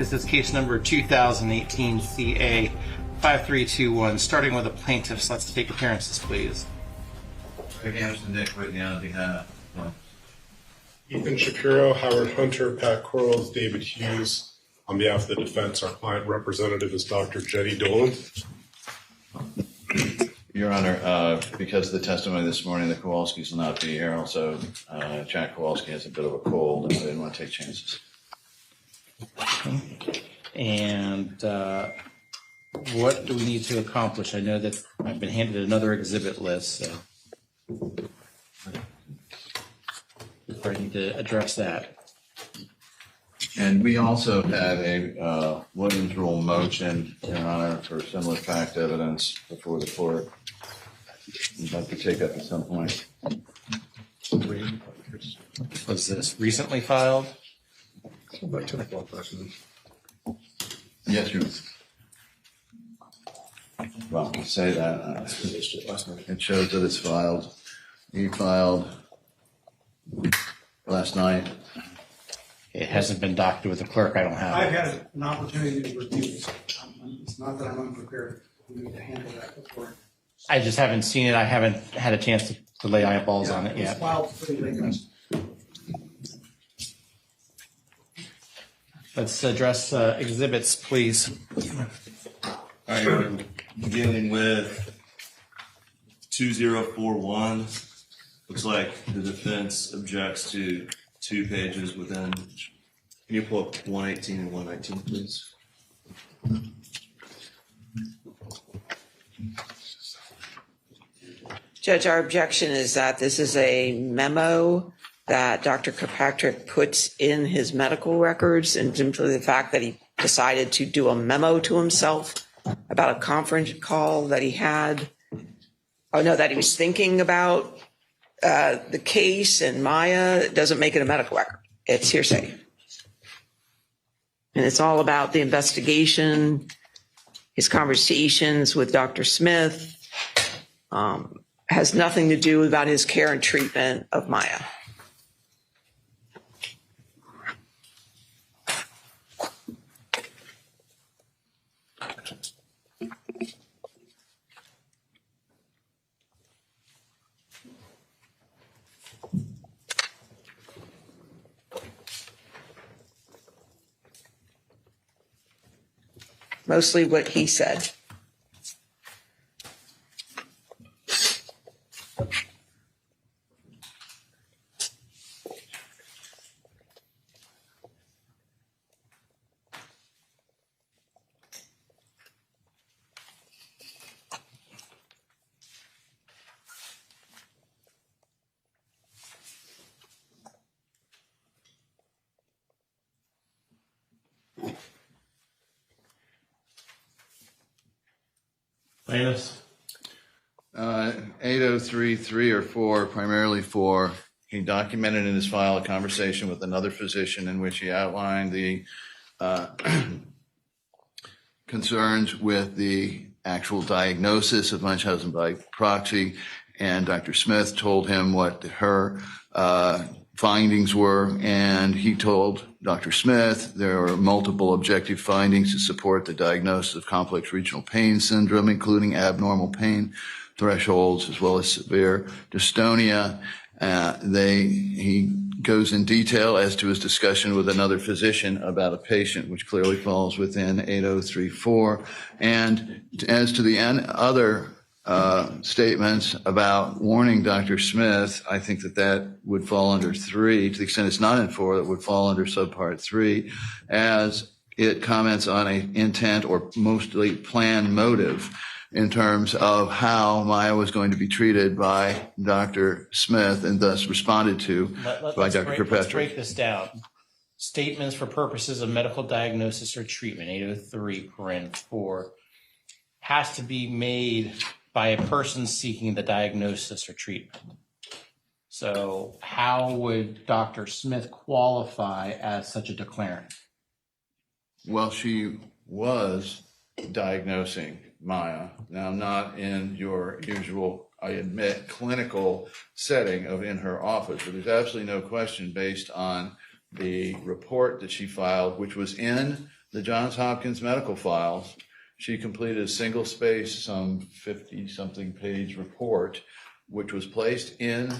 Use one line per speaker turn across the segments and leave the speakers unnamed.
This is case number 2018 CA 5321. Starting with the plaintiffs, let's take appearances, please.
Rick Anderson, Nick Whitney on behalf.
Ethan Shapiro, Howard Hunter, Pat Quarles, David Hughes. On behalf of the defense, our client representative is Dr. Jenny Dolan.
Your Honor, because of the testimony this morning, the Kowalskis will not be here. Also, Jack Kowalski has a bit of a cold, and I didn't want to take chances.
And what do we need to accomplish? I know that I've been handed another exhibit list, so I need to address that.
And we also had a Williams Rule motion, Your Honor, for similar fact evidence before the court. I'd like to take up at some point.
Was this recently filed?
About 10 o'clock last night.
Yes, Your Honor. Well, I'll say that. It shows that it's filed. He filed last night.
It hasn't been doctored with the clerk. I don't have
I've
it.
had an opportunity to review this. It's not that I'm unprepared. We need to handle that before.
I just haven't seen it. I haven't had a chance to lay eyeballs on it
It's
yet.
filed pretty late.
Let's address exhibits, please.
All right, we're beginning with 2041. Looks like the defense objects to 2 pages within. Can you pull up 118 and 119, please?
Judge, our objection is that this is a memo that Dr. Kirkpatrick puts in his medical records, and simply the fact that he decided to do a memo to himself about a conference call that he had. Oh, no, that he was thinking about the case and Maya doesn't make it a medical record. It's hearsay. And it's all about the investigation, his conversations with Dr. Smith. Has nothing to do about his care and treatment of Maya. Mostly what he said.
Plaintiffs.
8033 or 4, primarily 4. He documented in his file a conversation with another physician in which he outlined the concerns with the actual diagnosis of Munchausen by proxy, and Dr. Smith told him what her findings were, and he told Dr. Smith there are multiple objective findings to support the diagnosis of complex regional pain syndrome, including abnormal pain thresholds as well as severe dystonia. He goes in detail as to his discussion with another physician about a patient, which clearly falls within 8034. And as to the other statements about warning Dr. Smith, I think that would fall under 3. To the extent it's not in 4, that would fall under subpart 3, as it comments on an intent or mostly planned motive in terms of how Maya was going to be treated by Dr. Smith and thus responded to by Dr. Kirkpatrick.
Let's break this down. Statements for purposes of medical diagnosis or treatment, 803(4), has to be made by a person seeking the diagnosis or treatment. So how would Dr. Smith qualify as such a declarant?
Well, she was diagnosing Maya. Now, not in your usual, I admit, clinical setting of in her office, but there's absolutely no question based on the report that she filed, which was in the Johns Hopkins medical files. She completed a single space, some 50-something page report, which was placed in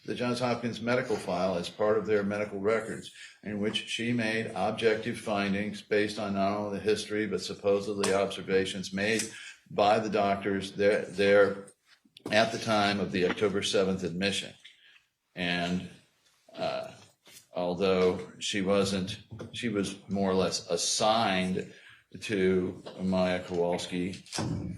the Johns Hopkins medical file as part of their medical records, in which she made objective findings based on not only the history, but supposedly observations made by the doctors there at the time of the October 7th admission. And although she was more or less assigned to Maya Kowalski,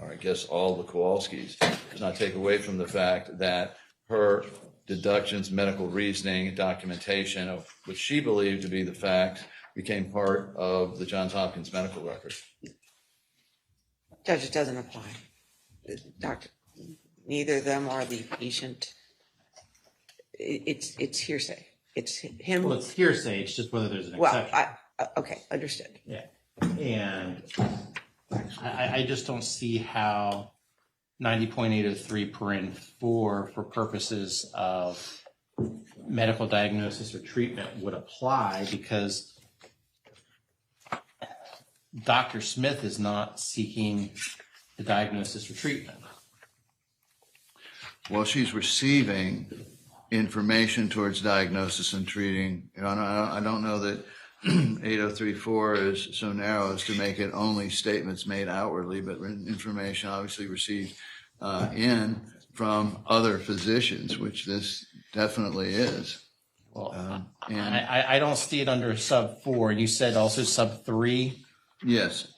or I guess all the Kowalskis, does not take away from the fact that her deductions, medical reasoning, documentation of what she believed to be the facts became part of the Johns Hopkins medical record.
Judge, it doesn't apply. Doctor, neither of them are the patient. It's hearsay. It's him.
Well, it's hearsay, it's just whether there's an
Well,
exception.
okay, understood.
Yeah, and I just don't see how 90.803 for purposes of medical diagnosis or treatment would apply, because Dr. Smith is not seeking the diagnosis or treatment.
Well, she's receiving information towards diagnosis and treating. I don't know that 8034 is so narrow as to make it only statements made outwardly, but information obviously received in from other physicians, which this definitely is.
Well,
And
I don't see it under sub 4, and you said also sub 3.
yes,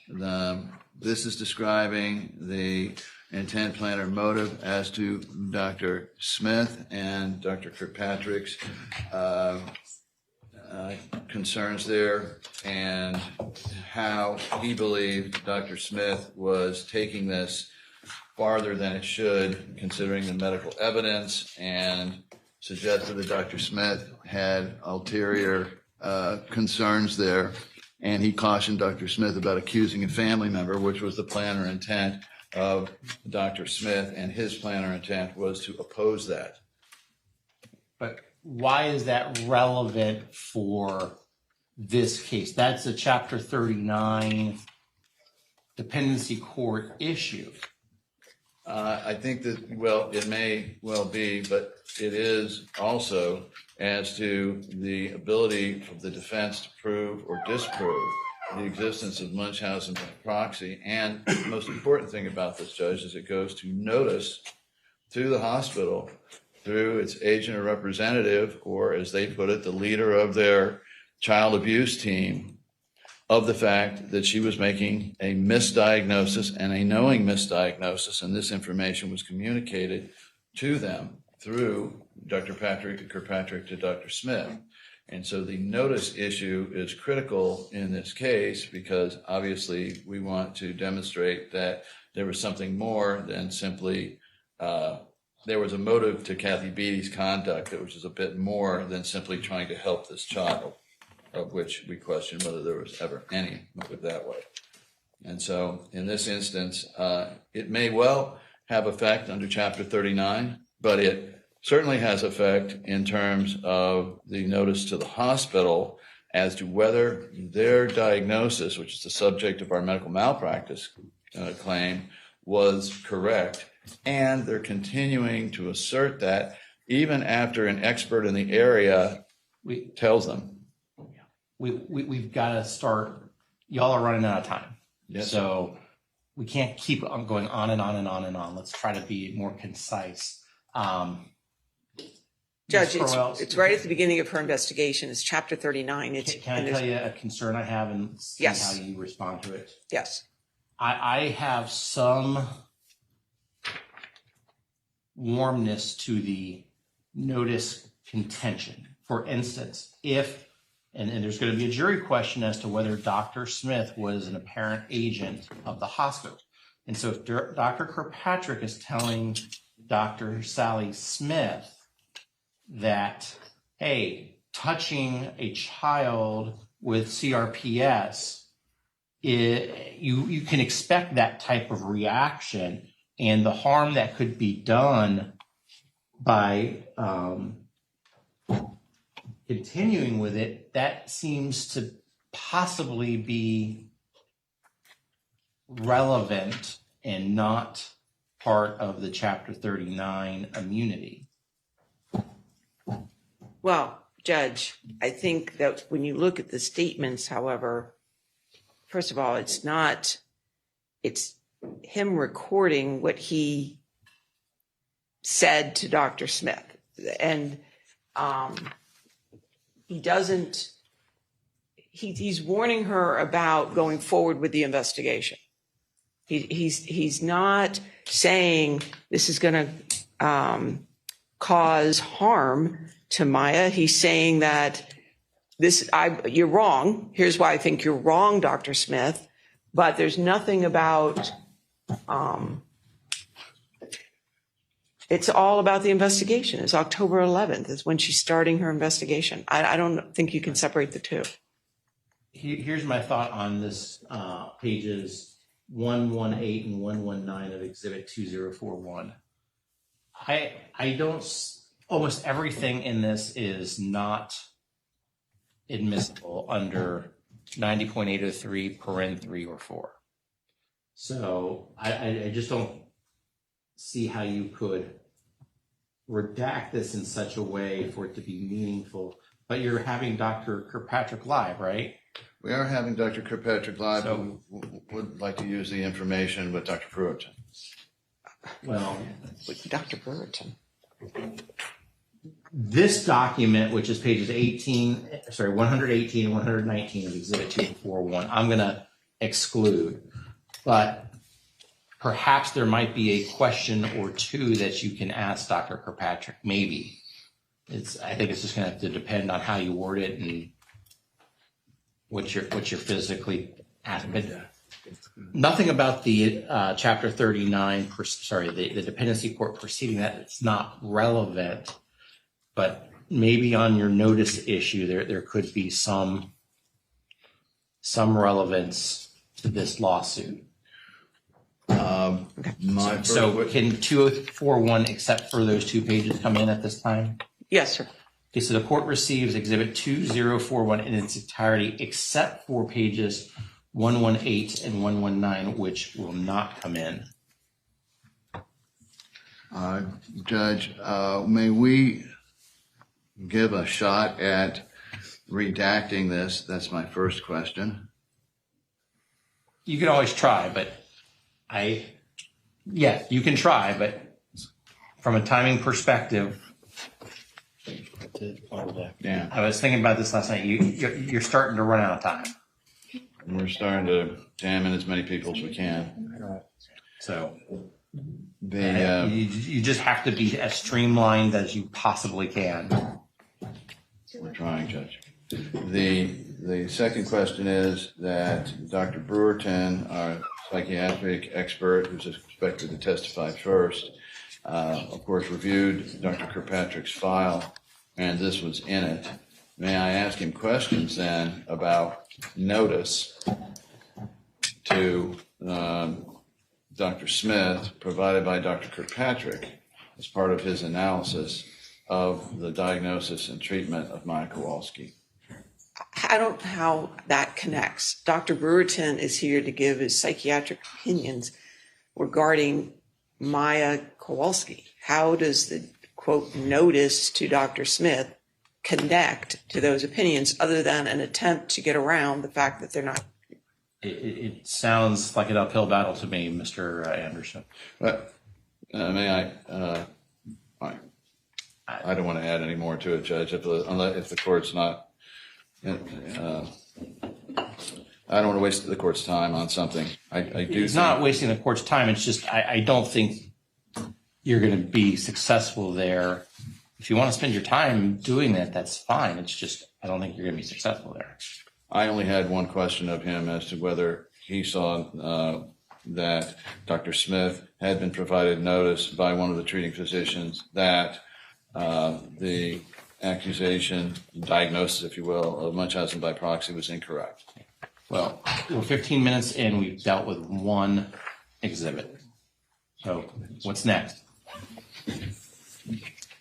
this is describing the intent, plan, or motive as to Dr. Smith and Dr. Kirkpatrick's concerns there, and how he believed Dr. Smith was taking this farther than it should, considering the medical evidence, and suggested that Dr. Smith had ulterior concerns there. And he cautioned Dr. Smith about accusing a family member, which was the plan or intent of Dr. Smith, and his plan or intent was to oppose that.
But why is that relevant for this case? That's a Chapter 39 dependency court issue.
I think that, well, it may well be, but it is also as to the ability of the defense to prove or disprove the existence of Munchausen by proxy. And the most important thing about this, Judge, is it goes to notice to the hospital through its agent or representative, or as they put it, the leader of their child abuse team, of the fact that she was making a misdiagnosis and a knowing misdiagnosis, and this information was communicated to them through Dr. Kirkpatrick to Dr. Smith. And so the notice issue is critical in this case, because obviously we want to demonstrate that there was something more than simply, there was a motive to Kathy Beatty's conduct that was just a bit more than simply trying to help this child, of which we question whether there was ever any motive that way. And so in this instance, it may well have effect under Chapter 39, but it certainly has effect in terms of the notice to the hospital as to whether their diagnosis, which is the subject of our medical malpractice claim, was correct. And they're continuing to assert that even after an expert in the area tells them.
We've got to start. Y'all are running out of time.
Yes.
So we can't keep on going on and on and on and on. Let's try to be more concise.
Judge,
Ms. Crowell,
it's right at the beginning of her investigation. It's Chapter 39.
Can I tell you a concern I have and see
Yes.
how you respond to it?
Yes.
I have some warmness to the notice contention. For instance, if, and there's going to be a jury question as to whether Dr. Smith was an apparent agent of the hospital. And so if Dr. Kirkpatrick is telling Dr. Sally Smith that, hey, touching a child with CRPS, you can expect that type of reaction, and the harm that could be done by continuing with it, that seems to possibly be relevant and not part of the Chapter 39 immunity.
Well, Judge, I think that when you look at the statements, however, first of all, it's him recording what he said to Dr. Smith. And he's warning her about going forward with the investigation. He's not saying this is going to cause harm to Maya. He's saying that you're wrong. Here's why I think you're wrong, Dr. Smith. But there's nothing about, it's all about the investigation. It's October 11th is when she's starting her investigation. I don't think you can separate the two.
Here's my thought on this, pages 118 and 119 of Exhibit 2041. Almost everything in this is not admissible under 90.803 paren 3 or 4. So I just don't see how you could redact this in such a way for it to be meaningful. But you're having Dr. Kirkpatrick live, right?
We are having Dr. Kirkpatrick live,
So-
who would like to use the information with Dr. Brewerton.
Well,
Dr. Brewerton.
this document, which is pages 118 and 119 of Exhibit 241, I'm going to exclude. But perhaps there might be a question or two that you can ask Dr. Kirkpatrick, maybe. I think it's just going to have to depend on how you word it and what you're physically asking. Nothing about the Chapter 39, the dependency court proceeding, that it's not relevant, but maybe on your notice issue, there could be some relevance to this lawsuit.
My first
So can 2041, except for those 2 pages, come in at this time?
Yes, sir.
Okay, so the court receives Exhibit 2041 in its entirety, except for pages 118 and 119, which will not come in.
Judge, may we give a shot at redacting this? That's my first question.
You can always try, but yes, you can try, but from a timing perspective,
Yeah,
I was thinking about this last night. You're starting to run out of time.
we're starting to jam in as many people as we can.
So
The
you just have to be as streamlined as you possibly can.
We're trying, Judge. The second question is that Dr. Brewerton, our psychiatric expert who's expected to testify first, of course, reviewed Dr. Kirkpatrick's file, and this was in it. May I ask him questions then about notice to Dr. Smith provided by Dr. Kirkpatrick as part of his analysis of the diagnosis and treatment of Maya Kowalski?
I don't know how that connects. Dr. Brewerton is here to give his psychiatric opinions regarding Maya Kowalski. How does the, quote, notice to Dr. Smith connect to those opinions other than an attempt to get around the fact that they're not?
It sounds like an uphill battle to me, Mr. Anderson.
But may I don't want to add any more to it, Judge, if the court's not, I don't want to waste the court's time on something. I do.
It's not wasting the court's time. It's just I don't think you're going to be successful there. If you want to spend your time doing that, that's fine. It's just I don't think you're going to be successful there.
I only had one question of him as to whether he saw that Dr. Smith had been provided notice by one of the treating physicians that the accusation, diagnosis, if you will, of Munchausen by proxy was incorrect.
Well, we're 15 minutes in. We've dealt with one exhibit. So what's next?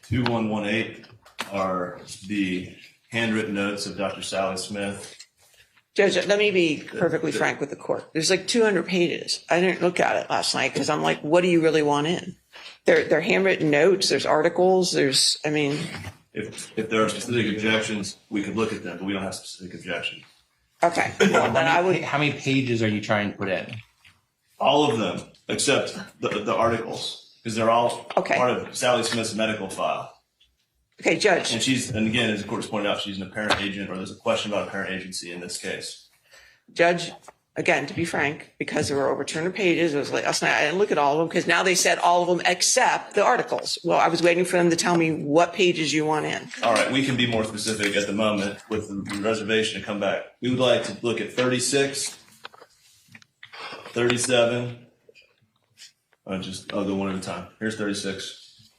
2118 are the handwritten notes of Dr. Sally Smith
Judge, let me be perfectly frank with the court. There's like 200 pages. I didn't look at it last night because I'm like, what do you really want in? They're handwritten notes, there's articles, If
there are specific objections, we could look at them, but we don't have specific objections.
okay. Well, then I would,
How many pages are you trying to put in?
All of them, except the articles, because they're all
Okay.
part of Sally Smith's medical file.
okay, Judge,
And again, as the court has pointed out, she's an apparent agent, or there's a question about apparent agency in this case.
Judge, again, to be frank, because there were over 200 pages, it was like last night, I didn't look at all of them because now they said all of them except the articles. Well, I was waiting for them to tell me what pages you want in.
All right, we can be more specific at the moment with the reservation to come back. We would like to look at 36, 37. I'll go one at a time. Here's 36,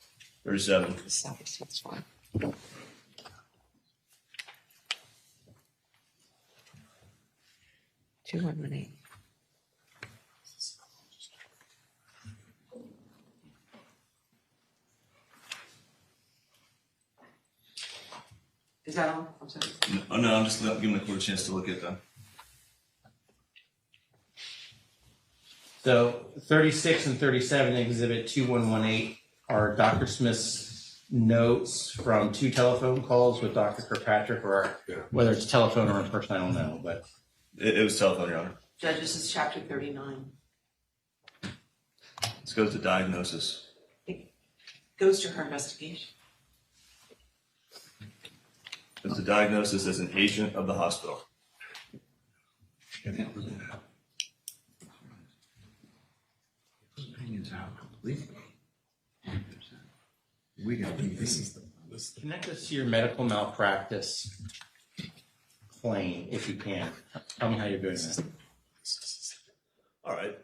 37.
That's fine. 2118. Is that all? I'm sorry.
Oh, no, I'm just giving the court a chance to look at them.
So 36 and 37, exhibit 2118 are Dr. Smith's notes from 2 telephone calls with Dr. Kirkpatrick, or whether it's telephone or in person, I don't know, but
It was telephone, Your Honor.
Judge, this is chapter 39.
Let's go to diagnosis.
It goes to her investigation.
It's the diagnosis as an agent of the hospital.
connect us to your medical malpractice claim if you can. Tell me how you're doing that.
All right.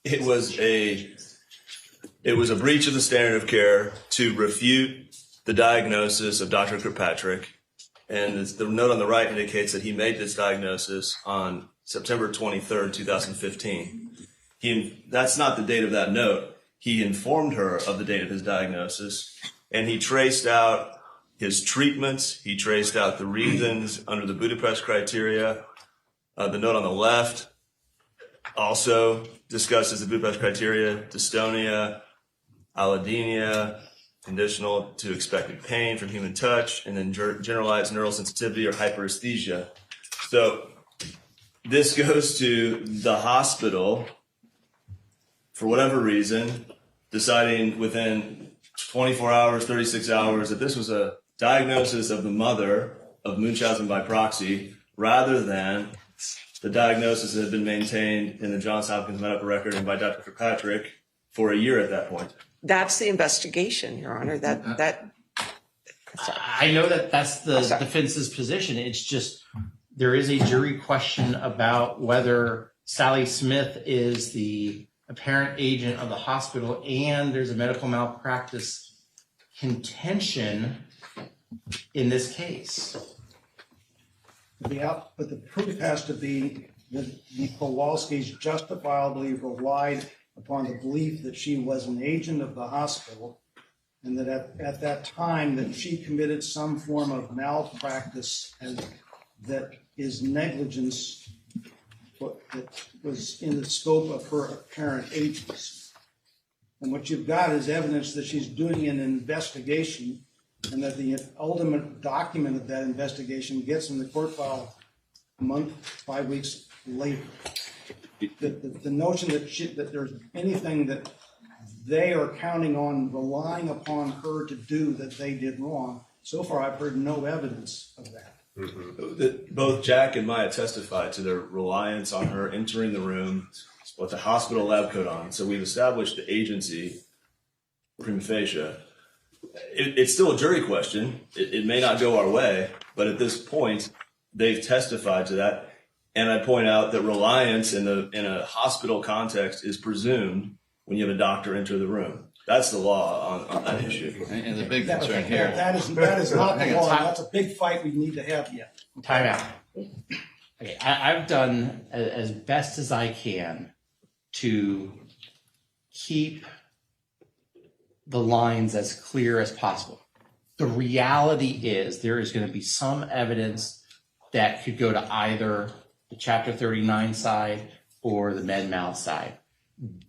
It was a breach of the standard of care to refute the diagnosis of Dr. Kirkpatrick. And the note on the right indicates that he made this diagnosis on September 23rd, 2015. That's not the date of that note. He informed her of the date of his diagnosis, and he traced out his treatments. He traced out the reasons under the Budapest criteria. The note on the left also discusses the Budapest criteria: dystonia, allodynia, conditional to expected pain from human touch, and then generalized neural sensitivity or hyperesthesia. So this goes to the hospital, for whatever reason, deciding within 24 hours, 36 hours, that this was a diagnosis of the mother of Munchausen by proxy, rather than the diagnosis that had been maintained in the Johns Hopkins medical record and by Dr. Kirkpatrick for a year at that point.
That's the investigation, Your Honor.
I know that that's the
sorry.
defense's position. It's just there is a jury question about whether Sally Smith is the apparent agent of the hospital, and there's a medical malpractice contention in this case.
But the proof has to be that the Kowalskis justifiably relied upon the belief that she was an agent of the hospital, and that at that time that she committed some form of malpractice and that is negligence that was in the scope of her apparent agency. And what you've got is evidence that she's doing an investigation, and that the ultimate document of that investigation gets in the court file a month, 5 weeks later. The notion that there's anything that they are counting on relying upon her to do that they did wrong, so far I've heard no evidence of that.
Mm-hmm. Both Jack and Maya testified to their reliance on her entering the room with the hospital lab coat on. So we've established the agency prima facie. It's still a jury question. It may not go our way, but at this point, they've testified to that. And I point out that reliance in a hospital context is presumed when you have a doctor enter the room. That's the law on that issue.
And the big concern here.
That is not the law. That's a big fight we need to have yet.
Time out. Okay, I've done as best as I can to keep the lines as clear as possible. The reality is there is going to be some evidence that could go to either the Chapter 39 side or the Med-Mal side.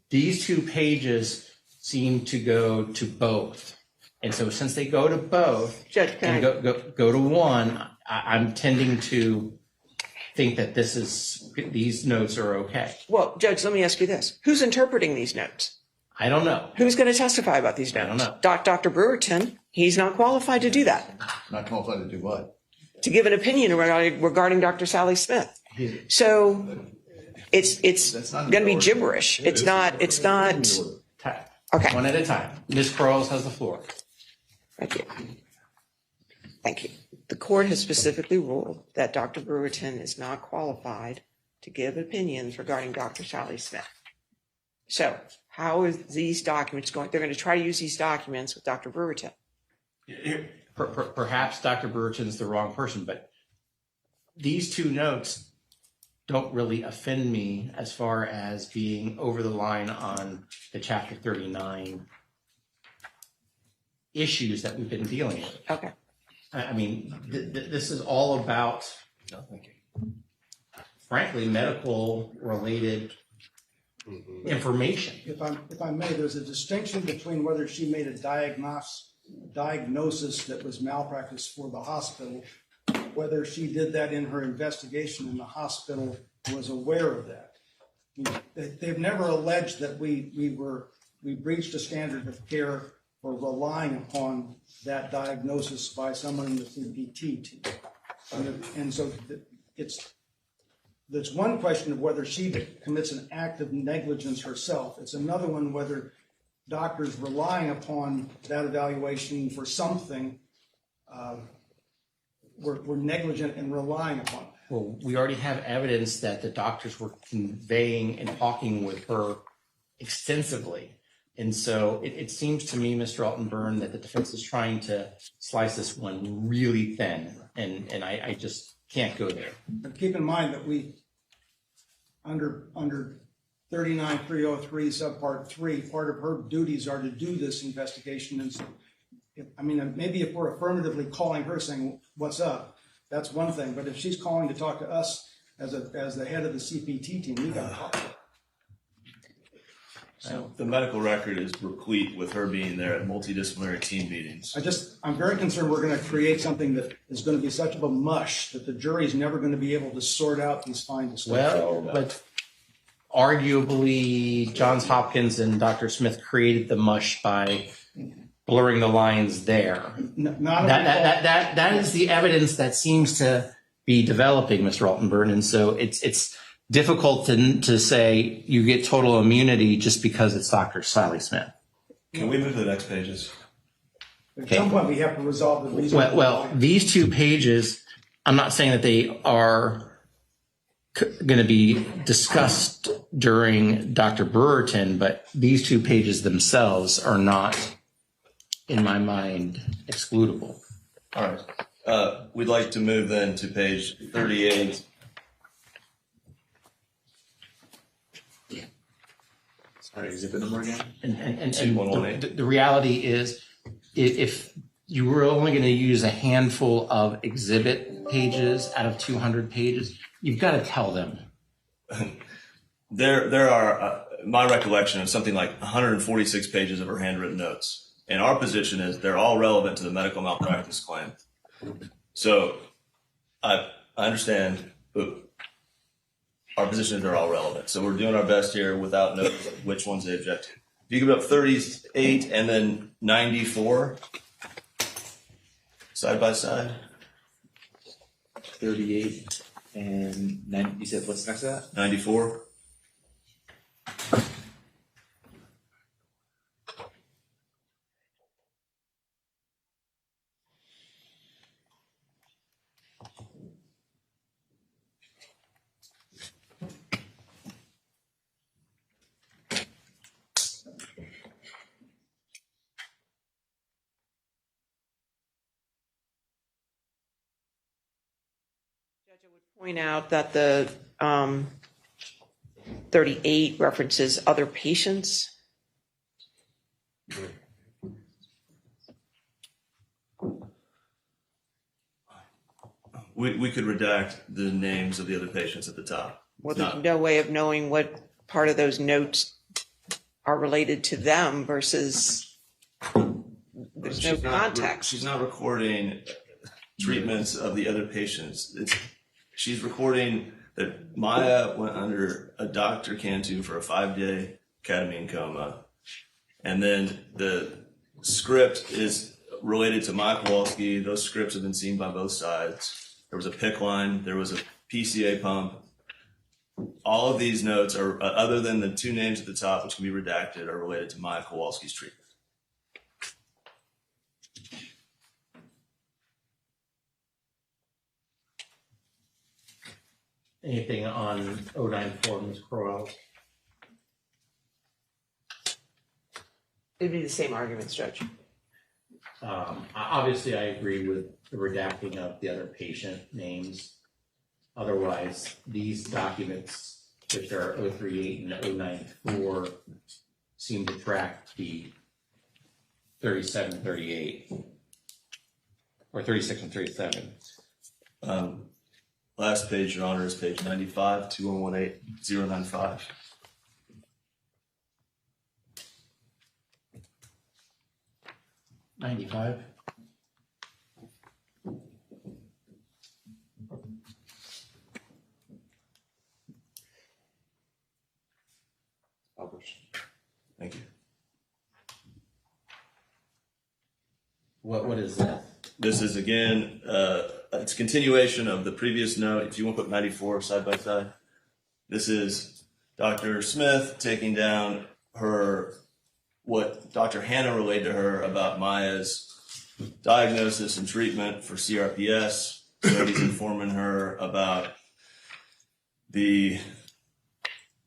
These 2 pages seem to go to both. And so since they go to both
Judge, can
and
I,
go to one, I'm tending to think that these notes are okay.
well, Judge, let me ask you this. Who's interpreting these notes?
I don't know.
Who's going to testify about these notes?
I don't know.
Dr. Brewerton, he's not qualified to do that,
Not qualified to do what?
to give an opinion regarding Dr. Sally Smith. So it's
That's not
going to be
an order.
gibberish. It's not. Okay.
One at a time. Ms. Quarles has the floor.
Thank you. Thank you. The court has specifically ruled that Dr. Brewerton is not qualified to give opinions regarding Dr. Sally Smith. So how are these documents going? They're going to try to use these documents with Dr. Brewerton.
Perhaps Dr. Brewerton's the wrong person, but these 2 notes don't really offend me as far as being over the line on the Chapter 39 issues that we've been dealing with.
Okay.
I mean, this is all about, frankly, medical-related information.
If I may, there's a distinction between whether she made a diagnosis that was malpractice for the hospital, whether she did that in her investigation and the hospital was aware of that. They've never alleged that we breached a standard of care for relying upon that diagnosis by someone in the CPT team. And so there's one question of whether she commits an act of negligence herself. It's another one whether doctors relying upon that evaluation for something were negligent in relying upon it.
Well, we already have evidence that the doctors were conveying and talking with her extensively. And so it seems to me, Mr. Altenburn, that the defense is trying to slice this one really thin, and I just can't go there.
But keep in mind that we, under 39303 subpart 3, part of her duties are to do this investigation. And so, maybe if we're affirmatively calling her saying, what's up, that's one thing. But if she's calling to talk to us as the head of the CPT team, we got to talk to her.
So the medical record is replete with her being there at multidisciplinary team meetings.
I'm very concerned we're going to create something that is going to be such of a mush that the jury is never going to be able to sort out these fine distinctions.
Well, but arguably, Johns Hopkins and Dr. Smith created the mush by blurring the lines there. That is the evidence that seems to be developing, Mr. Altenburn, and so it's difficult to say you get total immunity just because it's Dr. Sally Smith.
Can we move to the next pages?
At some point, we have to resolve the reason.
Well, these 2 pages, I'm not saying that they are going to be discussed during Dr. Brewerton, but these 2 pages themselves are not, in my mind, excludable.
All right. We'd like to move then to page 38.
Sorry, exhibit number again?
And
2118.
the reality is, if you were only going to use a handful of exhibit pages out of 200 pages, you've got to tell them.
There are, my recollection of something like 146 pages of her handwritten notes. And our position is they're all relevant to the medical malpractice claim. So I understand, but our position is they're all relevant. So we're doing our best here without knowing which ones they object to. If you give it up 38 and then 94 side by side.
38 and 9, you said what's next to that?
94.
Point out that the 38 references other patients.
We could redact the names of the other patients at the top.
Well,
No.
there's no way of knowing what part of those notes are related to them versus there's no
She's not-
context.
She's not recording treatments of the other patients. She's recording that Maya went under a Dr. Cantu for a 5-day ketamine coma. And then the script is related to Maya Kowalski. Those scripts have been seen by both sides. There was a PICC line. There was a PCA pump. All of these notes are, other than the 2 names at the top, which can be redacted, are related to Maya Kowalski's treatment.
Anything on 094, Ms. Crowell?
It'd be the same arguments, Judge.
Obviously, I agree with the redacting of the other patient names. Otherwise, these documents, which are 038 and 094, seem to track the 37, 38, or 36 and 37.
Last page, Your Honor, is page 95, 2118095.
$95.
Thank you.
What is that?
This is, again, it's a continuation of the previous note. If you want to put 94 side by side, this is Dr. Smith taking down what Dr. Hannah relayed to her about Maya's diagnosis and treatment for CRPS. So he's informing her about the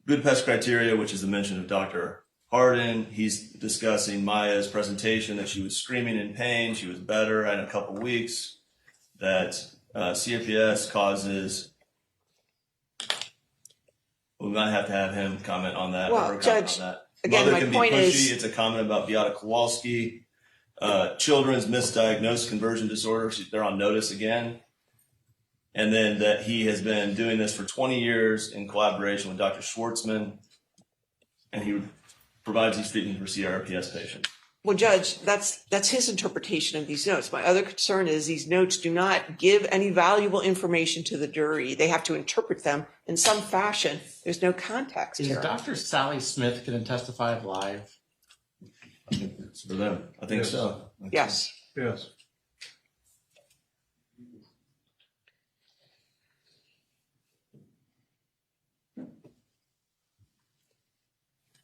Budapest criteria, which is the mention of Dr. Hardin. He's discussing Maya's presentation, that she was screaming in pain. She was better in a couple weeks. That CRPS causes. We might have to have him comment on that.
Well,
or comment
Judge,
on that.
again,
Mother
my
can
point
be pushy.
is-
It's a comment about Beata Kowalski. Children's misdiagnosed conversion disorder. They're on notice again. And then that he has been doing this for 20 years in collaboration with Dr. Schwartzman. And he provides these treatments for CRPS patients.
Well, Judge, that's his interpretation of these notes. My other concern is these notes do not give any valuable information to the jury. They have to interpret them in some fashion. There's no context
Is
here.
Dr. Sally Smith going to testify live?
It's for them. I think so.
Yes.
Yes.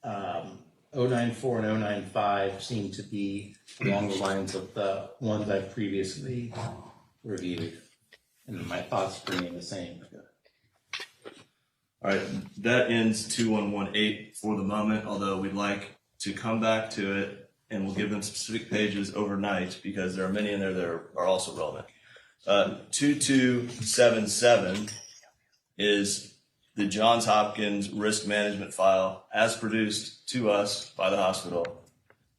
Um, 094 and 095 seem to be along the lines of the ones I've previously reviewed. And my thoughts remain the same.
All right. That ends 2118 for the moment, although we'd like to come back to it and we'll give them specific pages overnight because there are many in there that are also relevant. 2277 is the Johns Hopkins risk management file as produced to us by the hospital,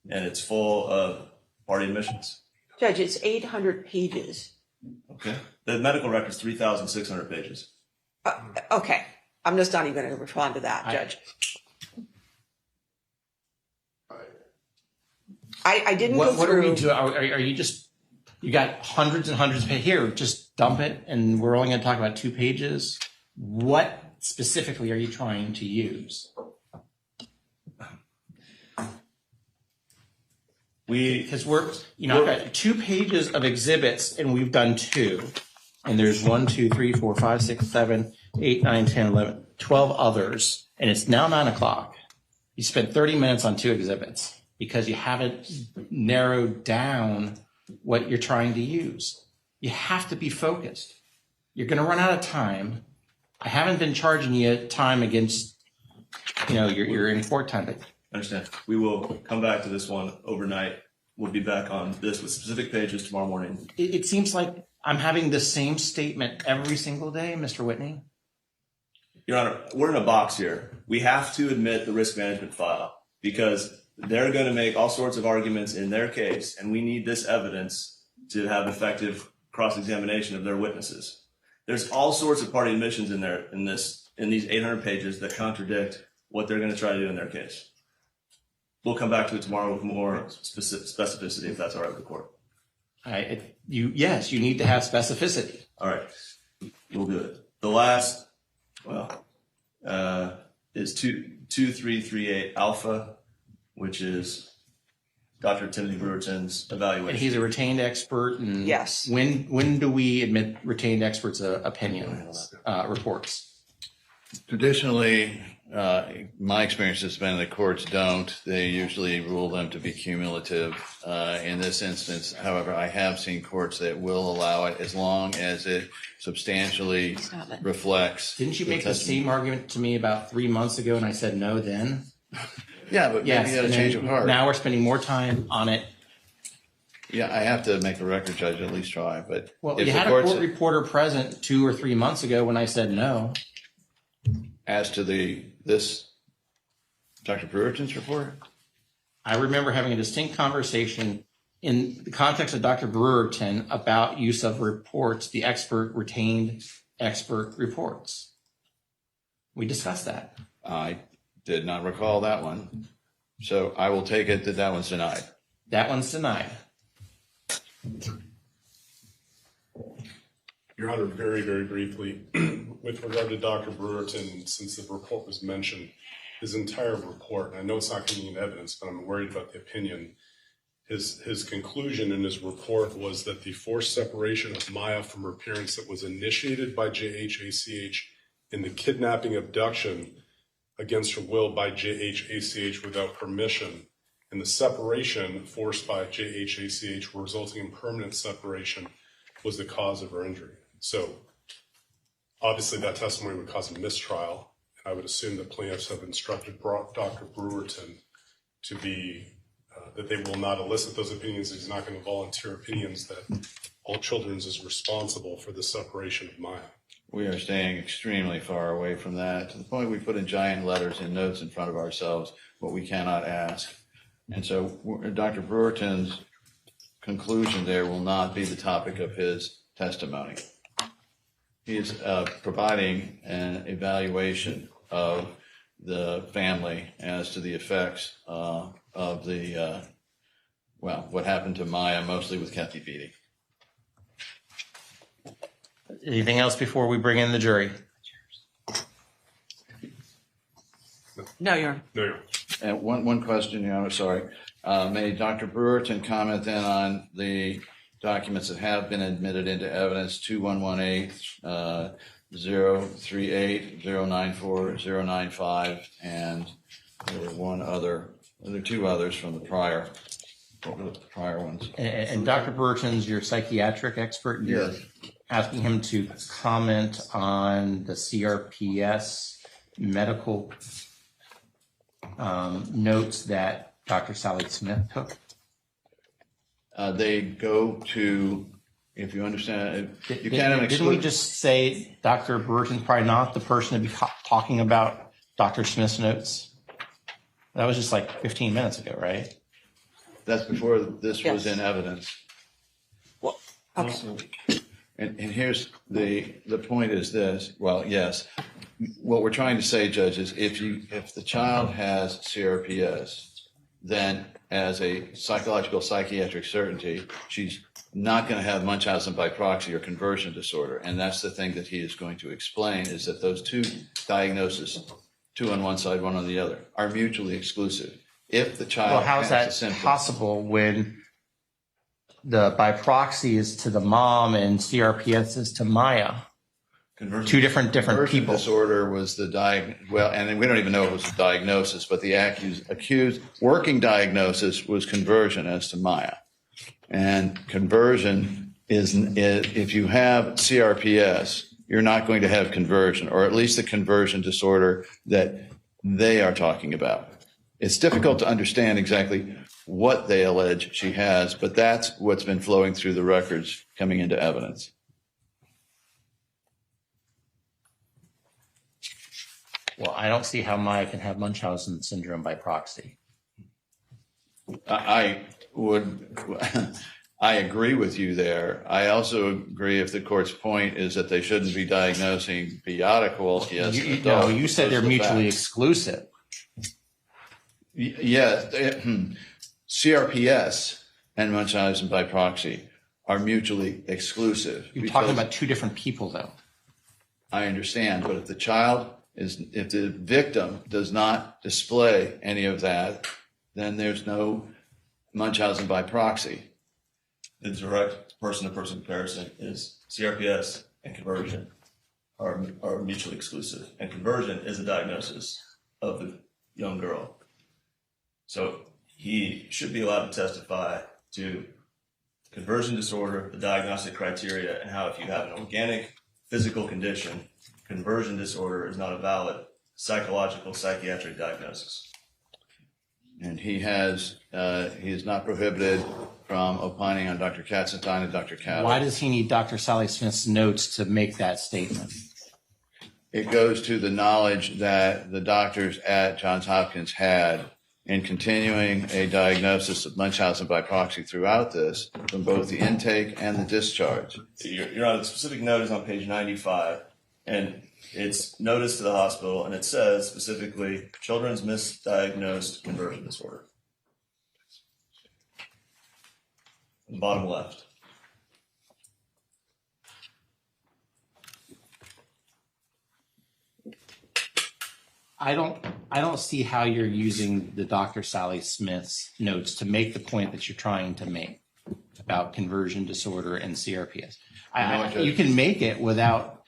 and it's full of party admissions.
Judge, it's 800 pages.
Okay. The medical record's 3,600 pages.
Okay. I'm just not even going to respond to that, Judge. I didn't go
What are we
through.
doing? Are you just, you got hundreds and hundreds of pages here, just dump it and we're only going to talk about 2 pages? What specifically are you trying to use? Because I've got 2 pages of exhibits and we've done 2. And there's 1, 2, 3, 4, 5, 6, 7, 8, 9, 10, 11, 12 others. And it's now 9 o'clock. You spent 30 minutes on 2 exhibits because you haven't narrowed down what you're trying to use. You have to be focused. You're going to run out of time. I haven't been charging you time against, your in court time, but
Understand. We will come back to this one overnight. We'll be back on this with specific pages tomorrow morning.
it seems like I'm having the same statement every single day, Mr. Whitney.
Your Honor, we're in a box here. We have to admit the risk management file because they're going to make all sorts of arguments in their case, and we need this evidence to have effective cross-examination of their witnesses. There's all sorts of party admissions in there in these 800 pages that contradict what they're going to try to do in their case. We'll come back to it tomorrow with more specificity if that's all right with the court.
Yes, you need to have specificity.
All right, we'll do it. The last, is 2338 Alpha, which is Dr. Timothy Brewerton's
And
evaluation.
he's a retained expert. And
Yes.
When do we admit retained experts' opinions, reports?
Traditionally, my experience has been the courts don't. They usually rule them to be cumulative. In this instance, however, I have seen courts that will allow it as long as it substantially reflects.
Didn't you
the
make the
testimony.
same argument to me about 3 months ago, and I said no then?
Yeah, but maybe you had a
and
change
then
of heart.
Now we're spending more time on it.
Yeah, I have to make the record judge at least try, but
Well,
if
you
the
had a
courts,
court reporter present 2 or 3 months ago when I said no.
as to this Dr. Brewerton's report,
I remember having a distinct conversation in the context of Dr. Brewerton about use of reports, the retained expert reports. We discussed that.
I did not recall that one. So I will take it that one's denied.
That one's denied.
Your Honor, very, very briefly, with regard to Dr. Brewerton, since the report was mentioned, his entire report, and I know it's not going to be in evidence, but I'm worried about the opinion. His conclusion in his report was that the forced separation of Maya from her parents that was initiated by JHACH in the kidnapping abduction against her will by JHACH without permission, and the separation forced by JHACH resulting in permanent separation was the cause of her injury. So obviously that testimony would cause a mistrial. I would assume the plaintiffs have instructed Dr. Brewerton to be, that they will not elicit those opinions. He's not going to volunteer opinions that All Children's is responsible for the separation of Maya.
We are staying extremely far away from that, to the point we put in giant letters and notes in front of ourselves what we cannot ask. And so Dr. Brewerton's conclusion there will not be the topic of his testimony. He is providing an evaluation of the family as to the effects of what happened to Maya, mostly with Kathy Beatty.
Anything else before we bring in the jury?
No, Your Honor.
No, Your Honor.
And one question, Your Honor, sorry. May Dr. Brewerton comment then on the documents that have been admitted into evidence, 2118, 038, 094, 095, and there were two others from the prior ones.
And Dr. Brewerton's your psychiatric expert. You're asking him to comment on the CRPS medical notes that Dr. Sally Smith took.
They go to, if you understand, you can't have an
Didn't we just say Dr. Brewerton's probably not the person to be talking about Dr. Smith's notes? That was just like 15 minutes ago, right?
That's before this was
Yes.
in evidence.
Well, okay.
And here's the point is this, well, yes, what we're trying to say, Judge, is if the child has CRPS, then as a psychological psychiatric certainty, she's not going to have Munchausen by proxy or conversion disorder. And that's the thing that he is going to explain, is that those two diagnoses, two on one side, one on the other, are mutually exclusive. If the child
Well, how is
has
that
a symptom,
possible when the by proxy is to the mom and CRPS is to Maya?
conversion
Two different
Conversion
people.
disorder was the and we don't even know if it was a diagnosis, but the accused working diagnosis was conversion as to Maya. And conversion is, if you have CRPS, you're not going to have conversion, or at least the conversion disorder that they are talking about. It's difficult to understand exactly what they allege she has, but that's what's been flowing through the records coming into evidence.
Well, I don't see how Maya can have Munchausen syndrome by proxy.
I would, I agree with you there. I also agree if the court's point is that they shouldn't be diagnosing Biotical. Yes,
No, you said they're mutually exclusive.
Yes, CRPS and Munchausen by proxy are mutually exclusive.
You're talking
because
about two different people, though.
I understand, but if if the victim does not display any of that, then there's no Munchausen by proxy.
The direct person-to-person comparison is CRPS and conversion are mutually exclusive, and conversion is a diagnosis of the young girl. So he should be allowed to testify to conversion disorder, the diagnostic criteria, and how if you have an organic physical condition, conversion disorder is not a valid psychological psychiatric diagnosis.
And he is not prohibited from opining on Dr. Katzenstein and Dr. Cow.
Why does he need Dr. Sally Smith's notes to make that statement?
It goes to the knowledge that the doctors at Johns Hopkins had in continuing a diagnosis of Munchausen by proxy throughout this, from both the intake and the discharge.
You're on the specific note is on page 95, and it's notice to the hospital, and it says specifically children's misdiagnosed conversion disorder. Bottom left.
I don't see how you're using the Dr. Sally Smith's notes to make the point that you're trying to make about conversion disorder and CRPS. You can make it without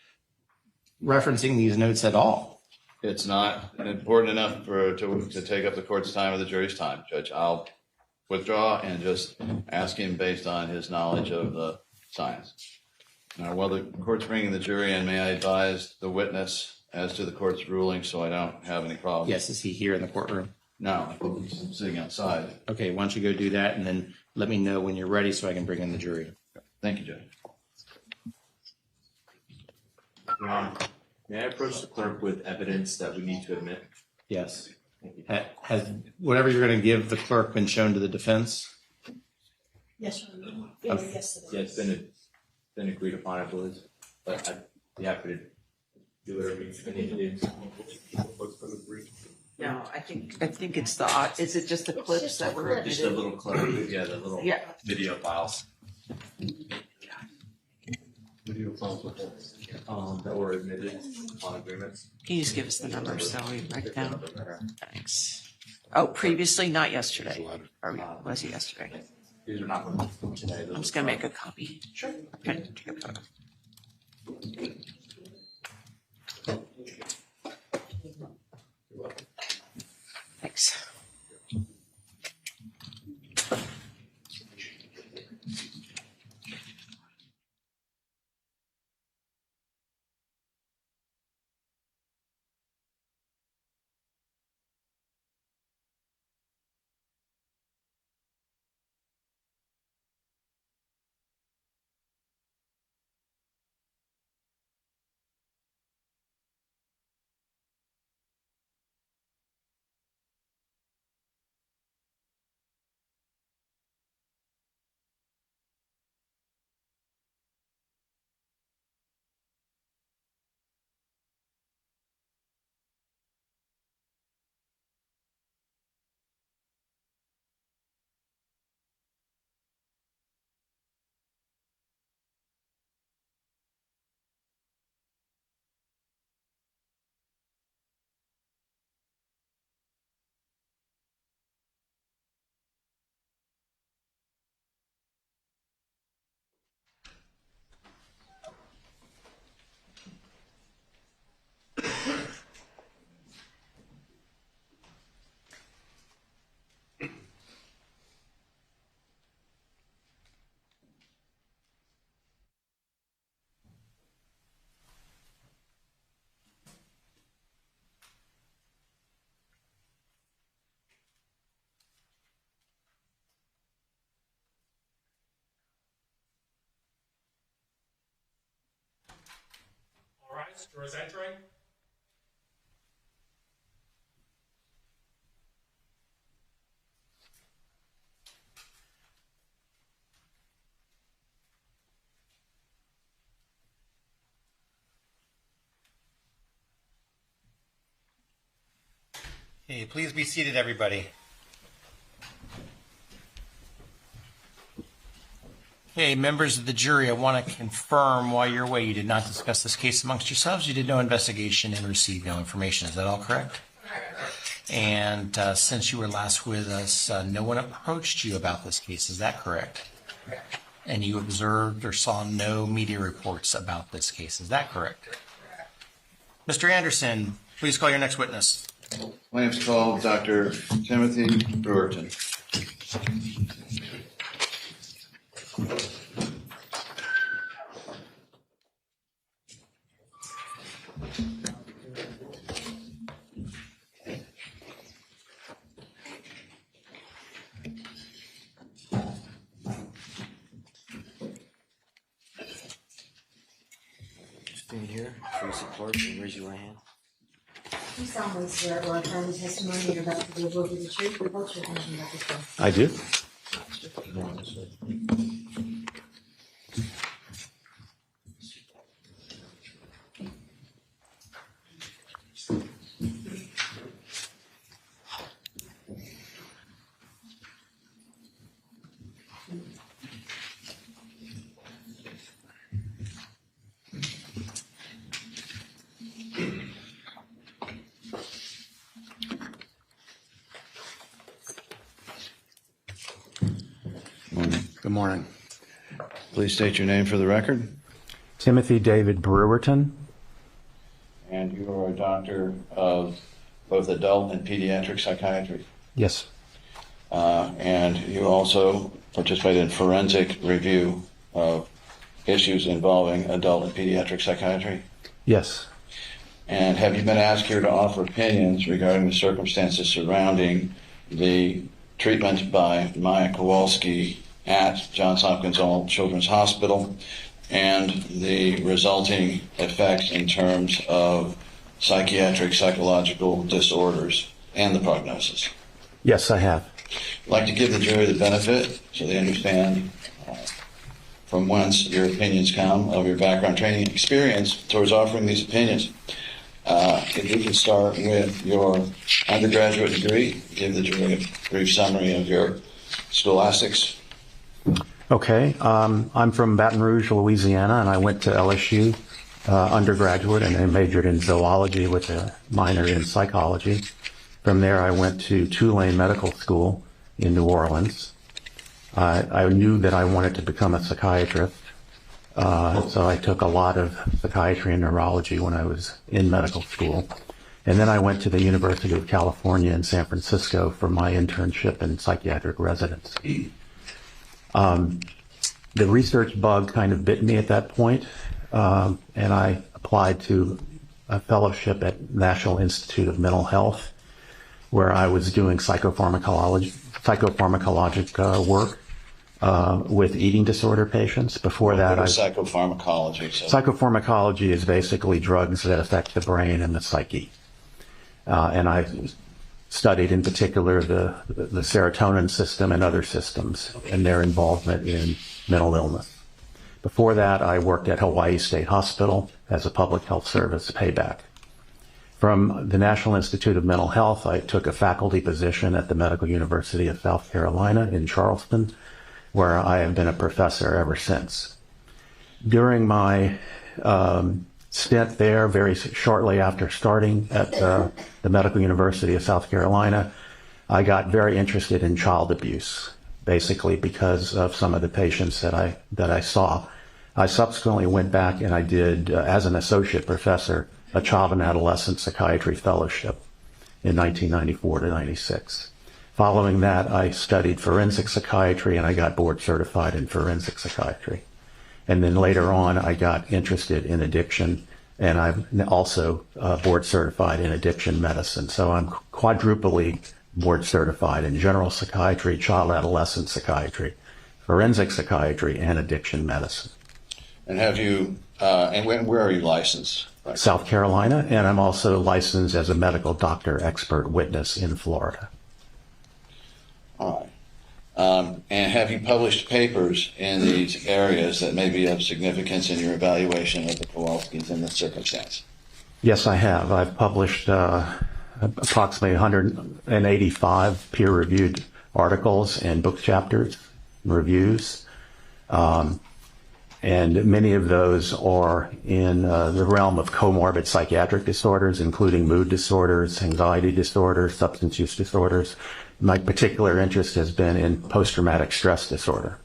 referencing these notes at all.
It's not important enough to take up the court's time or the jury's time, Judge. I'll withdraw and just ask him based on his knowledge of the science. Now, while the court's bringing the jury in, may I advise the witness as to the court's ruling so I don't have any problems?
Yes, is he here in the courtroom?
No, I'm sitting outside.
Okay, why don't you go do that and then let me know when you're ready so I can bring in the jury.
Thank you, Judge.
Your Honor, may I approach the clerk with evidence that we need to admit?
Yes. Has whatever you're going to give the clerk been shown to the defense?
Yes, Your Honor. Yes, it
Yeah, it's been agreed upon, I believe, but I'd be happy to do whatever you need to do.
No, I think it's is it just the clips that were
Just a
admitted?
little clip, yeah, the little
Yeah.
video files. That were admitted on agreements.
Can you just give us the numbers so we write it down? Thanks. Oh, previously, not yesterday. Or was it yesterday?
These are not from today.
I'm just gonna make a copy. Sure. Okay, take a photo. Thanks.
All right, stores entering.
Okay, please be seated, everybody. Okay, members of the jury, I want to confirm while you're away, you did not discuss this case amongst yourselves. You did no investigation and received no information. Is that all correct? And since you were last with us, no one approached you about this case. Is that correct? And you observed or saw no media reports about this case. Is that correct? Mr. Anderson, please call your next witness.
Plaintiff's called Dr. Timothy Brewerton.
Stand here, face apart, and raise your right hand.
You solemnly swear or affirm the testimony you're about to give will be the truth, the whole truth, and nothing but the truth.
I do. Good morning.
Please state your name for the record.
Timothy David Brewerton.
And you are a doctor of both adult and pediatric psychiatry.
Yes.
And you also participate in forensic review of issues involving adult and pediatric psychiatry.
Yes.
And have you been asked here to offer opinions regarding the circumstances surrounding the treatment by Maya Kowalski at Johns Hopkins Children's Hospital and the resulting effects in terms of psychiatric, psychological disorders and the prognosis?
Yes, I have.
I'd like to give the jury the benefit so they understand from whence your opinions come, of your background, training, and experience towards offering these opinions. If we can start with your undergraduate degree, give the jury a brief summary of your scholastics.
Okay. I'm from Baton Rouge, Louisiana, and I went to LSU undergraduate and I majored in zoology with a minor in psychology. From there, I went to Tulane Medical School in New Orleans. I knew that I wanted to become a psychiatrist, so I took a lot of psychiatry and neurology when I was in medical school. And then I went to the University of California in San Francisco for my internship and psychiatric residency. The research bug kind of bit me at that point, and I applied to a fellowship at National Institute of Mental Health, where I was doing psychopharmacologic work with eating disorder patients. Before that,
psychopharmacology.
Psychopharmacology is basically drugs that affect the brain and the psyche. And I studied in particular the serotonin system and other systems and their involvement in mental illness. Before that, I worked at Hawaii State Hospital as a public health service payback. From the National Institute of Mental Health, I took a faculty position at the Medical University of South Carolina in Charleston, where I have been a professor ever since. During my stint there, very shortly after starting at the Medical University of South Carolina, I got very interested in child abuse, basically because of some of the patients that I saw. I subsequently went back and I did, as an associate professor, a child and adolescent psychiatry fellowship in 1994 to 96. Following that, I studied forensic psychiatry and I got board certified in forensic psychiatry. And then later on, I got interested in addiction, and I'm also board certified in addiction medicine. So I'm quadruply board certified in general psychiatry, child adolescent psychiatry, forensic psychiatry, and addiction medicine.
And have you, where are you licensed? Right.
South Carolina, and I'm also licensed as a medical doctor expert witness in Florida.
All right. And have you published papers in these areas that may be of significance in your evaluation of the Kowalskis in this circumstance?
Yes, I have. I've published approximately 185 peer-reviewed articles and book chapters, and reviews. And many of those are in the realm of comorbid psychiatric disorders, including mood disorders, anxiety disorders, substance use disorders. My particular interest has been in post-traumatic stress disorder.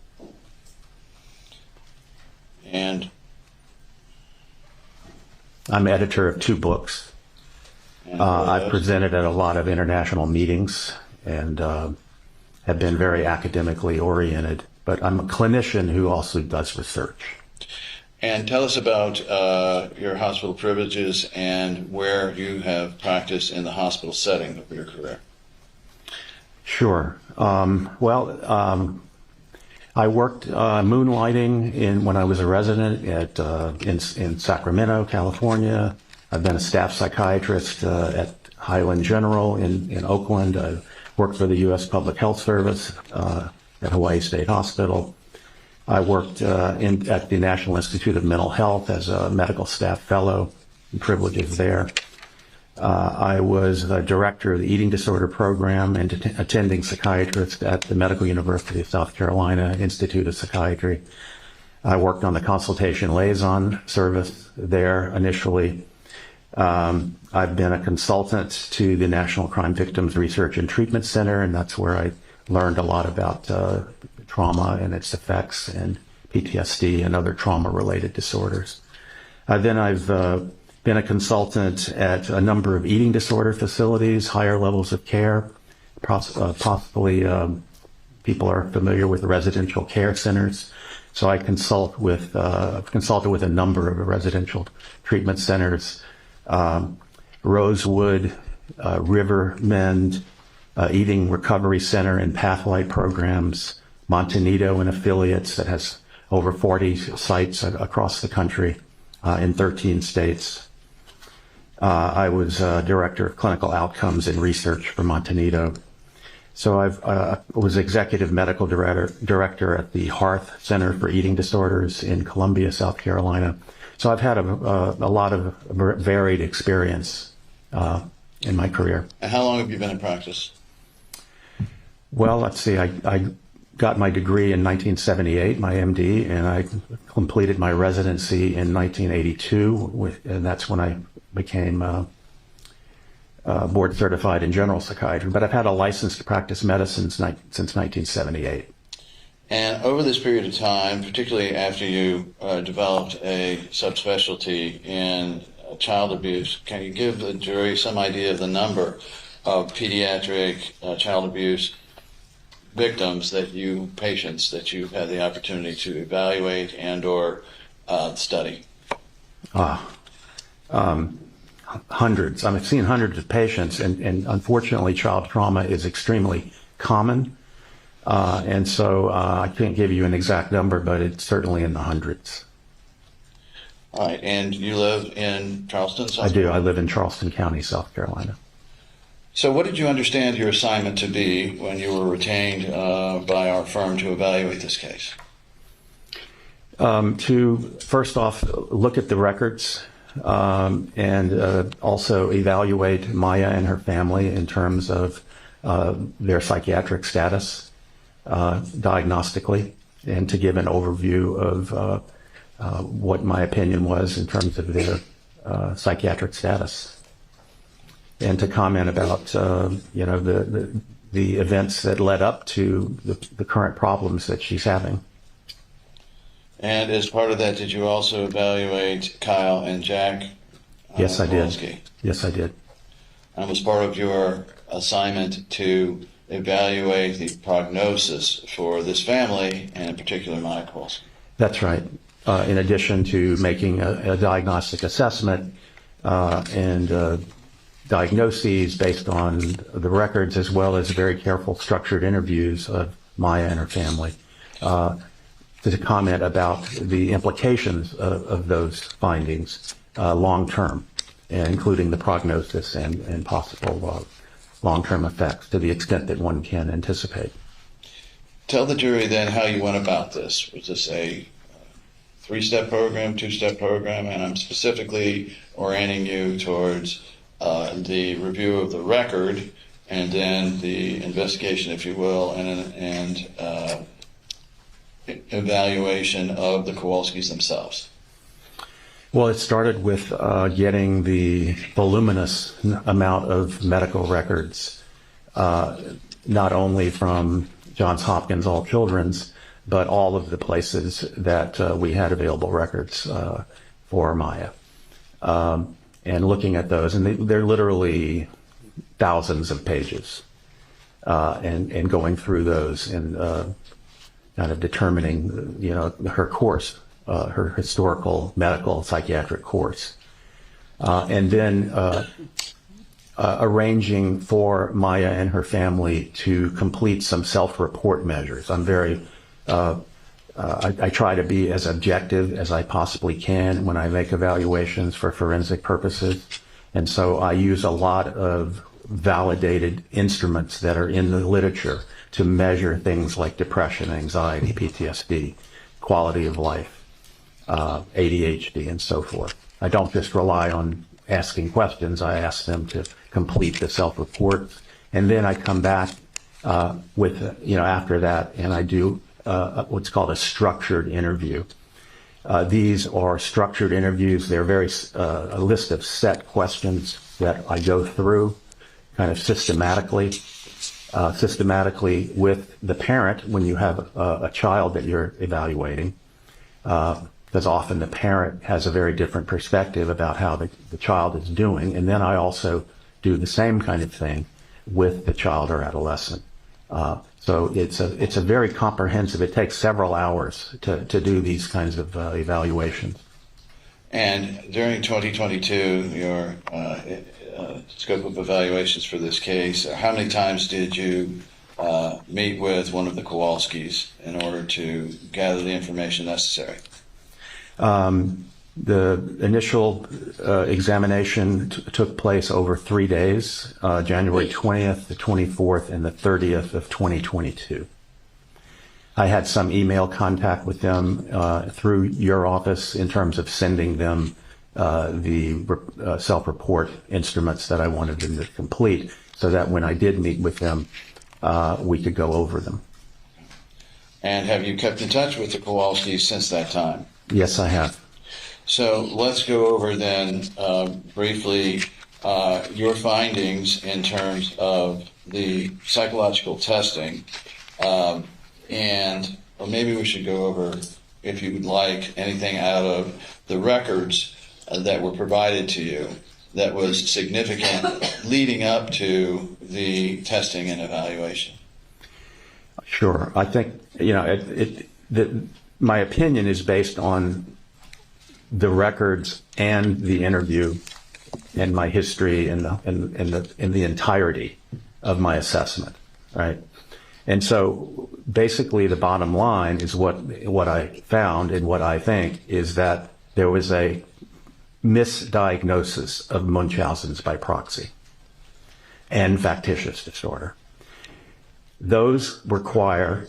And
I'm editor of 2 books. I've presented at a lot of international meetings and have been very academically oriented, but I'm a clinician who also does research.
And tell us about your hospital privileges and where you have practiced in the hospital setting of your career.
Sure. I worked moonlighting when I was a resident in Sacramento, California. I've been a staff psychiatrist at Highland General in Oakland. I worked for the U.S. Public Health Service at Hawaii State Hospital. I worked at the National Institute of Mental Health as a medical staff fellow, and privileges there. I was the director of the eating disorder program and attending psychiatrist at the Medical University of South Carolina Institute of Psychiatry. I worked on the consultation liaison service there initially. I've been a consultant to the National Crime Victims Research and Treatment Center, and that's where I learned a lot about trauma and its effects and PTSD and other trauma-related disorders. Then I've been a consultant at a number of eating disorder facilities, higher levels of care. Possibly people are familiar with residential care centers. So I consulted with a number of residential treatment centers, Rosewood, Rivermend, Eating Recovery Center and Pathlight programs, Montanito and affiliates that has over 40 sites across the country in 13 states. I was director of clinical outcomes and research for Montanito. So I was executive medical director at the Hearth Center for Eating Disorders in Columbia, South Carolina. So I've had a lot of varied experience in my career.
And how long have you been in practice?
Well, let's see. I got my degree in 1978, my MD, and I completed my residency in 1982, and that's when I became board certified in general psychiatry. But I've had a license to practice medicine since 1978.
And over this period of time, particularly after you developed a subspecialty in child abuse, can you give the jury some idea of the number of pediatric child abuse victims patients that you've had the opportunity to evaluate and or study?
Hundreds. I've seen hundreds of patients, and unfortunately child trauma is extremely common. And so I can't give you an exact number, but it's certainly in the hundreds.
All right. And you live in Charleston, South
I do.
Carolina?
I live in Charleston County, South Carolina.
So what did you understand your assignment to be when you were retained by our firm to evaluate this case?
To first off look at the records and also evaluate Maya and her family in terms of their psychiatric status diagnostically, and to give an overview of what my opinion was in terms of their psychiatric status, and to comment about the events that led up to the current problems that she's having.
And as part of that, did you also evaluate Kyle and Jack?
Yes, I did.
Kowalski?
Yes, I did.
And was part of your assignment to evaluate the prognosis for this family, and in particular Maya Kowalski?
That's right. In addition to making a diagnostic assessment and diagnoses based on the records, as well as very careful structured interviews of Maya and her family, to comment about the implications of those findings long term, including the prognosis and possible long-term effects to the extent that one can anticipate.
Tell the jury then how you went about this. Was this a 3-step program, 2-step program? And I'm specifically orienting you towards the review of the record, and then the investigation, if you will, and evaluation of the Kowalskis themselves?
Well, it started with getting the voluminous amount of medical records, not only from Johns Hopkins All Children's, but all of the places that we had available records for Maya. And looking at those, and they're literally thousands of pages, and going through those and kind of determining, her course, her historical, medical, psychiatric course. And then arranging for Maya and her family to complete some self-report measures. I'm very, I try to be as objective as I possibly can when I make evaluations for forensic purposes. And so I use a lot of validated instruments that are in the literature to measure things like depression, anxiety, PTSD, quality of life, ADHD, and so forth. I don't just rely on asking questions. I ask them to complete the self-report, and then I come back with, after that, and I do what's called a structured interview. These are structured interviews. They're a list of set questions that I go through kind of systematically with the parent when you have a child that you're evaluating, because often the parent has a very different perspective about how the child is doing. And then I also do the same kind of thing with the child or adolescent. So it's a very comprehensive, it takes several hours to do these kinds of evaluations.
And during 2022, your scope of evaluations for this case, how many times did you meet with one of the Kowalskis in order to gather the information necessary?
The initial examination took place over 3 days, January 20th, the 24th, and the 30th of 2022. I had some email contact with them through your office in terms of sending them the self-report instruments that I wanted them to complete, so that when I did meet with them, we could go over them.
And have you kept in touch with the Kowalskis since that time?
Yes, I have.
So let's go over then briefly your findings in terms of the psychological testing, and maybe we should go over, if you would like, anything out of the records that were provided to you that was significant leading up to the testing and evaluation.
Sure. I think, my opinion is based on the records and the interview and my history and the entirety of my assessment, right? And so basically the bottom line is what I found and what I think is that there was a misdiagnosis of Munchausen's by proxy and factitious disorder. Those require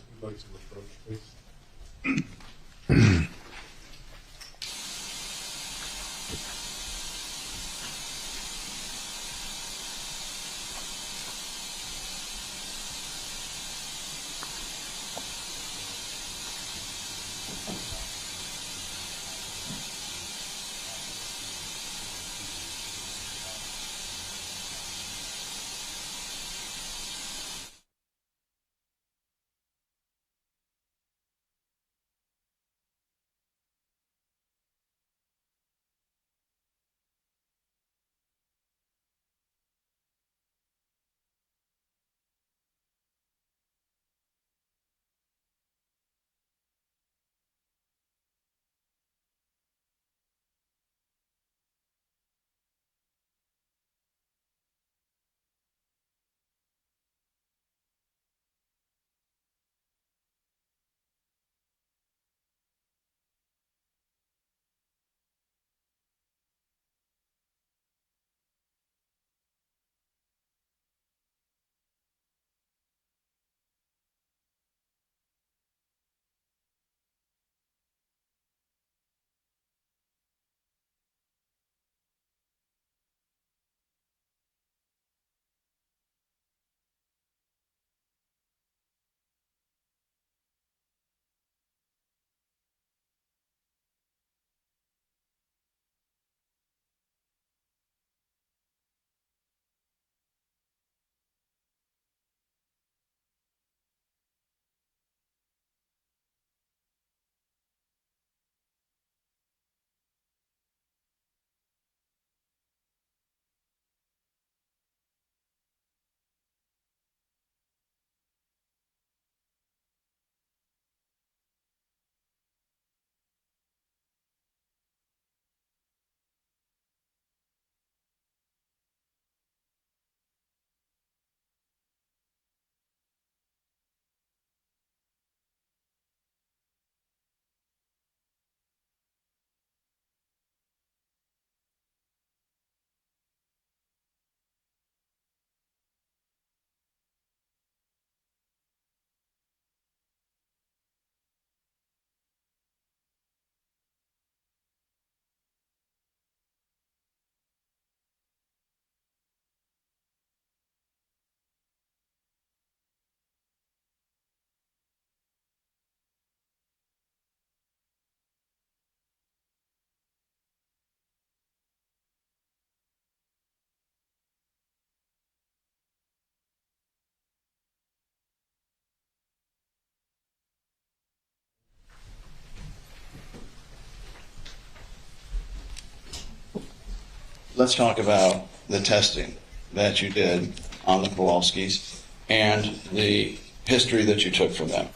let's talk about the testing that you did on the Kowalskis and the history that you took from them,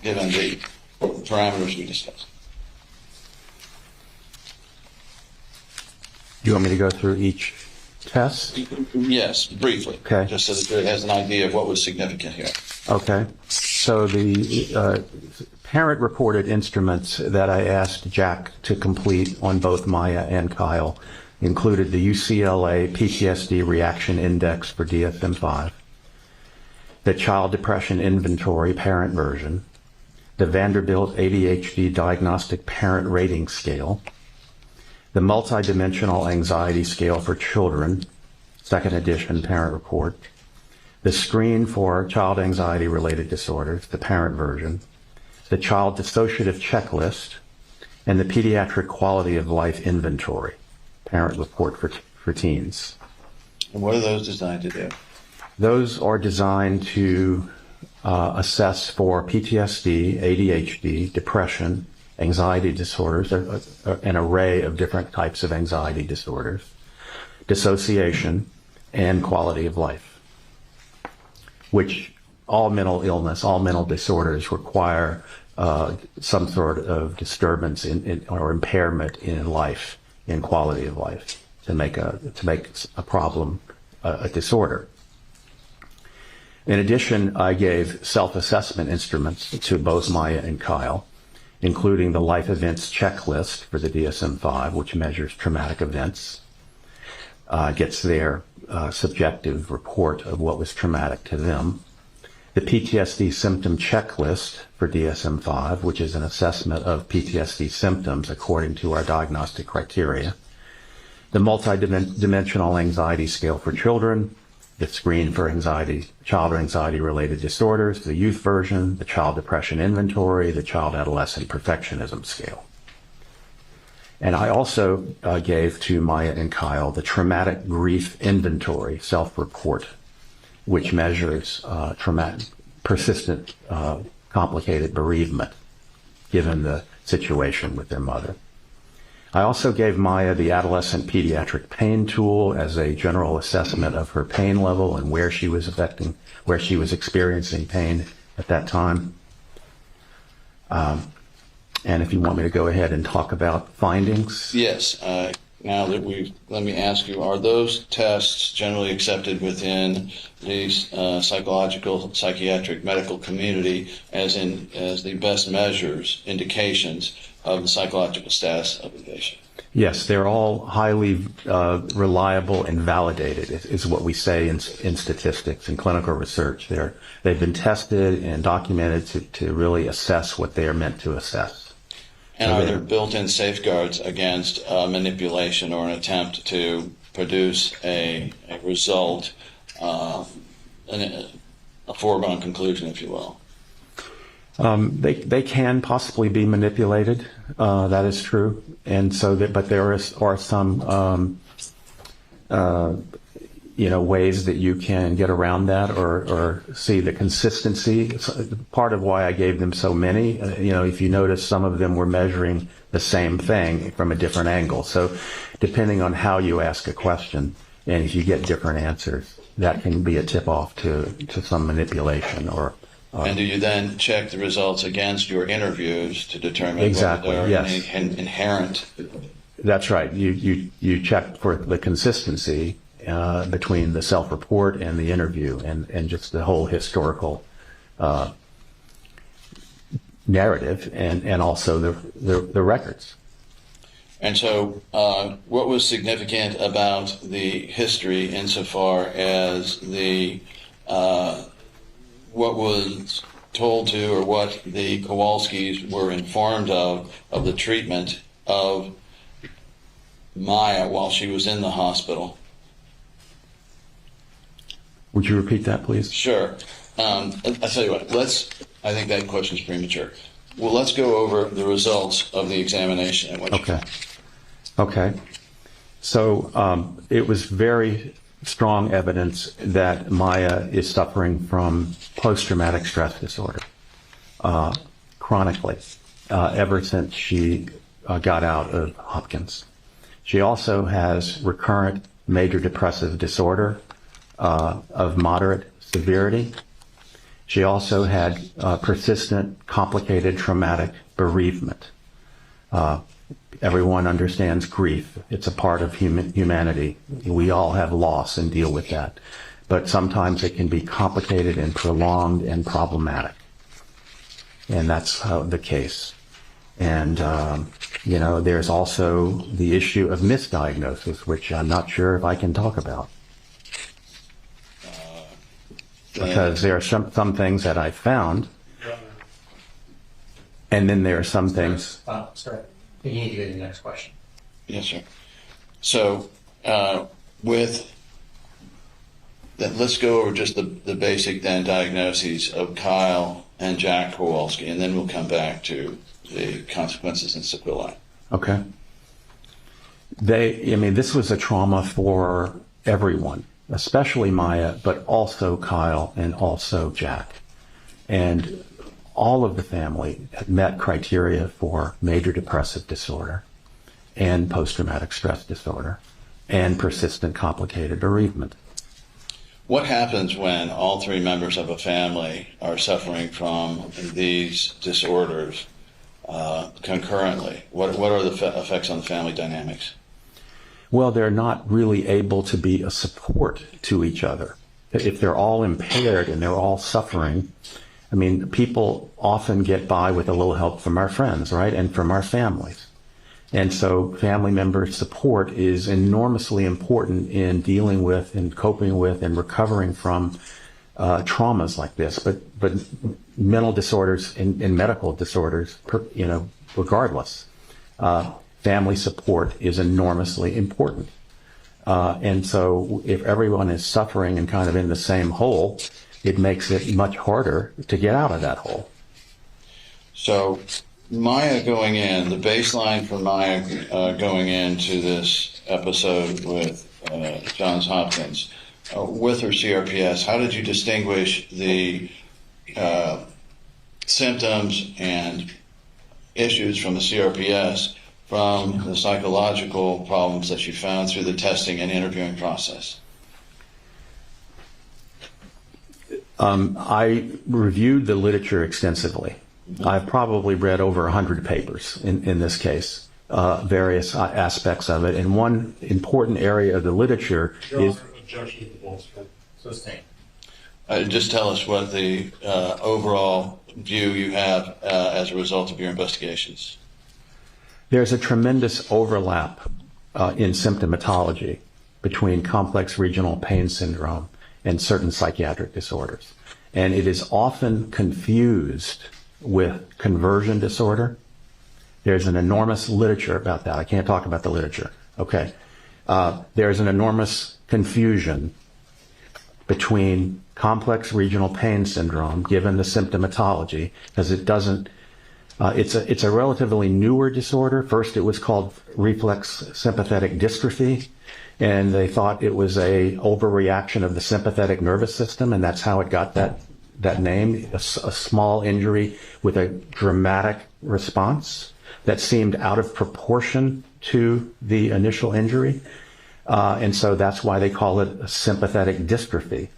given the parameters we discussed.
Do you want me to go through each test?
Yes, briefly.
Okay.
Just so that Jerry has an idea of what was significant here.
Okay. So the parent-reported instruments that I asked Jack to complete on both Maya and Kyle included the UCLA PTSD Reaction Index for DSM-5, the Child Depression Inventory parent version, the Vanderbilt ADHD Diagnostic Parent Rating Scale, the Multidimensional Anxiety Scale for Children, second edition parent report, the Screen for Child Anxiety-Related Disorders, the parent version, the Child Dissociative Checklist, and the Pediatric Quality of Life Inventory, parent report for teens.
And what are those designed to do?
Those are designed to assess for PTSD, ADHD, depression, anxiety disorders, an array of different types of anxiety disorders, dissociation, and quality of life, which all mental illness, all mental disorders require some sort of disturbance or impairment in life, in quality of life, to make a problem a disorder. In addition, I gave self-assessment instruments to both Maya and Kyle, including the Life Events Checklist for the DSM-5, which measures traumatic events, gets their subjective report of what was traumatic to them, the PTSD Symptom Checklist for DSM-5, which is an assessment of PTSD symptoms according to our diagnostic criteria, the Multidimensional Anxiety Scale for Children, the Screen for Child Anxiety-Related Disorders, the youth version, the Child Depression Inventory, the Child Adolescent Perfectionism Scale. And I also gave to Maya and Kyle the Traumatic Grief Inventory self-report, which measures persistent, complicated bereavement, given the situation with their mother. I also gave Maya the Adolescent Pediatric Pain Tool as a general assessment of her pain level and where she was experiencing pain at that time. And if you want me to go ahead and talk about findings.
Yes. Now that let me ask you, are those tests generally accepted within the psychiatric medical community as the best measures, indications of the psychological status of the patient?
Yes, they're all highly reliable and validated, is what we say in statistics and clinical research. They've been tested and documented to really assess what they are meant to assess.
And are there built-in safeguards against manipulation or an attempt to produce a result, a foregone conclusion, if you will?
They can possibly be manipulated. That is true, and so but there are some ways that you can get around that or see the consistency. It's part of why I gave them so many. If you notice, some of them were measuring the same thing from a different angle. So depending on how you ask a question, and if you get different answers, that can be a tip-off to some manipulation or.
And do you then check the results against your interviews to determine
Exactly,
whether there are
yes.
any inherent?
That's right. You check for the consistency between the self-report and the interview and just the whole historical narrative and also the records.
And so what was significant about the history insofar as what was told to or what the Kowalskis were informed of the treatment of Maya while she was in the hospital?
Would you repeat that, please?
Sure. I'll tell you what, I think that question's premature. Well, let's go over the results of the examination.
Okay. So it was very strong evidence that Maya is suffering from post-traumatic stress disorder chronically ever since she got out of Hopkins. She also has recurrent major depressive disorder of moderate severity. She also had persistent, complicated traumatic bereavement. Everyone understands grief. It's a part of humanity. We all have loss and deal with that. But sometimes it can be complicated and prolonged and problematic. And that's the case. And, there's also the issue of misdiagnosis, which I'm not sure if I can talk about. Because there are some things that I found, and then there are some things.
Sorry. You need to go to the next question.
Yes, sir. So let's go over just the basic then diagnoses of Kyle and Jack Kowalski, and then we'll come back to the consequences in sequelae.
Okay. This was a trauma for everyone, especially Maya, but also Kyle and also Jack. And all of the family met criteria for major depressive disorder and post-traumatic stress disorder and persistent complicated bereavement.
What happens when all three members of a family are suffering from these disorders concurrently? What are the effects on the family dynamics?
Well, they're not really able to be a support to each other. If they're all impaired and they're all suffering, people often get by with a little help from our friends, right, and from our families. And so family member support is enormously important in dealing with and coping with and recovering from traumas like this. But mental disorders and medical disorders, regardless, family support is enormously important. And so if everyone is suffering and kind of in the same hole, it makes it much harder to get out of that hole.
So Maya going in, the baseline for Maya going into this episode with Johns Hopkins, with her CRPS, how did you distinguish the symptoms and issues from the CRPS from the psychological problems that you found through the testing and interviewing process?
I reviewed the literature extensively. I've probably read over 100 papers in this case, various aspects of it. And one important area of the literature is...
Objection to the bolster.
Sustained.
Just tell us what the overall view you have as a result of your investigations.
There's a tremendous overlap in symptomatology between complex regional pain syndrome and certain psychiatric disorders. And it is often confused with conversion disorder. There's an enormous literature about that. I can't talk about the literature. Okay. There's an enormous confusion between complex regional pain syndrome, given the symptomatology, because it doesn't, it's a relatively newer disorder. First, it was called reflex sympathetic dystrophy, and they thought it was a overreaction of the sympathetic nervous system, and that's how it got that name, a small injury with a dramatic response that seemed out of proportion to the initial injury. And so that's why they call it a sympathetic dystrophy.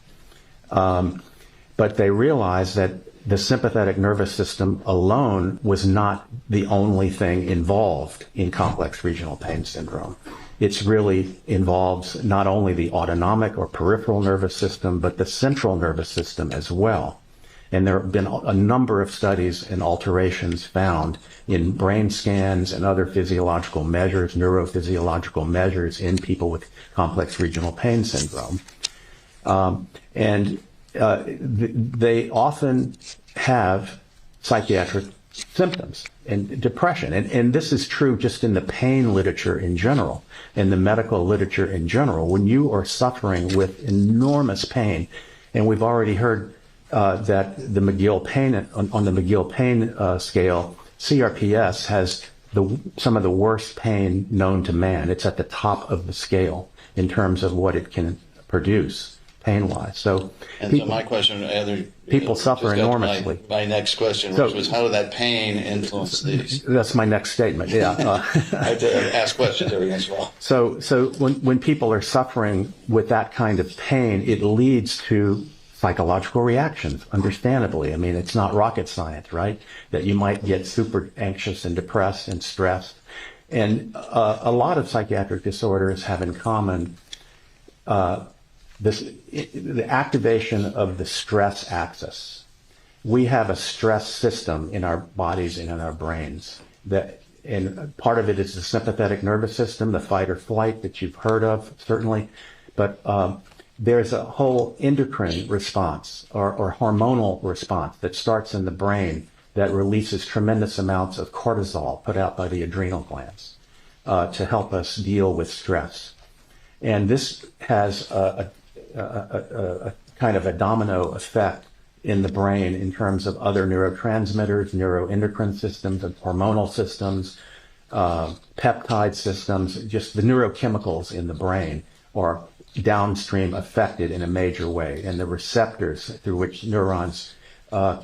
But they realized that the sympathetic nervous system alone was not the only thing involved in complex regional pain syndrome. It's really involves not only the autonomic or peripheral nervous system, but the central nervous system as well. And there have been a number of studies and alterations found in brain scans and other physiological measures, neurophysiological measures in people with complex regional pain syndrome. They often have psychiatric symptoms and depression. And this is true just in the pain literature in general, in the medical literature in general. When you are suffering with enormous pain, and we've already heard that the McGill pain, on the McGill pain scale, CRPS has some of the worst pain known to man. It's at the top of the scale in terms of what it can produce pain-wise. So
And
people,
so my question,
people suffer
just got to
enormously.
My next question,
So-
which was how did that pain influence these?
that's my next statement. Yeah.
I have to ask questions every once in a while.
So when people are suffering with that kind of pain, it leads to psychological reactions, understandably. I mean, it's not rocket science, right? That you might get super anxious and depressed and stressed. And a lot of psychiatric disorders have in common the activation of the stress axis. We have a stress system in our bodies and in our brains and part of it is the sympathetic nervous system, the fight or flight that you've heard of, certainly. But there's a whole endocrine response or hormonal response that starts in the brain that releases tremendous amounts of cortisol put out by the adrenal glands to help us deal with stress. And this has a kind of a domino effect in the brain in terms of other neurotransmitters, neuroendocrine systems, and hormonal systems, peptide systems, just the neurochemicals in the brain are downstream affected in a major way, and the receptors through which neurons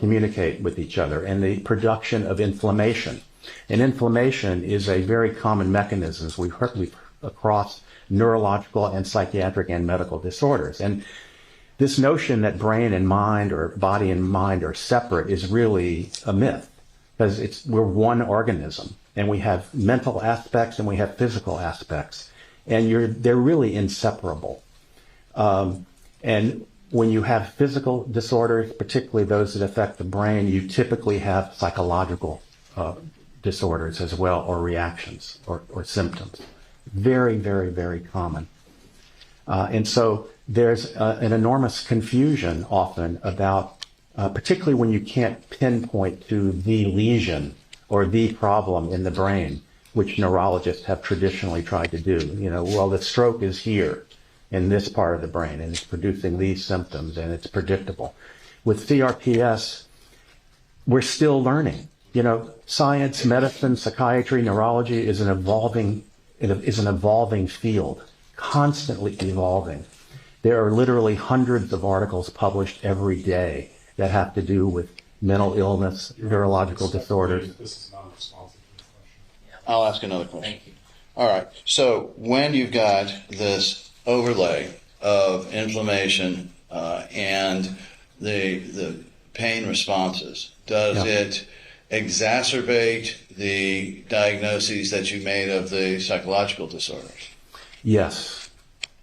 communicate with each other, and the production of inflammation. And inflammation is a very common mechanism we've heard across neurological and psychiatric and medical disorders. And this notion that brain and mind or body and mind are separate is really a myth, because we're one organism, and we have mental aspects and we have physical aspects, and they're really inseparable. And when you have physical disorders, particularly those that affect the brain, you typically have psychological disorders as well, or reactions or symptoms. Very, very, very common. And so there's an enormous confusion often about, particularly when you can't pinpoint to the lesion or the problem in the brain, which neurologists have traditionally tried to do. Well, the stroke is here in this part of the brain, and it's producing these symptoms, and it's predictable. With CRPS, we're still learning. Science, medicine, psychiatry, neurology is an evolving field, constantly evolving. There are literally hundreds of articles published every day that have to do with mental illness, neurological disorders.
This is not responsive to the question.
I'll ask another question.
Thank you.
All right. So when you've got this overlay of inflammation and the pain responses, does it exacerbate the diagnoses that you made of the psychological disorders?
Yes.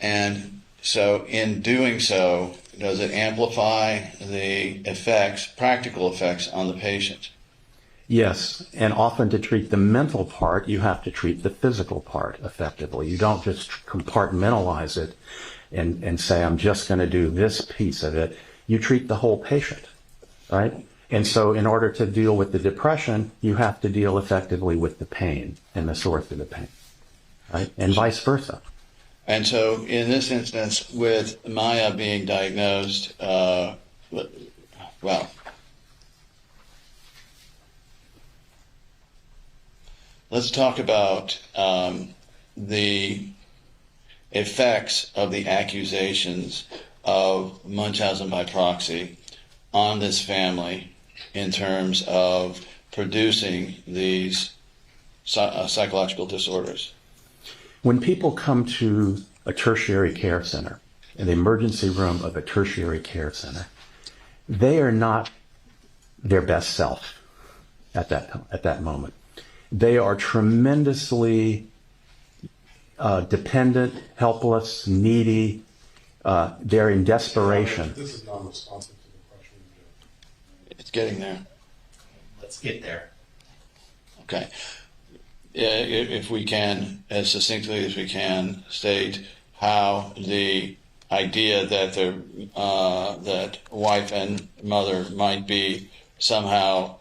And so in doing so, does it amplify the effects, practical effects on the patient?
Yes, and often to treat the mental part, you have to treat the physical part effectively. You don't just compartmentalize it and say, I'm just going to do this piece of it. You treat the whole patient, right? And so in order to deal with the depression, you have to deal effectively with the pain and the source of the pain, right? And vice versa.
And so in this instance, with Maya being diagnosed, let's talk about the effects of the accusations of Munchausen by proxy on this family in terms of producing these psychological disorders.
When people come to a tertiary care center, in the emergency room of a tertiary care center, they are not their best self at that moment. They are tremendously dependent, helpless, needy. They're in desperation.
This is not responsive to the question.
It's getting there.
Let's get there.
Okay. If we can, as succinctly as we can, state how the idea that that wife and mother might be somehow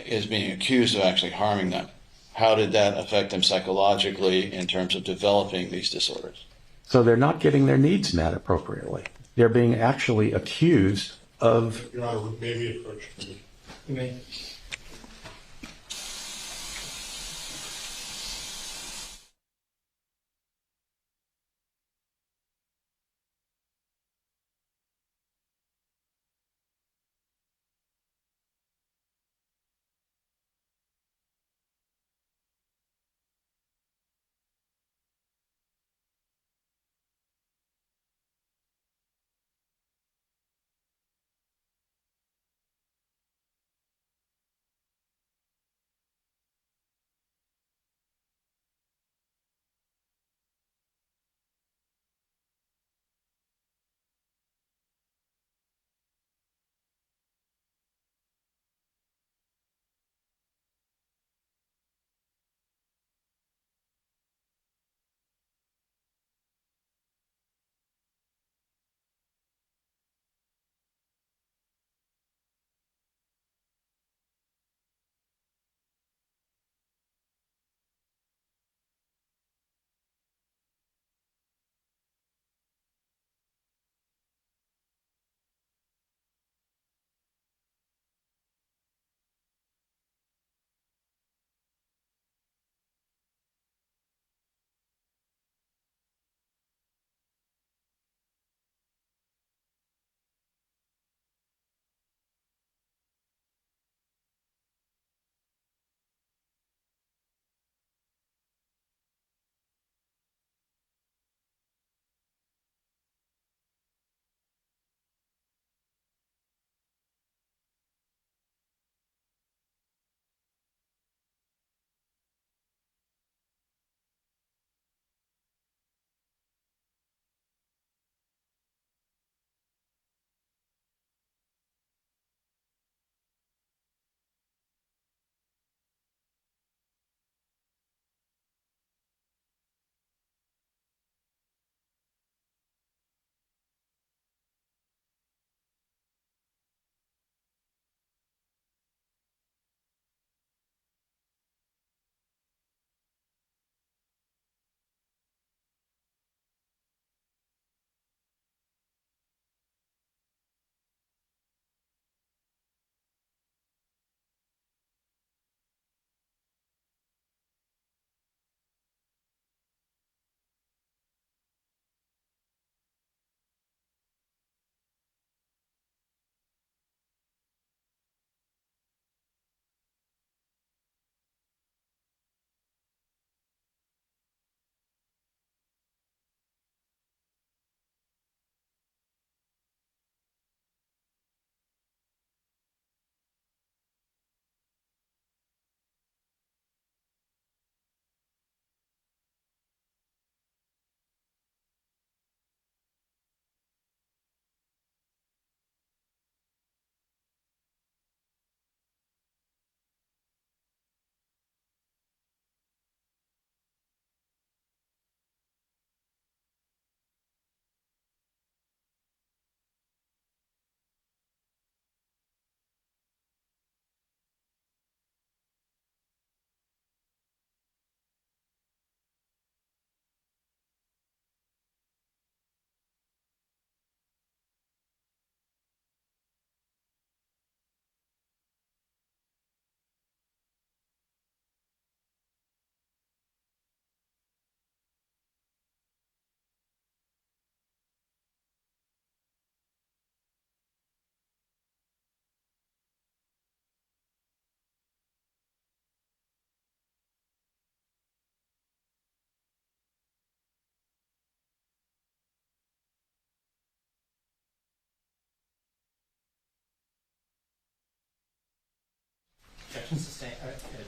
is being accused of actually harming them. How did that affect them psychologically in terms of developing these disorders?
So they're not getting their needs met appropriately. They're being actually accused of.
Your Honor, maybe approach me.
You may.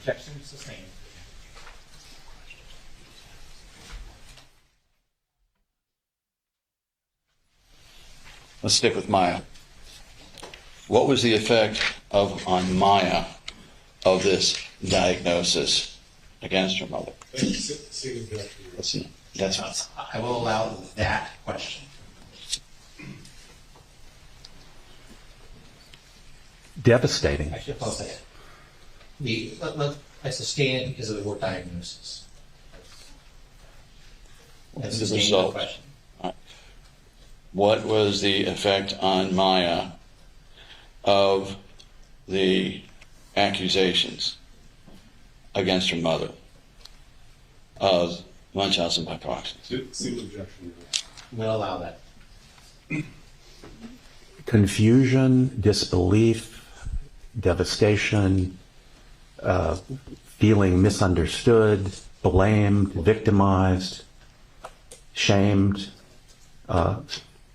Objection sustained.
Let's stick with Maya. What was the effect on Maya of this diagnosis against her mother?
Same objection.
Let's see. That's
I will allow that question.
Devastating.
Actually, I'll say it. I sustain it because of the word diagnosis.
What's the result? What was the effect on Maya of the accusations against her mother of Munchausen by proxy?
Same objection.
We'll allow that.
Confusion, disbelief, devastation, feeling misunderstood, blamed, victimized, shamed,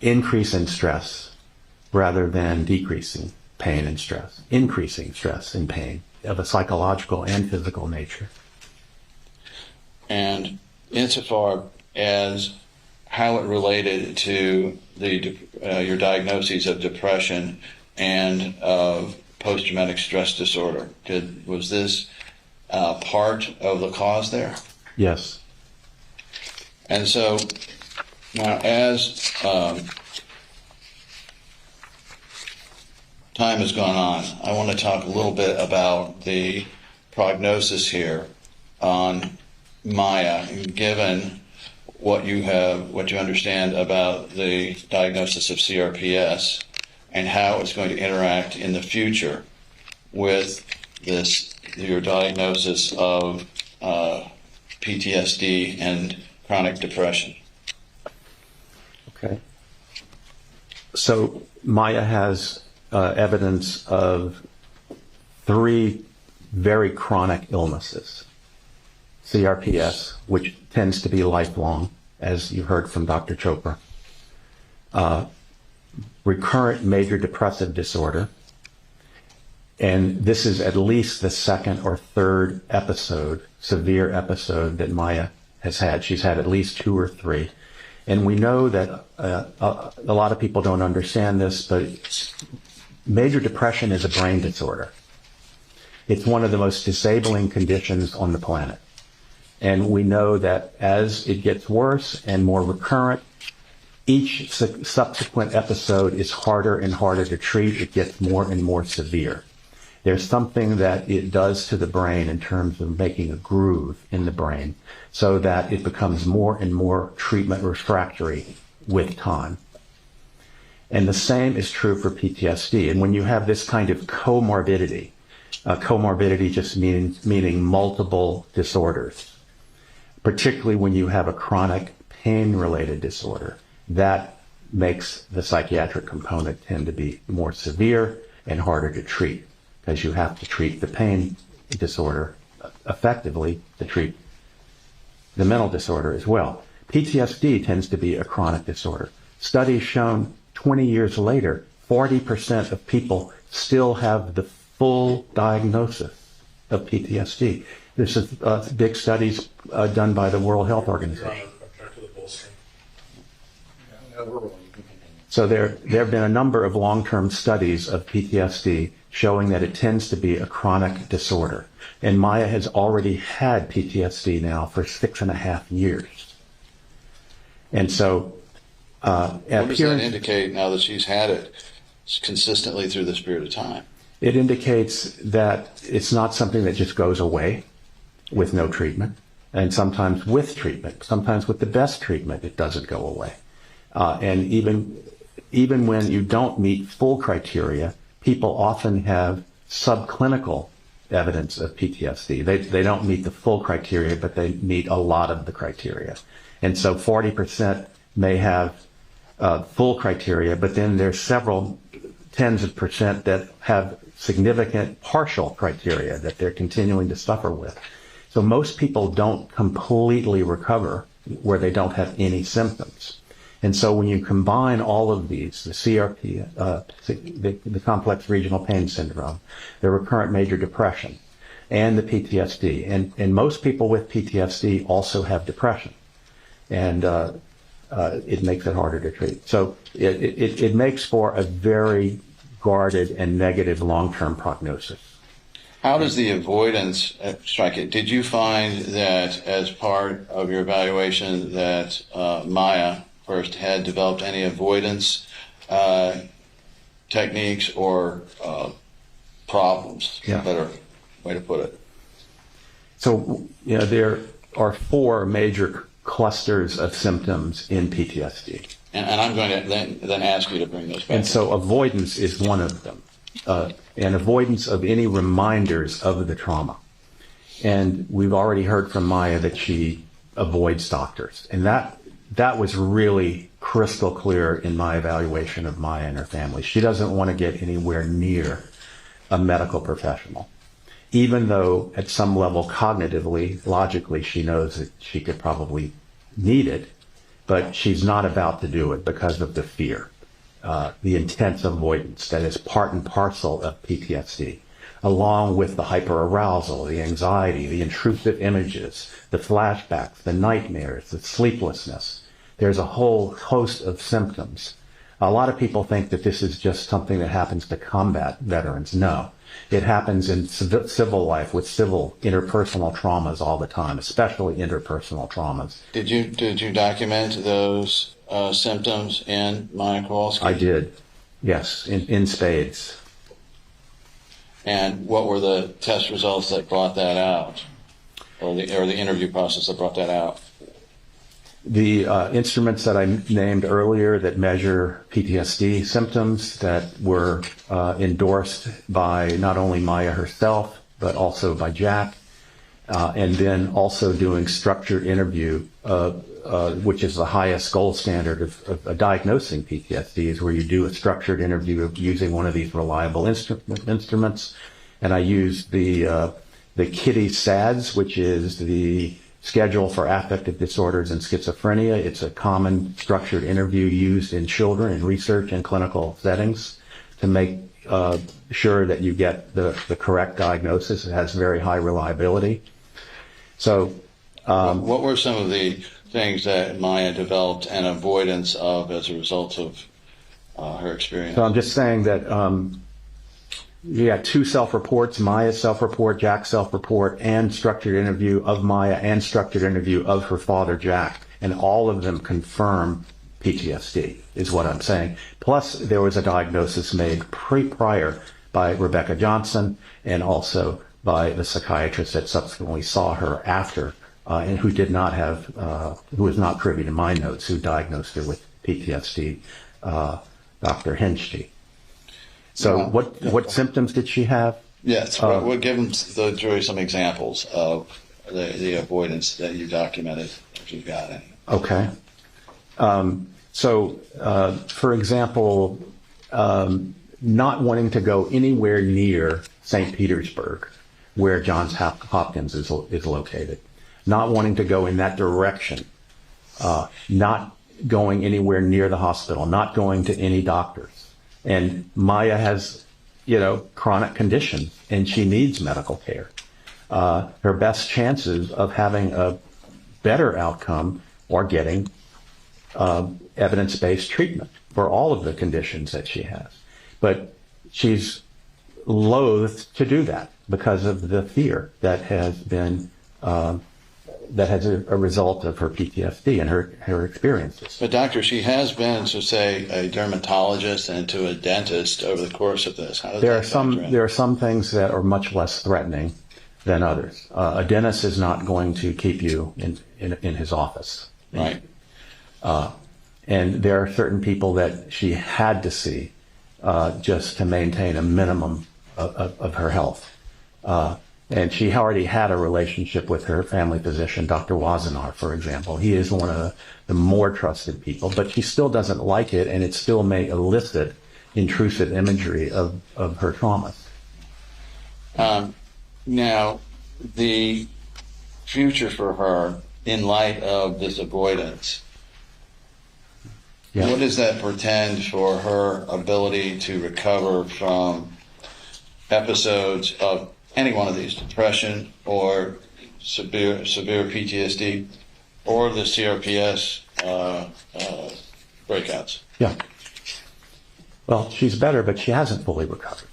increase in stress rather than decreasing pain and stress, increasing stress and pain of a psychological and physical nature.
And insofar as how it related to your diagnoses of depression and of post-traumatic stress disorder, was this part of the cause there?
Yes.
And so now as time has gone on, I want to talk a little bit about the prognosis here on Maya, given what you understand about the diagnosis of CRPS and how it's going to interact in the future with your diagnosis of PTSD and chronic depression.
Okay. So Maya has evidence of 3 very chronic illnesses. CRPS, which tends to be lifelong, as you heard from Dr. Chopra. Recurrent major depressive disorder. And this is at least the 2nd or 3rd episode, severe episode that Maya has had. She's had at least 2 or 3. And we know that a lot of people don't understand this, but major depression is a brain disorder. It's one of the most disabling conditions on the planet. And we know that as it gets worse and more recurrent, each subsequent episode is harder and harder to treat. It gets more and more severe. There's something that it does to the brain in terms of making a groove in the brain so that it becomes more and more treatment refractory with time. And the same is true for PTSD. And when you have this kind of comorbidity, comorbidity just meaning multiple disorders, particularly when you have a chronic pain-related disorder, that makes the psychiatric component tend to be more severe and harder to treat, because you have to treat the pain disorder effectively to treat the mental disorder as well. PTSD tends to be a chronic disorder. Studies shown 20 years later, 40% of people still have the full diagnosis of PTSD. This is big studies done by the World Health Organization. So there have been a number of long-term studies of PTSD showing that it tends to be a chronic disorder. And Maya has already had PTSD now for 6.5 years. And so
what does that indicate now that she's had it consistently through this period of time?
It indicates that it's not something that just goes away with no treatment, and sometimes with treatment, sometimes with the best treatment, it doesn't go away. And even when you don't meet full criteria, people often have subclinical evidence of PTSD. They don't meet the full criteria, but they meet a lot of the criteria. And so 40% may have full criteria, but then there's several tens of percent that have significant partial criteria that they're continuing to suffer with. So most people don't completely recover where they don't have any symptoms. And so when you combine all of these, the CRP, the complex regional pain syndrome, the recurrent major depression, and the PTSD. And most people with PTSD also have depression. And it makes it harder to treat. So it makes for a very guarded and negative long-term prognosis.
How does the avoidance strike it? Did you find that as part of your evaluation that Maya first had developed any avoidance techniques or problems?
Yeah.
Better way to put it.
So, there are 4 major clusters of symptoms in PTSD.
And I'm going to then ask you to bring those back.
And so avoidance is one of them, and avoidance of any reminders of the trauma. And we've already heard from Maya that she avoids doctors. And that was really crystal clear in my evaluation of Maya and her family. She doesn't want to get anywhere near a medical professional, even though at some level cognitively, logically, she knows that she could probably need it, but she's not about to do it because of the fear, the intense avoidance that is part and parcel of PTSD, along with the hyperarousal, the anxiety, the intrusive images, the flashbacks, the nightmares, the sleeplessness. There's a whole host of symptoms. A lot of people think that this is just something that happens to combat veterans. No, it happens in civil life with civil interpersonal traumas all the time, especially interpersonal traumas.
Did you document those symptoms in Maya Kowalski?
I did, yes, in spades.
And what were the test results that brought that out, or the interview process that brought that out?
The instruments that I named earlier that measure PTSD symptoms that were endorsed by not only Maya herself, but also by Jack, and then also doing structured interview, which is the highest gold standard of diagnosing PTSD, is where you do a structured interview using one of these reliable instruments. And I used the Kitty SADS, which is the Schedule for Affective Disorders and Schizophrenia. It's a common structured interview used in children in research and clinical settings to make sure that you get the correct diagnosis. It has very high reliability. So,
what were some of the things that Maya developed an avoidance of as a result of her experience?
So I'm just saying that you got 2 self-reports, Maya's self-report, Jack's self-report, and structured interview of Maya and structured interview of her father, Jack. And all of them confirm PTSD, is what I'm saying. Plus, there was a diagnosis made prior by Rebecca Johnson and also by the psychiatrist that subsequently saw her after, and who did not have, who was not privy to my notes, who diagnosed her with PTSD, Dr. Henschke. So what symptoms did she have?
Yes, we'll give the jury some examples of the avoidance that you documented, if you've got any.
Okay. For example, not wanting to go anywhere near St. Petersburg, where Johns Hopkins is located. Not wanting to go in that direction. Not going anywhere near the hospital. Not going to any doctors. And Maya has, chronic conditions, and she needs medical care. Her best chances of having a better outcome are getting evidence-based treatment for all of the conditions that she has. But she's loath to do that because of the fear that has been that has a result of her PTSD and her experiences.
But doctor, she has been to say a dermatologist and to a dentist over the course of this. How does
There
that
are some things that are much less threatening than others. A dentist is not going to keep you in his office.
Right.
And there are certain people that she had to see just to maintain a minimum of her health. And she already had a relationship with her family physician, Dr. Wazenar, for example. He is one of the more trusted people, but she still doesn't like it, and it still may elicit intrusive imagery of her traumas.
Now, the future for her in light of this avoidance, what does that portend for her ability to recover from episodes of any one of these, depression or severe PTSD or the CRPS breakouts.
Yeah. Well, she's better, but she hasn't fully recovered.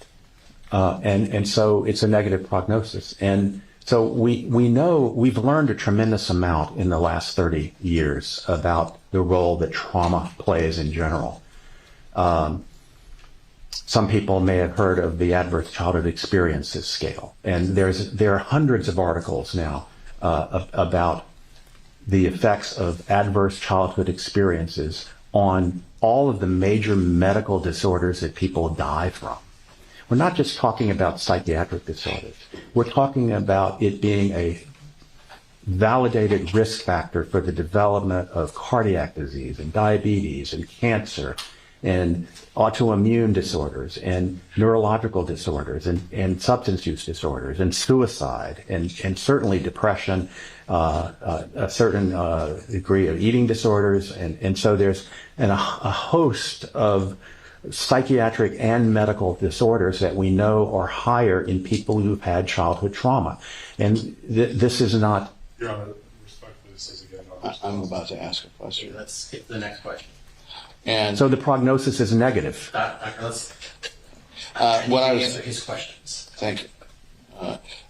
And so it's a negative prognosis. And so we know, we've learned a tremendous amount in the last 30 years about the role that trauma plays in general. Some people may have heard of the Adverse Childhood Experiences Scale. And there are hundreds of articles now about the effects of adverse childhood experiences on all of the major medical disorders that people die from. We're not just talking about psychiatric disorders. We're talking about it being a validated risk factor for the development of cardiac disease and diabetes and cancer and autoimmune disorders and neurological disorders and substance use disorders and suicide and certainly depression, a certain degree of eating disorders. And so there's a host of psychiatric and medical disorders that we know are higher in people who've had childhood trauma. And this is not...
Your Honor, respectfully, this is again not
I'm about to ask a question.
Let's skip to the next question.
And
So the prognosis is negative.
Doctor, let's
what I was
answer his questions.
Thank you.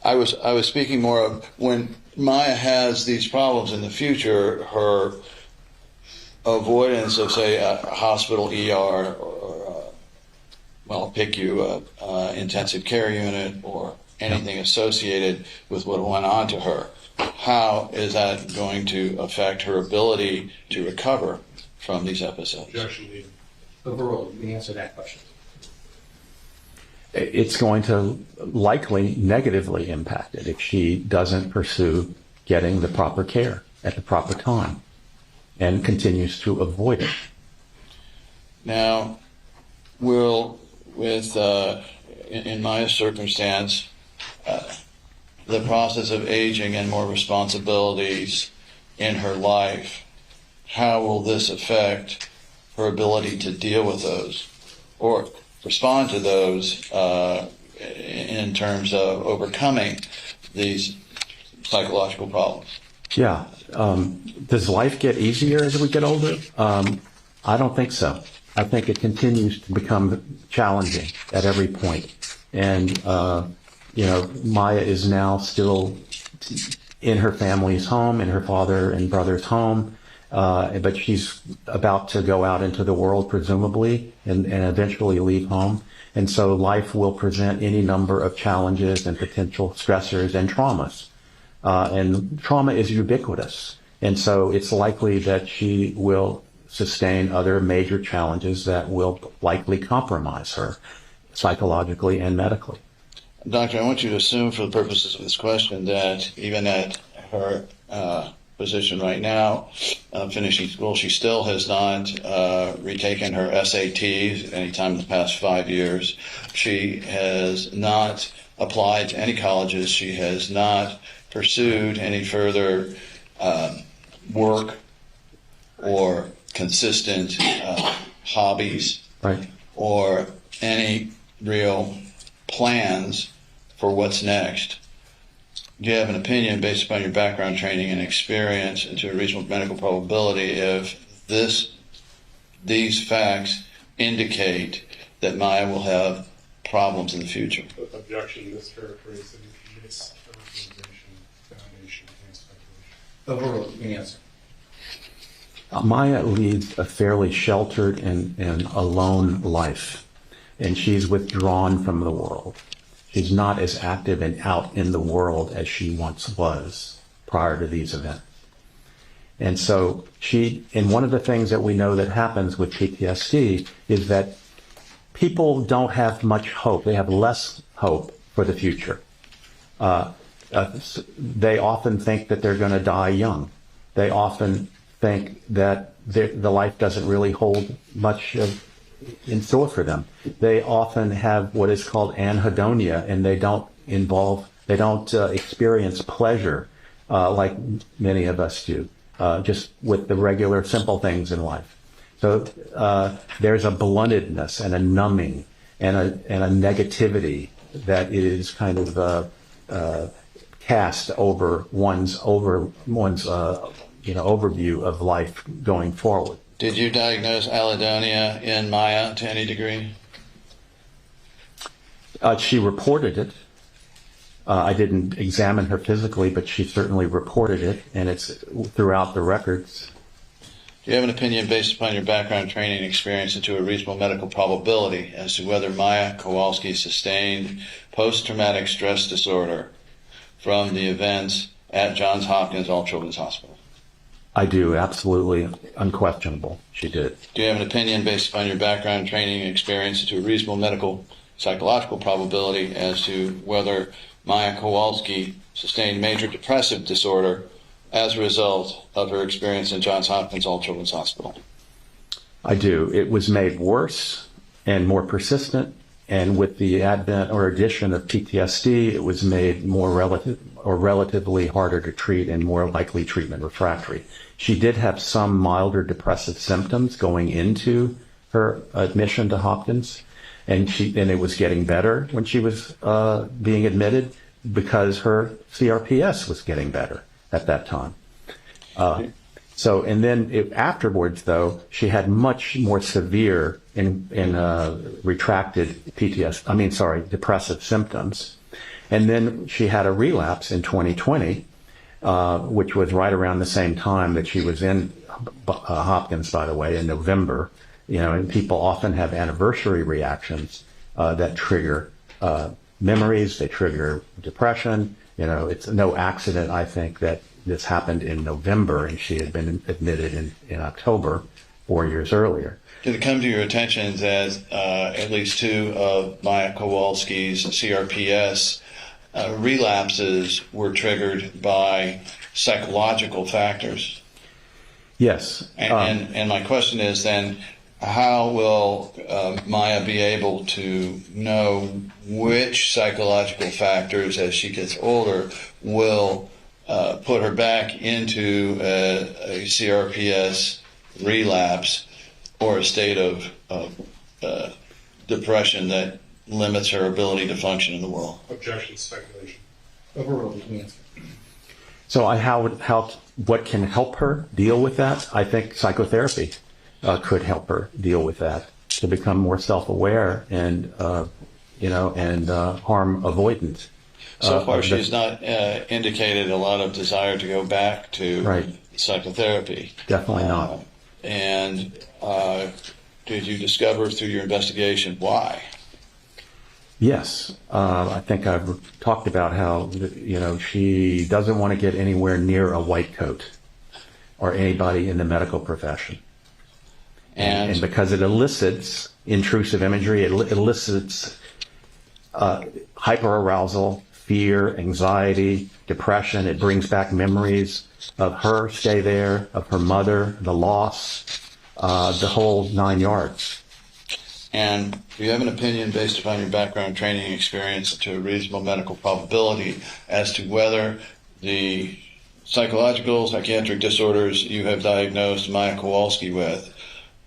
I was speaking more of when Maya has these problems in the future, her avoidance of, say, a hospital ER or well, PICU, intensive care unit, or anything associated with what went on to her. How is that going to affect her ability to recover from these episodes?
objection needed.
Overruled. You can answer that question.
It's going to likely negatively impact it if she doesn't pursue getting the proper care at the proper time and continues to avoid it.
Now, in Maya's circumstance, the process of aging and more responsibilities in her life, how will this affect her ability to deal with those or respond to those in terms of overcoming these psychological problems?
Yeah. Does life get easier as we get older? I don't think so. I think it continues to become challenging at every point. And, Maya is now still in her family's home, in her father and brother's home, but she's about to go out into the world, presumably, and eventually leave home. And so life will present any number of challenges and potential stressors and traumas. And trauma is ubiquitous. And so it's likely that she will sustain other major challenges that will likely compromise her psychologically and medically.
Doctor, I want you to assume for the purposes of this question that even at her position right now, finishing school, she still has not retaken her SATs anytime in the past 5 years. She has not applied to any colleges. She has not pursued any further work or consistent hobbies,
Right.
or any real plans for what's next. Do you have an opinion based upon your background, training, and experience, and to a reasonable medical probability, if these facts indicate that Maya will have problems in the future?
Objection, mischaracterization, mischaracterization, foundation, and speculation.
Overruled. You can answer.
Maya leads a fairly sheltered and alone life, and she's withdrawn from the world. She's not as active and out in the world as she once was prior to these events. And so and one of the things that we know that happens with PTSD is that people don't have much hope. They have less hope for the future. They often think that they're going to die young. They often think that the life doesn't really hold much in store for them. They often have what is called anhedonia, and they don't experience pleasure like many of us do, just with the regular simple things in life. So there's a bluntedness and a numbing and a negativity that is kind of cast over one's overview of life going forward.
Did you diagnose allodynia in Maya to any degree?
She reported it. I didn't examine her physically, but she certainly reported it, and it's throughout the records.
Do you have an opinion based upon your background, training, and experience into a reasonable medical probability as to whether Maya Kowalski sustained post-traumatic stress disorder from the events at Johns Hopkins All Children's Hospital?
I do, absolutely, unquestionable. She did.
Do you have an opinion based upon your background, training, and experience into a reasonable medical psychological probability as to whether Maya Kowalski sustained major depressive disorder as a result of her experience in Johns Hopkins All Children's Hospital?
I do. It was made worse and more persistent, and with the advent or addition of PTSD, it was made more relatively harder to treat and more likely treatment refractory. She did have some milder depressive symptoms going into her admission to Hopkins, and it was getting better when she was being admitted because her CRPS was getting better at that time. Afterwards, though, she had much more severe retracted depressive symptoms. And then she had a relapse in 2020, which was right around the same time that she was in Hopkins, by the way, in November. And people often have anniversary reactions that trigger memories, they trigger depression. It's no accident, I think, that this happened in November and she had been admitted in October 4 years earlier.
Did it come to your attention that at least 2 of Maya Kowalski's CRPS relapses were triggered by psychological factors?
Yes.
And my question is then, how will Maya be able to know which psychological factors, as she gets older, will put her back into a CRPS relapse or a state of depression that limits her ability to function in the world?
Objection, speculation.
Overruled. Answer.
So what can help her deal with that? I think psychotherapy could help her deal with that, to become more self-aware and harm avoidant.
So far, she's not indicated a lot of desire to go back to psychotherapy.
Definitely not.
And did you discover through your investigation why?
Yes. I think I've talked about how, she doesn't want to get anywhere near a white coat or anybody in the medical profession. And because it elicits intrusive imagery, it elicits hyperarousal, fear, anxiety, depression. It brings back memories of her stay there, of her mother, the loss, the whole 9 yards.
And do you have an opinion based upon your background, training, and experience to a reasonable medical probability as to whether the psychological, psychiatric disorders you have diagnosed Maya Kowalski with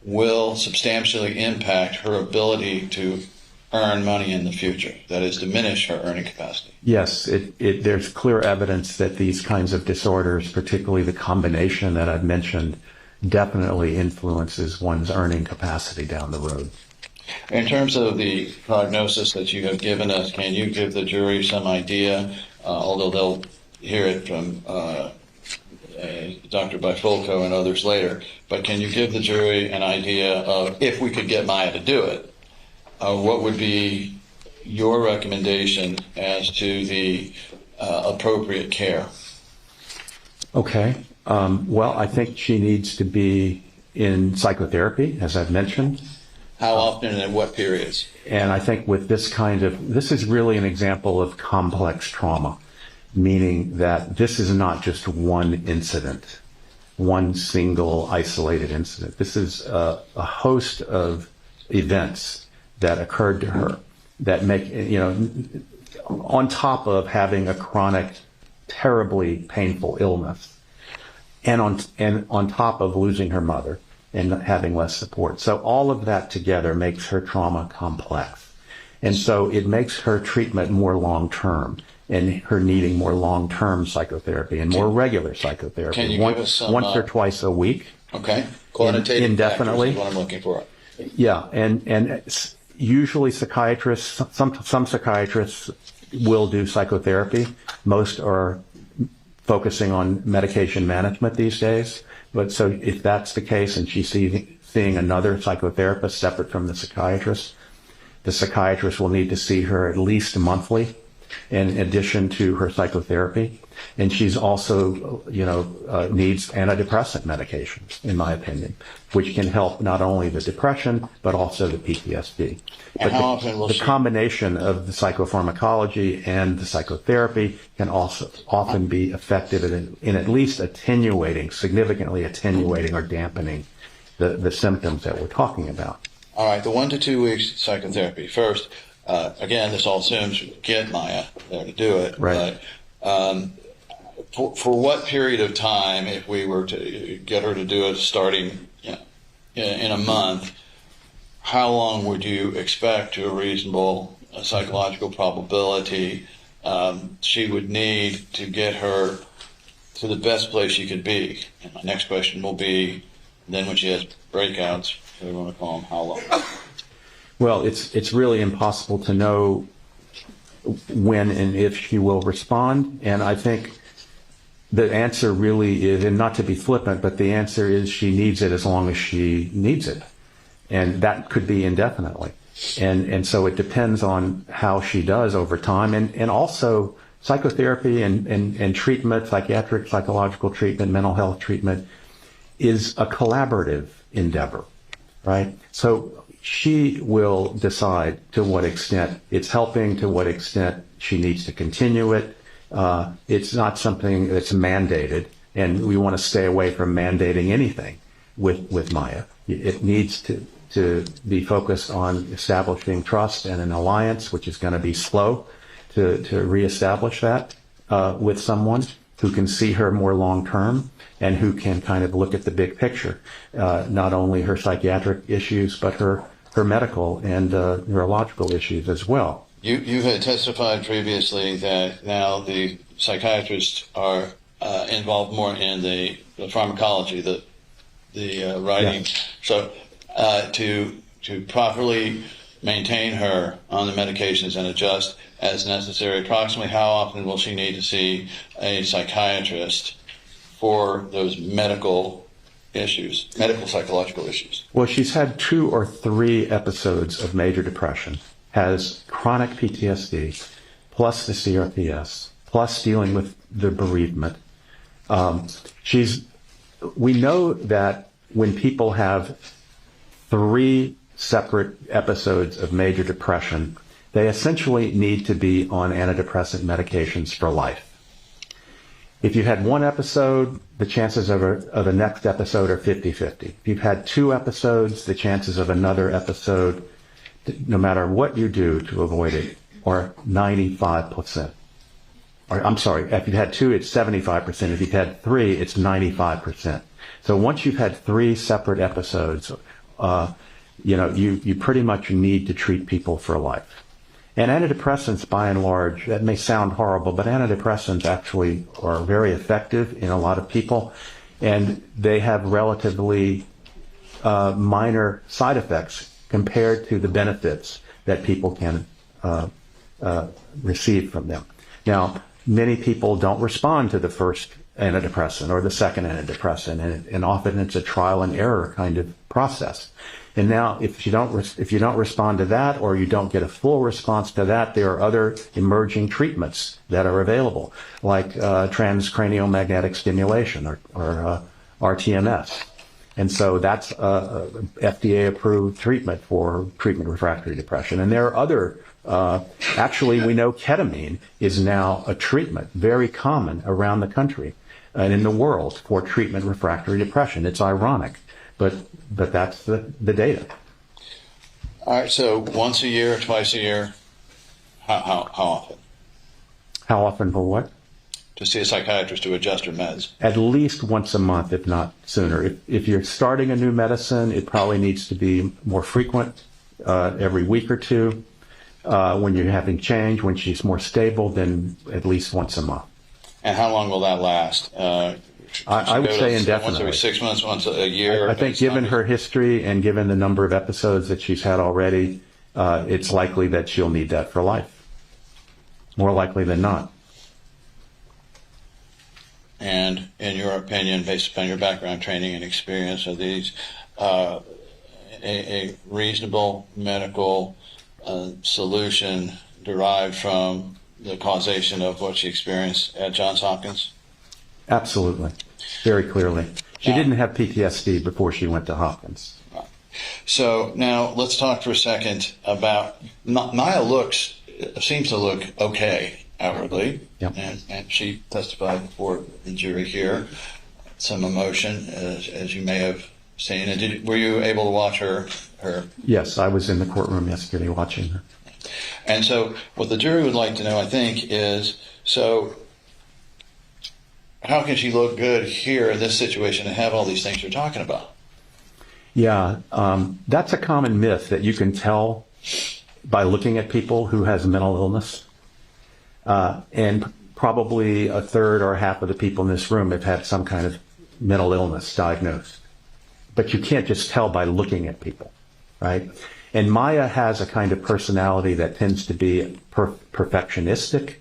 will substantially impact her ability to earn money in the future, that is, diminish her earning capacity?
Yes, there's clear evidence that these kinds of disorders, particularly the combination that I've mentioned, definitely influences one's earning capacity down the road.
In terms of the prognosis that you have given us, can you give the jury some idea, although they'll hear it from Dr. Bifulco and others later, but can you give the jury an idea of, if we could get Maya to do it, what would be your recommendation as to the appropriate care?
Okay. Well, I think she needs to be in psychotherapy, as I've mentioned.
How often and in what periods?
And I think with this is really an example of complex trauma, meaning that this is not just one incident, one single isolated incident. This is a host of events that occurred to her that make, on top of having a chronic, terribly painful illness, and on top of losing her mother and having less support. So all of that together makes her trauma complex. And so it makes her treatment more long-term. and her needing more long-term psychotherapy and more regular psychotherapy.
Can you give us some,
once or twice a week?
Okay. Quantitative
Indefinitely.
factors is what I'm looking for.
Yeah, and usually psychiatrists, some psychiatrists will do psychotherapy. Most are focusing on medication management these days. But so if that's the case and she's seeing another psychotherapist separate from the psychiatrist will need to see her at least monthly in addition to her psychotherapy. And she's also, needs antidepressant medications, in my opinion, which can help not only the depression, but also the PTSD.
And
But
how often will
the
she?
combination of the psychopharmacology and the psychotherapy can also often be effective in at least significantly attenuating or dampening the symptoms that we're talking about.
All right, the 1 to 2 weeks psychotherapy. First, again, this all assumes we get Maya there to do it.
Right.
But for what period of time, if we were to get her to do it starting in a month, how long would you expect to a reasonable psychological probability she would need to get her to the best place she could be? And my next question will be, then when she has breakouts, we want to call them, how long?
Well, it's really impossible to know when and if she will respond. And I think the answer really is, and not to be flippant, but the answer is she needs it as long as she needs it. And that could be indefinitely. And so it depends on how she does over time. And also psychotherapy and treatment, psychiatric, psychological treatment, mental health treatment is a collaborative endeavor, right? So she will decide to what extent it's helping, to what extent she needs to continue it. It's not something that's mandated, and we want to stay away from mandating anything with Maya. It needs to be focused on establishing trust and an alliance, which is going to be slow to reestablish that with someone who can see her more long term and who can kind of look at the big picture, not only her psychiatric issues, but her medical and neurological issues as well.
You had testified previously that now the psychiatrists are involved more in the pharmacology, the writing.
Yeah.
So to properly maintain her on the medications and adjust as necessary, approximately how often will she need to see a psychiatrist for those medical psychological issues?
Well, she's had 2 or 3 episodes of major depression, has chronic PTSD, plus the CRPS, plus dealing with the bereavement. We know that when people have 3 separate episodes of major depression, they essentially need to be on antidepressant medications for life. If you've had 1 episode, the chances of a next episode are 50-50. If you've had 2 episodes, the chances of another episode, no matter what you do to avoid it, are 95%. Or, I'm sorry, if you've had 2, it's 75%. If you've had 3, it's 95%. So once you've had 3 separate episodes, you pretty much need to treat people for life. And antidepressants, by and large, that may sound horrible, but antidepressants actually are very effective in a lot of people, and they have relatively minor side effects compared to the benefits that people can receive from them. Now, many people don't respond to the first antidepressant or the second antidepressant, and often it's a trial and error kind of process. And now, if you don't respond to that, or you don't get a full response to that, there are other emerging treatments that are available, like transcranial magnetic stimulation or RTMS. And so that's a FDA-approved treatment for treatment refractory depression. And there are other. Actually, we know ketamine is now a treatment very common around the country and in the world for treatment refractory depression. It's ironic, but that's the data.
All right, so once a year, twice a year, how often?
How often for what?
To see a psychiatrist to adjust her meds.
At least once a month, if not sooner. If you're starting a new medicine, it probably needs to be more frequent, every week or 2. when you're having change, when she's more stable, then at least once a month.
And how long will that last?
I would say
Once
indefinitely.
every 6 months, once a year?
I think given her history and given the number of episodes that she's had already, it's likely that she'll need that for life. More likely than not.
And in your opinion, based upon your background, training, and experience, are these a reasonable medical solution derived from the causation of what she experienced at Johns Hopkins?
Absolutely. Very clearly. She didn't have PTSD before she went to Hopkins.
So now let's talk for a second about Maya seems to look okay outwardly,
Yep.
and she testified before the jury here. Some emotion, as you may have seen. And were you able to watch her?
Yes, I was in the courtroom yesterday watching her.
And so what the jury would like to know, I think, is, so how can she look good here in this situation and have all these things you're talking about?
Yeah, that's a common myth that you can tell by looking at people who has mental illness. And probably a third or half of the people in this room have had some kind of mental illness diagnosed. But you can't just tell by looking at people, right? And Maya has a kind of personality that tends to be perfectionistic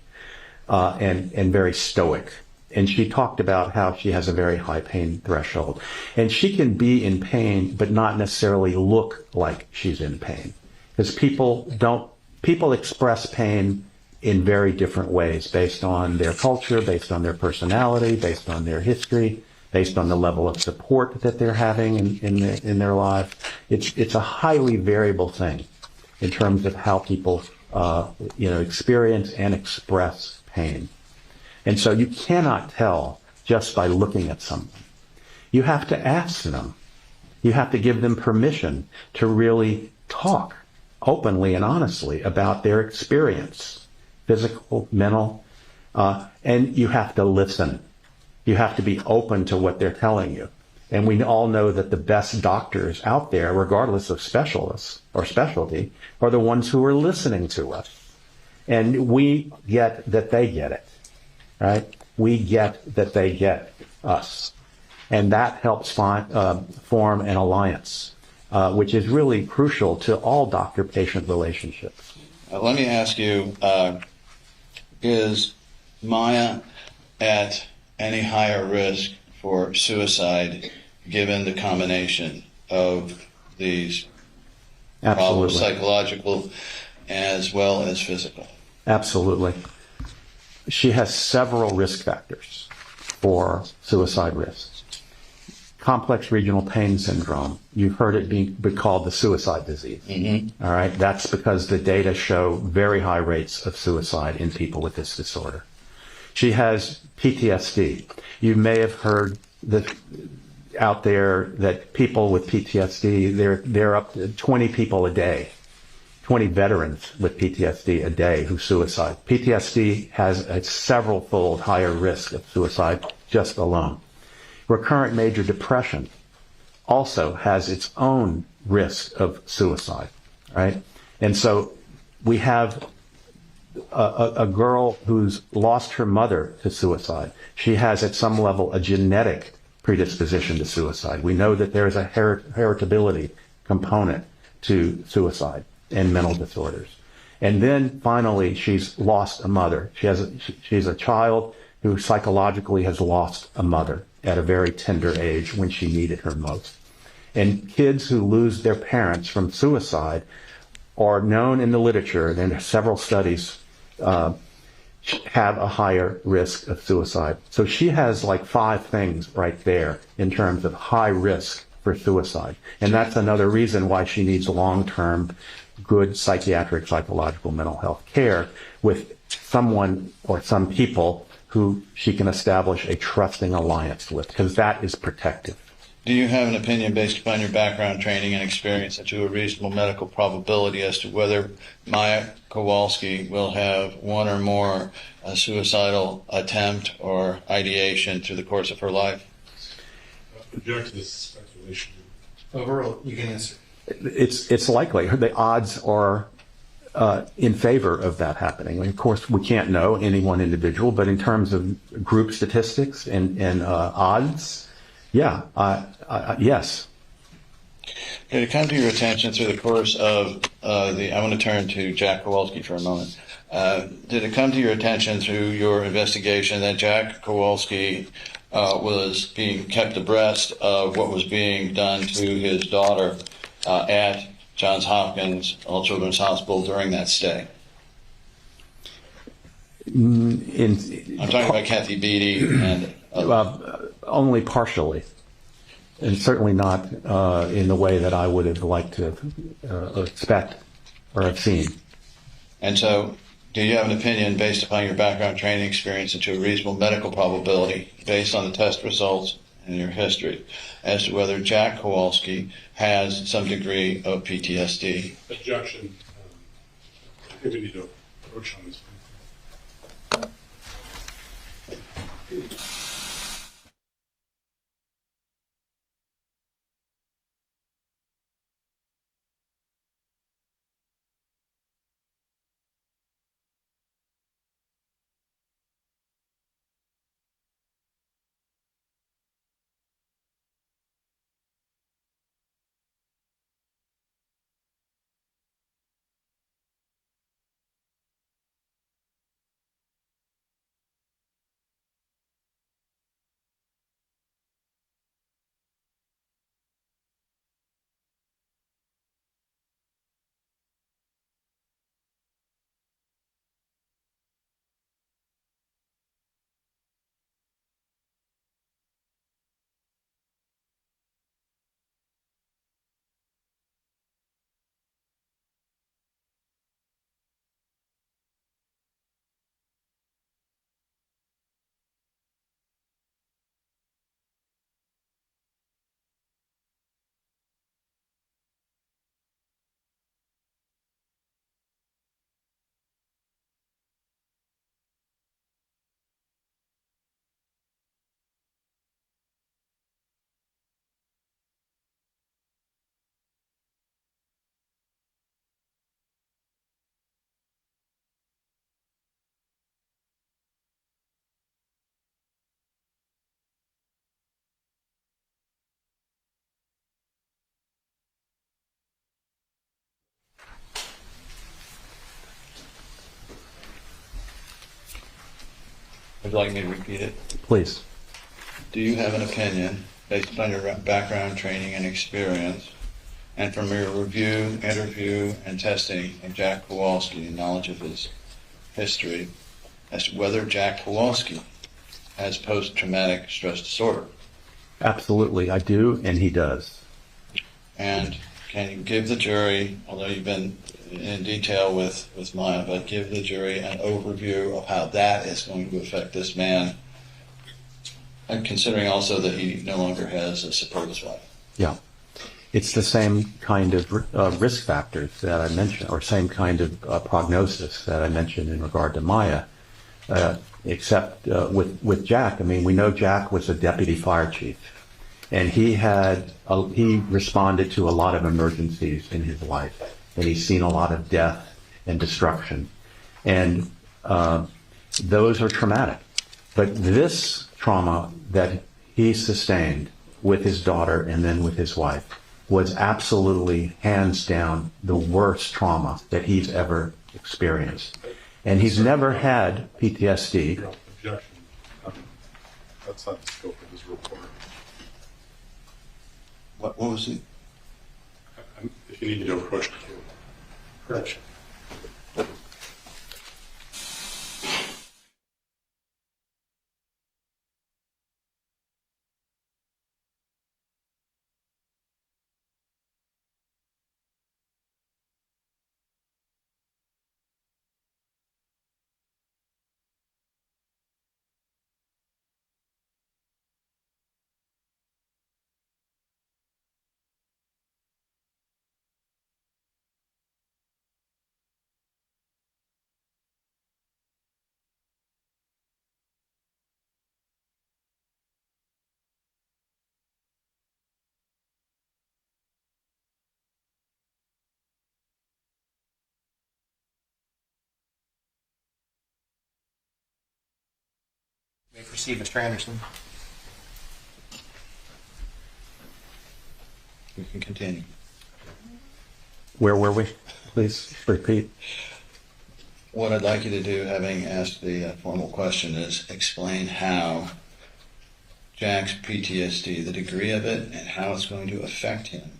and very stoic. And she talked about how she has a very high pain threshold. And she can be in pain, but not necessarily look like she's in pain. Because people express pain in very different ways based on their culture, based on their personality, based on their history, based on the level of support that they're having in their lives. It's a highly variable thing in terms of how people experience and express pain. And so you cannot tell just by looking at someone. You have to ask them. You have to give them permission to really talk openly and honestly about their experience, physical, mental, and you have to listen. You have to be open to what they're telling you. And we all know that the best doctors out there, regardless of specialists or specialty, are the ones who are listening to us. And we get that they get it, right? We get that they get us. And that helps form an alliance, which is really crucial to all doctor-patient relationships.
Let me ask you, is Maya at any higher risk for suicide given the combination of these problems, psychological as well as physical?
Absolutely. She has several risk factors for suicide risk. Complex regional pain syndrome. You've heard it be called the suicide disease. Mm-hmm. All right. That's because the data show very high rates of suicide in people with this disorder. She has PTSD. You may have heard that out there that people with PTSD, they're up to 20 people a day, 20 veterans with PTSD a day who suicide. PTSD has a several-fold higher risk of suicide just alone. Recurrent major depression also has its own risk of suicide, right? And so we have a girl who's lost her mother to suicide. She has at some level a genetic predisposition to suicide. We know that there is a heritability component to suicide and mental disorders. And then finally, she's lost a mother. She's a child who psychologically has lost a mother at a very tender age when she needed her most. And kids who lose their parents from suicide are known in the literature, and there are several studies, have a higher risk of suicide. So she has like 5 things right there in terms of high risk for suicide. And that's another reason why she needs long-term good psychiatric, psychological, mental health care with someone or some people who she can establish a trusting alliance with, because that is protective.
Do you have an opinion based upon your background, training, and experience that to a reasonable medical probability as to whether Maya Kowalski will have one or more suicidal attempt or ideation through the course of her life?
Object to this speculation.
Overall, you can answer.
It's likely. The odds are in favor of that happening. Of course, we can't know any one individual, but in terms of group statistics and odds, yeah, yes.
Did it come to your attention through the course of I want to turn to Jack Kowalski for a moment. Did it come to your attention through your investigation that Jack Kowalski was being kept abreast of what was being done to his daughter at Johns Hopkins All Children's Hospital during that stay? I'm talking about Kathy Beatty and
only partially, and certainly not in the way that I would have liked to expect or have seen.
And so, do you have an opinion based upon your background, training, experience, and to a reasonable medical probability, based on the test results and your history, as to whether Jack Kowalski has some degree of PTSD?
Objection. I think we need to approach on this.
Would you like me to repeat it?
Please.
Do you have an opinion, based upon your background, training, and experience, and from your review, interview, and testing of Jack Kowalski and knowledge of his history, as to whether Jack Kowalski has post-traumatic stress disorder?
Absolutely, I do, and he does.
And can you give the jury, although you've been in detail with Maya, but give the jury an overview of how that is going to affect this man, and considering also that he no longer has a supportive wife?
Yeah. It's the same kind of risk factors that I mentioned, or same kind of prognosis that I mentioned in regard to Maya, except with Jack. I mean, we know Jack was a deputy fire chief, and he responded to a lot of emergencies in his life, and he's seen a lot of death and destruction, and those are traumatic. But this trauma that he sustained with his daughter and then with his wife was absolutely, hands down, the worst trauma that he's ever experienced. And he's never had PTSD.
Objection. That's not the scope of his report.
What was he?
If you need to approach the table.
Correction.
may proceed, Mr. Anderson.
We can continue.
Where were we? Please repeat.
What I'd like you to do, having asked the formal question, is explain how Jack's PTSD, the degree of it, and how it's going to affect him,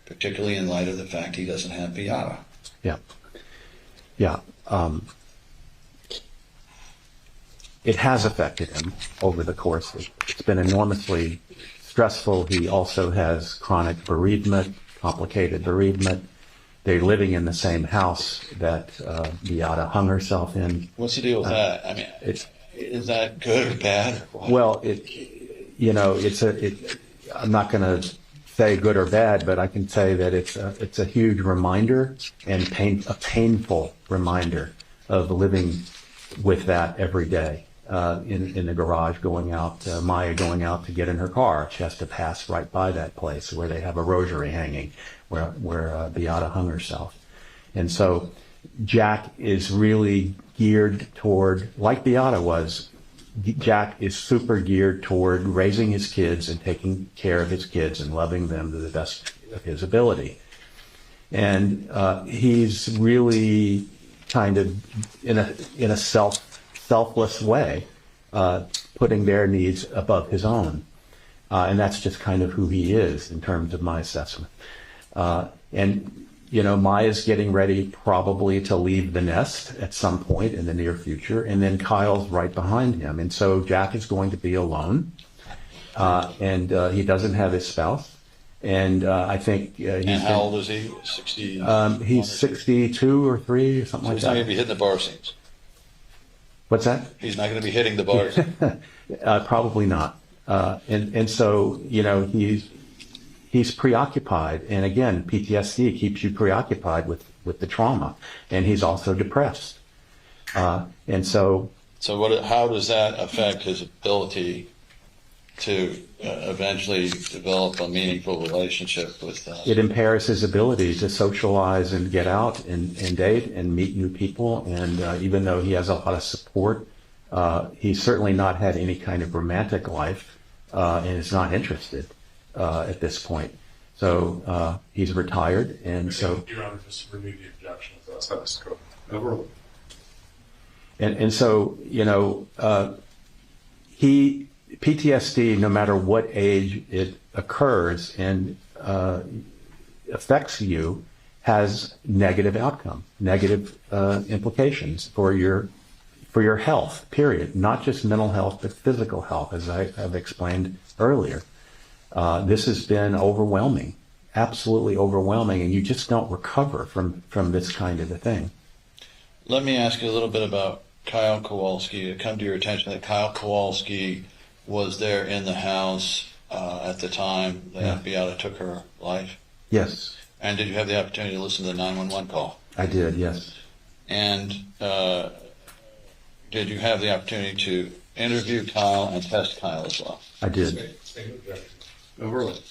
particularly in light of the fact he doesn't have Beata.
Yeah. Yeah. It has affected him over the course. It's been enormously stressful. He also has chronic bereavement, complicated bereavement. They're living in the same house that Beata hung herself in.
What's the deal with that? I mean, is that good or bad? Or what?
Well, I'm not going to say good or bad, but I can say that it's a huge reminder and a painful reminder of living with that every day. In the garage, going out, Maya going out to get in her car. She has to pass right by that place where they have a rosary hanging, where Beata hung herself. And so Jack is really geared toward, like Beata was, Jack is super geared toward raising his kids and taking care of his kids and loving them to the best of his ability. And he's really kind of in a selfless way, putting their needs above his own. And that's just kind of who he is in terms of my assessment. And, Maya's getting ready probably to leave the nest at some point in the near future, and then Kyle's right behind him. And so Jack is going to be alone, and he doesn't have his spouse. And I think
And how old is he? 60?
He's 62 or 3 or something like
He's not going
that.
to be hitting the bar scenes.
What's that?
He's not going to be hitting the bars.
Probably not. And so, he's preoccupied. And again, PTSD keeps you preoccupied with the trauma. And he's also depressed. And so.
So how does that affect his ability to eventually develop a meaningful relationship with
It impairs his ability to socialize and get out and date and meet new people. And even though he has a lot of support, he's certainly not had any kind of romantic life and is not interested at this point. So he's retired, and so.
Your Honor, just renew the objection if that's how it's going. Overruled.
And so, PTSD, no matter what age it occurs and affects you, has negative outcome, negative implications for your health, period. Not just mental health, but physical health, as I have explained earlier. This has been overwhelming, absolutely overwhelming, and you just don't recover from this kind of a thing.
Let me ask you a little bit about Kyle Kowalski. It come to your attention that Kyle Kowalski was there in the house at the time that Beata took her life?
Yes.
And did you have the opportunity to listen to the 911 call?
I did, yes.
And did you have the opportunity to interview Kyle and test Kyle as well?
I did.
Overruled.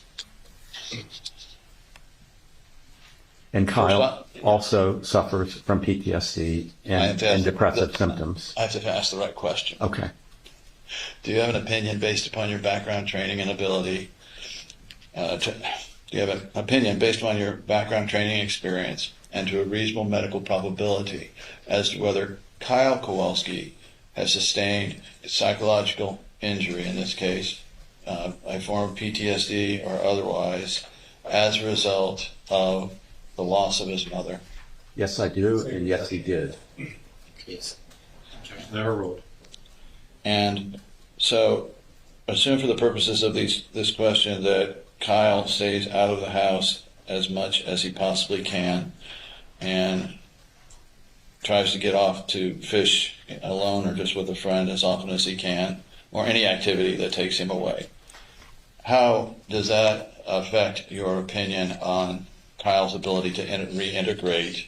And Kyle also suffers from PTSD and depressive symptoms.
I have to ask the right question.
Okay.
Do you have an opinion based upon your background, training, and ability? Do you have an opinion based upon your background, training, experience, and to a reasonable medical probability as to whether Kyle Kowalski has sustained a psychological injury, in this case, a form of PTSD or otherwise, as a result of the loss of his mother?
Yes, I do, and yes, he did.
Never ruled.
And so, assume for the purposes of this question that Kyle stays out of the house as much as he possibly can and tries to get off to fish alone or just with a friend as often as he can, or any activity that takes him away. How does that affect your opinion on Kyle's ability to reintegrate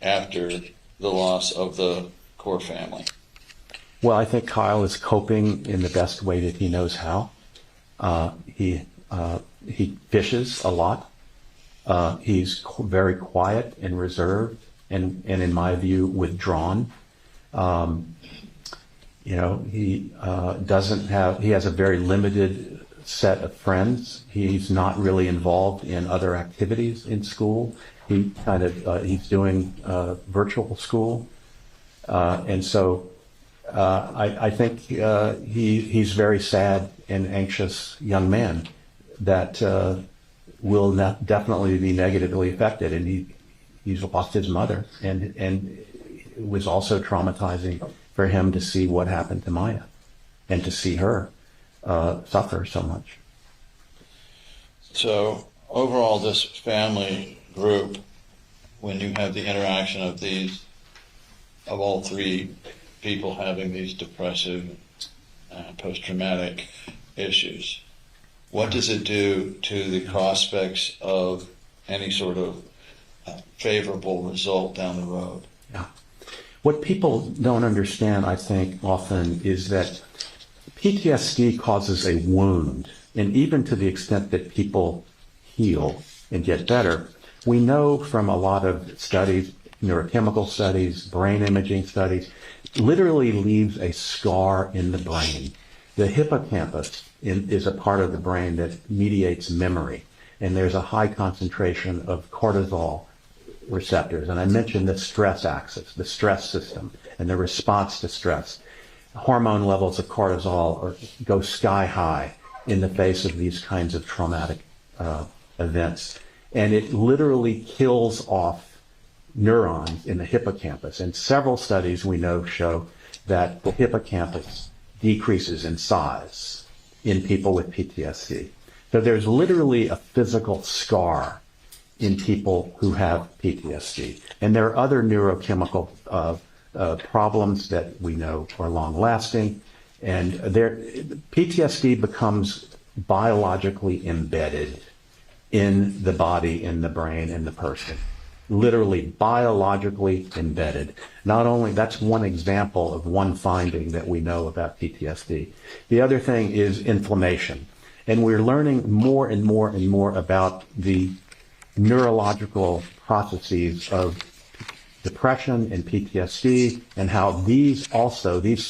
after the loss of the core family?
Well, I think Kyle is coping in the best way that he knows how. He fishes a lot. He's very quiet and reserved, and in my view, withdrawn. He he has a very limited set of friends. He's not really involved in other activities in school. He's doing virtual school. And so I think he's a very sad and anxious young man that will definitely be negatively affected. And he's lost his mother, and it was also traumatizing for him to see what happened to Maya and to see her suffer so much.
So overall, this family group, when you have the interaction of all three people having these depressive, post-traumatic issues, what does it do to the prospects of any sort of favorable result down the road?
Yeah. What people don't understand, I think, often is that PTSD causes a wound, and even to the extent that people heal and get better, we know from a lot of studies, neurochemical studies, brain imaging studies, literally leaves a scar in the brain. The hippocampus is a part of the brain that mediates memory, and there's a high concentration of cortisol receptors. And I mentioned the stress axis, the stress system, and the response to stress. Hormone levels of cortisol go sky high in the face of these kinds of traumatic events. And it literally kills off neurons in the hippocampus. And several studies we know show that the hippocampus decreases in size in people with PTSD. So there's literally a physical scar in people who have PTSD. And there are other neurochemical problems that we know are long-lasting. And PTSD becomes biologically embedded in the body, in the brain, in the person. Literally biologically embedded. Not only, that's one example of one finding that we know about PTSD. The other thing is inflammation. And we're learning more and more and more about the neurological processes of depression and PTSD, and how these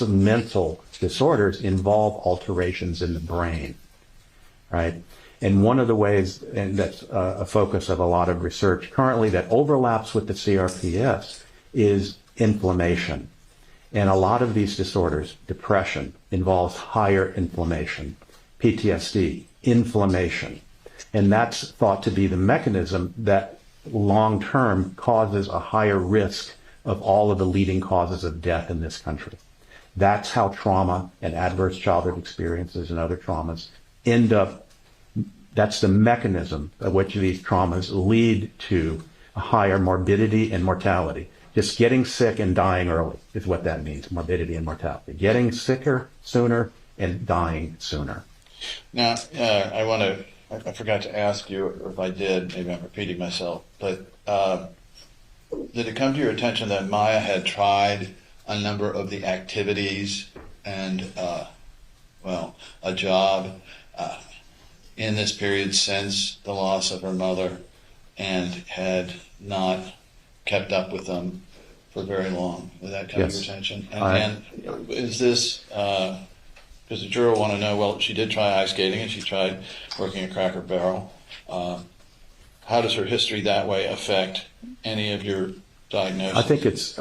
mental disorders involve alterations in the brain, right? And one of the ways, and that's a focus of a lot of research currently that overlaps with the CRPS, is inflammation. And a lot of these disorders, depression, involves higher inflammation. PTSD, inflammation. And that's thought to be the mechanism that long-term causes a higher risk of all of the leading causes of death in this country. That's how trauma and adverse childhood experiences and other traumas end up. That's the mechanism by which these traumas lead to a higher morbidity and mortality. Just getting sick and dying early is what that means, morbidity and mortality. Getting sicker sooner and dying sooner.
Now, I forgot to ask you, or if I did, maybe I'm repeating myself, but did it come to your attention that Maya had tried a number of the activities and, a job in this period since the loss of her mother, and had not kept up with them for very long? Did that come to your attention? And is this, because the juror will want to know, well, she did try ice skating and she tried working at Cracker Barrel. How does her history that way affect any of your diagnosis?
I think it's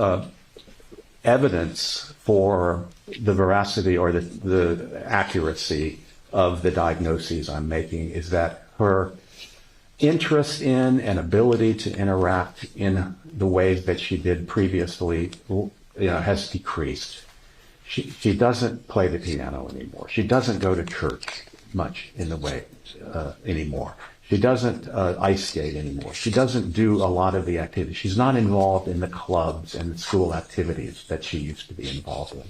evidence for the veracity or the accuracy of the diagnoses I'm making, is that her interest in and ability to interact in the ways that she did previously, has decreased. She doesn't play the piano anymore. She doesn't go to church much in the way anymore. She doesn't ice skate anymore. She doesn't do a lot of the activities. She's not involved in the clubs and the school activities that she used to be involved in.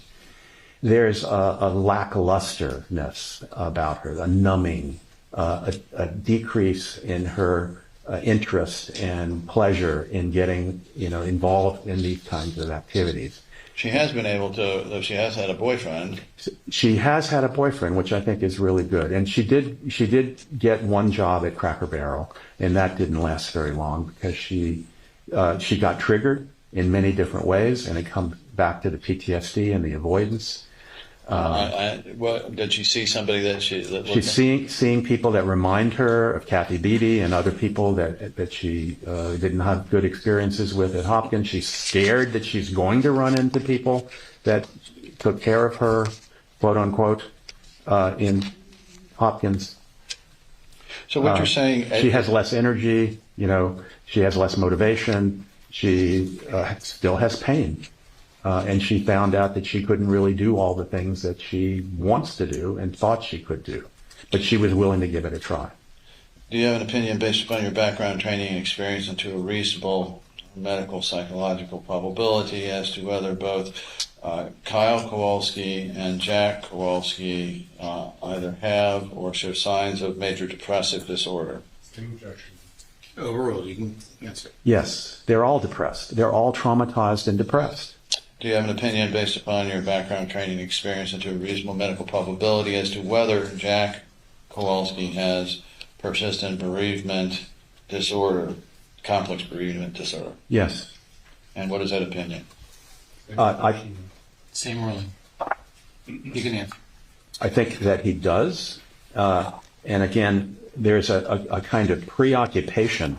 There's a lacklusterness about her, a numbing, a decrease in her interest and pleasure in getting, involved in these kinds of activities.
She has been able to, though she has had a boyfriend.
She has had a boyfriend, which I think is really good. And she did get one job at Cracker Barrel, and that didn't last very long because she got triggered in many different ways, and it comes back to the PTSD and the avoidance.
What, did she see somebody that
She's seeing people that remind her of Kathy Beatty and other people that she didn't have good experiences with at Hopkins. She's scared that she's going to run into people that took care of her, quote unquote, in Hopkins.
So what you're saying,
she has less energy, she has less motivation, she still has pain. And she found out that she couldn't really do all the things that she wants to do and thought she could do. But she was willing to give it a try.
do you have an opinion based upon your background, training, and experience into a reasonable medical psychological probability as to whether both Kyle Kowalski and Jack Kowalski either have or show signs of major depressive disorder?
Same objection.
Overruled. You can answer.
Yes, they're all depressed. They're all traumatized and depressed.
Do you have an opinion based upon your background, training, and experience into a reasonable medical probability as to whether Jack Kowalski has persistent bereavement disorder, complex bereavement disorder?
Yes.
And what is that opinion?
Same ruling. You can answer.
I think that he does. And again, there's a kind of preoccupation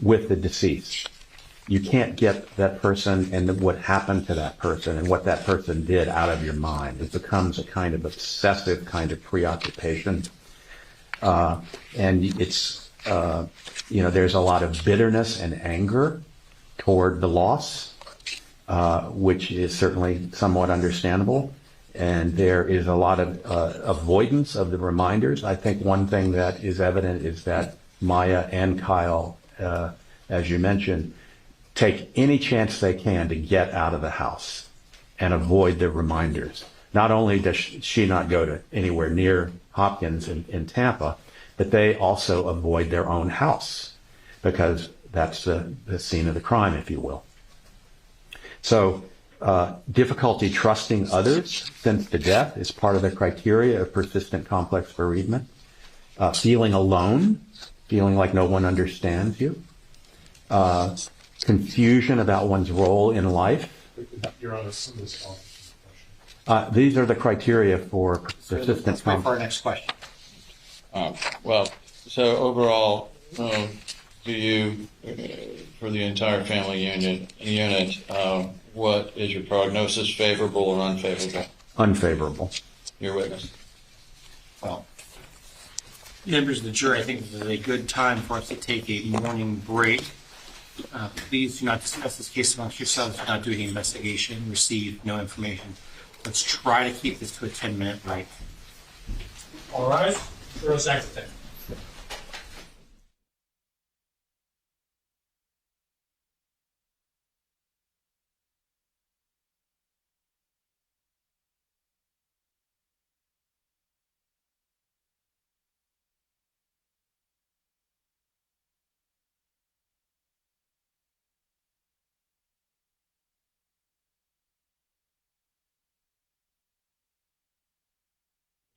with the deceased. You can't get that person and what happened to that person and what that person did out of your mind. It becomes a kind of obsessive kind of preoccupation. And it's, there's a lot of bitterness and anger toward the loss, which is certainly somewhat understandable. And there is a lot of avoidance of the reminders. I think one thing that is evident is that Maya and Kyle, as you mentioned, take any chance they can to get out of the house and avoid the reminders. Not only does she not go to anywhere near Hopkins in Tampa, but they also avoid their own house because that's the scene of the crime, if you will. So difficulty trusting others since the death is part of the criteria of persistent complex bereavement. Feeling alone, feeling like no one understands you. Confusion about one's role in life.
Your Honor, some of this question.
These are the criteria for persistent
Let's wait for our
complex.
next question.
So overall, do you, for the entire family unit, what is your prognosis, favorable or unfavorable?
Unfavorable.
Your witness.
Well, members of the jury, I think this is a good time for us to take a morning break. Please do not discuss this case amongst yourselves. Do not do any investigation. Receive no information. Let's try to keep this to a 10-minute break.
All right. Jurors exit.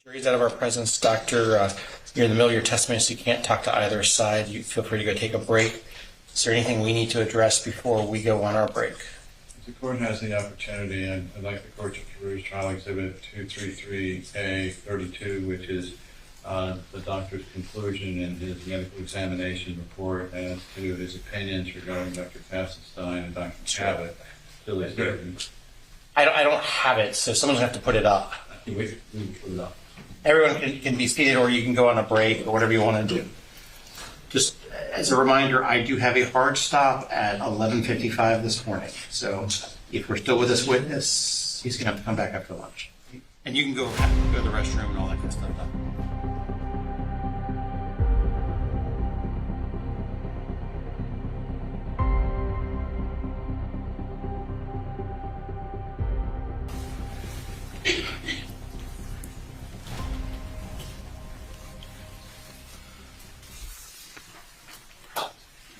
Jury's out of our presence. Doctor, you're in the middle of your testimony, so you can't talk to either side. You feel free to go take a break. Is there anything we need to address before we go on our break?
If the court has the opportunity, I'd like the court to peruse trial exhibit 233A32, which is the doctor's conclusion in his medical examination report as to his opinions regarding Dr. Kassenstein and Dr. Cabot.
I don't have it, so someone's going to have to put it up.
We can put it up.
Everyone can be seated, or you can go on a break, or whatever you want to do. Just as a reminder, I do have a hard stop at 11:55 this morning. So if we're still with this witness, he's going to have to come back after lunch. And you can go to the restroom and all that good stuff.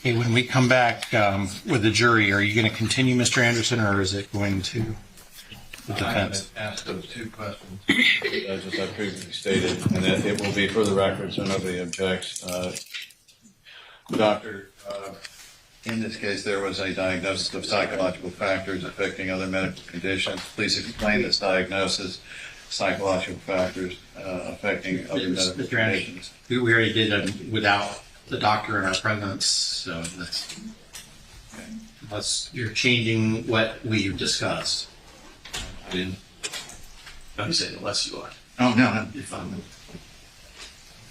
Okay, when we come back with the jury, are you going to continue, Mr. Anderson, or is it going to the defense?
I asked those two questions, as I previously stated, and it will be for the record, so nobody objects. Dr. In this case, there was a diagnosis of psychological factors affecting other medical conditions. Please explain this diagnosis, psychological factors affecting other medical
Mr. Anderson,
conditions.
we already did it without the doctor in our presence, so unless you're changing what we discussed. I didn't. Don't say it unless you are.
Oh, no.
You're fine.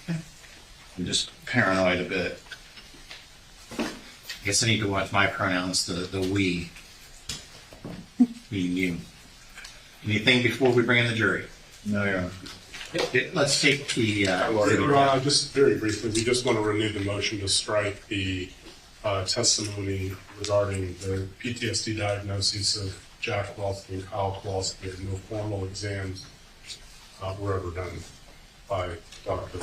I'm just paranoid a bit.
I guess I need to watch my pronouns, the we. Meaning you. Anything before we bring in the jury?
No, Your Honor.
Let's take the.
Your Honor, just very briefly, we just want to renew the motion to strike the testimony regarding the PTSD diagnoses of Jack Kowalski and Kyle Kowalski, and no formal exams were ever done by Dr.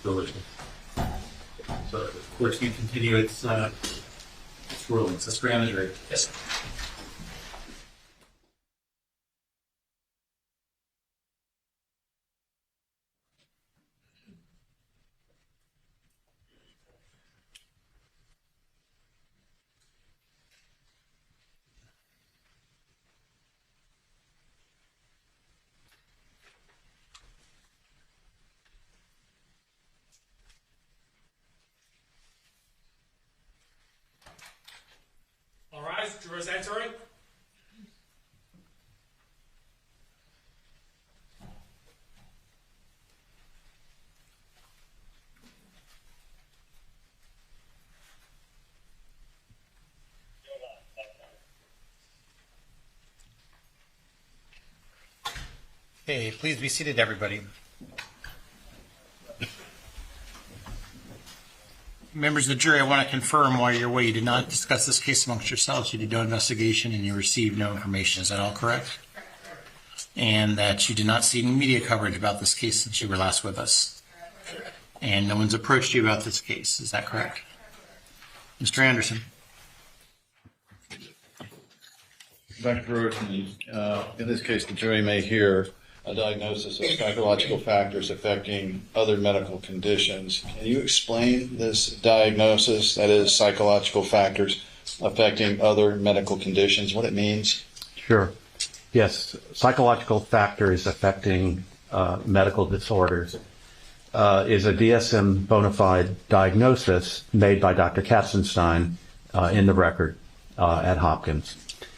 Billiken.
So, of course, you continue its rulings. Let's bring on the jury. Yes, sir.
All rise, jurors entering.
Okay, please be seated, everybody. Members of the jury, I want to confirm while you're away, you did not discuss this case amongst yourselves. You did no investigation and you received no information. Is that all correct? And that you did not see any media coverage about this case since you were last with us. And no one's approached you about this case. Is that correct? Mr. Anderson.
Dr. Brewerton, in this case, the jury may hear a diagnosis of psychological factors affecting other medical conditions. Can you explain this diagnosis, that is, psychological factors affecting other medical conditions, what it means?
Sure. Yes, psychological factors affecting medical disorders is a DSM bona fide diagnosis made by Dr. Katzenstein in the record at Hopkins.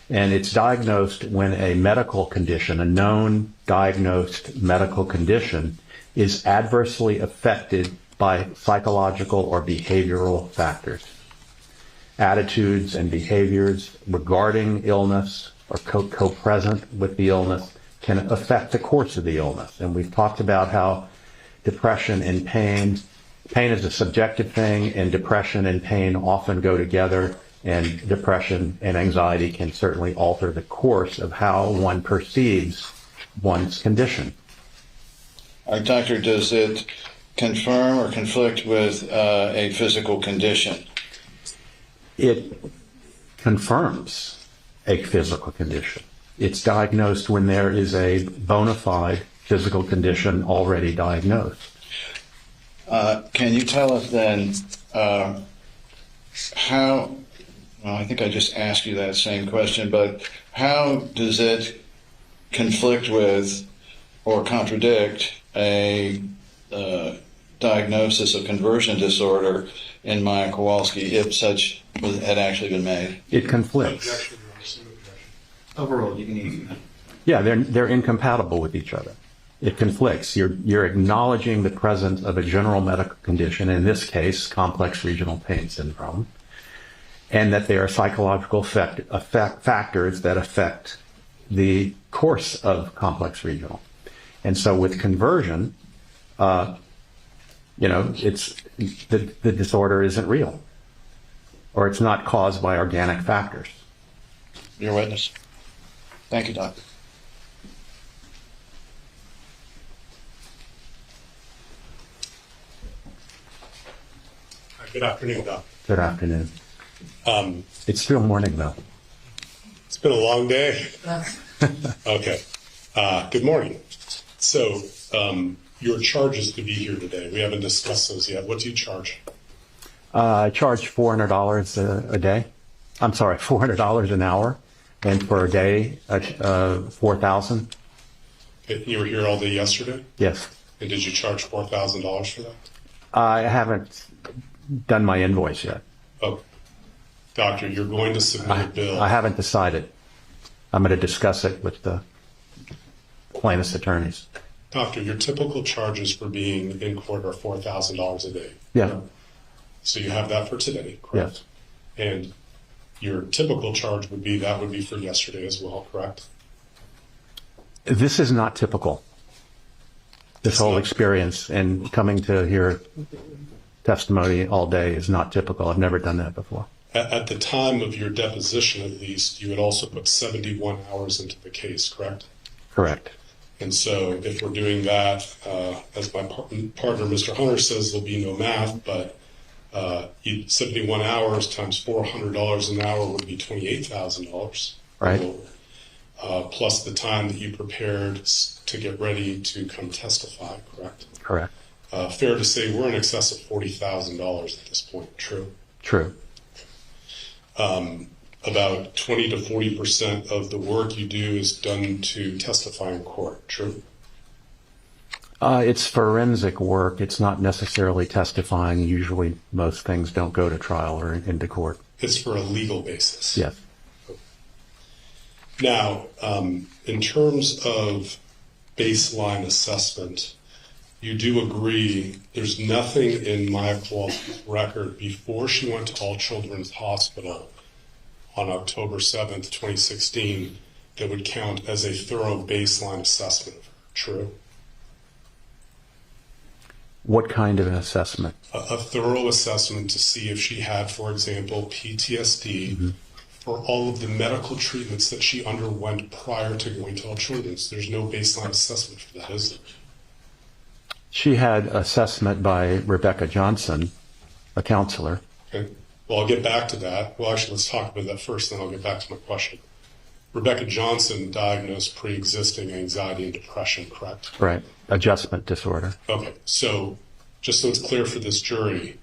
And it's diagnosed when a medical condition, a known diagnosed medical condition, is adversely affected by psychological or behavioral factors. Attitudes and behaviors regarding illness or co-present with the illness can affect the course of the illness. And we've talked about how depression and pain is a subjective thing, and depression and pain often go together. And depression and anxiety can certainly alter the course of how one perceives one's condition.
Doctor, does it confirm or conflict with a physical condition?
It confirms a physical condition. It's diagnosed when there is a bona fide physical condition already diagnosed.
Can you tell us then how, well, I think I just asked you that same question, but how does it conflict with or contradict a diagnosis of conversion disorder in Maya Kowalski if such had actually been made?
It conflicts.
Overall, you can use that.
Yeah, they're incompatible with each other. It conflicts. You're acknowledging the presence of a general medical condition, in this case, complex regional pain syndrome, and that there are psychological factors that affect the course of complex regional. And so with conversion, it's the disorder isn't real, or it's not caused by organic factors.
Your witness. Thank you, Doctor.
Good afternoon, Doc.
Good afternoon. It's still morning, though.
It's been a long day. Okay. Good morning. So, your charges to be here today, we haven't discussed those yet. What do you charge?
I charge $400 a day. I'm sorry, $400 an hour, and for a day, 4,000.
Okay, you were here all day yesterday,
Yes,
and did you charge $4,000 for that?
I haven't done my invoice yet.
Oh, doctor, you're going to submit a bill.
I haven't decided. I'm going to discuss it with the plaintiff's attorneys.
Doctor, your typical charges for being in court are $4,000 a day.
Yeah.
So you have that for today, correct?
Yes.
And your typical charge would be for yesterday as well, correct?
This is not typical. This whole experience and coming to hear testimony all day is not typical. I've never done that before.
At the time of your deposition, at least, you had also put 71 hours into the case, correct?
Correct.
And so if we're doing that, as my partner, Mr. Hunter, says, there'll be no math, but 71 hours times $400 an hour would be $28,000.
Right.
Plus the time that you prepared to get ready to come testify, correct?
Correct.
Fair to say we're in excess of $40,000 at this point, true?
True.
About 20 to 40% of the work you do is done to testify in court, true?
It's forensic work. It's not necessarily testifying. Usually most things don't go to trial or into court.
It's for a legal basis.
Yes.
Now, in terms of baseline assessment, you do agree there's nothing in Maya Kowalski's record before she went to All Children's Hospital on October 7th, 2016, that would count as a thorough baseline assessment of her, true?
What kind of an assessment?
A thorough assessment to see if she had, for example, PTSD for all of the medical treatments that she underwent prior to going to All Children's. There's no baseline assessment for that, is there?
She had assessment by Rebecca Johnson, a counselor.
Okay. Well, I'll get back to that. Well, actually, let's talk about that first, then I'll get back to my question. Rebecca Johnson diagnosed pre-existing anxiety and depression, correct?
Right. Adjustment disorder.
Okay. So just so it's clear for this jury,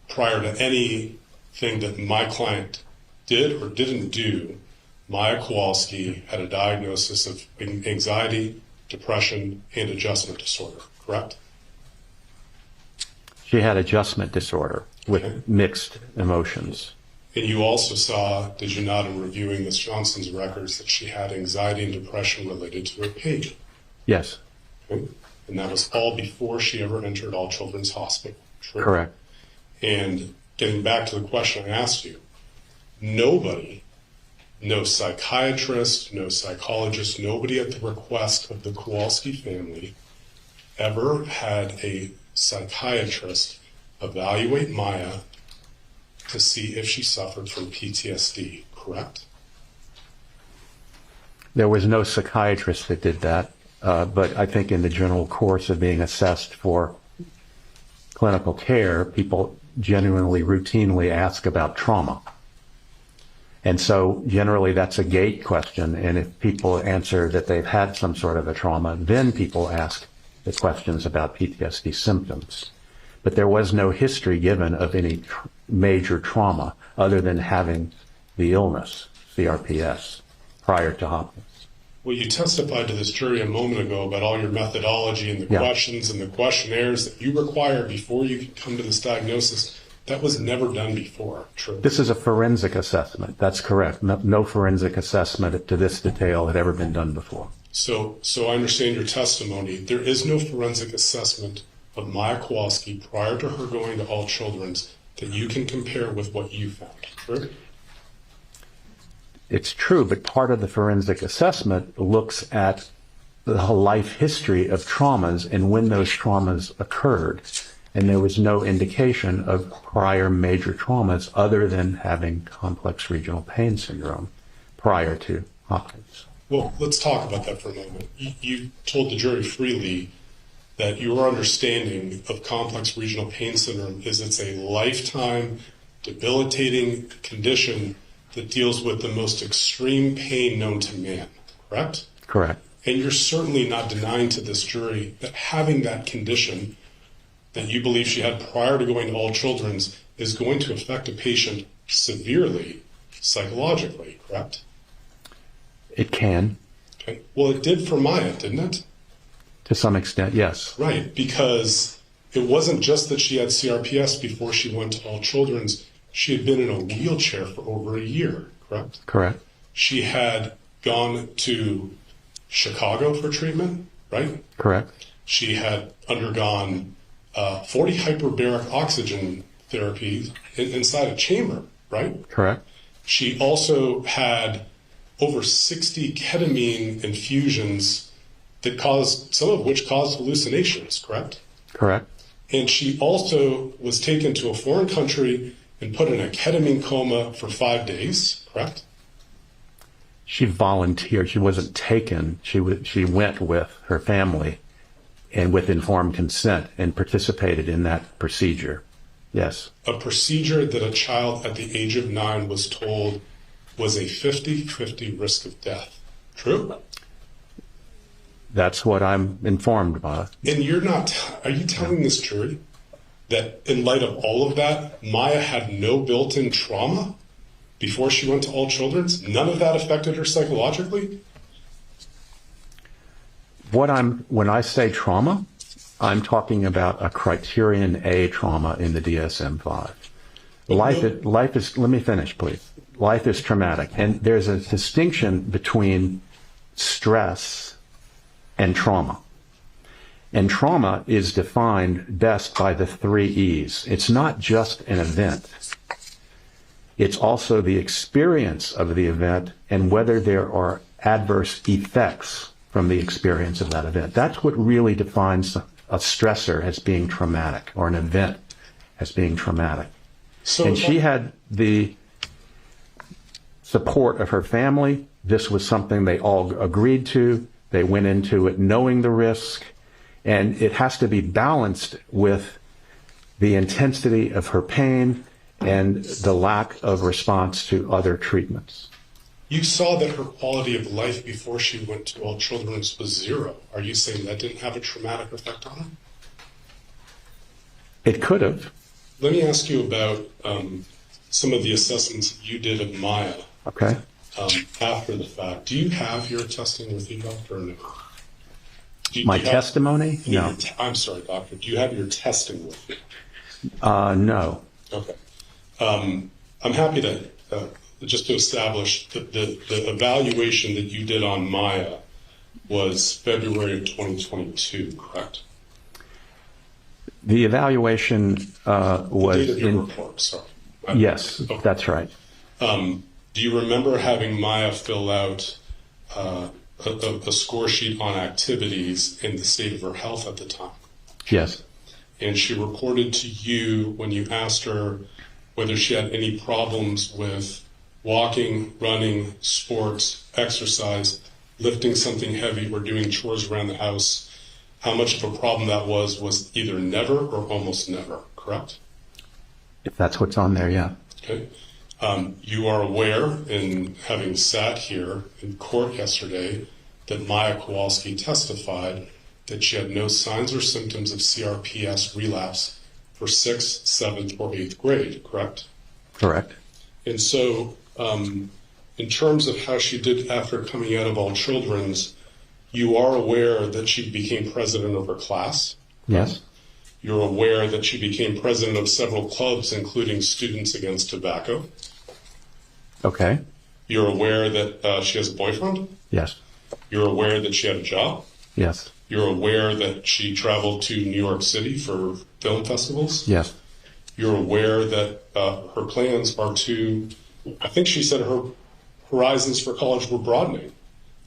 prior to anything that my client did or didn't do, Maya Kowalski had a diagnosis of anxiety, depression, and adjustment disorder, correct?
She had adjustment disorder with mixed emotions.
And you also saw, did you not, in reviewing Ms. Johnson's records, that she had anxiety and depression related to her pain?
Yes.
Okay. And that was all before she ever entered All Children's Hospital, true?
Correct.
And getting back to the question I asked you, nobody, no psychiatrist, no psychologist, nobody at the request of the Kowalski family ever had a psychiatrist evaluate Maya to see if she suffered from PTSD, correct?
There was no psychiatrist that did that, but I think in the general course of being assessed for clinical care, people genuinely, routinely ask about trauma. And so generally that's a gate question, and if people answer that they've had some sort of a trauma, then people ask the questions about PTSD symptoms. But there was no history given of any major trauma other than having the illness, CRPS, prior to Hopkins.
Well, you testified to this jury a moment ago about all your methodology and the questions and the questionnaires that you require before you can come to this diagnosis. That was never done before, true?
This is a forensic assessment. That's correct. No forensic assessment to this detail had ever been done before.
So I understand your testimony. There is no forensic assessment of Maya Kowalski prior to her going to All Children's that you can compare with what you found, true?
It's true, but part of the forensic assessment looks at the whole life history of traumas and when those traumas occurred. And there was no indication of prior major traumas other than having complex regional pain syndrome prior to Hopkins.
Well, let's talk about that for a moment. You told the jury freely that your understanding of complex regional pain syndrome is it's a lifetime debilitating condition that deals with the most extreme pain known to man, correct?
Correct.
And you're certainly not denying to this jury that having that condition that you believe she had prior to going to All Children's is going to affect a patient severely psychologically, correct?
It can,
Okay. Well, it did for Maya, didn't it?
to some extent, yes.
Right, because it wasn't just that she had CRPS before she went to All Children's. She had been in a wheelchair for over a year, correct?
Correct.
She had gone to Chicago for treatment, right?
Correct.
She had undergone 40 hyperbaric oxygen therapies inside a chamber, right?
Correct.
She also had over 60 ketamine infusions that caused, some of which caused hallucinations, correct?
Correct.
And she also was taken to a foreign country and put in a ketamine coma for 5 days, correct?
She volunteered. She wasn't taken. She went with her family and with informed consent and participated in that procedure. Yes.
A procedure that a child at the age of 9 was told was a 50-50 risk of death. True?
That's what I'm informed by.
And you're not, are you telling this jury that in light of all of that, Maya had no built-in trauma before she went to All Children's? None of that affected her psychologically?
When I say trauma, I'm talking about a criterion A trauma in the DSM-5. Life is, let me finish, please. Life is traumatic. And there's a distinction between stress and trauma. And trauma is defined best by the 3 E's. It's not just an event. It's also the experience of the event and whether there are adverse effects from the experience of that event. That's what really defines a stressor as being traumatic or an event as being traumatic. And she had the support of her family. This was something they all agreed to. They went into it knowing the risk, and it has to be balanced with the intensity of her pain and the lack of response to other treatments.
You saw that her quality of life before she went to All Children's was 0. Are you saying that didn't have a traumatic effect on her?
It could have.
Let me ask you about some of the assessments you did of Maya
Okay.
After the fact. Do you have your testing with you, Doctor? Or no?
My testimony? No.
I'm sorry, Doctor. Do you have your testing with you?
No.
Okay. I'm happy to just to establish that the evaluation that you did on Maya was February of 2022, correct?
The evaluation was
the date of your
in.
report, sorry.
Yes,
Okay.
that's right.
Do you remember having Maya fill out a score sheet on activities in the state of her health at the time?
Yes.
And she reported to you when you asked her whether she had any problems with walking, running, sports, exercise, lifting something heavy, or doing chores around the house, how much of a problem that was either never or almost never, correct?
If that's what's on there, yeah.
Okay. You are aware, in having sat here in court yesterday, that Maya Kowalski testified that she had no signs or symptoms of CRPS relapse for 6th, 7th, or 8th grade, correct?
Correct.
And so, in terms of how she did after coming out of All Children's, you are aware that she became president of her class.
Yes.
You're aware that she became president of several clubs, including Students Against Tobacco.
Okay.
You're aware that she has a boyfriend.
Yes.
You're aware that she had a job.
Yes.
You're aware that she traveled to New York City for film festivals.
Yes.
You're aware that her plans are to, I think she said her horizons for college were broadening.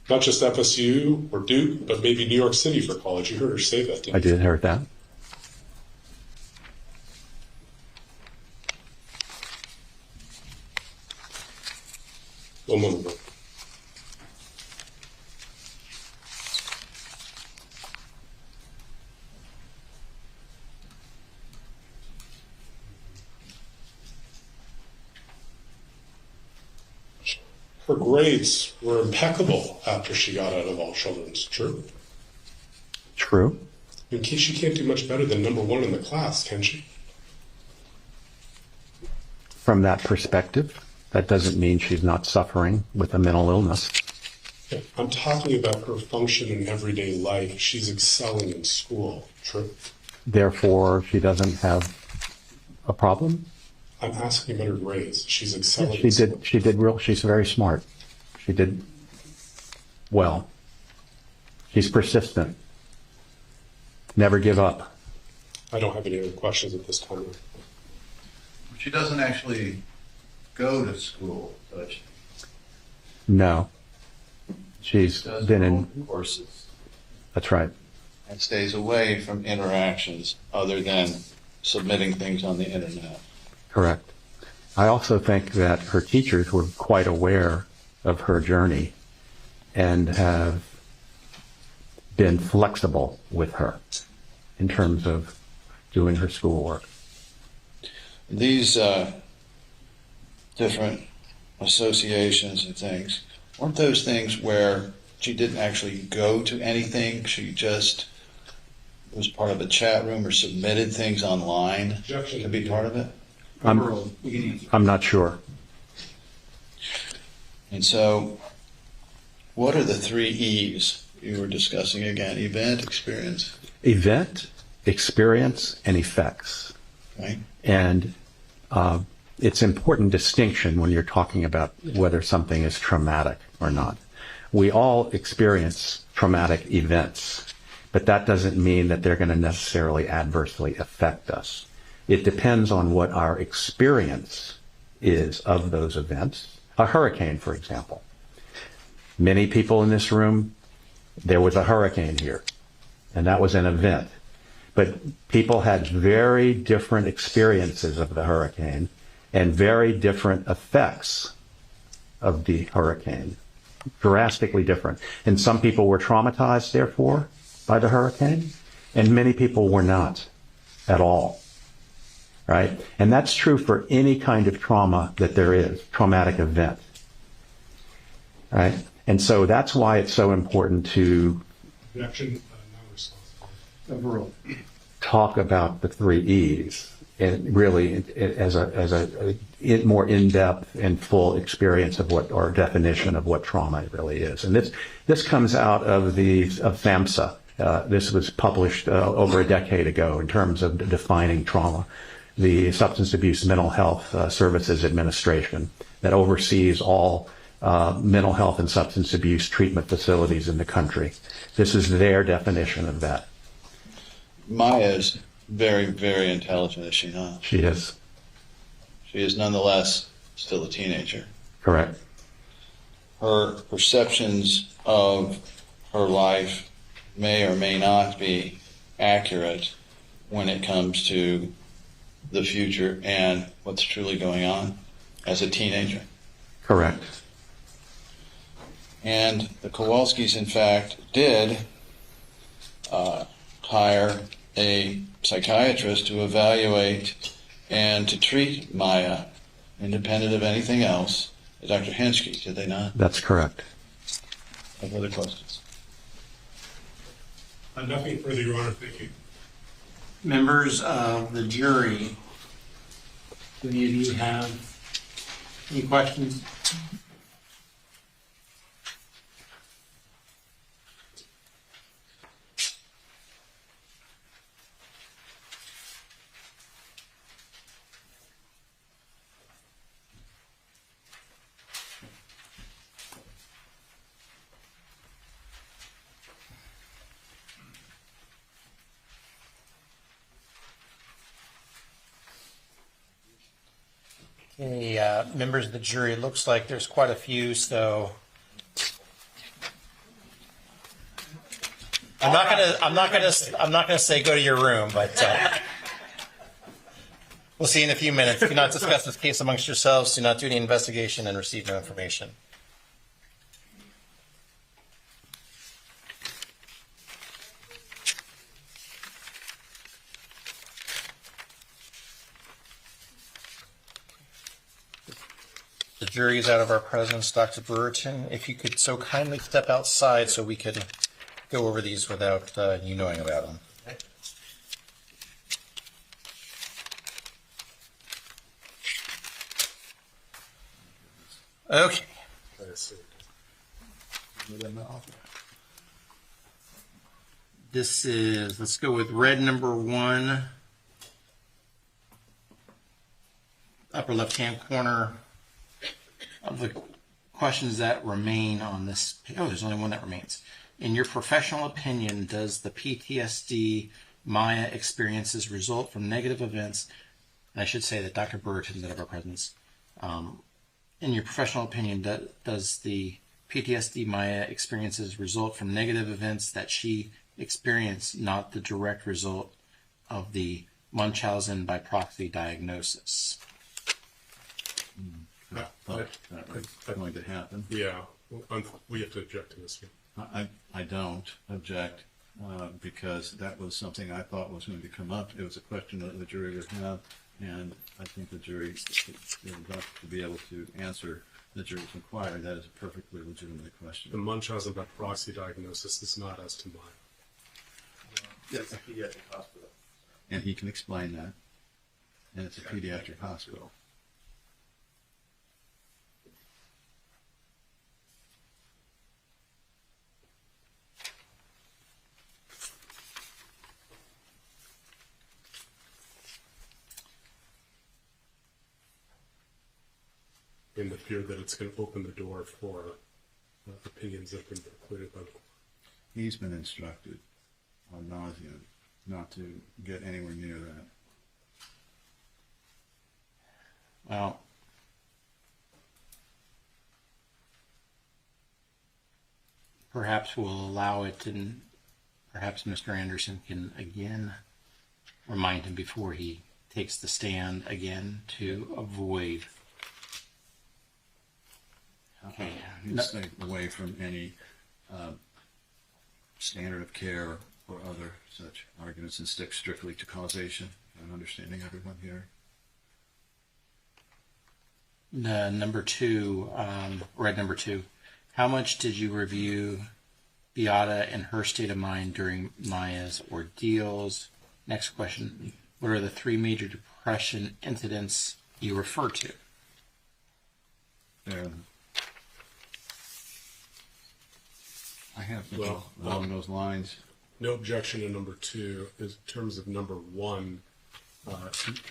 Not just FSU or Duke, but maybe New York City for college. You heard her say that, didn't
I did hear that.
you? 1 moment. Her grades were impeccable after she got out of All Children's, true?
True.
I mean, she can't do much better than number one in the class, can she?
From that perspective, that doesn't mean she's not suffering with a mental illness.
Yeah, I'm talking about her function in everyday life. She's excelling in school. True.
Therefore, she doesn't have a problem.
I'm asking about her grades. She's excelling.
She
in school.
did. She did real. She's very smart. She did well. She's persistent. Never give up.
I don't have any other questions at this time.
She doesn't actually go to school, does she?
No. She's
Does
been
her
in.
own courses
That's right.
and stays away from interactions other than submitting things on the internet.
Correct. I also think that her teachers were quite aware of her journey and have been flexible with her in terms of doing her schoolwork.
These different associations and things, weren't those things where she didn't actually go to anything? She just was part of a chat room or submitted things online
Objection.
to be part of it?
I'm not sure.
And so, what are the 3 E's you were discussing again? Event, experience,
Event, experience, and effects.
right?
And it's important distinction when you're talking about whether something is traumatic or not. We all experience traumatic events, but that doesn't mean that they're going to necessarily adversely affect us. It depends on what our experience is of those events. A hurricane, for example. Many people in this room, there was a hurricane here, and that was an event. But people had very different experiences of the hurricane and very different effects of the hurricane, drastically different. And some people were traumatized, therefore, by the hurricane, and many people were not at all, right? And that's true for any kind of trauma that there is, traumatic event, right? And so that's why it's so important to
Objection. Non-responsible.
Overruled.
talk about the 3 E's and really as a more in-depth and full experience of what, or definition of what trauma really is. And this comes out of SAMHSA. This was published over a decade ago in terms of defining trauma. The Substance Abuse Mental Health Services Administration that oversees all mental health and substance abuse treatment facilities in the country. This is their definition of that.
Maya's very, very intelligent, is she not?
She is.
She is nonetheless still a teenager.
Correct.
Her perceptions of her life may or may not be accurate when it comes to the future and what's truly going on as a teenager.
Correct.
And the Kowalskis, in fact, did hire a psychiatrist to evaluate and to treat Maya, independent of anything else, Dr. Henschke, did they not?
That's correct.
Have other questions?
Nothing further, Your Honor. Thank you.
Members of the jury, do any of you have any questions? Okay, members of the jury, it looks like there's quite a few, so I'm not gonna say go to your room, but we'll see in a few minutes. Do not discuss this case amongst yourselves. Do not do any investigation and receive no information. The jury is out of our presence. Dr. Brewerton, if you could so kindly step outside so we could go over these without you knowing about them. Okay.
I see.
This is, let's go with red number 1, upper left-hand corner of the questions that remain on this. Oh, there's only one that remains. In your professional opinion, does the PTSD Maya experiences result from negative events? And I should say that Dr. Brewerton is out of our presence. In your professional opinion, does the PTSD Maya experiences result from negative events that she experienced, not the direct result of the Munchausen by proxy diagnosis?
Thought that was going to happen.
Yeah, we have to object to this one.
I don't object because that was something I thought was going to come up. It was a question that the jury would have, and I think the jury is about to be able to answer the jury's inquiry. That is a perfectly legitimate question.
The Munchausen by proxy diagnosis is not as to mine.
Yes, pediatric hospital.
And he can explain that. And it's a pediatric hospital.
In the fear that it's going to open the door for opinions that have been precluded by the court.
He's been instructed on nauseam not to get anywhere near that.
Well, perhaps we'll allow it, and perhaps Mr. Anderson can again remind him before he takes the stand again to avoid. Okay.
You stay away from any standard of care or other such arguments and stick strictly to causation. I'm understanding everyone here.
Number 2, red number 2. How much did you review Beata and her state of mind during Maya's ordeals? Next question. What are the 3 major depression incidents you refer to?
I have
Well,
along those lines.
No objection to number 2. In terms of number 1,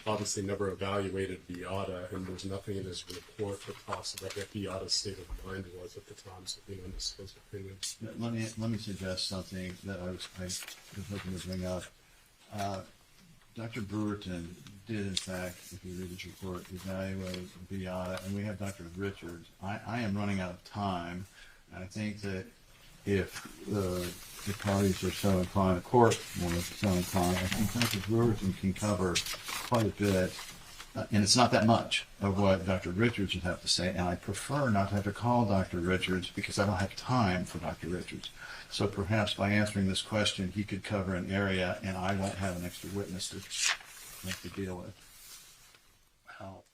obviously never evaluated Beata, and there's nothing in his report that talks about what Beata's state of mind was at the time, so being undisclosed opinion.
Let me suggest something that I was hoping to bring up. Dr. Brewerton did, in fact, if you read his report, evaluate Beata, and we have Dr. Richards. I am running out of time, and I think that if the parties are so inclined, the court will be so inclined, I think Dr. Brewerton can cover quite a bit, and it's not that much of what Dr. Richards would have to say, and I prefer not to have to call Dr. Richards because I don't have time for Dr. Richards. So perhaps by answering this question, he could cover an area, and I won't have an extra witness to have to deal with.
Well,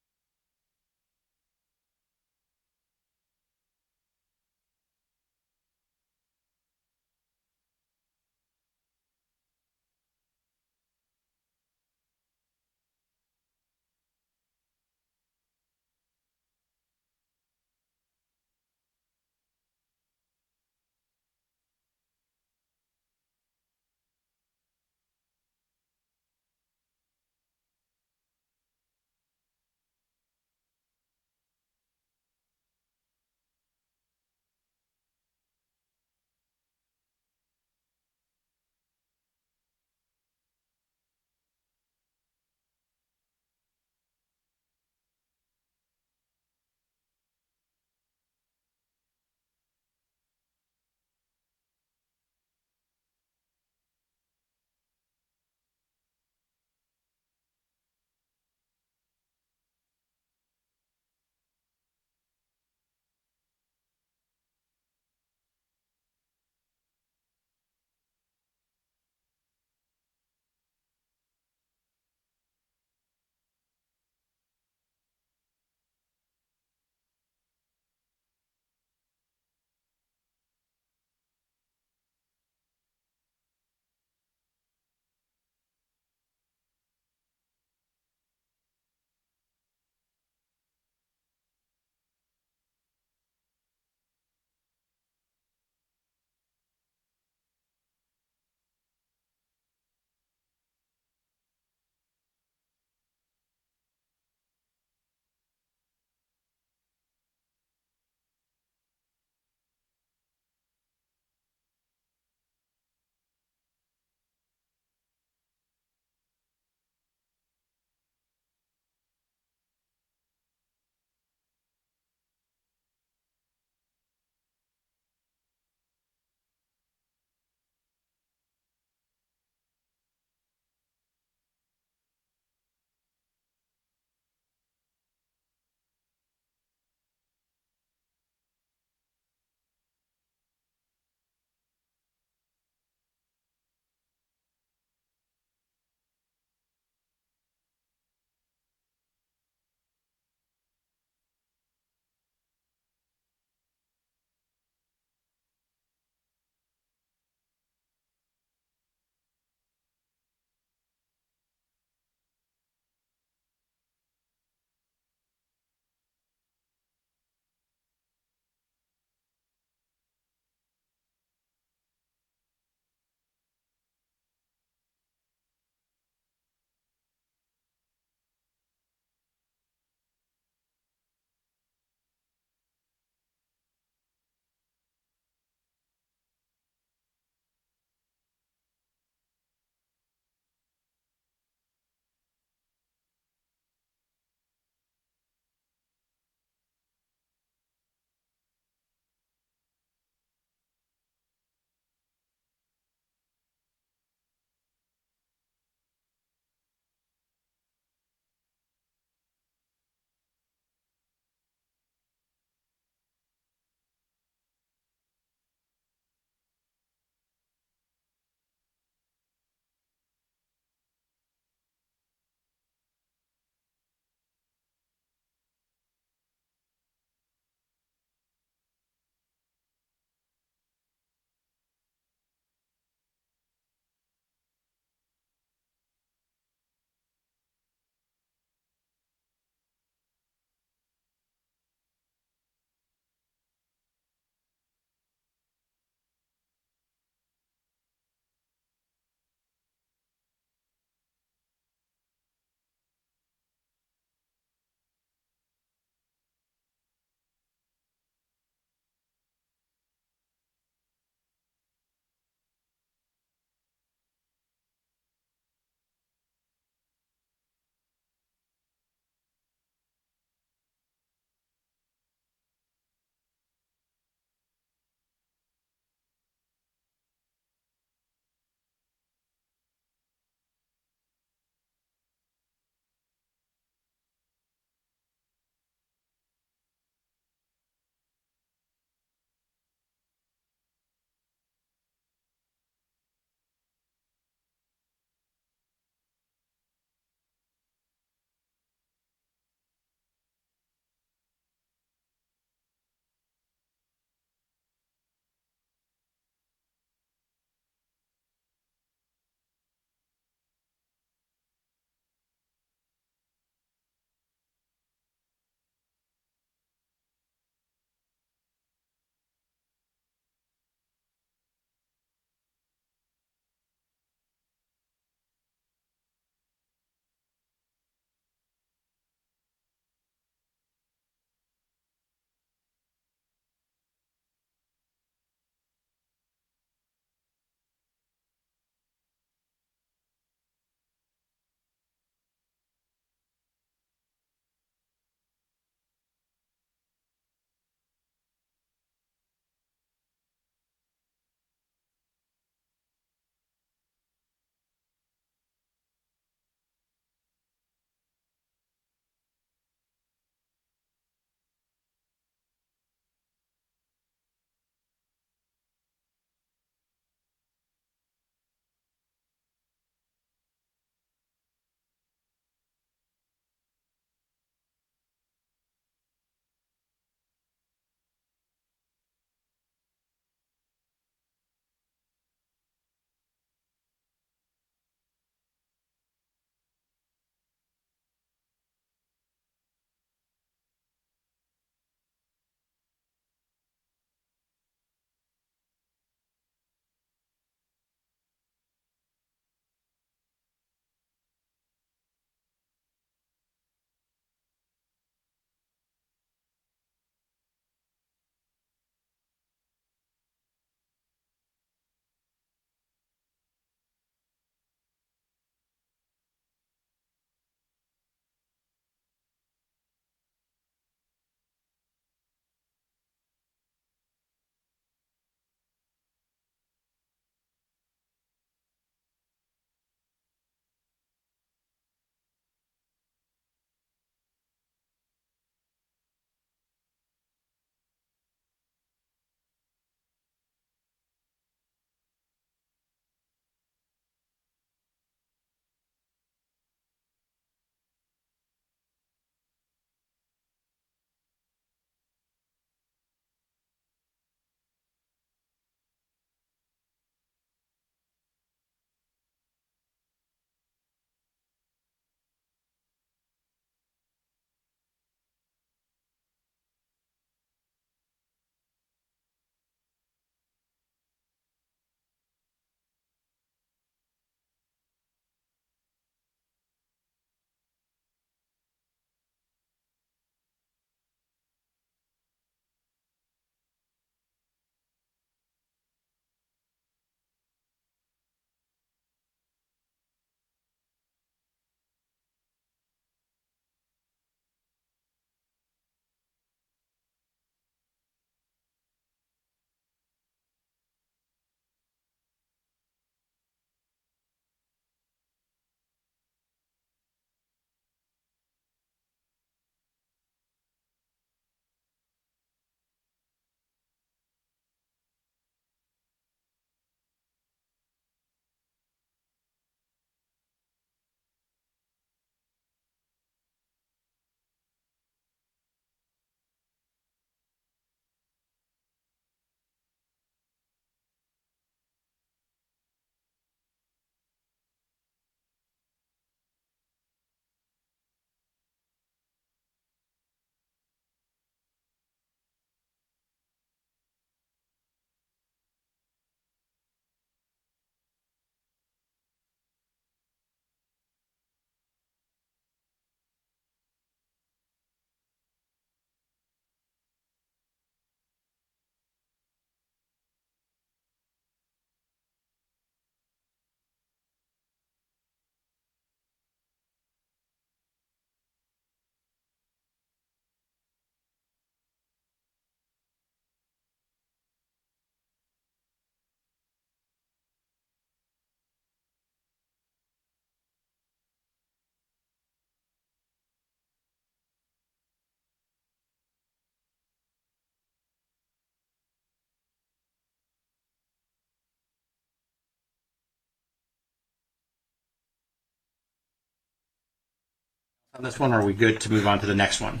on this one, or are we good to move on to the next one?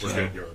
We're good, Your Honor.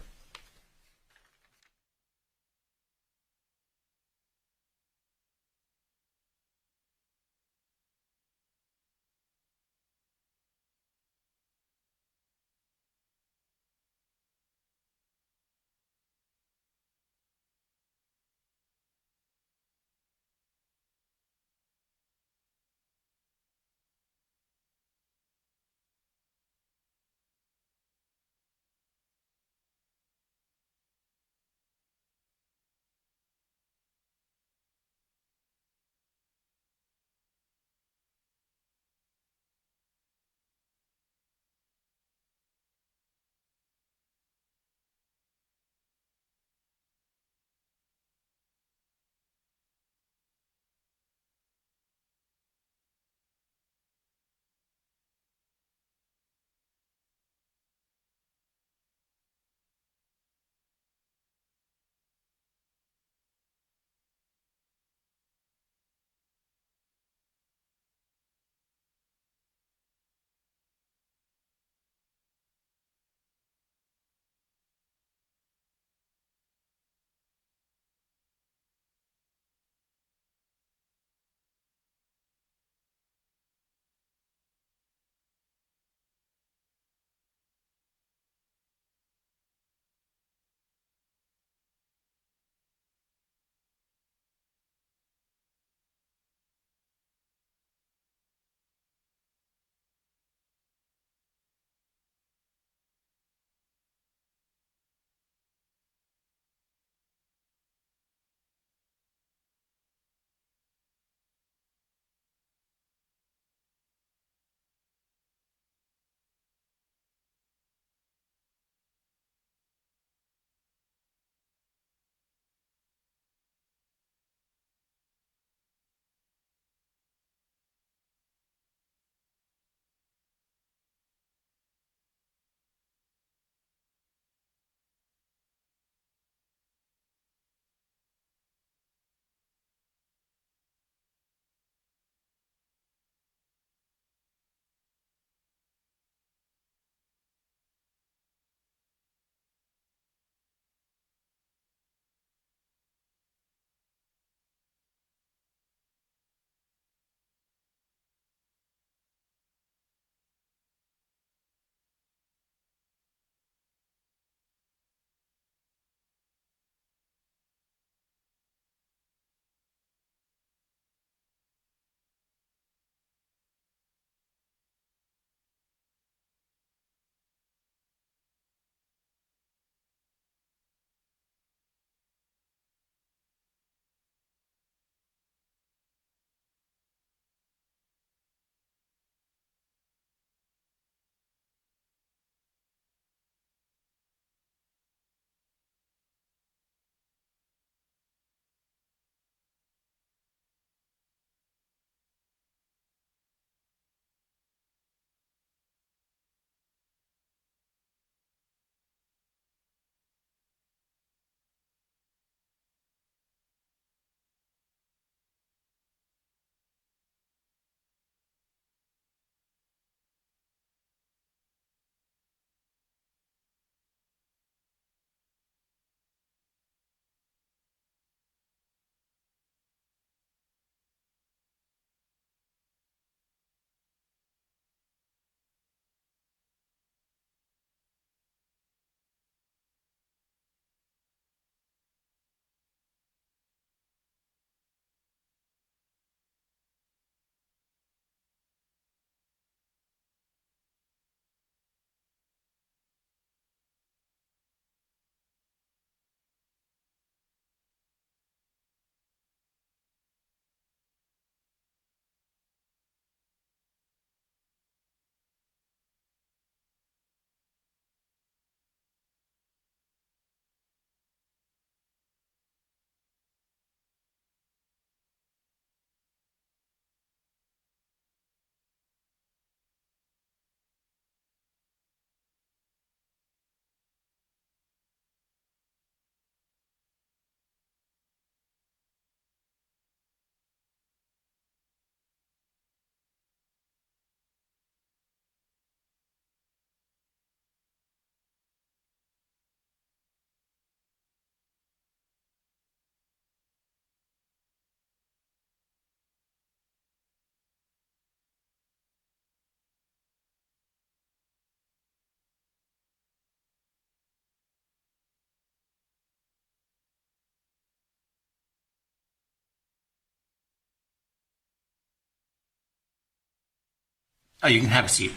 Oh, you can have a seat.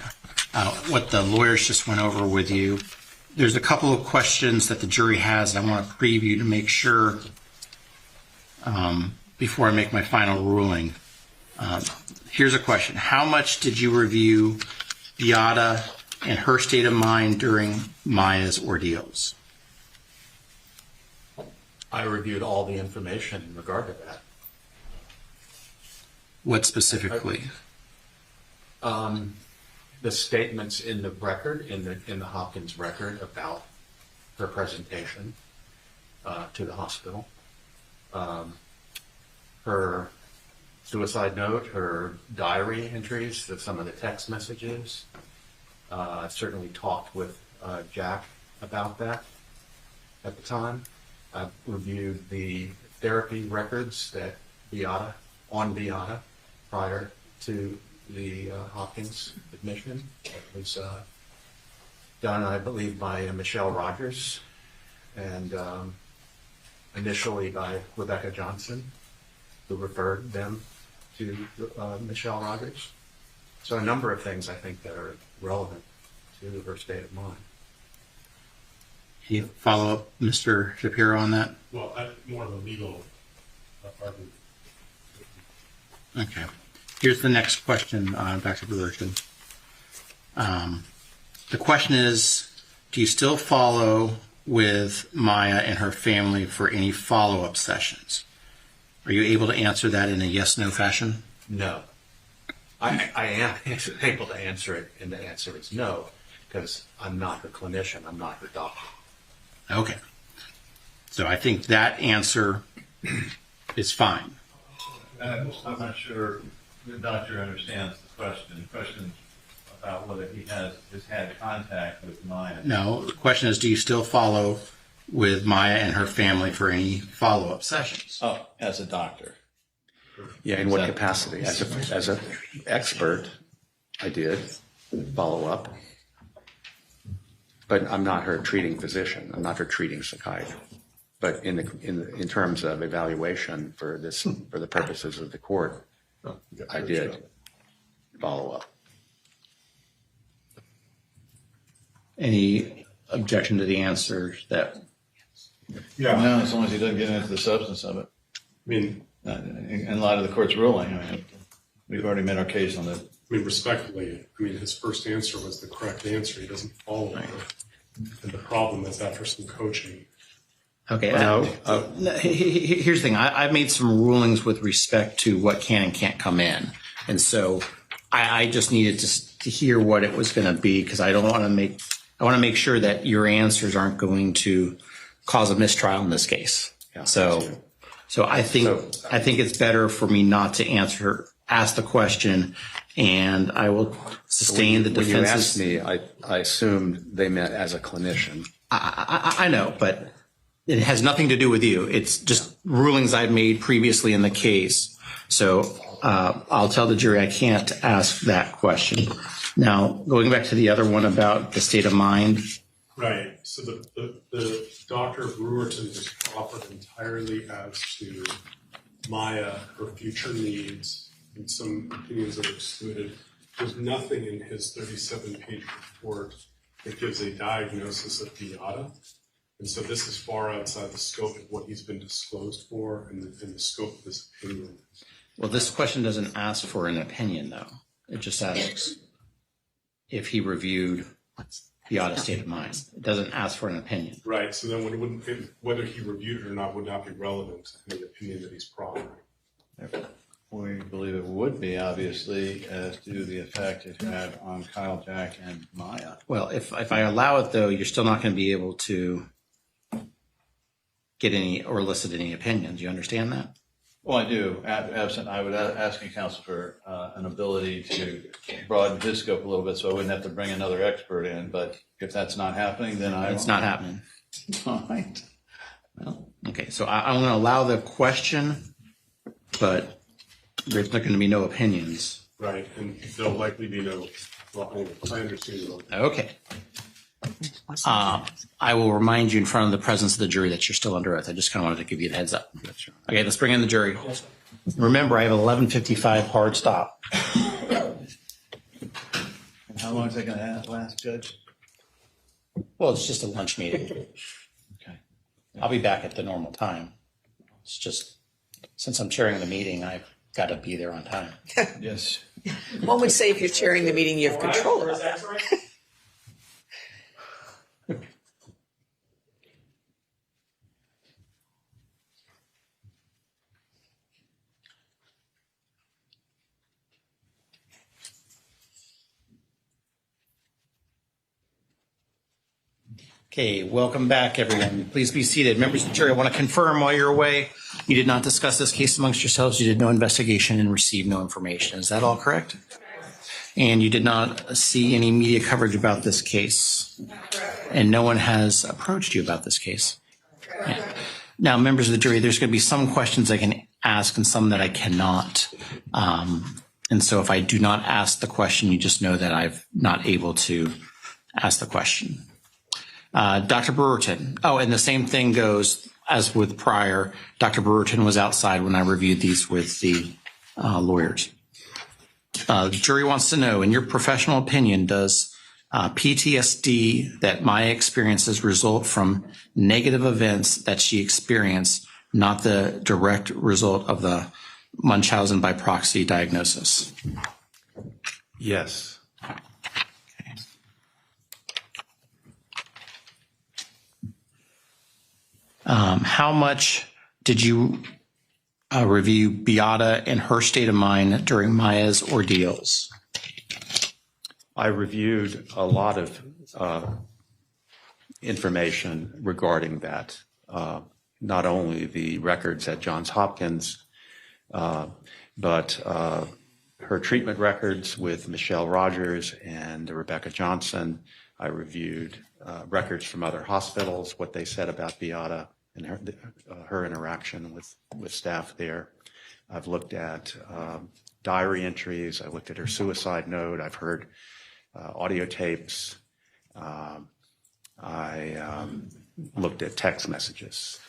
What the lawyers just went over with you. There's a couple of questions that the jury has. I want to preview to make sure before I make my final ruling. Here's a question. How much did you review Beata and her state of mind during Maya's ordeals?
I reviewed all the information in regard to that.
What specifically?
The statements in the record, in the Hopkins record about her presentation to the hospital, her suicide note, her diary entries, some of the text messages. I certainly talked with Jack about that at the time. I've reviewed the therapy records that Beata prior to the Hopkins admission. It was done, I believe, by Michelle Rogers and initially by Rebecca Johnson, who referred them to Michelle Rogers. So a number of things, I think, that are relevant to her state of mind.
Can you follow up, Mr. Shapiro, on that?
Well, more of a legal argument.
Okay. Here's the next question, Dr. Brewerton. The question is, do you still follow with Maya and her family for any follow-up sessions? Are you able to answer that in a yes-no fashion?
No. I am able to answer it, and the answer is no, because I'm not her clinician. I'm not her doctor.
Okay. So I think that answer is fine.
I'm not sure the doctor understands the question. The question about whether he has had contact with Maya.
No, the question is, do you still follow with Maya and her family for any follow-up sessions?
Oh, as a doctor.
Yeah, in what capacity? As an expert, I did follow up. But I'm not her treating physician. I'm not her treating psychiatrist. But in terms of evaluation for the purposes of the court, I did follow up.
Any objection to the answer that?
Yeah.
No, as long as he doesn't get into the substance of it.
I mean,
in light of the court's ruling, I mean, we've already made our case on that.
I mean, respectfully, I mean, his first answer was the correct answer. He doesn't follow it. And the problem is after some coaching.
Okay. Here's the thing. I've made some rulings with respect to what can and can't come in. And so I just needed to hear what it was going to be, because I want to make sure that your answers aren't going to cause a mistrial in this case.
Yeah,
so I think it's better for me not to ask the question, and I will sustain the defenses.
When you asked me, I assumed they meant as a clinician.
I know, but it has nothing to do with you. It's just rulings I've made previously in the case. So I'll tell the jury I can't ask that question. Now, going back to the other one about the state of mind.
Right. So the Dr. Brewerton was offered entirely as to Maya, her future needs, and some opinions that are excluded. There's nothing in his 37-page report that gives a diagnosis of Beata. And so this is far outside the scope of what he's been disclosed for and the scope of his opinion.
Well, this question doesn't ask for an opinion, though. It just asks if he reviewed Beata's state of mind. It doesn't ask for an opinion.
Right. So then whether he reviewed it or not would not be relevant to the opinion that he's proffering.
We believe it would be, obviously, as to the effect it had on Kyle, Jack, and Maya.
Well, if I allow it, though, you're still not going to be able to get any or elicit any opinions. You understand that?
Well, I do. Absent, I would ask you, counsel, for an ability to broaden his scope a little bit, so I wouldn't have to bring another expert in. But if that's not happening, then
It's not happening.
All right.
Well, okay. So I'm going to allow the question, but there's not going to be no opinions.
Right. And there'll likely be no, well, I understand.
Okay. I will remind you in front of the presence of the jury that you're still under oath. I just kind of wanted to give you the heads up. Okay, let's bring in the jury. Remember, I have an 11:55 hard stop.
long is that going to last, Judge?
Well, it's just a lunch meeting.
Okay.
I'll be back at the normal time. It's just, since I'm chairing the meeting, I've got to be there on time.
Yes.
One would say if you're chairing the meeting, you have control of it.
Okay, welcome back, everyone. Please be seated. Members of the jury, I want to confirm while you're away, you did not discuss this case amongst yourselves. You did no investigation and received no information. Is that all correct? And you did not see any media coverage about this case? And no one has approached you about this case? Yeah. Now, members of the jury, there's going to be some questions I can ask and some that I cannot. And so if I do not ask the question, you just know that I'm not able to ask the question. Dr. Brewerton. Oh, and the same thing goes as with prior. Dr. Brewerton was outside when I reviewed these with the lawyers. The jury wants to know, in your professional opinion, does PTSD that Maya experiences result from negative events that she experienced, not the direct result of the Munchausen by proxy diagnosis?
Yes.
How much did you review Beata and her state of mind during Maya's ordeals?
I reviewed a lot of information regarding that, not only the records at Johns Hopkins, but her treatment records with Michelle Rogers and Rebecca Johnson. I reviewed records from other hospitals, what they said about Beata and her interaction with staff there. I've looked at diary entries. I looked at her suicide note. I've heard audio tapes. I looked at text messages.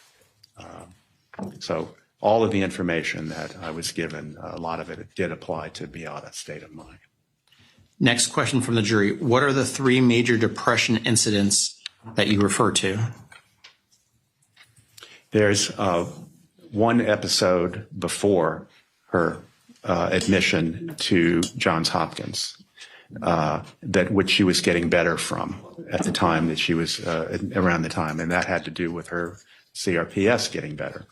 So all of the information that I was given, a lot of it did apply to Beata's state of mind.
Next question from the jury. What are the 3 major depression incidents that you refer to?
There's one episode before her admission to Johns Hopkins that which she was getting better from at the time that she was around the time, and that had to do with her CRPS getting better.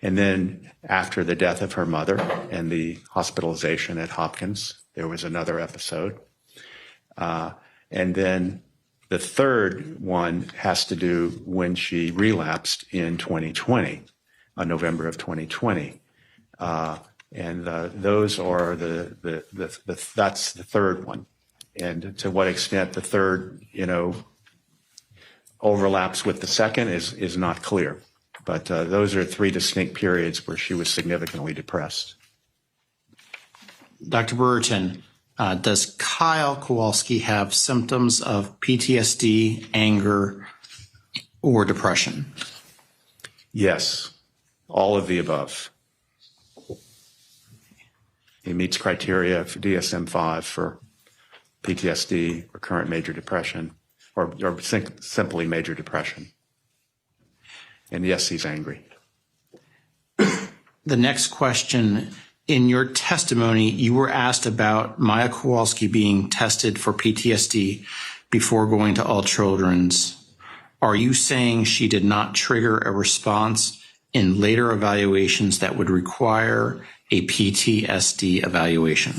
And then after the death of her mother and the hospitalization at Hopkins, there was another episode. And then the third one has to do when she relapsed in 2020, November of 2020. And those are that's the third one. And to what extent the third, overlaps with the second is not clear. But those are 3 distinct periods where she was significantly depressed.
Dr. Brewerton, does Kyle Kowalski have symptoms of PTSD, anger, or depression?
Yes, all of the above. He meets criteria for DSM-5 for PTSD, recurrent major depression, or simply major depression. And yes, he's angry.
The next question, in your testimony, you were asked about Maya Kowalski being tested for PTSD before going to All Children's. Are you saying she did not trigger a response in later evaluations that would require a PTSD evaluation?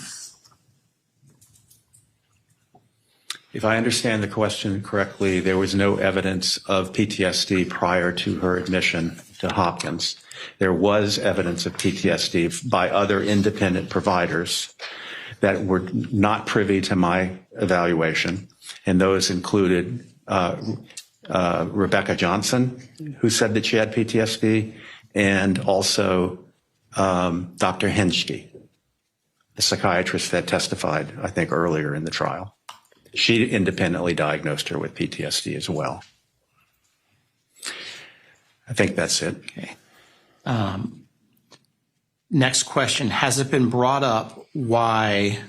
If I understand the question correctly, there was no evidence of PTSD prior to her admission to Hopkins. There was evidence of PTSD by other independent providers that were not privy to my evaluation, and those included Rebecca Johnson, who said that she had PTSD, and also Dr. Henschke, the psychiatrist that testified, I think, earlier in the trial. She independently diagnosed her with PTSD as well. I think that's it.
Okay. Next question. Has it been brought up why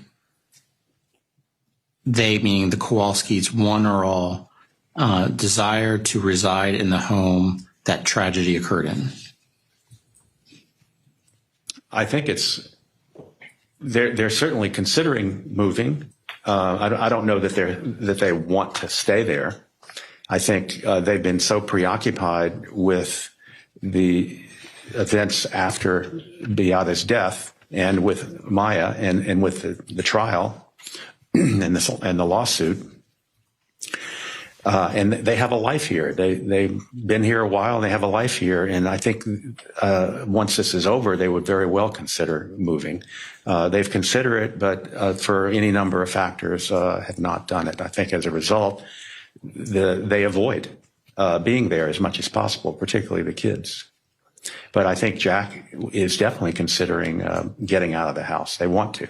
they, meaning the Kowalskis, one or all, desire to reside in the home that tragedy occurred in?
I think they're certainly considering moving. I don't know that they want to stay there. I think they've been so preoccupied with the events after Beata's death and with Maya and with the trial and the lawsuit. And they have a life here. They've been here a while and they have a life here. And I think once this is over, they would very well consider moving. They've considered it, but for any number of factors, have not done it. I think as a result, they avoid being there as much as possible, particularly the kids. But I think Jack is definitely considering getting out of the house. They want to.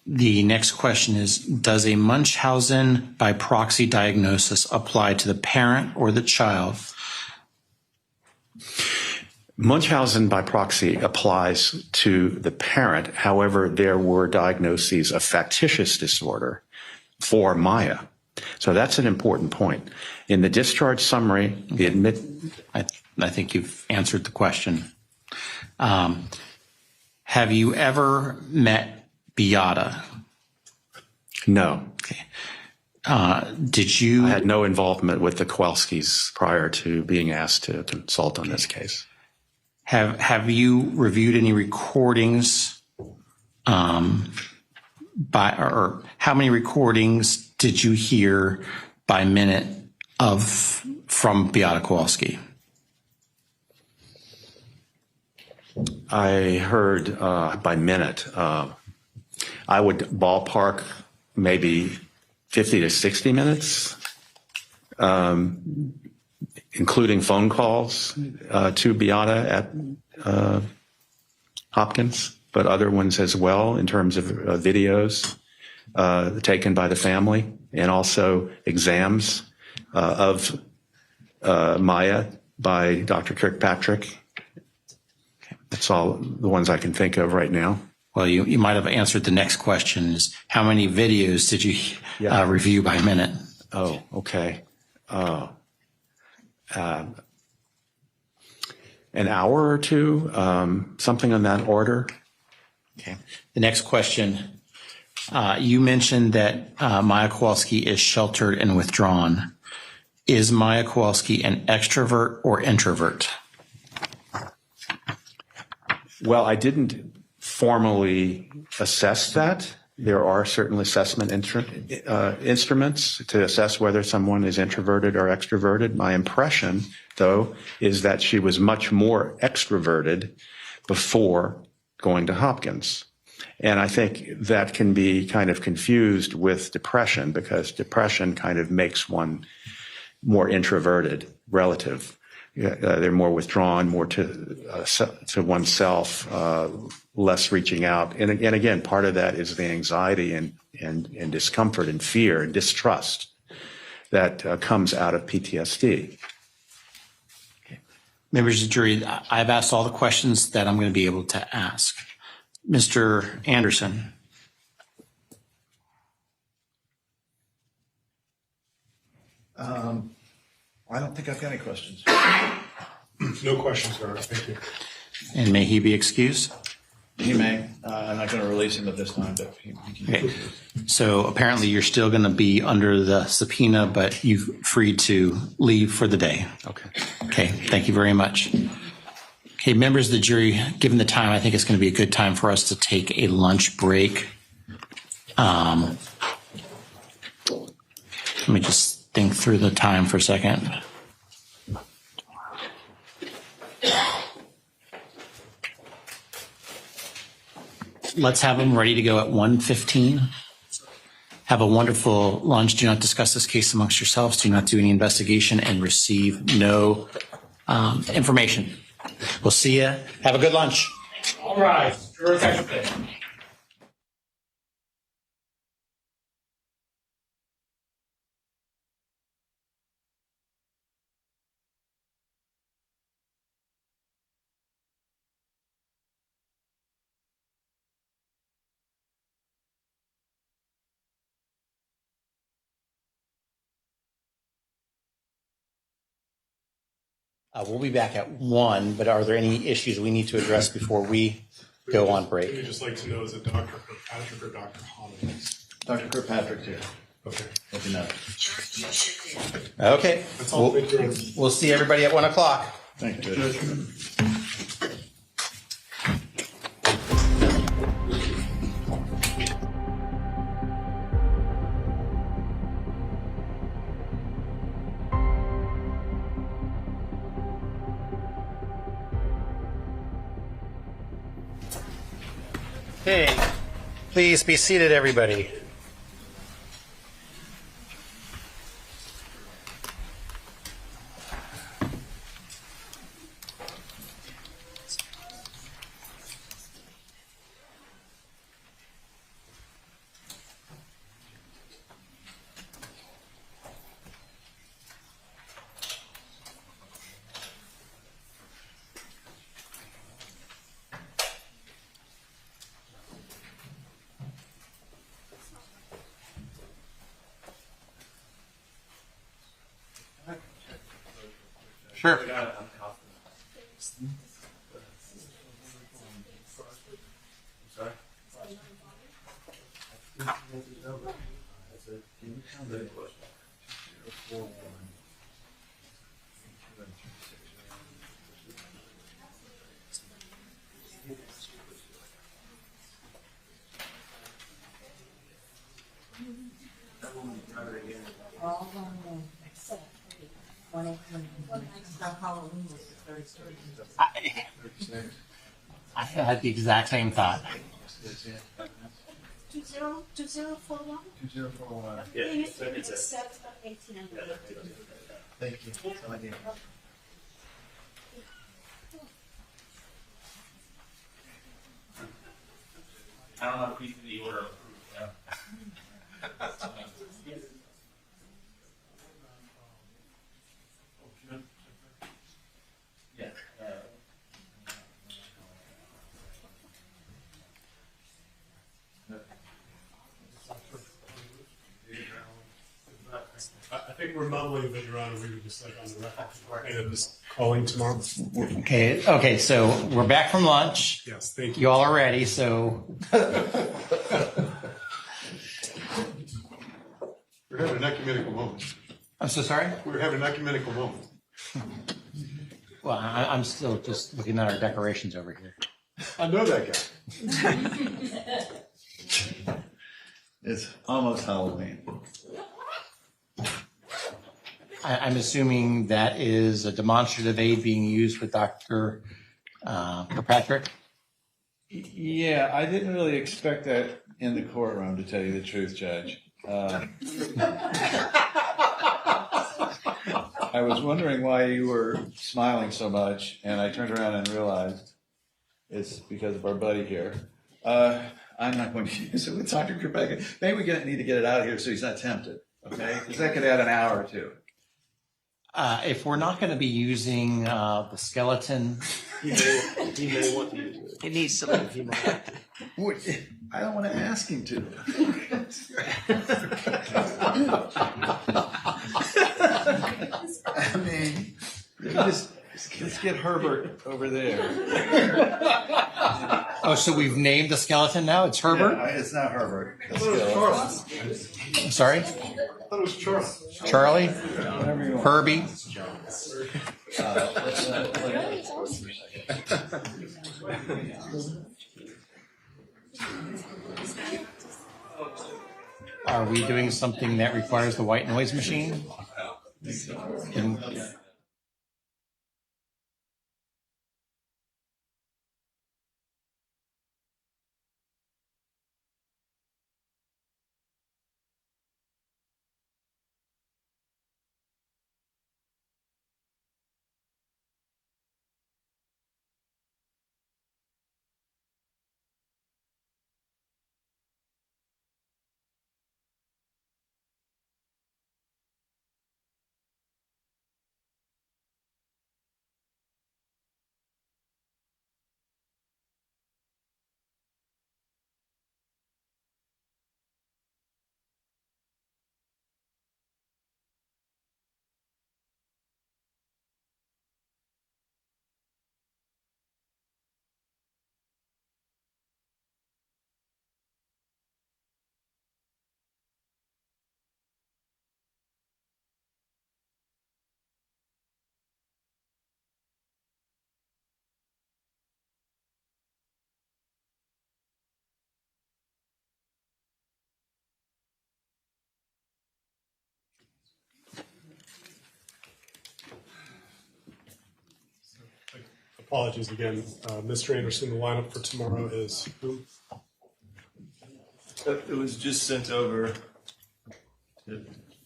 The next question is, does a Munchausen by proxy diagnosis apply to the parent or the child?
Munchausen by proxy applies to the parent. However, there were diagnoses of factitious disorder for Maya. So that's an important point. In the discharge summary,
I think you've answered the question. Have you ever met Beata?
No.
Okay. Did you?
I had no involvement with the Kowalskis prior to being asked to consult on this case.
Have you reviewed any recordings? Or how many recordings did you hear by minute from Beata Kowalski?
I heard by minute. I would ballpark maybe 50 to 60 minutes, including phone calls to Beata at Hopkins, but other ones as well in terms of videos taken by the family, and also exams of Maya by Dr. Kirkpatrick. That's all the ones I can think of right now.
Well, you might have answered the next question, is how many videos did you review by minute?
Oh, okay. An hour or two, something on that order.
Okay. The next question, you mentioned that Maya Kowalski is sheltered and withdrawn. Is Maya Kowalski an extrovert or introvert?
Well, I didn't formally assess that. There are certain assessment instruments to assess whether someone is introverted or extroverted. My impression, though, is that she was much more extroverted before going to Hopkins. And I think that can be kind of confused with depression, because depression kind of makes one more introverted relative. They're more withdrawn, more to oneself, less reaching out. And again, part of that is the anxiety and discomfort and fear and distrust that comes out of PTSD.
Okay. Members of the jury, I've asked all the questions that I'm going to be able to ask. Mr. Anderson.
I don't think I've got any questions.
No questions, Your Honor. Thank you.
And may he be excused?
He may. I'm not going to release him at this time, but he can.
Okay. So apparently you're still going to be under the subpoena, but you're free to leave for the day.
Okay.
Okay. Thank you very much. Okay, members of the jury, given the time, I think it's going to be a good time for us to take a lunch break. Let me just think through the time for a second. Let's have them ready to go at 1:15. Have a wonderful lunch. Do not discuss this case amongst yourselves. Do not do any investigation and receive no information. We'll see you. Have a good lunch.
All rise. Jurors exit.
We'll be back at 1, but are there any issues we need to address before we go on break?
We'd just like to know, is it Dr. Kirkpatrick or Dr. Hollins?
Dr. Kirkpatrick's here.
Okay.
Let me know.
Okay.
That's all. Thank you.
We'll see everybody at 1 o'clock.
Thank you, Judge.
Okay, please be seated, everybody. Sure. I had the exact same thought.
2041?
2041.
Yeah,
It's
it's a-
set for 1800.
Thank you. Thank you.
I don't know if he's in the order approved, yeah. Yeah.
I think we're mumbling, but Your Honor, we would just like on the record, and just calling tomorrow.
Okay, so we're back from lunch.
Yes, thank you.
You all are ready, so
We're having an ecumenical moment.
I'm so sorry.
We're having an ecumenical moment.
Well, I'm still just looking at our decorations over here.
I know that guy. It's almost Halloween.
I'm assuming that is a demonstrative aid being used with Dr. Kirkpatrick.
Yeah, I didn't really expect that in the courtroom, to tell you the truth, Judge. I was wondering why you were smiling so much, and I turned around and realized it's because of our buddy here. I'm not going to use it with Dr. Kirkpatrick. Maybe we need to get it out of here so he's not tempted, okay? Because that could add an hour or two.
If we're not going to be using the skeleton,
He may want to use it.
It needs to leave.
I don't want to ask him to. I mean, let's get Herbert over there.
oh, so we've named the skeleton now? It's Herbert?
Yeah, it's not Herbert.
Sorry?
I thought it was Charles.
Charlie?
Whatever you want.
Herbie? Are we doing something that requires the white noise machine? And-
Apologies again. Mr. Anderson, the lineup for tomorrow is who?
It was just sent over.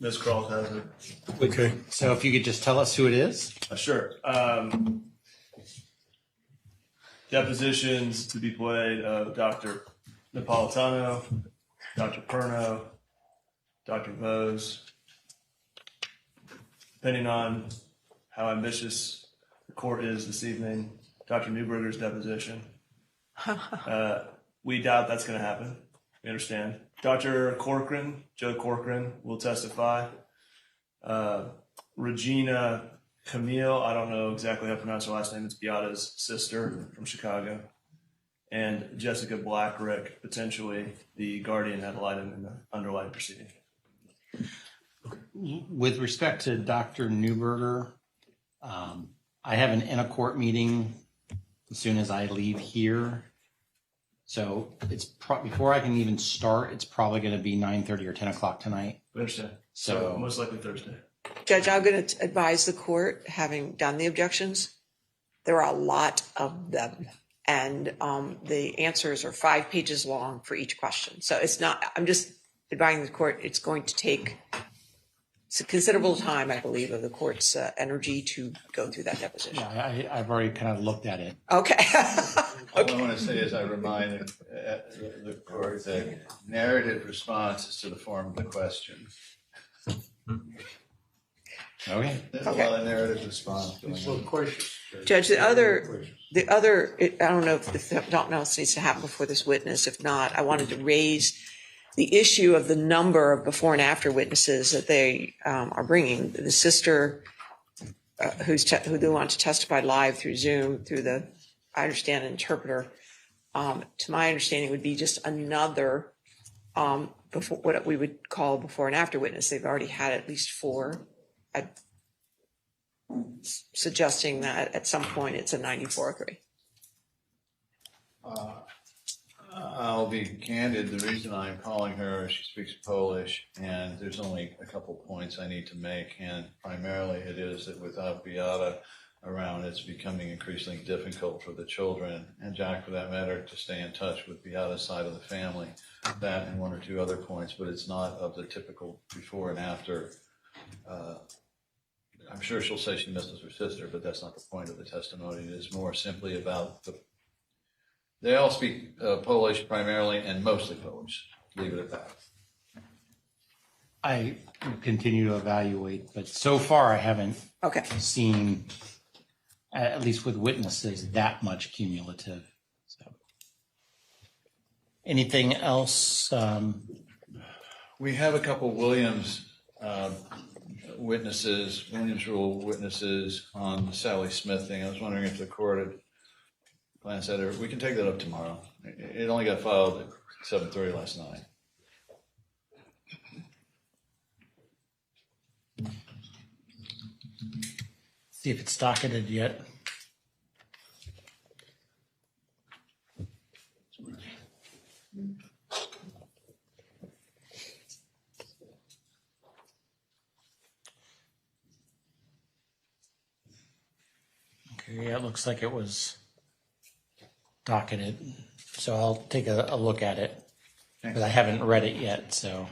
Ms. Cross has it.
Okay.
So if you could just tell us who it is?
Sure. Depositions to be played of Dr. Napolitano, Dr. Perno, Dr. Vose. Depending on how ambitious the court is this evening, Dr. Newberger's deposition. We doubt that's going to happen. We understand. Dr. Corcoran, Joe Corcoran, will testify. Regina Camille, I don't know exactly how to pronounce her last name. It's Beata's sister from Chicago. And Jessica Blackrick, potentially the guardian ad litem in the underlying proceeding.
With respect to Dr. Newberger, I have an in-a-court meeting as soon as I leave here. So it's before I can even start, it's probably going to be 9:30 or 10 o'clock tonight.
I understand.
So
most likely Thursday.
Judge, I'm going to advise the court, having done the objections, there are a lot of them. And the answers are 5 pages long for each question. So it's not, I'm just advising the court, it's going to take a considerable time, I believe, of the court's energy to go through that deposition.
yeah, I've already kind of looked at it.
Okay.
All I want to say is I remind the court that narrative response is to the form of the question.
Okay.
There's a lot of narrative response going on.
Judge, the other, I don't know if something else needs to happen before this witness. If not, I wanted to raise the issue of the number of before and after witnesses that they are bringing. The sister who they want to testify live through Zoom, through the, I understand, interpreter, to my understanding would be just another before, what we would call before and after witness. They've already had at least 4. Suggesting that at some point it's a 94-3.
I'll be candid. The reason I'm calling her, she speaks Polish, and there's only a couple points I need to make. And primarily it is that without Beata around, it's becoming increasingly difficult for the children, and Jack for that matter, to stay in touch with Beata's side of the family. That and 1 or 2 other points, but it's not of the typical before and after. I'm sure she'll say she misses her sister, but that's not the point of the testimony. It is more simply about they all speak Polish primarily and mostly Polish. Leave it at that.
I will continue to evaluate, but so far I haven't seen, at least with witnesses, that much cumulative. So, anything else?
We have a couple Williams Williams Rule witnesses on the Sally Smith thing. I was wondering if the court had glanced at it. We can take that up tomorrow. It only got filed at 7:30 last night.
See if it's docketed yet. Okay, yeah, it looks like it was docketed, so I'll take a look at it, but I haven't read it yet, so.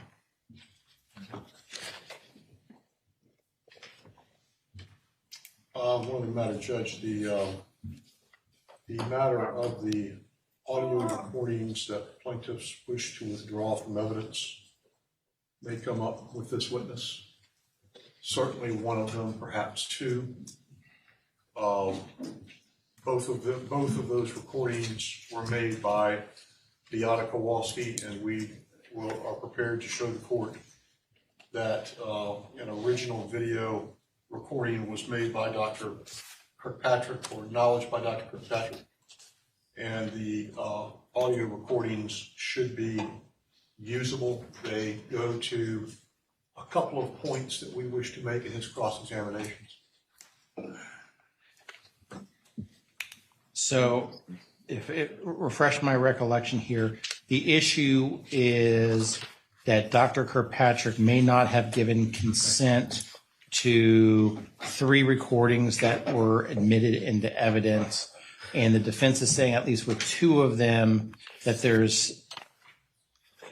One matter, Judge, the matter of the audio recordings that plaintiffs wish to withdraw from evidence may come up with this witness. Certainly one of them, perhaps 2. Both of those recordings were made by Beata Kowalski, and we are prepared to show the court that an original video recording was made by Dr. Kirkpatrick, or acknowledged by Dr. Kirkpatrick, and the audio recordings should be usable. They go to a couple of points that we wish to make in his cross-examinations.
So if it refresh my recollection here, the issue is that Dr. Kirkpatrick may not have given consent to 3 recordings that were admitted into evidence And the defense is saying, at least with two of them, that there's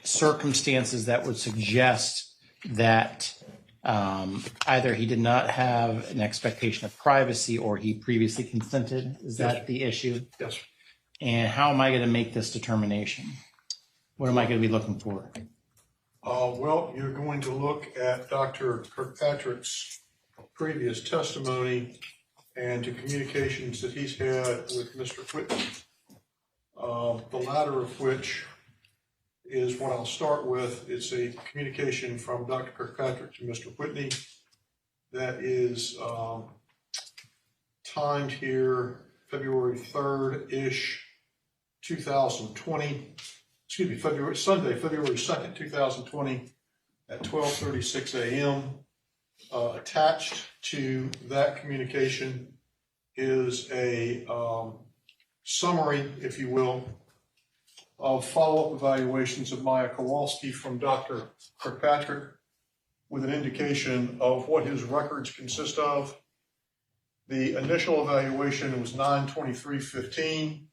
circumstances that would suggest that either he did not have an expectation of privacy or he previously consented. Is that the issue?
Yes.
And how am I going to make this determination? What am I going to be looking for?
Well, you're going to look at Dr. Kirkpatrick's previous testimony and to communications that he's had with Mr. Whitney. The latter of which is what I'll start with. It's a communication from Dr. Kirkpatrick to Mr. Whitney that is timed here February 3rd-ish, 2020. Excuse me, Sunday, February 2nd, 2020 at 12:36 a.m. Attached to that communication is a summary, if you will, of follow-up evaluations of Maya Kowalski from Dr. Kirkpatrick with an indication of what his records consist of. The initial evaluation was 9/23/15,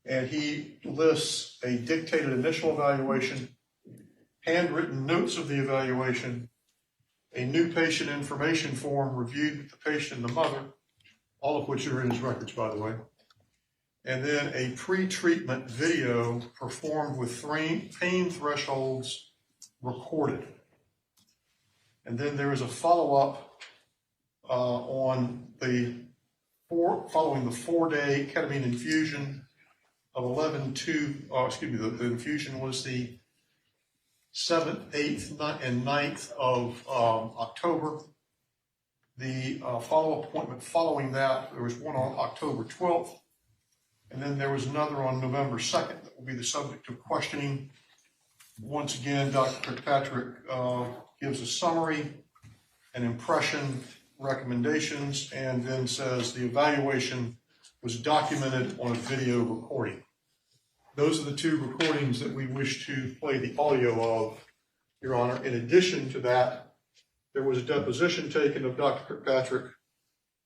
and he lists a dictated initial evaluation, handwritten notes of the evaluation, a new patient information form reviewed with the patient and the mother, all of which are in his records, by the way, and then a pre-treatment video performed with pain thresholds recorded. And then there is a follow-up on following the 4-day ketamine infusion of 11/2, the infusion was the 7th, 8th, and 9th of October. The follow-up appointment following that, there was one on October 12th, and then there was another on November 2nd that will be the subject of questioning. Once again, Dr. Kirkpatrick gives a summary, an impression, recommendations, and then says the evaluation was documented on a video recording. Those are the two recordings that we wish to play the audio of, Your Honor. In addition to that, there was a deposition taken of Dr. Kirkpatrick,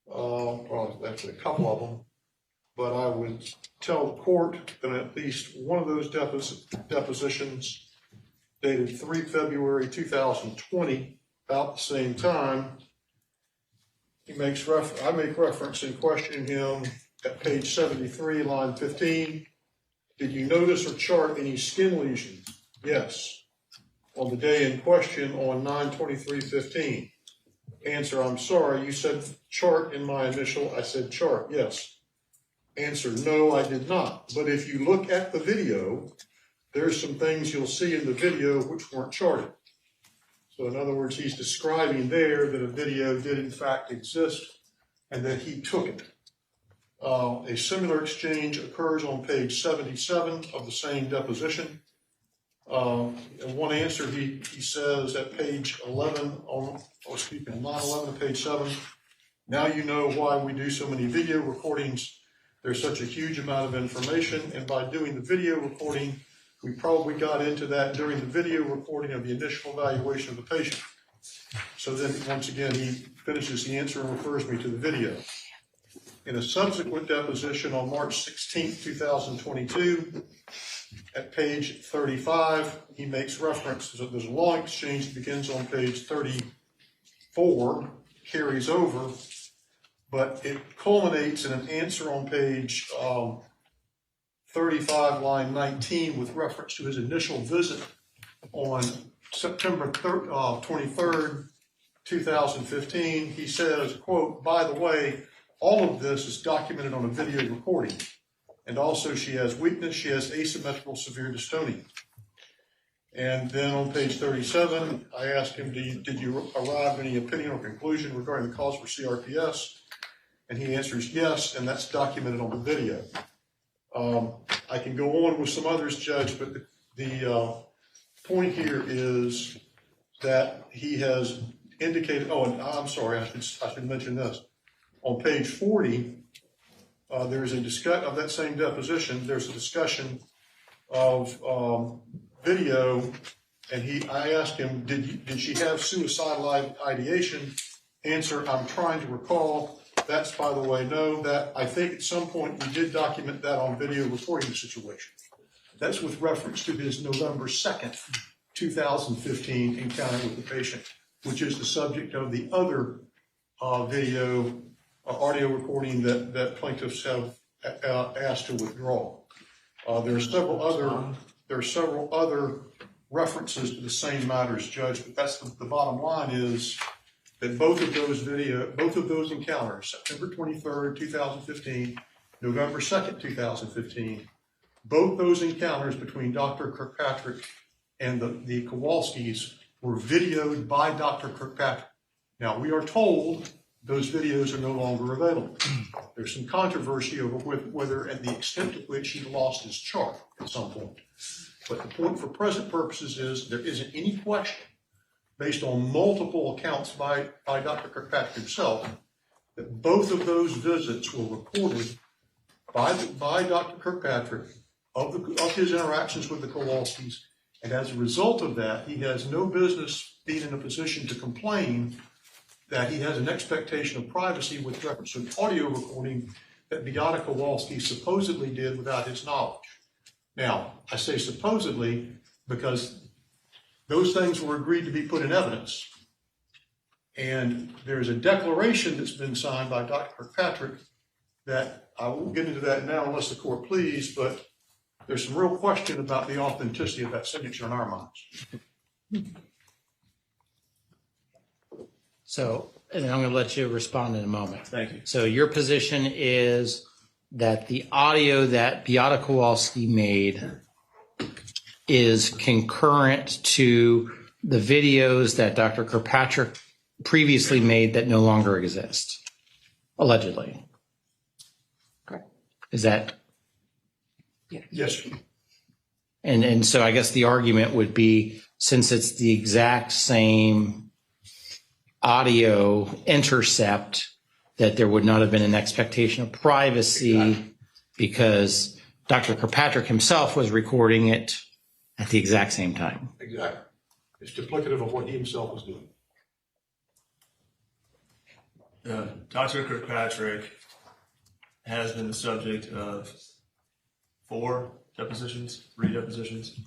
well, actually a couple of them, but I would tell the court that at least one of those depositions dated 3 February 2020, about the same time. I make reference in questioning him at page 73, line 15. Did you notice or chart any skin lesions? Yes. On the day in question on 9/23/15. Answer, I'm sorry, you said chart in my initial. I said chart, yes. Answer, no, I did not. But if you look at the video, there's some things you'll see in the video which weren't charted. So in other words, he's describing there that a video did in fact exist and that he took it. A similar exchange occurs on page 77 of the same deposition. In one answer, he says at page 11, line 11 of page 7, now you know why we do so many video recordings. There's such a huge amount of information, and by doing the video recording, we probably got into that during the video recording of the initial evaluation of the patient. So then, once again, he finishes the answer and refers me to the video. In a subsequent deposition on March 16, 2022, at page 35, he makes reference, there's a long exchange that begins on page 34, carries over, but it culminates in an answer on page 35, line 19, with reference to his initial visit on September 23rd, 2015. He says, quote, by the way, all of this is documented on a video recording. And also she has weakness, she has asymmetrical severe dystonia. And then on page 37, I asked him, did you arrive at any opinion or conclusion regarding the cause for CRPS? And he answers yes, and that's documented on the video. I can go on with some others, Judge, but the point here is that he has indicated, oh, and I'm sorry, I should mention this. On page 40, there is a discussion of that same deposition. There's a discussion of video, and I asked him, did she have suicidal ideation? Answer, I'm trying to recall. That's, by the way, no, that, I think at some point we did document that on video recording situation. That's with reference to his November 2nd, 2015 encounter with the patient, which is the subject of the other video, audio recording that plaintiffs have asked to withdraw. There are several other references to the same matters, Judge, but that's the bottom line is that both of those encounters, September 23rd, 2015, November 2nd, 2015, both those encounters between Dr. Kirkpatrick and the Kowalskis were videoed by Dr. Kirkpatrick. Now, we are told those videos are no longer available. There's some controversy over whether and the extent to which he lost his chart at some point. But the point for present purposes is there isn't any question, based on multiple accounts by Dr. Kirkpatrick himself, that both of those visits were recorded by Dr. Kirkpatrick of his interactions with the Kowalskis. And as a result of that, he has no business being in a position to complain that he has an expectation of privacy with reference to an audio recording that Beata Kowalski supposedly did without his knowledge. Now, I say supposedly because those things were agreed to be put in evidence. And there's a declaration that's been signed by Dr. Kirkpatrick that I won't get into that now unless the court please, but there's some real question about the authenticity of that signature in our minds.
So, and I'm going to let you respond in a moment.
Thank you.
So your position is that the audio that Beata Kowalski made is concurrent to the videos that Dr. Kirkpatrick previously made that no longer exist, allegedly.
Correct.
Is that?
Yes.
And so I guess the argument would be, since it's the exact same audio intercept, that there would not have been an expectation of privacy because Dr. Kirkpatrick himself was recording it at the exact same time.
Exactly. It's duplicative of what he himself was doing.
Dr. Kirkpatrick has been the subject of 4 depositions, 3 depositions,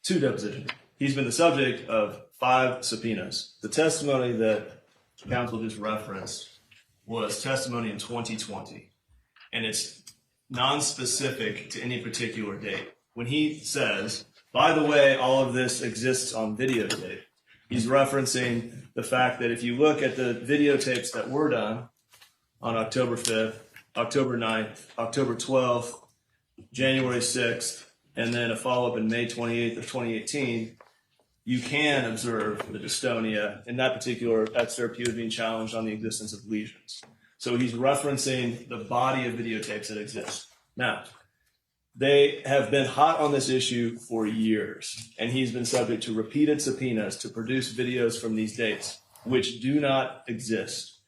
2 depositions. He's been the subject of 5 subpoenas. The testimony that counsel just referenced was testimony in 2020, and it's non-specific to any particular date. When he says, by the way, all of this exists on videotape, he's referencing the fact that if you look at the videotapes that were done on October 5th, October 9th, October 12th, January 6th, and then a follow-up in May 28th of 2018, you can observe the dystonia. In that particular excerpt, he was being challenged on the existence of lesions. So he's referencing the body of videotapes that exist. Now, they have been hot on this issue for years, and he's been subject to repeated subpoenas to produce videos from these dates, which do not exist.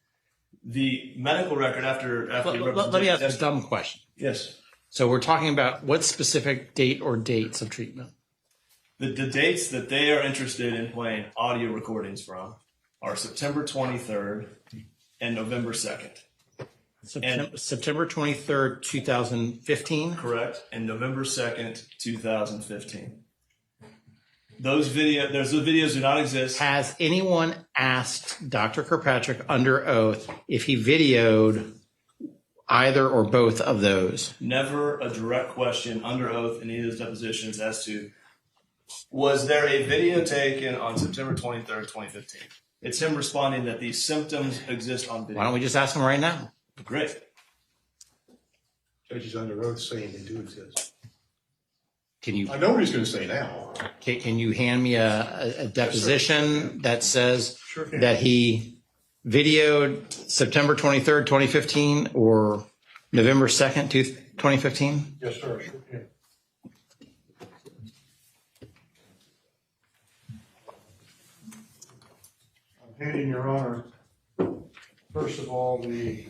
The medical record after
let me ask a dumb question.
Yes.
So we're talking about what specific date or dates of treatment?
The dates that they are interested in playing audio recordings from are September 23rd and November 2nd.
September 23rd, 2015?
Correct. And November 2nd, 2015. Those videos do not exist.
Has anyone asked Dr. Kirkpatrick under oath if he videoed either or both of those?
Never a direct question under oath in any of his depositions as to, was there a video taken on September 23rd, 2015? It's him responding that these symptoms exist on video.
Why don't we just ask him right now?
Great.
Judge is under oath saying they do exist.
I
know what he's going to say now.
Can you hand me a deposition that says
Sure can.
that he videoed September 23rd, 2015 or November 2nd, 2015?
Yes, sir. Sure can. I'm handing, Your Honor, first of all, the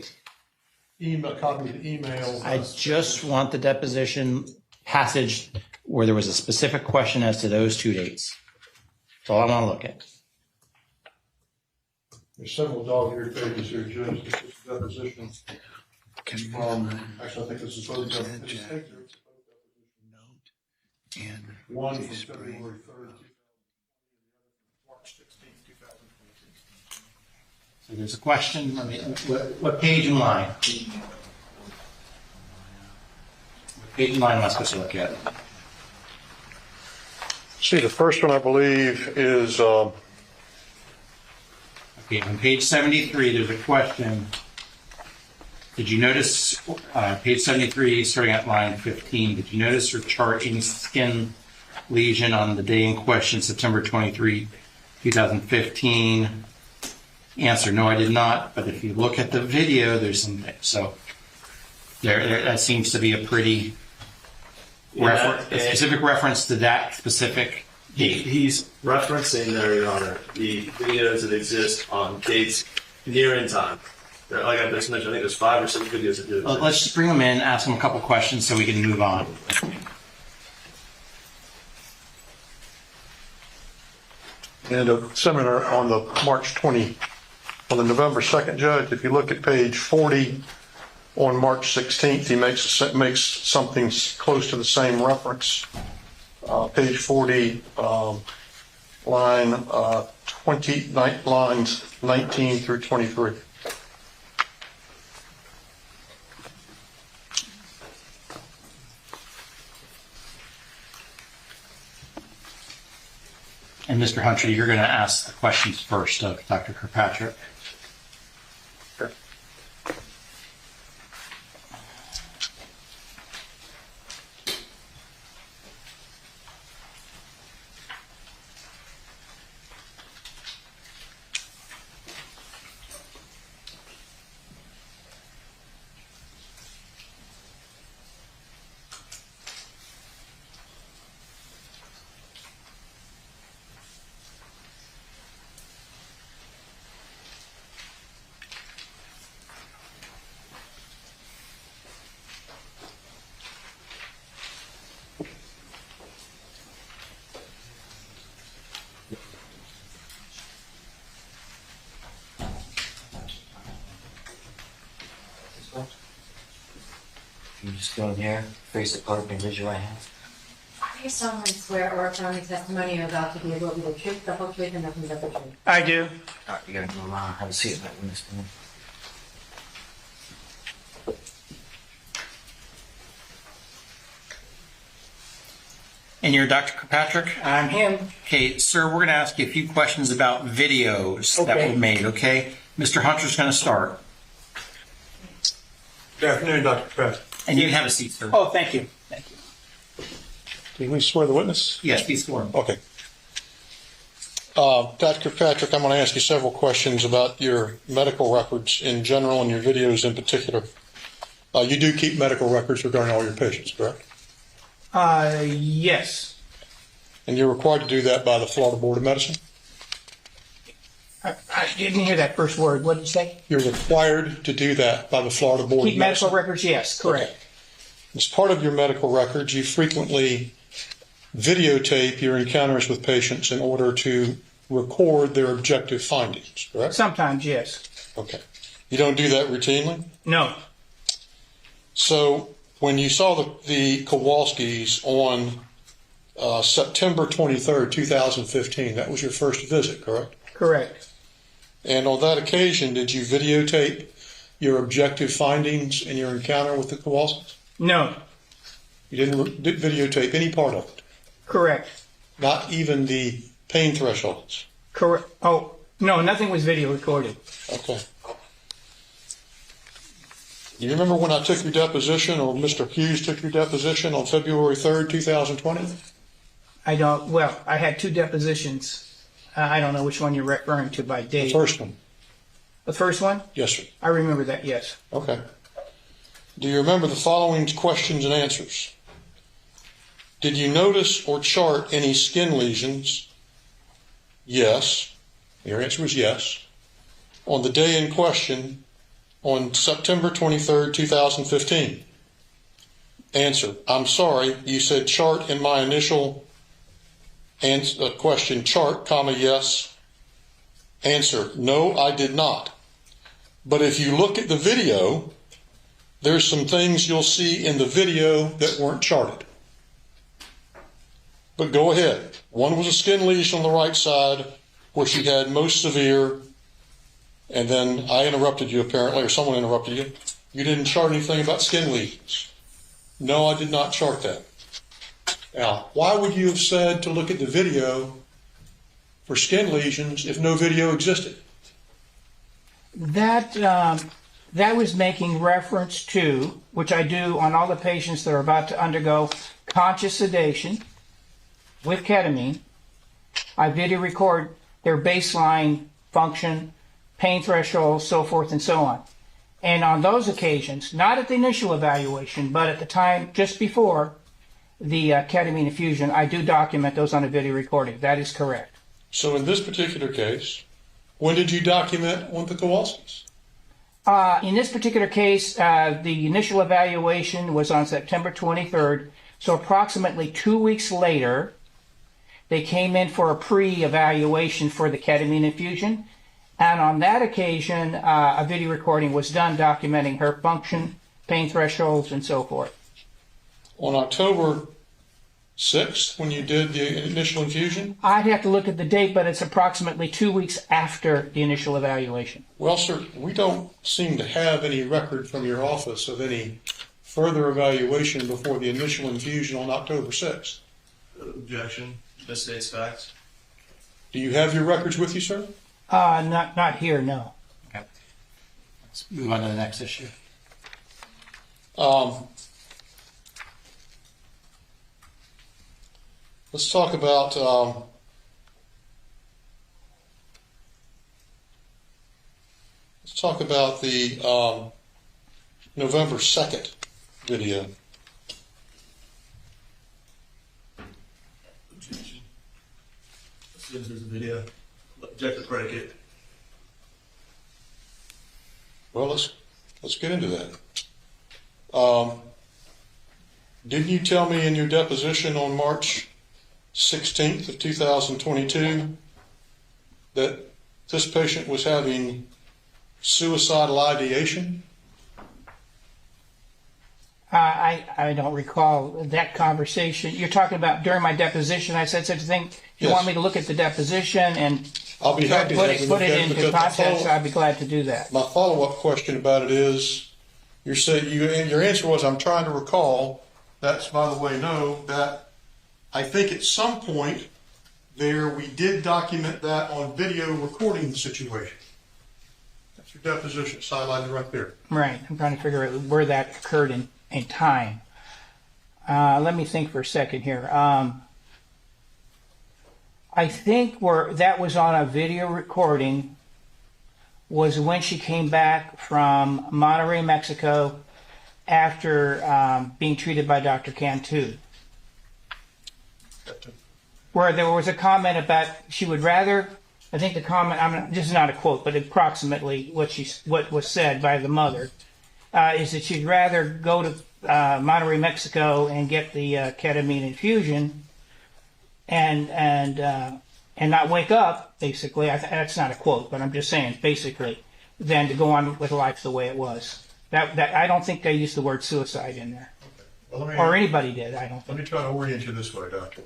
copy of the email.
I just want the deposition passage where there was a specific question as to those 2 dates. That's all I want to look at.
There's several dog-eared pages here, Judge. This is a deposition. Actually, I think this is both depositions. One from February 3rd, 2020, March 16th, 2022.
So there's a question, what page and line? What page and line am I supposed to look at?
See, the first one, I believe, is,
Okay, on page 73, there's a question. Did you notice, page 73, starting at line 15, did you notice or chart any skin lesion on the day in question, September 23, 2015? Answer, no, I did not. But if you look at the video, there's some, so that seems to be a pretty a specific reference to that specific date.
He's referencing there, Your Honor, the videos that exist on dates near in time. Like I just mentioned, I think there's 5 or 6 videos that do it.
Let's just bring them in, ask them a couple questions so we can move on.
and a seminar on the on the November 2nd, Judge. If you look at page 40 on March 16th, he makes something close to the same reference. Page 40, lines 19 through 23.
And Mr. Hunter, you're going to ask the questions first of Dr. Kirkpatrick.
Sure.
You just go in here, face the clerk, and raise your right hand.
Do you solemnly swear or affirm the testimony you're about to give will be the truth, the whole truth, and nothing but the truth?
I do. All right, you gotta go around, have a seat, that witness stand.
And you're Dr. Kirkpatrick?
I'm him.
Okay, sir, we're going to ask you a few questions about videos that
Okay.
were made, okay? Mr. Hunter's going to start.
Good afternoon, Dr. Kirkpatrick.
And you can have a seat, sir.
Oh, thank you.
Thank you.
Can we swear the witness?
Yes, please swear.
Okay. Dr. Kirkpatrick, I'm going to ask you several questions about your medical records in general and your videos in particular. You do keep medical records regarding all your patients, correct?
Yes.
And you're required to do that by the Florida Board of Medicine?
I didn't hear that first word. What did you say?
You're required to do that by the Florida Board
Keep
of Medicine?
medical records, yes, correct.
As part of your medical records, you frequently videotape your encounters with patients in order to record their objective findings, correct?
Sometimes, yes.
Okay. You don't do that routinely?
No.
So when you saw the Kowalskis on September 23rd, 2015, that was your first visit, correct?
Correct.
And on that occasion, did you videotape your objective findings in your encounter with the Kowalskis?
No.
You didn't videotape any part of it?
Correct.
Not even the pain thresholds?
Correct. Oh, no, nothing was video recorded.
Okay. You remember when I took your deposition, or Mr. Hughes took your deposition on February 3rd, 2020?
I don't, well, I had 2 depositions. I don't know which one you're referring to by
The
date.
first one?
The first one?
Yes, sir.
I remember that, yes.
Okay. Do you remember the following questions and answers? Did you notice or chart any skin lesions? Yes. Your answer was yes. On the day in question, on September 23rd, 2015. Answer, I'm sorry, you said chart in my initial question, chart, comma, yes. Answer, no, I did not. But if you look at the video, there's some things you'll see in the video that weren't charted. But go ahead. One was a skin lesion on the right side where she had most severe, and then I interrupted you apparently, or someone interrupted you. You didn't chart anything about skin lesions. No, I did not chart that. Now, why would you have said to look at the video for skin lesions if no video existed?
That was making reference to, which I do on all the patients that are about to undergo conscious sedation with ketamine. I video record their baseline function, pain threshold, so forth and so on. And on those occasions, not at the initial evaluation, but at the time just before the ketamine infusion, I do document those on a video recording. That is correct.
So in this particular case, when did you document on the Kowalskis?
In this particular case, the initial evaluation was on September 23rd. So approximately 2 weeks later, they came in for a pre-evaluation for the ketamine infusion. And on that occasion, a video recording was done documenting her function, pain thresholds, and so forth.
On October 6th, when you did the initial infusion?
I'd have to look at the date, but it's approximately 2 weeks after the initial evaluation.
Well, sir, we don't seem to have any record from your office of any further evaluation before the initial infusion on October 6th.
Objection. Misstates facts.
Do you have your records with you, sir?
Not here, no.
Okay. Let's move on to the next issue.
Let's talk about the November 2nd video.
Objection. As soon as there's a video, object the predicate.
Well, let's get into that. Didn't you tell me in your deposition on March 16th of 2022 that this patient was having suicidal ideation?
I don't recall that conversation. You're talking about during my deposition, I said such a thing. If you want me to look at the deposition and
I'll be happy
put
to
it
look at it
into
because
context, I'd be glad to do that.
My follow-up question about it is, your answer was, I'm trying to recall. That's, by the way, no, that I think at some point there we did document that on video recording the situation. That's your deposition, it's highlighted right there.
Right. I'm trying to figure out where that occurred in time. Let me think for a second here. I think where that was on a video recording was when she came back from Monterrey, Mexico, after being treated by Dr. Cantu, where there was a comment about she would rather, I think the comment, this is not a quote, but approximately what was said by the mother, is that she'd rather go to Monterrey, Mexico and get the ketamine infusion and not wake up, basically. That's not a quote, but I'm just saying, basically, than to go on with life the way it was. That I don't think they used the word suicide in there.
Well,
or anybody did, I don't think.
Let me try to orient you this way, Doctor.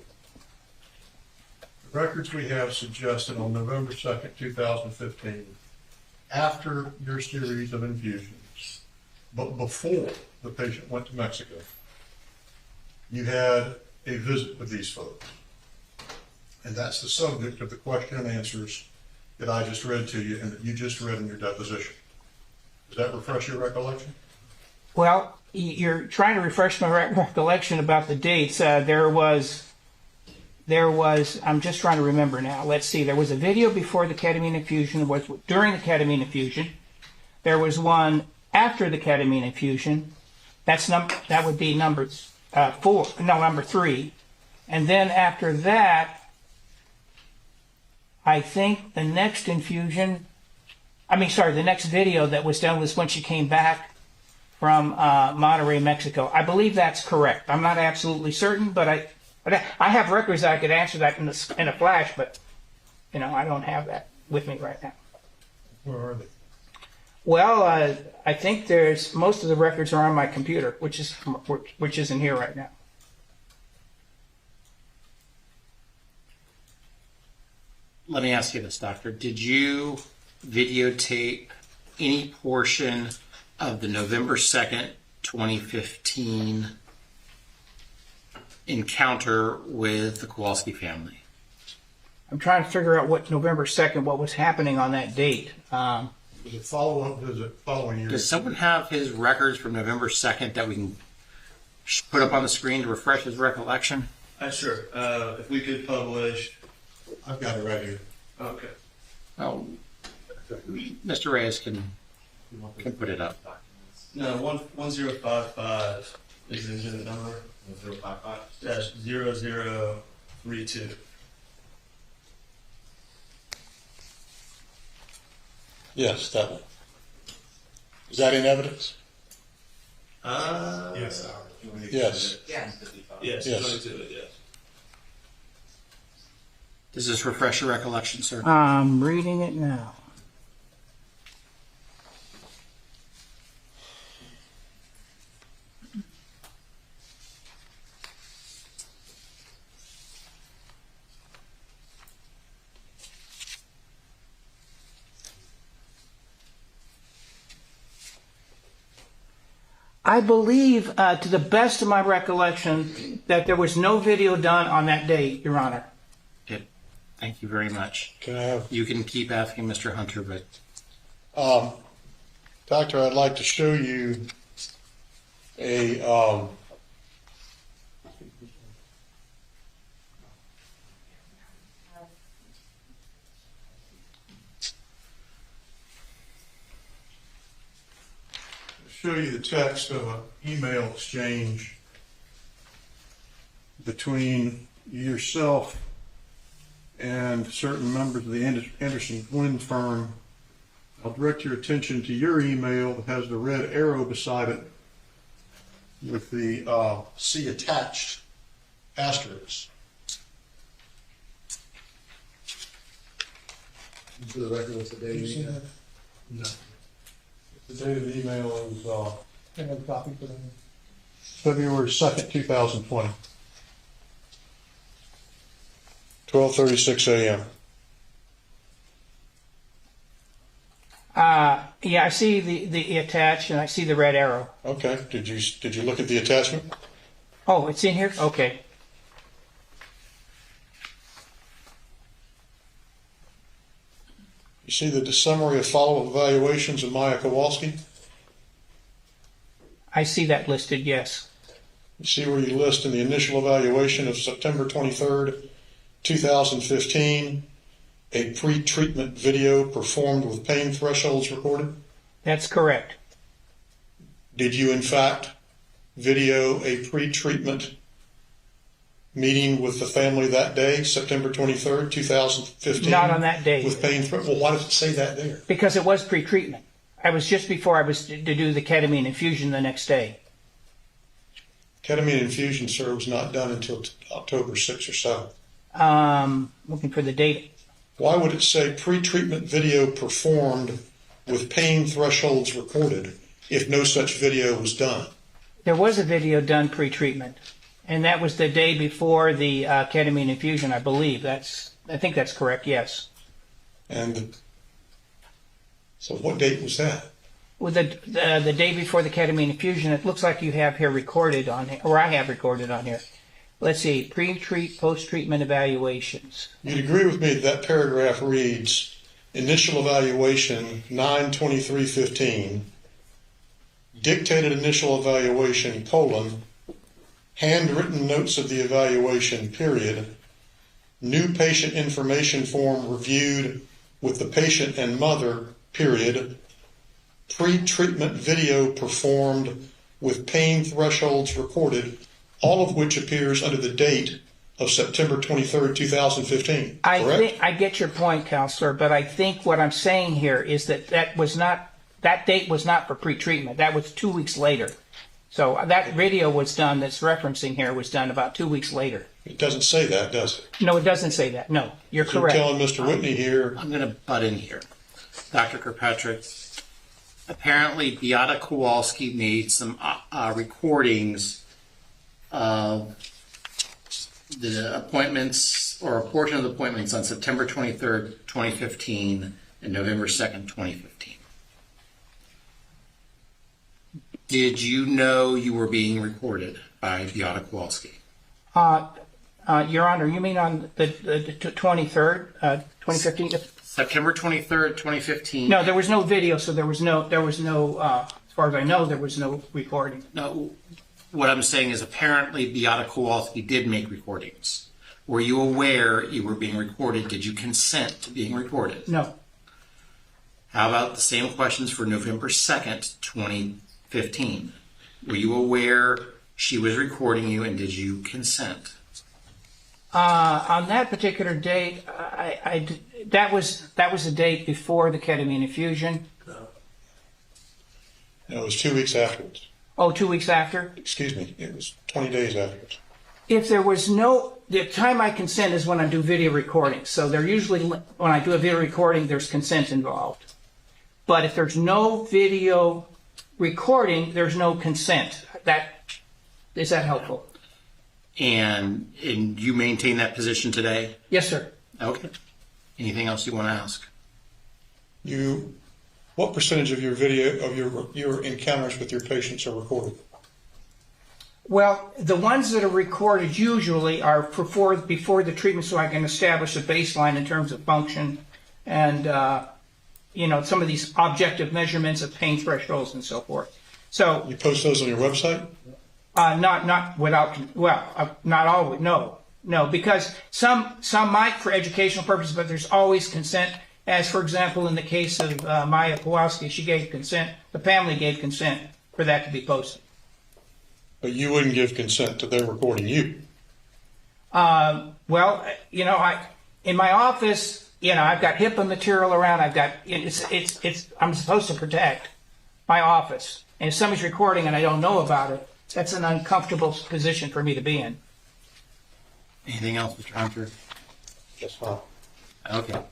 The records we have suggested on November 2nd, 2015, after your series of infusions, but before the patient went to Mexico, you had a visit with these folks. And that's the subject of the question and answers that I just read to you and that you just read in your deposition. Does that refresh your recollection?
Well, you're trying to refresh my recollection about the dates. There was, I'm just trying to remember now. Let's see, there was a video before the ketamine infusion, was during the ketamine infusion. There was one after the ketamine infusion. That would be number 3. And then after that, I think the next the next video that was done was when she came back from Monterrey, Mexico. I believe that's correct. I'm not absolutely certain, but I have records that I could answer that in a flash, but I don't have that with me right now.
Where are they?
Well, I think there's most of the records are on my computer, which isn't here right now.
Let me ask you this, Doctor. Did you videotape any portion of the November 2nd, 2015 encounter with the Kowalski family?
I'm trying to figure out what November 2nd, what was happening on that date.
Was it follow-up visit following your?
Does someone have his records from November 2nd that we can put up on the screen to refresh his recollection?
Sure. If we could publish.
I've got it right here.
Okay.
Oh, Mr. Reyes can put it up.
No, 1055 is the exhibit number. 1055-0032.
Yes, that one. Is that in evidence?
Yes.
Yes.
Yes.
Yes.
22, yes.
Does this refresh your recollection, sir?
I'm reading it now. I believe, to the best of my recollection, that there was no video done on that date, Your Honor.
Thank you very much.
Can I have?
You can keep asking Mr. Hunter, but
Doctor, I'd like to show you a show you the text of an email exchange between yourself and certain members of the Anderson Gwynn firm. I'll direct your attention to your email that has the red arrow beside it with the C attached asterisk. For the record, what's the date of the email? No. The date of the email is February 2nd, 2020. 12:36 a.m.
Yeah, I see the attached and I see the red arrow.
Okay. Did you look at the attachment?
Oh, it's in here? Okay.
You see the summary of follow-up evaluations of Maya Kowalski?
I see that listed, yes.
You see where you list in the initial evaluation of September 23rd, 2015, a pre-treatment video performed with pain thresholds recorded?
That's correct.
Did you in fact video a pre-treatment meeting with the family that day, September 23rd, 2015?
Not on that day.
With pain thresholds? Well, why does it say that there?
Because it was pre-treatment. I was just before I was to do the ketamine infusion the next day.
Ketamine infusion, sir, was not done until October 6th or 7th.
Looking for the date.
Why would it say pre-treatment video performed with pain thresholds recorded if no such video was done?
There was a video done pre-treatment, and that was the day before the ketamine infusion, I believe. I think that's correct, yes.
And so what date was that?
With the day before the ketamine infusion, it looks like you have here recorded on here, or I have recorded on here. Let's see, pre-treat, post-treatment evaluations.
You'd agree with me that paragraph reads, initial evaluation 9/23/15, dictated initial evaluation, handwritten notes of the evaluation, period, new patient information form reviewed with the patient and mother, period, pre-treatment video performed with pain thresholds recorded, all of which appears under the date of September 23rd, 2015. Correct?
I get your point, Counselor, but I think what I'm saying here is that that date was not for pre-treatment. That was 2 weeks later. So that video was done, that's referencing here, was done about 2 weeks later.
It doesn't say that, does it?
No, it doesn't say that. No, you're
You're
correct.
telling Mr. Whitney here,
I'm going to butt in here. Dr. Kirkpatrick, apparently Beata Kowalski made some recordings of the appointments or a portion of the appointments on September 23rd, 2015 and November 2nd, 2015. Did you know you were being recorded by Beata Kowalski?
Your Honor, you mean on the 23rd, 2015?
September 23rd, 2015.
No, there was no video, so there was no, as far as I know, there was no recording.
No, what I'm saying is apparently Beata Kowalski did make recordings. Were you aware you were being recorded? Did you consent to being recorded?
No.
How about the same questions for November 2nd, 2015? Were you aware she was recording you and did you consent?
On that particular date, that was the date before the ketamine infusion.
it was 2 weeks afterwards.
Oh, 2 weeks after?
Excuse me, it was 20 days afterwards.
If there was the time I consent is when I do video recordings. So they're usually, when I do a video recording, there's consent involved. But if there's no video recording, there's no consent. Is that helpful?
And you maintain that position today?
Yes, sir.
Okay. Anything else you want to ask?
What percentage of your video, of your encounters with your patients are recorded?
Well, the ones that are recorded usually are before the treatment, so I can establish a baseline in terms of function and some of these objective measurements of pain thresholds and so forth. So
you post those on your website?
Not always. No, because some might for educational purposes, but there's always consent. As for example, in the case of Maya Kowalski, she gave consent. The family gave consent for that to be posted.
But you wouldn't give consent to their recording you?
In my office, I've got HIPAA material around. I'm supposed to protect my office. And if somebody's recording and I don't know about it, that's an uncomfortable position for me to be in.
Anything else, Mr. Hunter?
That's fine.
Okay.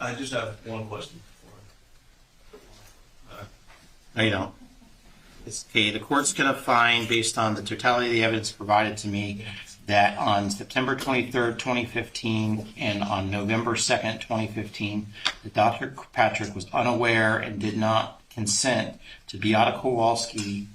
I just have one question.
No, you don't. Okay, the court's going to find, based on the totality of the evidence provided to me, that on September 23rd, 2015, and on November 2nd, 2015, that Dr. Kirkpatrick was unaware and did not consent to Beata Kowalski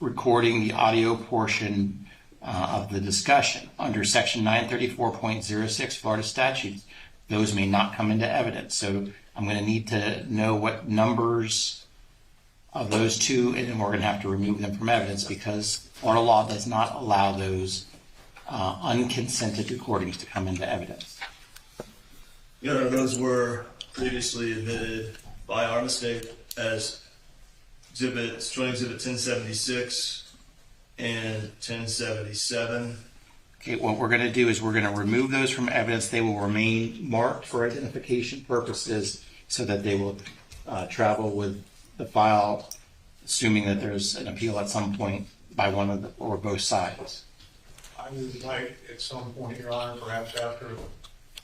recording the audio portion of the discussion. Under Section 934.06 Florida statutes, those may not come into evidence. So I'm going to need to know what numbers of those two, and then we're going to have to remove them from evidence because Florida law does not allow those unconsented recordings to come into evidence.
Those were previously admitted by our mistake as Joint Exhibit 1076 and 1077.
Okay, what we're going to do is we're going to remove those from evidence. They will remain marked for identification purposes so that they will travel with the file, assuming that there's an appeal at some point by one of the, or both sides.
I would like at some point, Your Honor, perhaps after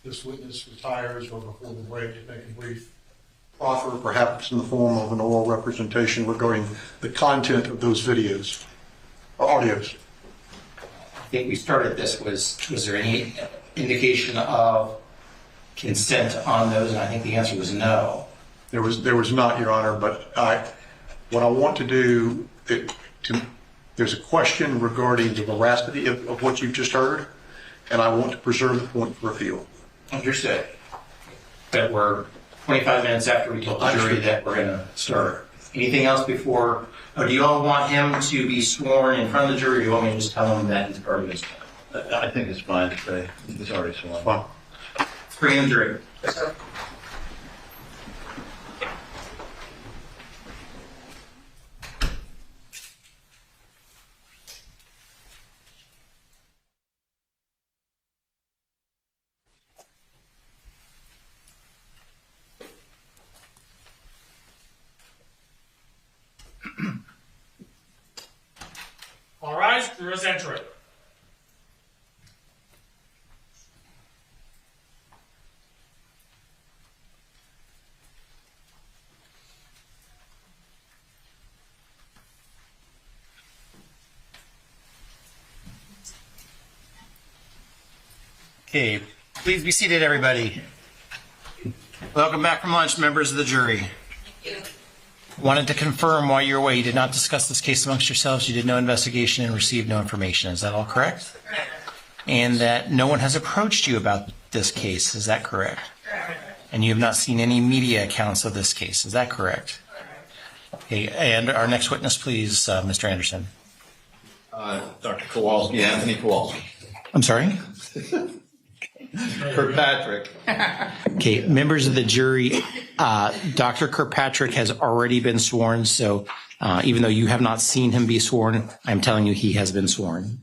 this witness retires or before the break, to make a brief proffer, perhaps in the form of an oral representation regarding the content of those videos or audios.
I think we started this, was there any indication of consent on those? And I think the answer was no.
There was not, Your Honor, but what I want to do, there's a question regarding the veracity of what you've just heard, and I want to preserve the point for appeal.
Understood. But we're 25 minutes after we told the jury that we're going to start. Anything else before? Or do you all want him to be sworn in front of the jury, or do you want me to just tell him that he's part of this?
I think it's fine to say he's already sworn.
Fine.
Let's bring in the jury. Yes, sir.
Let's enter it.
Okay, please be seated, everybody. Welcome back from lunch, members of the jury. Wanted to confirm while you're away, you did not discuss this case amongst yourselves, you did no investigation and received no information. Is that all correct? Correct. And that no one has approached you about this case, is that correct? Correct. And you have not seen any media accounts of this case, is that correct? Correct. Okay, and our next witness, please, Mr. Anderson.
Dr. Kowalski, Anthony Kowalski.
I'm sorry?
Kirkpatrick.
Okay, members of the jury, Dr. Kirkpatrick has already been sworn, so even though you have not seen him be sworn, I'm telling you he has been sworn.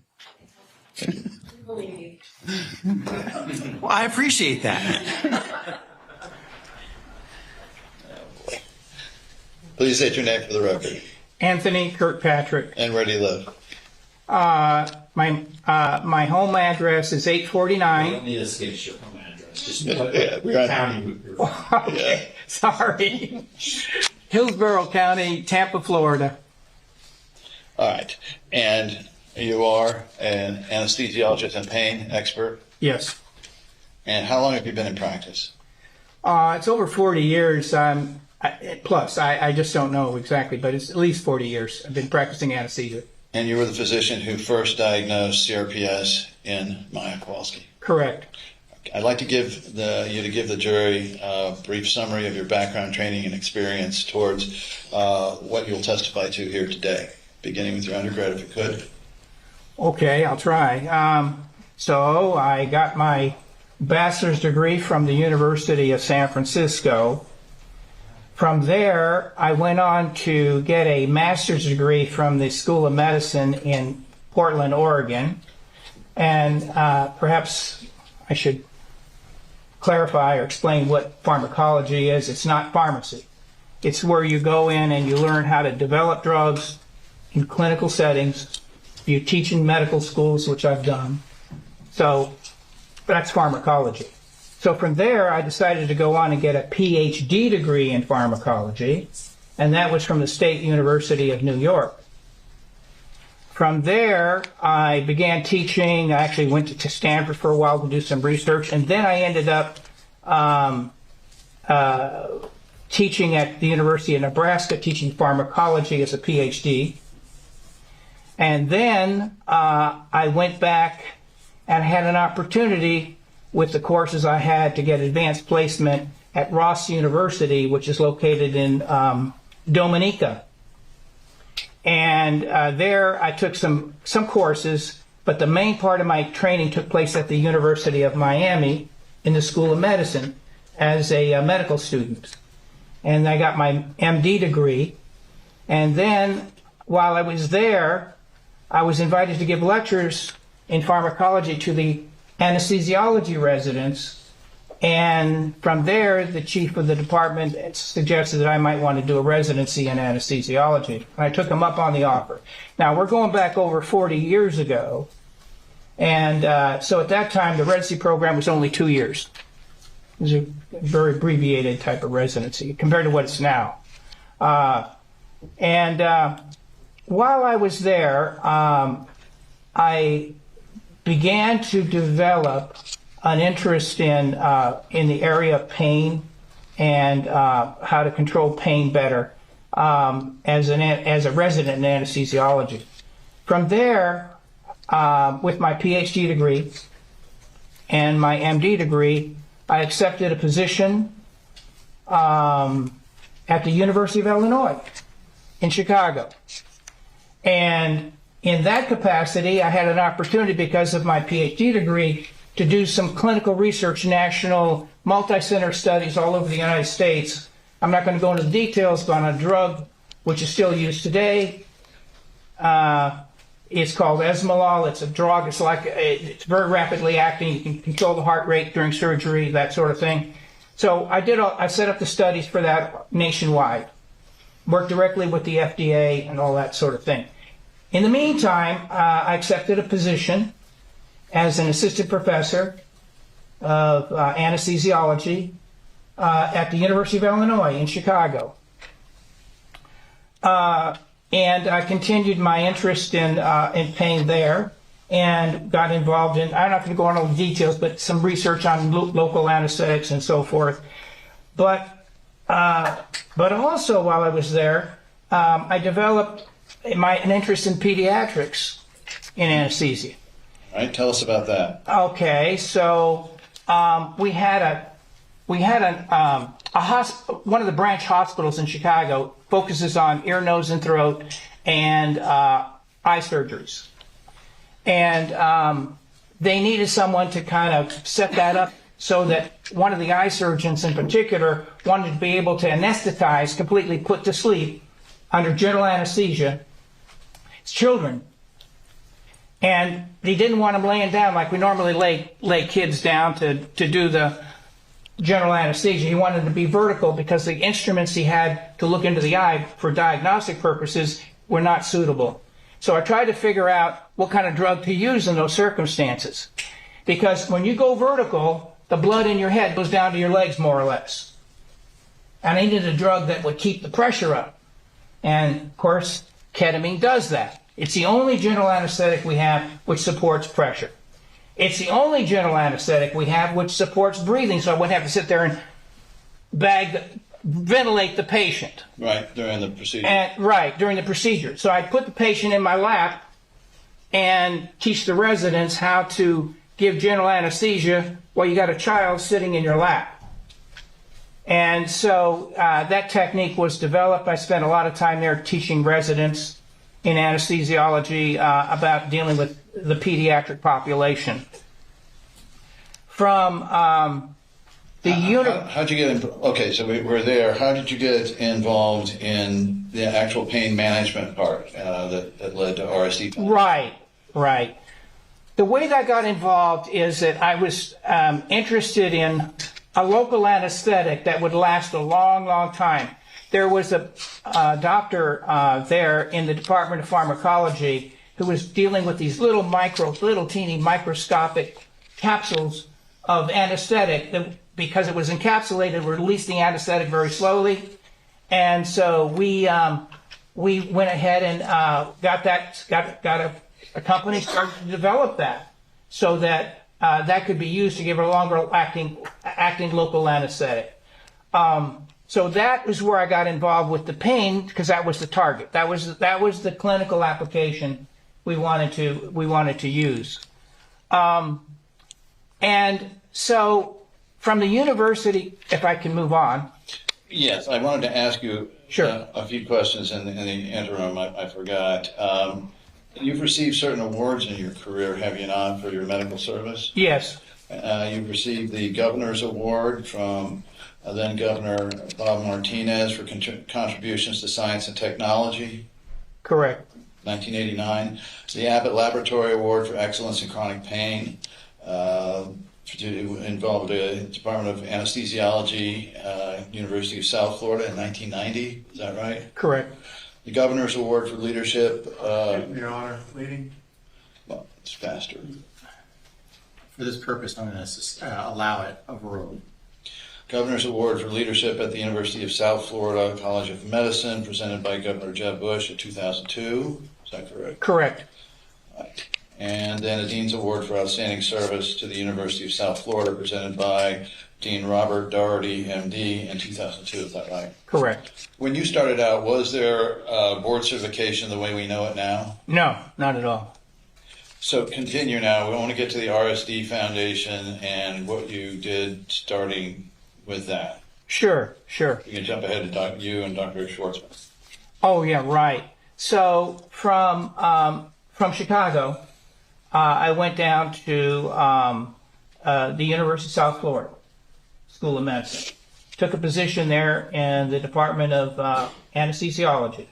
Well, I appreciate that.
Please state your name for the record.
Anthony Kirkpatrick.
And where do you live?
My home address is 849.
You don't need to state your home address. Just
we're on
county.
Okay, sorry. Hillsborough County, Tampa, Florida.
All right. And you are an anesthesiologist and pain expert?
Yes.
And how long have you been in practice?
It's over 40 years. Plus, I just don't know exactly, but it's at least 40 years. I've been practicing anesthesia.
And you were the physician who first diagnosed CRPS in Maya Kowalski?
Correct.
I'd like to give the jury a brief summary of your background, training, and experience towards what you'll testify to here today, beginning with your undergrad, if you could.
Okay, I'll try. So I got my bachelor's degree from the University of San Francisco. From there, I went on to get a master's degree from the School of Medicine in Portland, Oregon. And perhaps I should clarify or explain what pharmacology is. It's not pharmacy. It's where you go in and you learn how to develop drugs in clinical settings. You teach in medical schools, which I've done. So that's pharmacology. So from there, I decided to go on and get a PhD degree in pharmacology, and that was from the State University of New York. From there, I began teaching. I actually went to Stanford for a while to do some research, and then I ended up teaching at the University of Nebraska, teaching pharmacology as a PhD. And then I went back and had an opportunity with the courses I had to get advanced placement at Ross University, which is located in Dominica. And there I took some courses, but the main part of my training took place at the University of Miami in the School of Medicine as a medical student. And I got my MD degree. And then while I was there, I was invited to give lectures in pharmacology to the anesthesiology residents, and from there the chief of the department suggested that I might want to do a residency in anesthesiology. I took him up on the offer. Now we're going back over 40 years ago, and so at that time the residency program was only 2 years. It was a very abbreviated type of residency compared to what it's now. While I was there, I began to develop an interest in the area of pain and how to control pain better as a resident in anesthesiology. From there, with my PhD degree and my MD degree, I accepted a position at the University of Illinois in Chicago. And in that capacity, I had an opportunity, because of my PhD degree, to do some clinical research, national multi-center studies all over the United States. I'm not going to go into the details, but on a drug which is still used today. It's called Esmolol. It's a drug. It's very rapidly acting. You can control the heart rate during surgery, that sort of thing. So I set up the studies for that nationwide. Worked directly with the FDA and all that sort of thing. In the meantime, I accepted a position as an assistant professor of anesthesiology at the University of Illinois in Chicago. And I continued my interest in pain there and got involved in, I'm not going to go into all the details, but some research on local anesthetics and so forth. But also while I was there, I developed an interest in pediatrics in anesthesia.
All right, tell us about that.
Okay, so we had one of the branch hospitals in Chicago focuses on ear, nose, and throat and eye surgeries. And they needed someone to kind of set that up so that one of the eye surgeons in particular wanted to be able to anesthetize, completely put to sleep under general anesthesia, his children. And he didn't want them laying down like we normally lay kids down to do the general anesthesia. He wanted to be vertical because the instruments he had to look into the eye for diagnostic purposes were not suitable. So I tried to figure out what kind of drug to use in those circumstances. Because when you go vertical, the blood in your head goes down to your legs more or less. And I needed a drug that would keep the pressure up. And of course, ketamine does that. It's the only general anesthetic we have which supports pressure. It's the only general anesthetic we have which supports breathing, so I wouldn't have to sit there and ventilate the patient.
Right, during the procedure.
Right, during the procedure. So I'd put the patient in my lap and teach the residents how to give general anesthesia while you got a child sitting in your lap. And so that technique was developed. I spent a lot of time there teaching residents in anesthesiology about dealing with the pediatric population. From the unit.
How'd you get okay, so we're there. How did you get involved in the actual pain management part that led to RSD?
Right. The way that I got involved is that I was interested in a local anesthetic that would last a long, long time. There was a doctor there in the Department of Pharmacology who was dealing with these little teeny microscopic capsules of anesthetic that, because it was encapsulated, would release the anesthetic very slowly. And so we went ahead and got a company started to develop that so that that could be used to give a longer acting local anesthetic. So that was where I got involved with the pain because that was the target. That was the clinical application we wanted to use. And so from the university, if I can move on.
Yes, I wanted to ask you a few questions in the interim. I forgot. You've received certain awards in your career, have you not, for your medical service?
Yes.
You've received the Governor's Award from then Governor Bob Martinez for contributions to science and technology.
Correct.
1989. The Abbott Laboratory Award for excellence in chronic pain. Involved the Department of Anesthesiology, University of South Florida in 1990. Is that right?
Correct.
The Governor's Award for Leadership.
Your Honor, leading.
Well, it's faster.
For this purpose, I'm going to allow it overruled.
Governor's Award for Leadership at the University of South Florida College of Medicine, presented by Governor Jeb Bush in 2002. Is that correct?
Correct.
Right. And then a Dean's Award for Outstanding Service to the University of South Florida, presented by Dean Robert Doherty, MD, in 2002. Is that right?
Correct.
When you started out, was there board certification the way we know it now?
No, not at all.
So continue now. We want to get to the RSD Foundation and what you did starting with that.
Sure.
You can jump ahead to you and Dr. Schwartzman.
Oh, yeah, right. So from Chicago, I went down to the University of South Florida School of Medicine. Took a position there in the Department of Anesthesiology.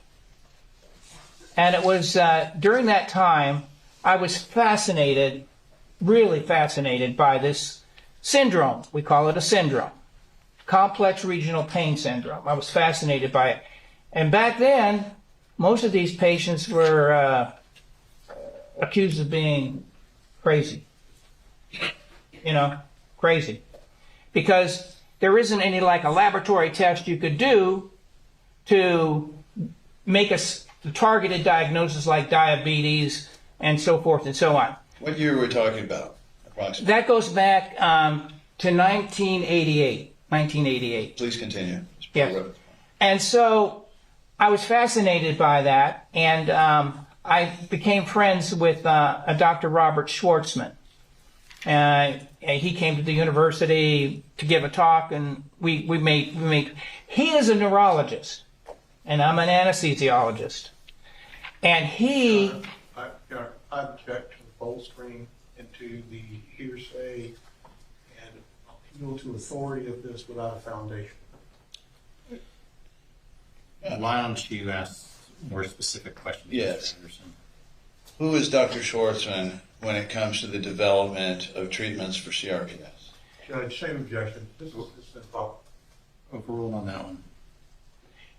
And it was during that time I was fascinated, really fascinated by this syndrome. We call it a syndrome. Complex regional pain syndrome. I was fascinated by it. And back then, most of these patients were accused of being crazy. You know, crazy. Because there isn't any like a laboratory test you could do to make a targeted diagnosis like diabetes and so forth and so on.
What year are we talking about, approximately?
That goes back to 1988. 1988.
Please continue.
Yes. And so I was fascinated by that, and I became friends with a Dr. Robert Schwartzman. He came to the university to give a talk, and we made. He is a neurologist, and I'm an anesthesiologist, and he.
I object to the full screen and to the hearsay and appeal to authority of this without a foundation.
Why don't you ask more specific questions?
Yes.
Mr. Anderson?
Who is Dr. Schwartzman when it comes to the development of treatments for CRPS?
Judge, same objection. This is involved.
Overruled on that one.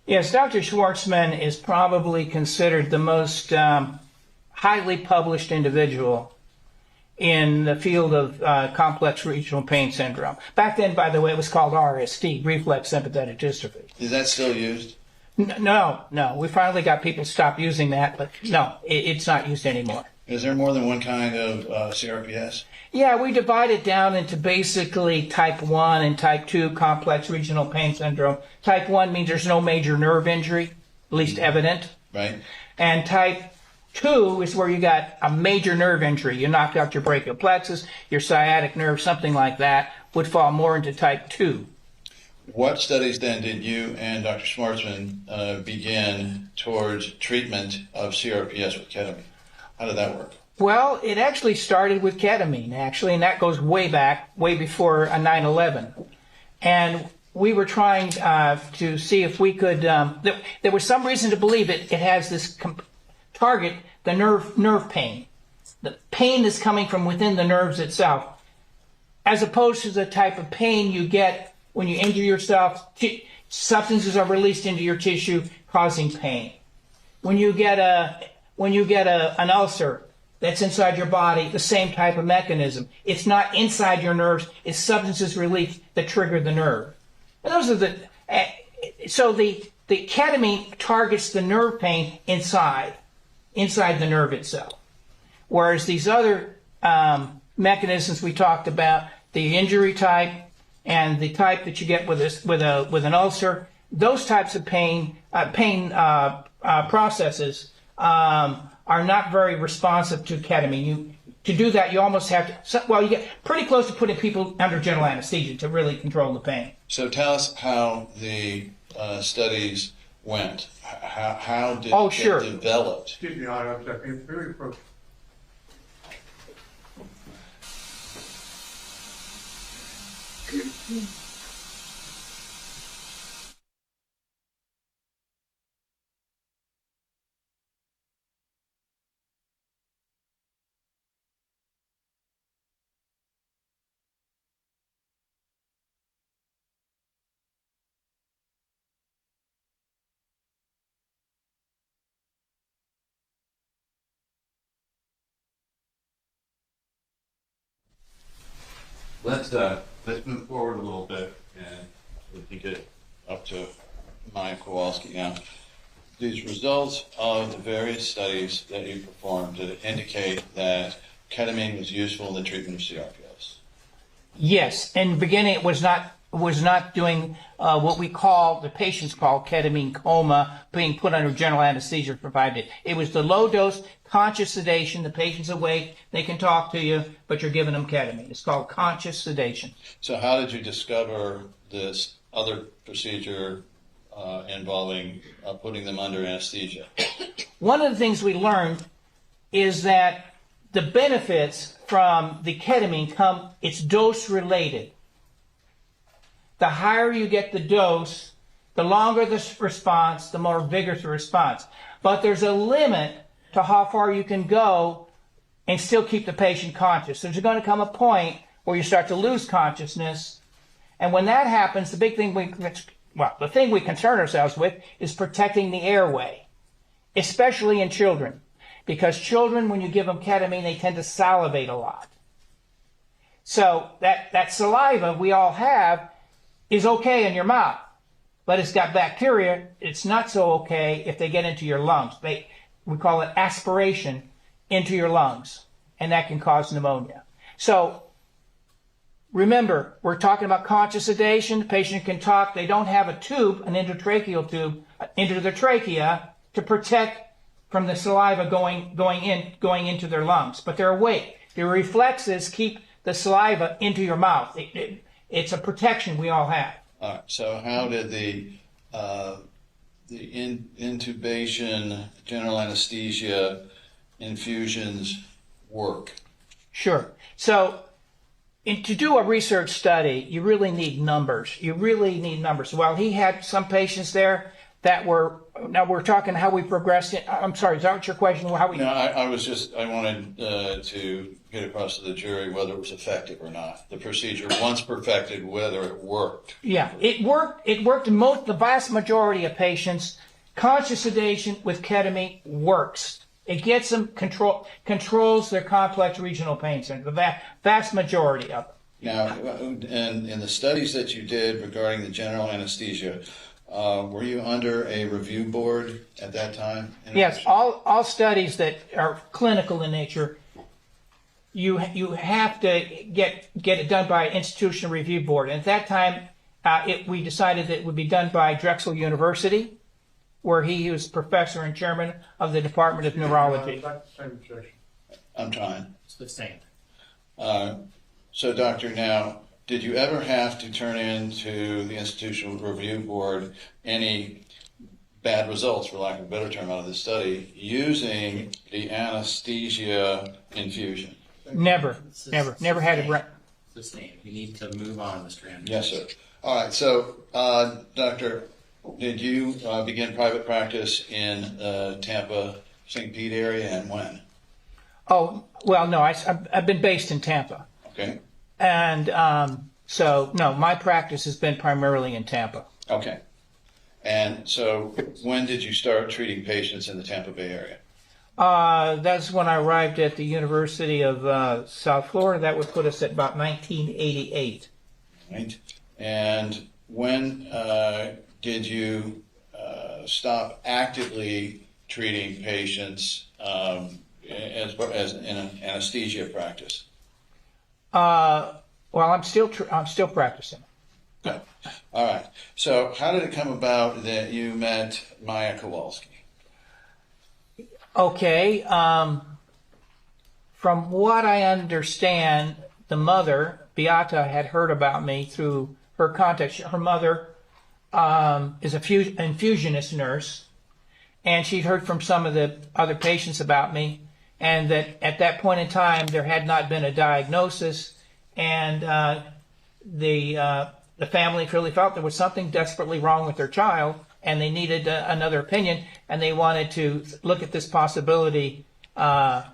Yes, Dr. Schwartzman is probably considered the most highly published individual in the field of complex regional pain syndrome. Back then, by the way, it was called RSD, reflex sympathetic dystrophy.
Is that still used?
No. We finally got people to stop using that, but no, it's not used anymore.
Is there more than one kind of CRPS?
Yeah, we divide it down into basically type 1 and type 2 complex regional pain syndrome. Type 1 means there's no major nerve injury, at least evident.
Right.
And type 2 is where you got a major nerve injury. You knocked out your brachial plexus, your sciatic nerve, something like that would fall more into type 2.
What studies then did you and Dr. Schwartzman begin towards treatment of CRPS with ketamine? How did that work?
Well, it actually started with ketamine, actually, and that goes way back, way before 9/11. And we were trying to see if we could, there was some reason to believe it has this target, the nerve pain. The pain is coming from within the nerves itself, as opposed to the type of pain you get when you injure yourself. Substances are released into your tissue, causing pain. When you get an ulcer that's inside your body, the same type of mechanism. It's not inside your nerves, it's substances released that trigger the nerve. And those are so the ketamine targets the nerve pain inside the nerve itself. Whereas these other mechanisms we talked about, the injury type and the type that you get with an ulcer, those types of pain processes are not very responsive to ketamine. To do that, you almost have to, you get pretty close to putting people under general anesthesia to really control the pain.
So tell us how the studies went. How did
sure.
it develop?
Excuse me, I object. It's very appropriate.
Let's move forward a little bit and we can get up to Maya Kowalski now. These results of the various studies that you performed, did it indicate that ketamine was useful in the treatment of CRPS?
Yes, in the beginning it was not doing what the patients call ketamine coma, being put under general anesthesia provided. It was the low dose conscious sedation. The patient's awake, they can talk to you, but you're giving them ketamine. It's called conscious sedation.
So how did you discover this other procedure involving putting them under anesthesia?
One of the things we learned is that the benefits from the ketamine it's dose related. The higher you get the dose, the longer the response, the more vigorous the response. But there's a limit to how far you can go and still keep the patient conscious. There's going to come a point where you start to lose consciousness. And when that happens, the thing we concern ourselves with is protecting the airway, especially in children. because children, when you give them ketamine, they tend to salivate a lot. So that saliva we all have is okay in your mouth, but it's got bacteria. It's not so okay if they get into your lungs. We call it aspiration into your lungs, and that can cause pneumonia. So remember, we're talking about conscious sedation. The patient can talk. They don't have a tube, an endotracheal tube, into their trachea to protect from the saliva going into their lungs, but they're awake. Their reflexes keep the saliva into your mouth. It's a protection we all have.
All right, so how did the intubation, general anesthesia, infusions work?
Sure. So to do a research study, you really need numbers. You really need numbers. Well, he had some patients there that were, now we're talking how we progressed it. I'm sorry, is that what your question? How we?
No, I wanted to get across to the jury whether it was effective or not. The procedure, once perfected, whether it worked.
Yeah, it worked. It worked in the vast majority of patients. Conscious sedation with ketamine works. It gets them controls their complex regional pain center, the vast majority of them.
Now, in the studies that you did regarding the general anesthesia, were you under a review board at that time?
Yes, all studies that are clinical in nature, you have to get it done by an institutional review board. And at that time, we decided that it would be done by Drexel University, where he was professor and chairman of the Department of Neurology.
I'm trying.
It's the same.
So, doctor, now, did you ever have to turn into the institutional review board any bad results, for lack of a better term, out of the study using the anesthesia infusion?
Never had it right.
It's the same. You need to move on, Mr. Anderson.
Yes, sir. All right. So, doctor, did you begin private practice in Tampa, St. Pete area, and when?
Oh, well, no, I've been based in Tampa.
Okay.
And so, no, my practice has been primarily in Tampa.
Okay. And so when did you start treating patients in the Tampa Bay area?
That's when I arrived at the University of South Florida. That would put us at about 1988.
Right. And when did you stop actively treating patients as in an anesthesia practice?
Well, I'm still practicing.
Good. All right. So how did it come about that you met Maya Kowalski?
Okay. From what I understand, the mother, Beata, had heard about me through her contacts. Her mother is a infusionist nurse, and she'd heard from some of the other patients about me, and that at that point in time there had not been a diagnosis, and the family really felt there was something desperately wrong with their child, and they needed another opinion, and they wanted to look at this possibility by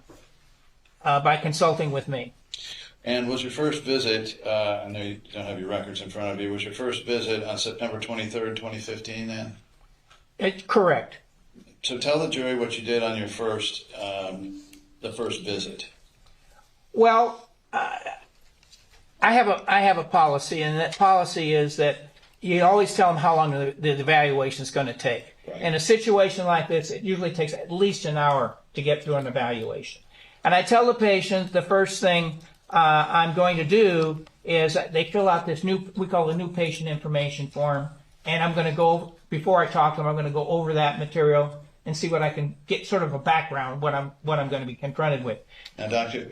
consulting with me.
And was your first visit, I know you don't have your records in front of you, was your first visit on September 23rd, 2015 then?
Correct.
So tell the jury what you did on your first, the first visit.
Well, I have a policy, and that policy is that you always tell them how long the evaluation is going to take. Right. In a situation like this, it usually takes at least an hour to get through an evaluation. And I tell the patient the first thing I'm going to do is they fill out this we call the new patient information form, and I'm going to go, before I talk to them, I'm going to go over that material and see what I can get, sort of a background, what I'm going to be confronted with.
Now, doctor,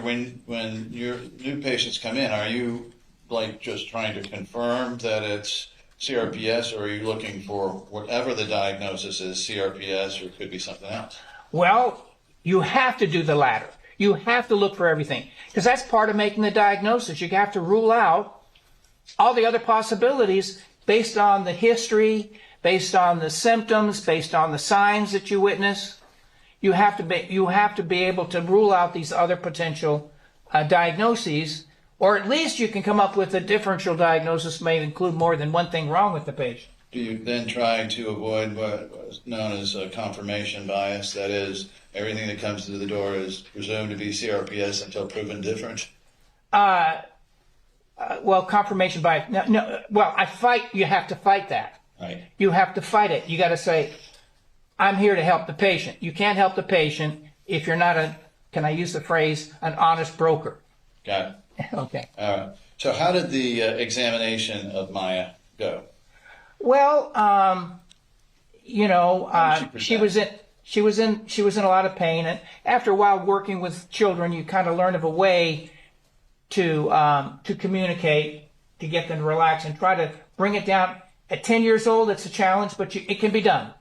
when your new patients come in, are you like just trying to confirm that it's CRPS, or are you looking for whatever the diagnosis is, CRPS, or it could be something else?
Well, you have to do the latter. You have to look for everything, because that's part of making the diagnosis. You have to rule out all the other possibilities based on the history, based on the symptoms, based on the signs that you witness. You have to be able to rule out these other potential diagnoses, or at least you can come up with a differential diagnosis may include more than one thing wrong with the patient.
do you then try to avoid what was known as a confirmation bias? That is, everything that comes through the door is presumed to be CRPS until proven different?
Well, confirmation bias. No. Well, you have to fight that.
Right.
You have to fight it. You got to say, I'm here to help the patient. You can't help the patient if you're not can I use the phrase, an honest broker.
Got it.
Okay.
All right. So how did the examination of Maya go?
Well, she was in a lot of pain, and after a while working with children, you kind of learn of a way to communicate, to get them to relax and try to bring it down. At 10 years old, it's a challenge, but it can be done.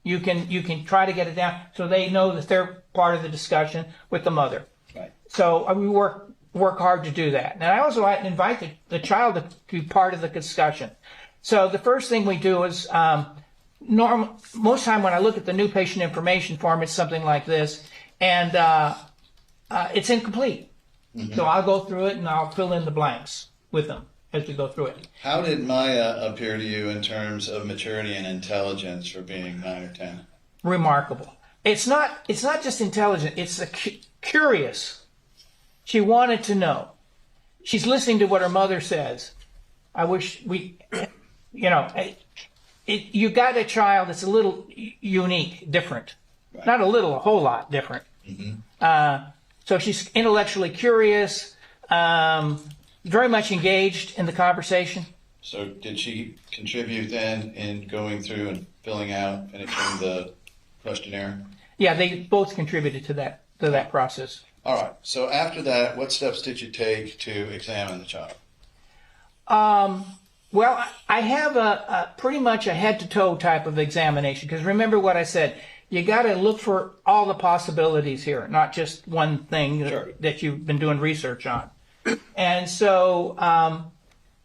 You can try to get it down so they know that they're part of the discussion with the mother.
Right.
So we work hard to do that. And I also invite the child to be part of the discussion. So the first thing we do is, most time when I look at the new patient information form, it's something like this, and it's incomplete. Mm-hmm. So I'll go through it and I'll fill in the blanks with them as we go through it.
How did Maya appear to you in terms of maturity and intelligence for being 9 or 10?
Remarkable. It's not just intelligent, it's curious. She wanted to know. She's listening to what her mother says. I wish you got a child that's a little unique, different. Right. Not a little, a whole lot different. Mm-hmm. So she's intellectually curious, very much engaged in the conversation.
So did she contribute then in going through and finishing the questionnaire?
Yeah, they both contributed to that process.
All right. So after that, what steps did you take to examine the child?
Well, I have a pretty much a head-to-toe type of examination, because remember what I said. You got to look for all the possibilities here, not just one thing that you've been doing research on. And so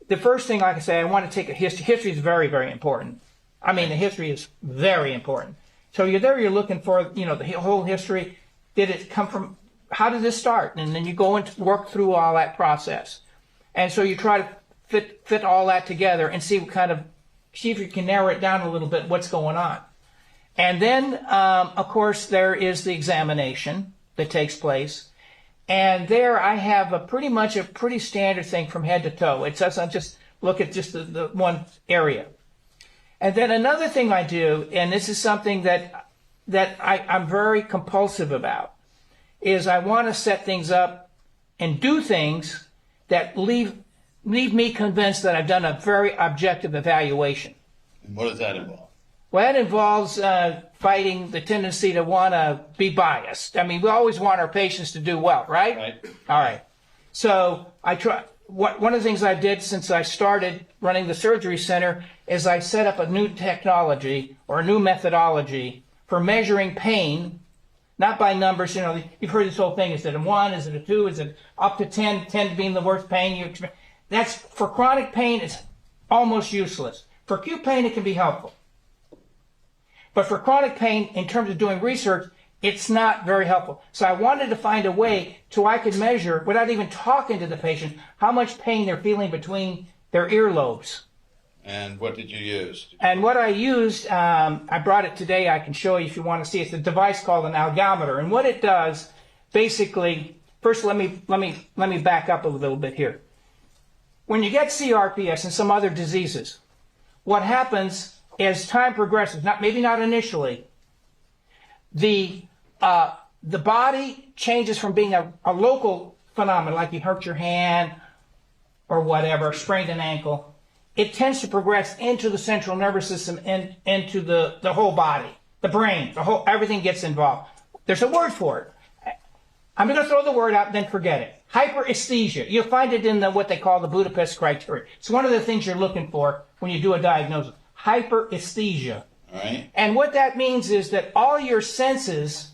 the first thing, like I say, I want to take a history. History is very, very important. I mean, the history is very important. So you're looking for, the whole history. Did it come from, how did this start? And then you go and work through all that process. And so you try to fit all that together and see if you can narrow it down a little bit, what's going on. And then, of course, there is the examination that takes place. And there I have a pretty standard thing from head to toe. It doesn't just look at just the one area. And then another thing I do, and this is something that I'm very compulsive about, is I want to set things up and do things that leave me convinced that I've done a very objective evaluation.
And what does that involve?
Well, that involves fighting the tendency to want to be biased. I mean, we always want our patients to do well, right?
Right.
All right. So one of the things I did since I started running the surgery center is I set up a new technology or a new methodology for measuring pain, not by numbers. You've heard this whole thing. Is it a 1? Is it a 2? Is it up to 10? 10 being the worst pain you experience. That's for chronic pain. It's almost useless. For acute pain, it can be helpful. But for chronic pain, in terms of doing research, it's not very helpful. So I wanted to find a way so I could measure, without even talking to the patient, how much pain they're feeling between their earlobes.
And what did you use? And
what I used, I brought it today. I can show you if you want to see. It's a device called an algometer. And what it does, basically, first let me back up a little bit here. When you get CRPS and some other diseases, what happens as time progresses, maybe not initially, the body changes from being a local phenomenon, like you hurt your hand or whatever, sprained an ankle. It tends to progress into the central nervous system and into the whole body, the brain, everything gets involved. There's a word for it. I'm going to throw the word out and then forget it. Hyperesthesia. You'll find it in what they call the Budapest criteria. It's one of the things you're looking for when you do a diagnosis. Hyperesthesia.
All right.
And what that means is that all your senses,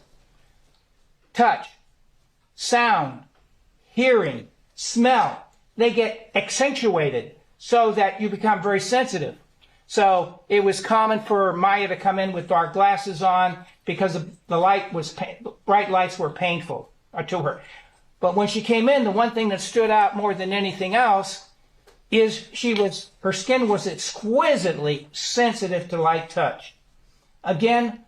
touch, sound, hearing, smell, they get accentuated so that you become very sensitive. So it was common for Maya to come in with dark glasses on because the bright lights were painful to her. But when she came in, the one thing that stood out more than anything else is her skin was exquisitely sensitive to light touch. Again,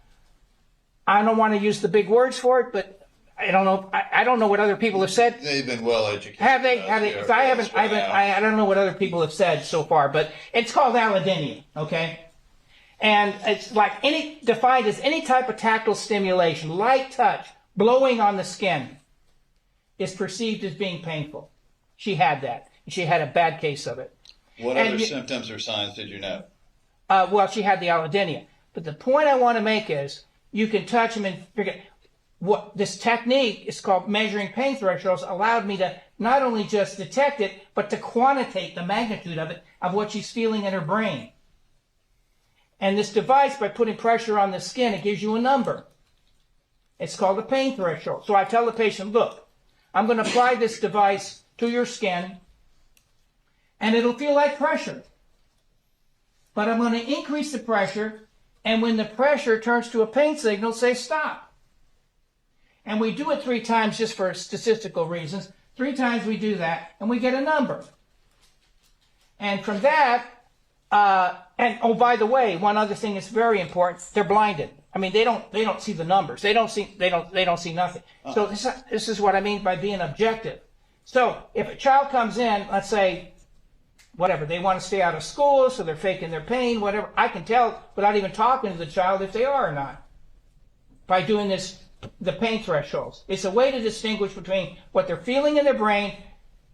I don't want to use the big words for it, but I don't know. I don't know what other people have said.
They've been well educated.
Have they? I don't know what other people have said so far, but it's called allodynia, okay? And it's like defined as any type of tactile stimulation, light touch, blowing on the skin is perceived as being painful. She had that. She had a bad case of it.
What other symptoms or signs did you know?
Well, she had the allodynia. But the point I want to make is you can touch them and figure what this technique is called measuring pain thresholds allowed me to not only just detect it, but to quantitate the magnitude of it, of what she's feeling in her brain. And this device, by putting pressure on the skin, it gives you a number. It's called a pain threshold. So I tell the patient, look, I'm going to apply this device to your skin, and it'll feel like pressure. But I'm going to increase the pressure, and when the pressure turns to a pain signal, say stop. And we do it 3 times just for statistical reasons. 3 times we do that, and we get a number. And from that, and oh, by the way, one other thing that's very important: they're blinded. I mean, they don't see the numbers. They don't see nothing. So this is what I mean by being objective. So if a child comes in, let's say, whatever, they want to stay out of school, so they're faking their pain, whatever, I can tell without even talking to the child if they are or not by doing this, the pain thresholds. It's a way to distinguish between what they're feeling in their brain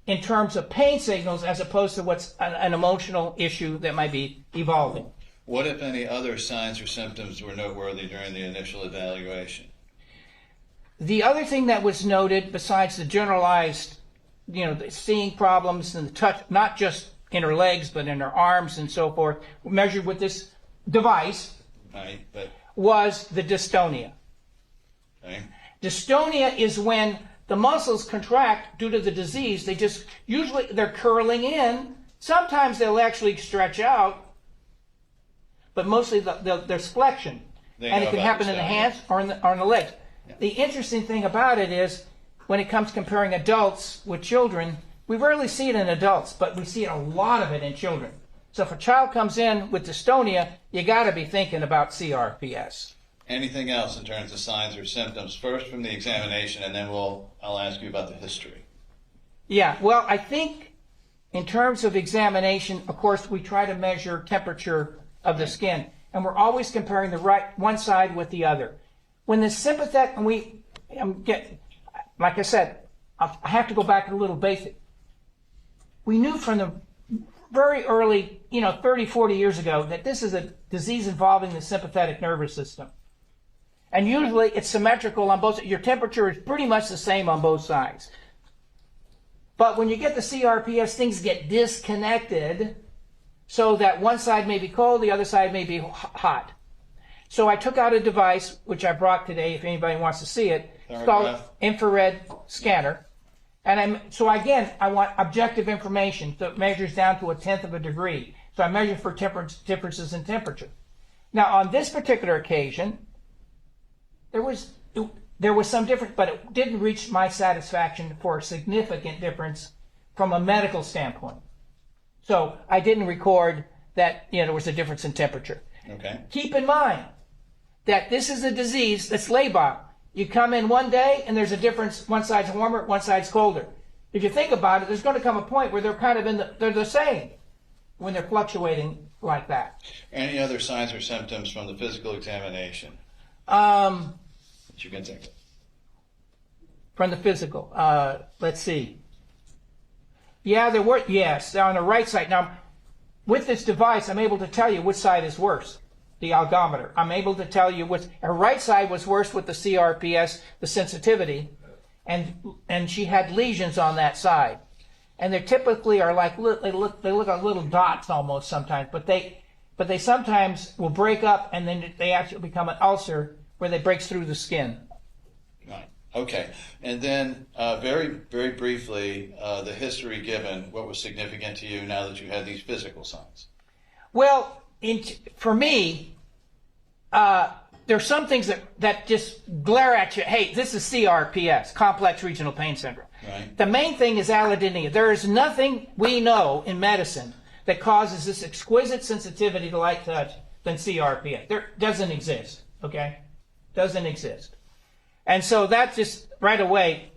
in terms of pain signals as opposed to what's an emotional issue that might be evolving.
What, if any, other signs or symptoms were noteworthy during the initial evaluation?
The other thing that was noted, besides the generalized, the seeing problems and the touch, not just in her legs, but in her arms and so forth, measured with this device,
Right,
was the dystonia.
okay.
Dystonia is when the muscles contract due to the disease. Usually they're curling in. Sometimes they'll actually stretch out, but mostly there's flexion. And it can happen in the hands or in the legs. Yeah. The interesting thing about it is when it comes comparing adults with children, we rarely see it in adults, but we see a lot of it in children. So if a child comes in with dystonia, you got to be thinking about CRPS.
Anything else in terms of signs or symptoms? First from the examination, and then I'll ask you about the history.
Yeah, well, I think in terms of examination, of course, we try to measure temperature of the skin, and we're always comparing one side with the other. When the sympathetic, like I said, I have to go back a little basic. We knew from the very early, 30, 40 years ago, that this is a disease involving the sympathetic nervous system. And usually it's symmetrical on both. Your temperature is pretty much the same on both sides. But when you get the CRPS, things get disconnected so that one side may be cold, the other side may be hot. So I took out a device, which I brought today if anybody wants to see it. It's called infrared scanner. And I want objective information that measures down to 1/10 of a degree. So I measure for differences in temperature. Now on this particular occasion, there was some difference, but it didn't reach my satisfaction for a significant difference from a medical standpoint. So I didn't record that there was a difference in temperature.
Okay.
Keep in mind that this is a disease that's labile. You come in one day and there's a difference. One side's warmer, one side's colder. If you think about it, there's going to come a point where they're kind of they're the same when they're fluctuating like that.
Any other signs or symptoms from the physical examination? That you can think of?
From the physical, let's see. Yeah, there were, yes, on the right side. Now, with this device, I'm able to tell you which side is worse, the algometer. I'm able to tell you her right side was worse with the CRPS, the sensitivity, and she had lesions on that side. And they typically are like, they look like little dots almost sometimes, but they sometimes will break up and then they actually become an ulcer where they breaks through the skin.
Right. Okay. And then very, very briefly, the history given, what was significant to you now that you had these physical signs?
Well, for me, there's some things that just glare at you. Hey, this is CRPS, complex regional pain syndrome.
Right.
The main thing is allodynia. There is nothing we know in medicine that causes this exquisite sensitivity to light touch than CRPS. There doesn't exist, okay? Doesn't exist. And so that just right away,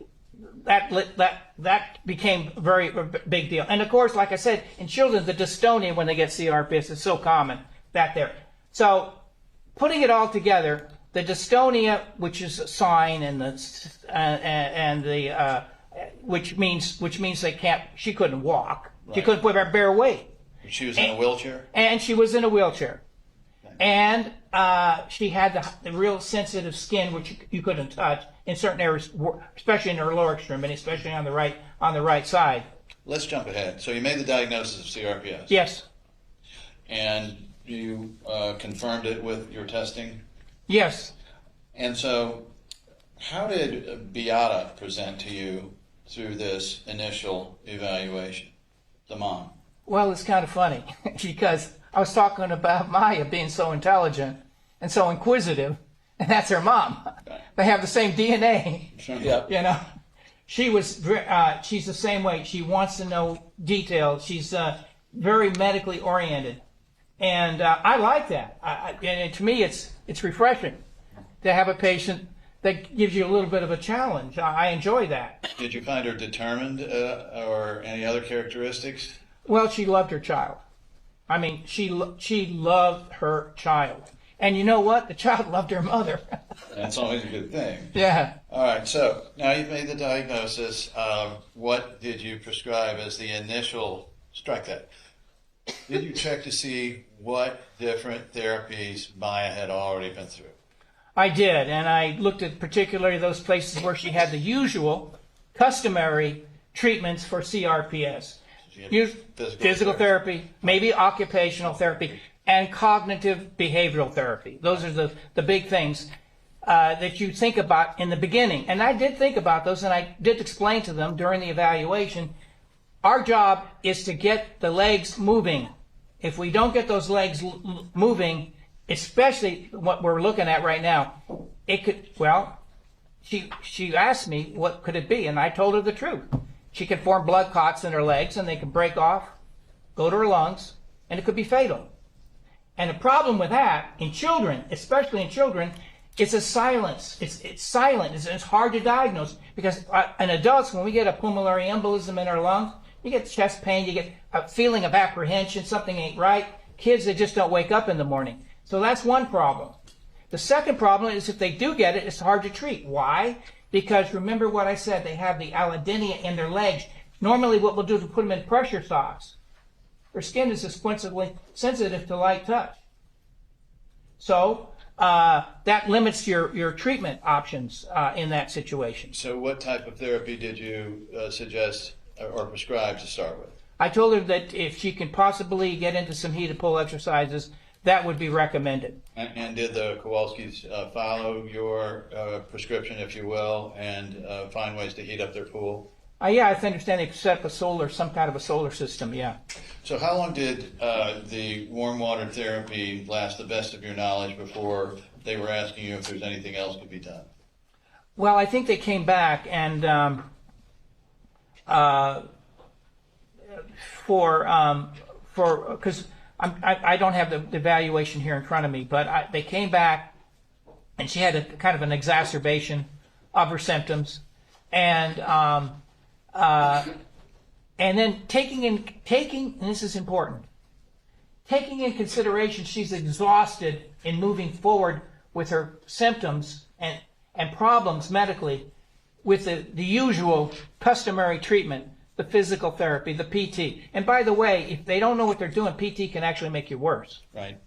that became a very big deal. And of course, like I said, in children, the dystonia when they get CRPS is so common that there. So putting it all together, the dystonia, which is a sign, and the which means she couldn't walk. Right. She couldn't bear weight.
She was in a wheelchair?
And she was in a wheelchair. And she had the real sensitive skin, which you couldn't touch in certain areas, especially in her lower extremity, especially on the right side.
Let's jump ahead. So you made the diagnosis of CRPS.
Yes.
And you confirmed it with your testing?
Yes.
And so how did Beata present to you through this initial evaluation, the mom?
Well, it's kind of funny because I was talking about Maya being so intelligent and so inquisitive, and that's her mom. They have the same DNA.
Sure. Yep.
You know, she's the same way. She wants to know details. She's very medically oriented, and I like that. And to me, it's refreshing to have a patient that gives you a little bit of a challenge. I enjoy that.
Did you find her determined or any other characteristics?
Well, she loved her child. I mean, she loved her child. And you know what? The child loved her mother.
That's always a good thing.
Yeah.
All right, so now you've made the diagnosis. What did you prescribe as the initial, strike that, did you check to see what different therapies Maya had already been through?
I did, and I looked at particularly those places where she had the usual, customary treatments for CRPS. Physical therapy, maybe occupational therapy, and cognitive behavioral therapy. Those are the big things that you think about in the beginning. And I did think about those, and I did explain to them during the evaluation, our job is to get the legs moving. If we don't get those legs moving, especially what we're looking at right now, it could, well, she asked me what could it be, and I told her the truth. She could form blood clots in her legs, and they could break off, go to her lungs, and it could be fatal. And the problem with that, in children, especially in children, it's a silence. It's silent. It's hard to diagnose. Because in adults, when we get a pulmonary embolism in our lungs, you get chest pain, you get a feeling of apprehension, something ain't right. Kids, they just don't wake up in the morning. So that's one problem. The second problem is if they do get it, it's hard to treat. Why? Because remember what I said, they have the allodynia in their legs. Normally what we'll do is put them in pressure socks. Their skin is exquisitely sensitive to light touch. So that limits your treatment options in that situation.
So what type of therapy did you suggest or prescribe to start with?
I told her that if she can possibly get into some heated pull exercises, that would be recommended.
And did the Kowalskis follow your prescription, if you will, and find ways to heat up their pool?
Yeah, I understand they set up some kind of a solar system, yeah.
So how long did the warm water therapy last, the best of your knowledge, before they were asking you if there's anything else could be done?
Well, I think they came back and because I don't have the evaluation here in front of me, but they came back and she had a kind of an exacerbation of her symptoms, and then taking, and this is important, taking in consideration she's exhausted in moving forward with her symptoms and problems medically with the usual customary treatment, the physical therapy, the PT. And by the way, if they don't know what they're doing, PT can actually make you worse.
Right.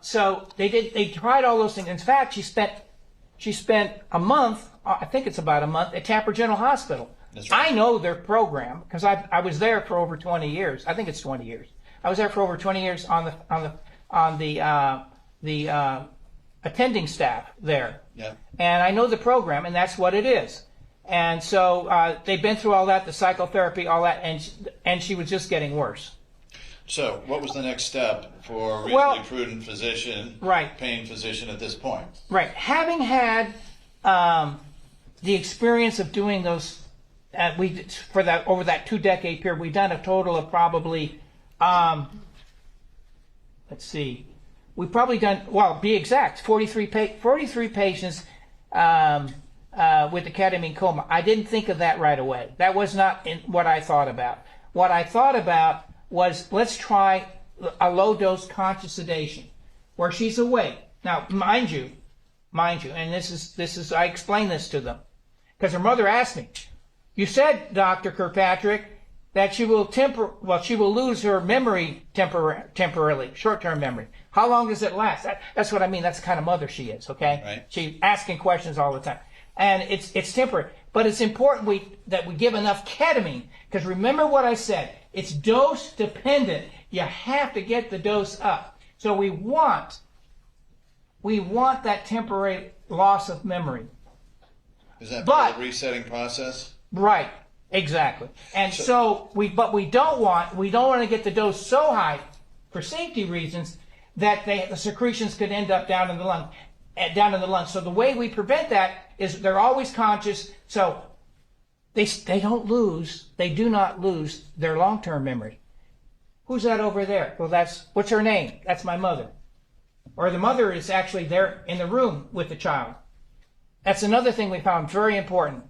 So they tried all those things. In fact, she spent a month, I think it's about a month, at Tampa General Hospital. That's right. I know their program because I was there for over 20 years. I think it's 20 years. I was there for over 20 years on the attending staff there. Yeah. And I know the program, and that's what it is. And so they've been through all that, the psychotherapy, all that, and she was just getting worse.
So what was the next step for a reasonably
Well,
prudent physician,
right.
pain physician at this point?
Right. Having had the experience of doing those, over that 2-decade period, we've done a total of probably, let's see, we've probably done, well, be exact, 43 patients with the ketamine coma. I didn't think of that right away. That was not what I thought about. What I thought about was, let's try a low dose conscious sedation where she's awake. Now, mind you, and this is I explained this to them because her mother asked me, you said, Dr. Kirkpatrick, that she will lose her memory temporarily, short-term memory. How long does it last? That's what I mean. That's the kind of mother she is, okay?
Right.
She's asking questions all the time. And it's temporary. But it's important that we give enough ketamine, because remember what I said. It's dose dependent. You have to get the dose up. So we want that temporary loss of memory.
Is that part of the resetting process?
Right, exactly. And so we don't want to get the dose so high for safety reasons that the secretions could end up down in the lung. So the way we prevent that is they're always conscious, so they do not lose their long-term memory. Who's that over there? Well, what's her name? That's my mother. Or the mother is actually there in the room with the child. That's another thing we found very important.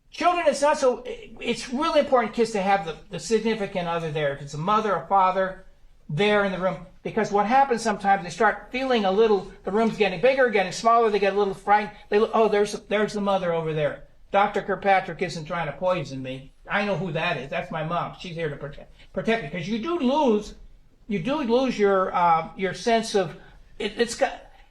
Children, it's really important kids to have the significant other there. If it's a mother or father there in the room, because what happens sometimes, they start feeling the room's getting bigger, getting smaller, they get a little frightened. They look, oh, there's the mother over there. Dr. Kirkpatrick isn't trying to poison me. I know who that is. That's my mom. She's here to protect me. Because you do lose your sense of,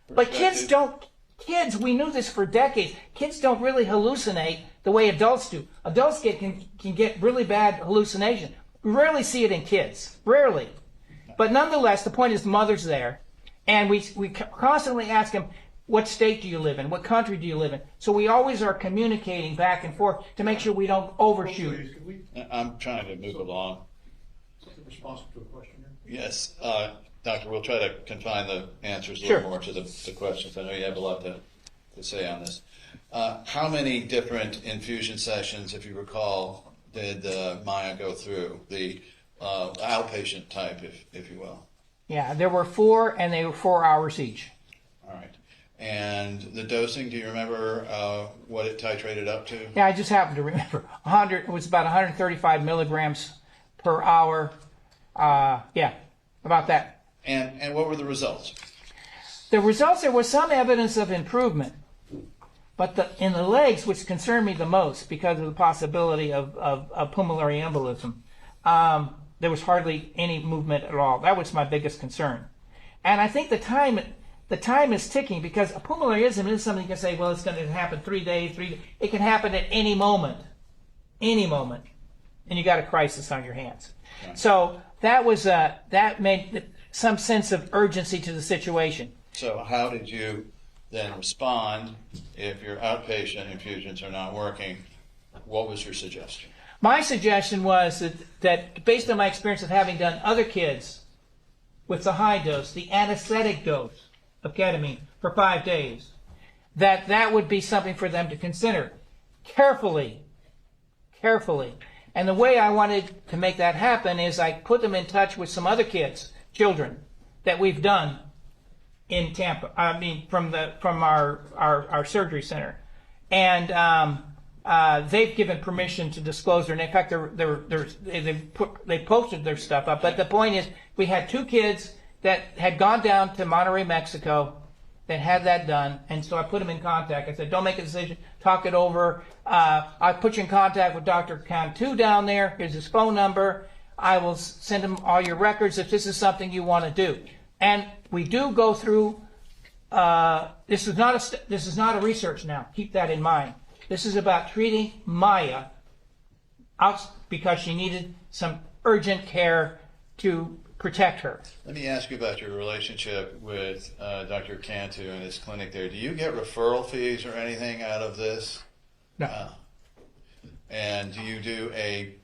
but kids, we knew this for decades. Kids don't really hallucinate the way adults do. Adults can get really bad hallucination. We rarely see it in kids. Rarely. But nonetheless, the point is the mother's there. And we constantly ask them, what state do you live in? What country do you live in? So we always are communicating back and forth to make sure we don't overshoot.
I'm trying to move along.
Response to a question here?
Yes, Doctor, we'll try to confine the answers a
Sure.
little more to the questions. I know you have a lot to say on this. How many different infusion sessions, if you recall, did Maya go through? The outpatient type, if you will.
Yeah, there were 4, and they were 4 hours each.
All right. And the dosing, do you remember what it titrated up to?
Yeah, I just happen to remember. It was about 135 milligrams per hour. Yeah, about that.
And what were the results?
The results, there was some evidence of improvement. But in the legs, which concerned me the most because of the possibility of pulmonary embolism, there was hardly any movement at all. That was my biggest concern. And I think the time is ticking, because a pulmonary embolism is something you can say, well, it's going to happen 3 days. It can happen at any moment. Any moment. And you got a crisis on your hands. Right. So that made some sense of urgency to the situation.
So how did you then respond if your outpatient infusions are not working? What was your suggestion?
My suggestion was that based on my experience of having done other kids with the high dose, the anesthetic dose of ketamine for 5 days, that would be something for them to consider carefully. And the way I wanted to make that happen is I put them in touch with some other children that we've done in Tampa. I mean, from our surgery center, and they've given permission to disclose their name. In fact, they posted their stuff up. But the point is, we had 2 kids that had gone down to Monterrey, Mexico, that had that done, and so I put them in contact. I said, don't make a decision, talk it over. I put you in contact with Dr. Cantu down there. Here's his phone number. I will send him all your records if this is something you want to do. And we do go through. This is not a research now. Keep that in mind. This is about treating Maya out because she needed some urgent care to protect her.
Let me ask you about your relationship with Dr. Cantu and his clinic there. Do you get referral fees or anything out of this?
No.
And do you do a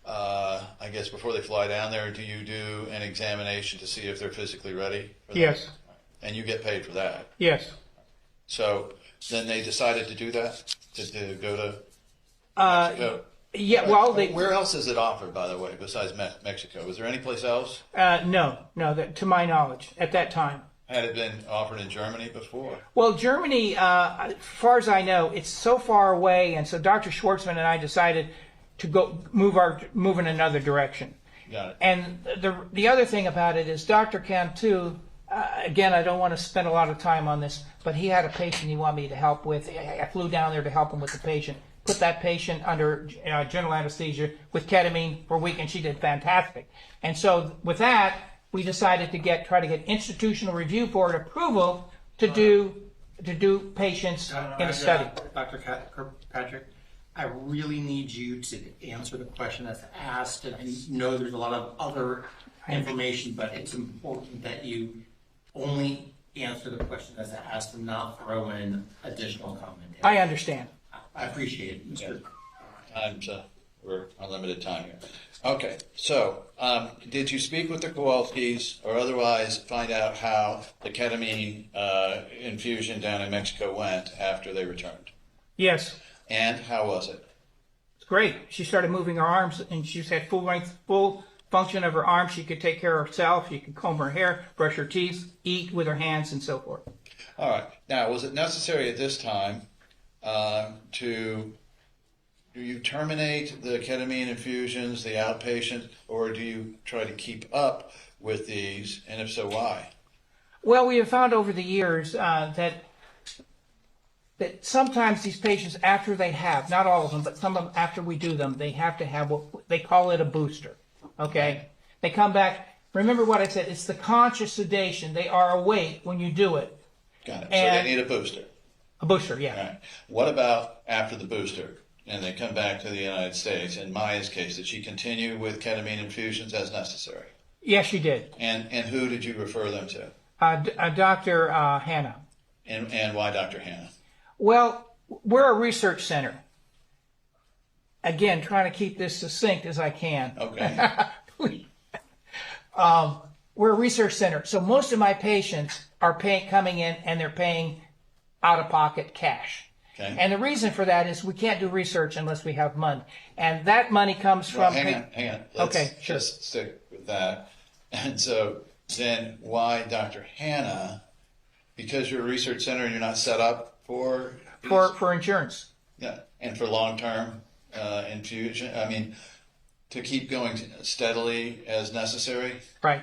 I guess before they fly down there, do you do an examination to see if they're physically ready? For that?
Yes.
And you get paid for that.
Yes.
So then they decided to do that, to go to Mexico?
Yeah, well,
where else is it offered, by the way, besides Mexico? Is there any place else?
No, to my knowledge, at that time.
Had it been offered in Germany before?
Well, Germany, as far as I know, it's so far away, and so Dr. Schwartzman and I decided to go move in another direction.
Got it.
And the other thing about it is Dr. Cantu, again, I don't want to spend a lot of time on this, but he had a patient he wanted me to help with. I flew down there to help him with the patient. Put that patient under general anesthesia with ketamine for a week, and she did fantastic. And so with that, we decided to try to get institutional review board approval to do patients in a study.
Dr. Kirkpatrick, I really need you to answer the question that's asked, and I know there's a lot of other information, but it's important that you only answer the question that's asked and not throw in additional commentary.
I understand.
I appreciate it, Mr.
We're on limited time here. Okay, so did you speak with the Kowalskis or otherwise find out how the ketamine infusion down in Mexico went after they returned?
Yes.
And how was it?
It's great. She started moving her arms, and she's had full function of her arms. She could take care of herself. She could comb her hair, brush her teeth, eat with her hands, and so forth.
All right. Now, was it necessary at this time do you terminate the ketamine infusions, the outpatient, or do you try to keep up with these, and if so, why?
Well, we have found over the years that sometimes these patients, after they have, not all of them, but some of them, after we do them, they have to have what they call it a booster, okay? They come back. Remember what I said, it's the conscious sedation. They are awake when you do it.
Got it. So they need a booster.
A booster, yeah.
All right. What about after the booster and they come back to the United States? In Maya's case, did she continue with ketamine infusions as necessary?
Yes, she did.
And who did you refer them to?
Dr. Hannah.
And why Dr. Hannah?
Well, we're a research center. Again, trying to keep this succinct as I can.
Okay.
We're a research center, so most of my patients are coming in and they're paying out-of-pocket cash.
Okay.
And the reason for that is we can't do research unless we have money. And that money comes from...
Hang on. Let's
okay, sure.
just stick with that. And so then why Dr. Hannah? Because you're a research center and you're not set up for
insurance.
Yeah, and for long-term infusion. I mean, to keep going steadily as necessary.
Right.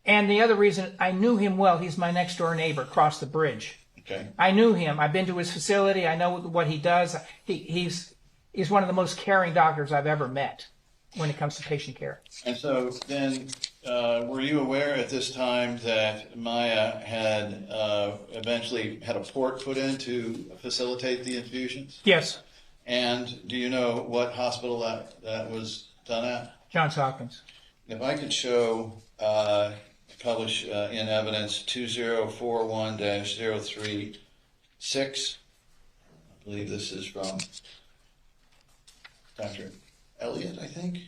And the other reason, I knew him well. He's my next-door neighbor across the bridge.
Okay.
I knew him. I've been to his facility. I know what he does. He's one of the most caring doctors I've ever met when it comes to patient care.
And so then, were you aware at this time that Maya had eventually had a port put in to facilitate the infusions?
Yes.
And do you know what hospital that was done at?
Johns Hopkins.
If I could show, publish in evidence 2041-036. I believe this is from Dr. Elliott, I think.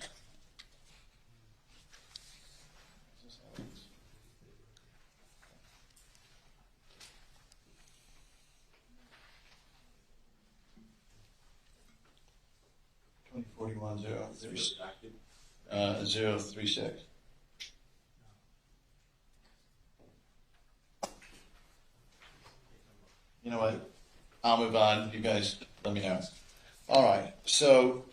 .036. You know what? I'll move on. You guys let me know. All right. So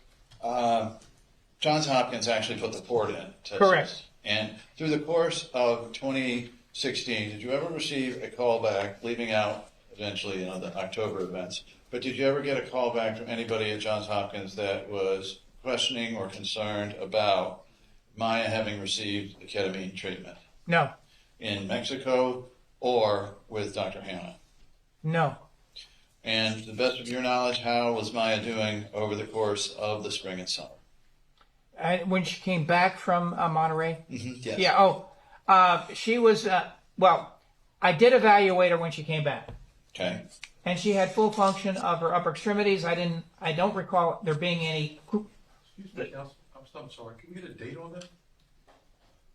Johns Hopkins actually put the port in.
Correct.
And through the course of 2016, did you ever receive a call back, leaving out eventually, the October events, but did you ever get a call back from anybody at Johns Hopkins that was questioning or concerned about Maya having received the ketamine treatment?
No.
In Mexico or with Dr. Hannah?
No.
And to the best of your knowledge, how was Maya doing over the course of the spring and summer?
When she came back from Monterey?
Mm-hmm. Yes.
Yeah, she was, I did evaluate her when she came back.
Okay.
And she had full function of her upper extremities. I don't recall there being any...
Excuse me, I'm
I'm sorry, can we get a date on that?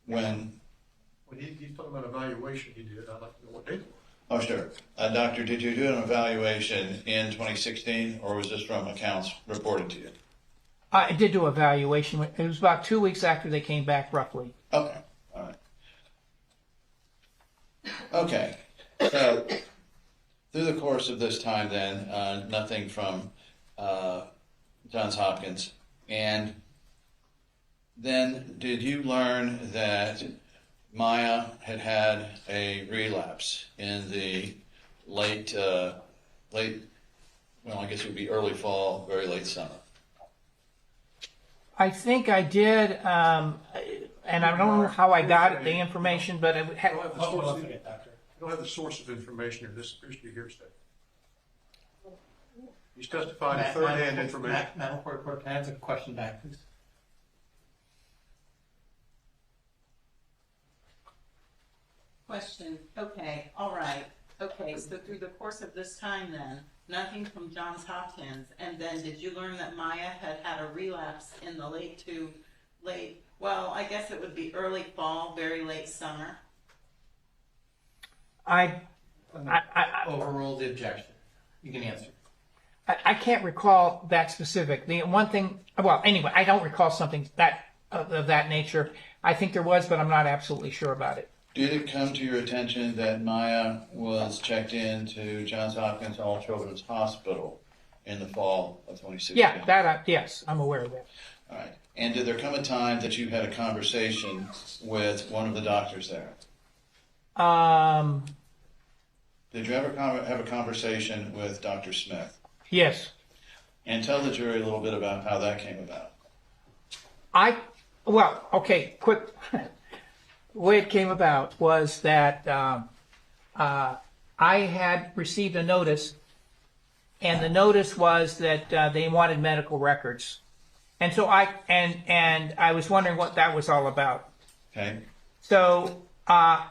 When,
When he's talking about evaluation he did, I'd like to know what date.
oh, sure. Doctor, did you do an evaluation in 2016, or was this from accounts reported to you?
I did do evaluation. It was about 2 weeks after they came back, roughly.
Okay, all right. Okay, so through the course of this time then, nothing from Johns Hopkins. And then did you learn that Maya had had a relapse in the late, well, I guess it would be early fall, very late summer?
I think I did, and I don't know how I got it, the information, but it had,
I don't have the source of information here. This appears to be hearsay. He's testifying to third-hand information.
Madam Clerk, can I ask a question back, please?
Question, okay, all right, okay, so through the course of this time then, nothing from Johns Hopkins, and then did you learn that Maya had had a relapse in the well, I guess it would be early fall, very late summer?
I
Overrule the objection. You can answer.
I can't recall that specific. The one thing, well, anyway, I don't recall something that of that nature. I think there was, but I'm not absolutely sure about it.
Did it come to your attention that Maya was checked into Johns Hopkins All Children's Hospital in the fall of 2016?
Yeah, that yes, I'm aware of that.
All right. And did there come a time that you had a conversation with one of the doctors there? Did you ever have a conversation with Dr. Smith?
Yes.
And tell the jury a little bit about how that came about.
Well, okay, quick. The way it came about was that I had received a notice, and the notice was that they wanted medical records, and so I was wondering what that was all about.
Okay.
So I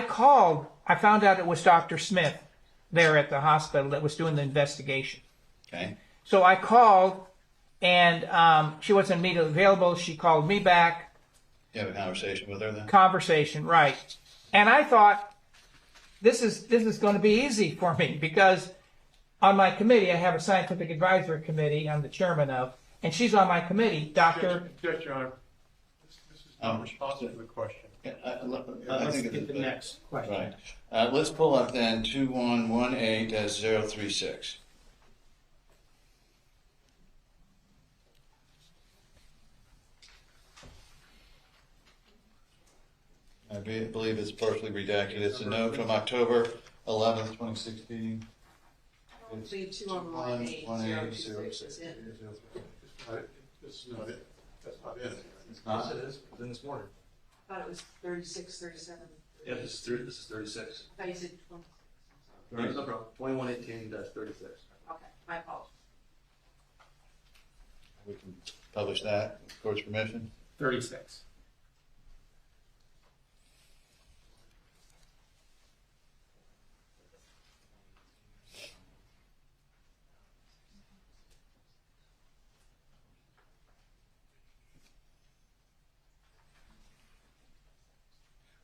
called. I found out it was Dr. Smith there at the hospital that was doing the investigation.
Okay.
So I called, and she wasn't immediately available. She called me back.
You have a conversation with her then?
Conversation, right. And I thought, this is going to be easy for me, because on my committee, I have a scientific advisory committee I'm the chairman of, and she's on my committee, Dr.
Yes, Your Honor. This is not responsive to the question.
Let's get the next question.
Right. Let's pull up then 2118-036. I believe it's partially redacted. It's a note from October 11th, 2016.
I don't believe 211-8-026 is in.
This is not it. That's not it.
It's not, it is. It's in this morning.
I thought it was 36, 37.
Yeah, this is 36.
I thought you said 26.
No problem. 2118-36.
Okay, my apologies.
We can publish that, with court's permission.
36.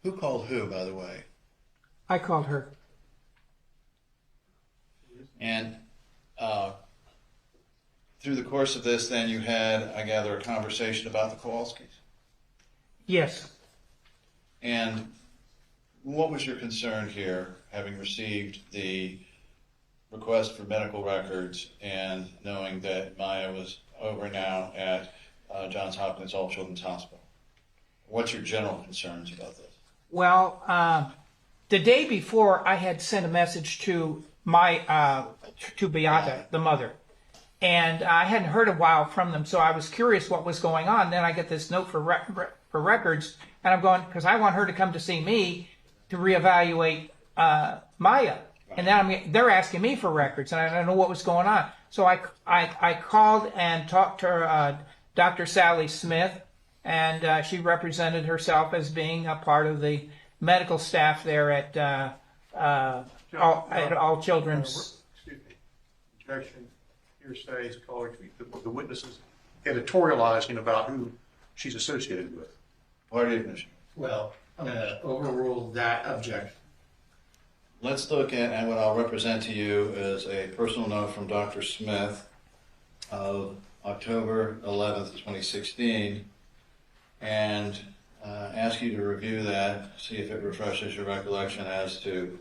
Who called who, by the way?
I called her.
And through the course of this, then you had, I gather, a conversation about the Kowalskis.
Yes.
And what was your concern here, having received the request for medical records and knowing that Maya was over now at Johns Hopkins All Children's Hospital? What's your general concerns about this?
Well, the day before, I had sent a message to to Beata, the mother, and I hadn't heard a while from them, so I was curious what was going on. Then I get this note for records, and I'm going, because I want her to come to see me to reevaluate Maya, and then they're asking me for records, and I don't know what was going on. So I called and talked to Dr. Sally Smith, and she represented herself as being a part of the medical staff there at All Children's.
Excuse me. Objection. Hearsay is calling the witnesses editorializing about who she's associated with.
Pardon me, Commissioner.
Well, I'm gonna overrule that objection.
Let's look at, and what I'll represent to you is a personal note from Dr. Smith of October 11th, 2016, and ask you to review that, see if it refreshes your recollection as to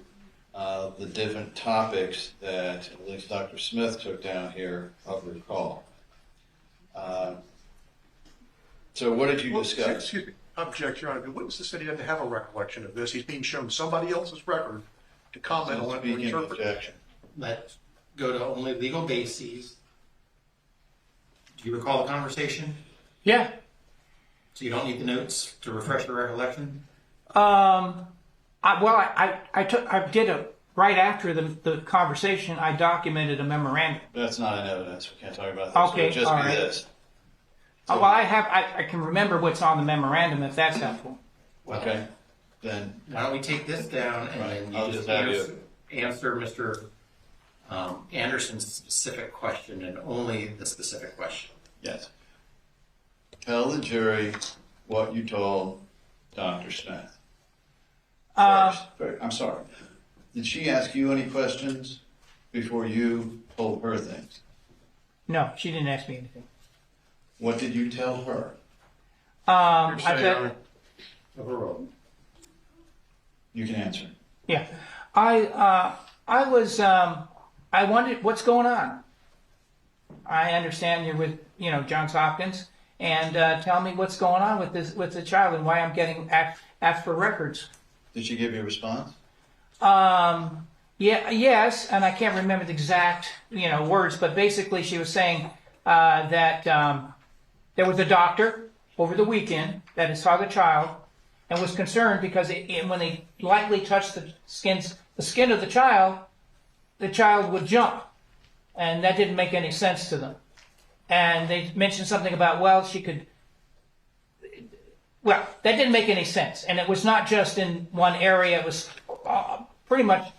the different topics that at least Dr. Smith took down here of recall. So what did you discuss?
Excuse me, object, Your Honor. The witness said he doesn't have a recollection of this. He's being shown somebody else's record to comment on it or
Speaking
interpret it.
objection.
Let's go to only legal bases. Do you recall the conversation?
Yeah.
So you don't need the notes to refresh your recollection?
I did a, right after the conversation, I documented a memorandum.
That's not in evidence. We can't talk about this.
Okay,
It'll just
all
be
right.
this.
Well, I can remember what's on the memorandum if that's helpful.
Okay, then.
Why don't we take this down and then
I'll
you just
just have
answer Mr. Anderson's specific question and only the specific question.
Yes. Tell the jury what you told Dr. Smith. First, I'm sorry. Did she ask you any questions before you told her things?
No, she didn't ask me anything.
What did you tell her?
I said,
Overruled.
You can answer.
yeah, I wondered what's going on. I understand you're with, Johns Hopkins, and tell me what's going on with the child and why I'm getting asked for records.
Did she give you a response?
Yes, and I can't remember the exact, words, but basically she was saying that there was a doctor over the weekend that saw the child and was concerned because when they lightly touched the skin of the child would jump, and that didn't make any sense to them. And they mentioned something about, that didn't make any sense. And it was not just in one area, it was pretty much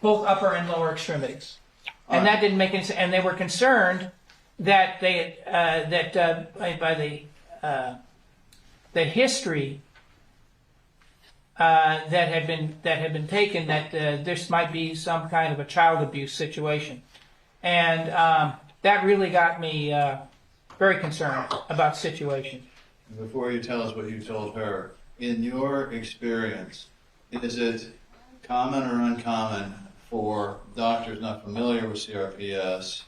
both upper and lower extremities. And that didn't make any sense. And they were concerned that they by the history that had been taken, that this might be some kind of a child abuse situation. And that really got me very concerned about the situation.
Before you tell us what you told her, in your experience, is it common or uncommon for doctors not familiar with CRPS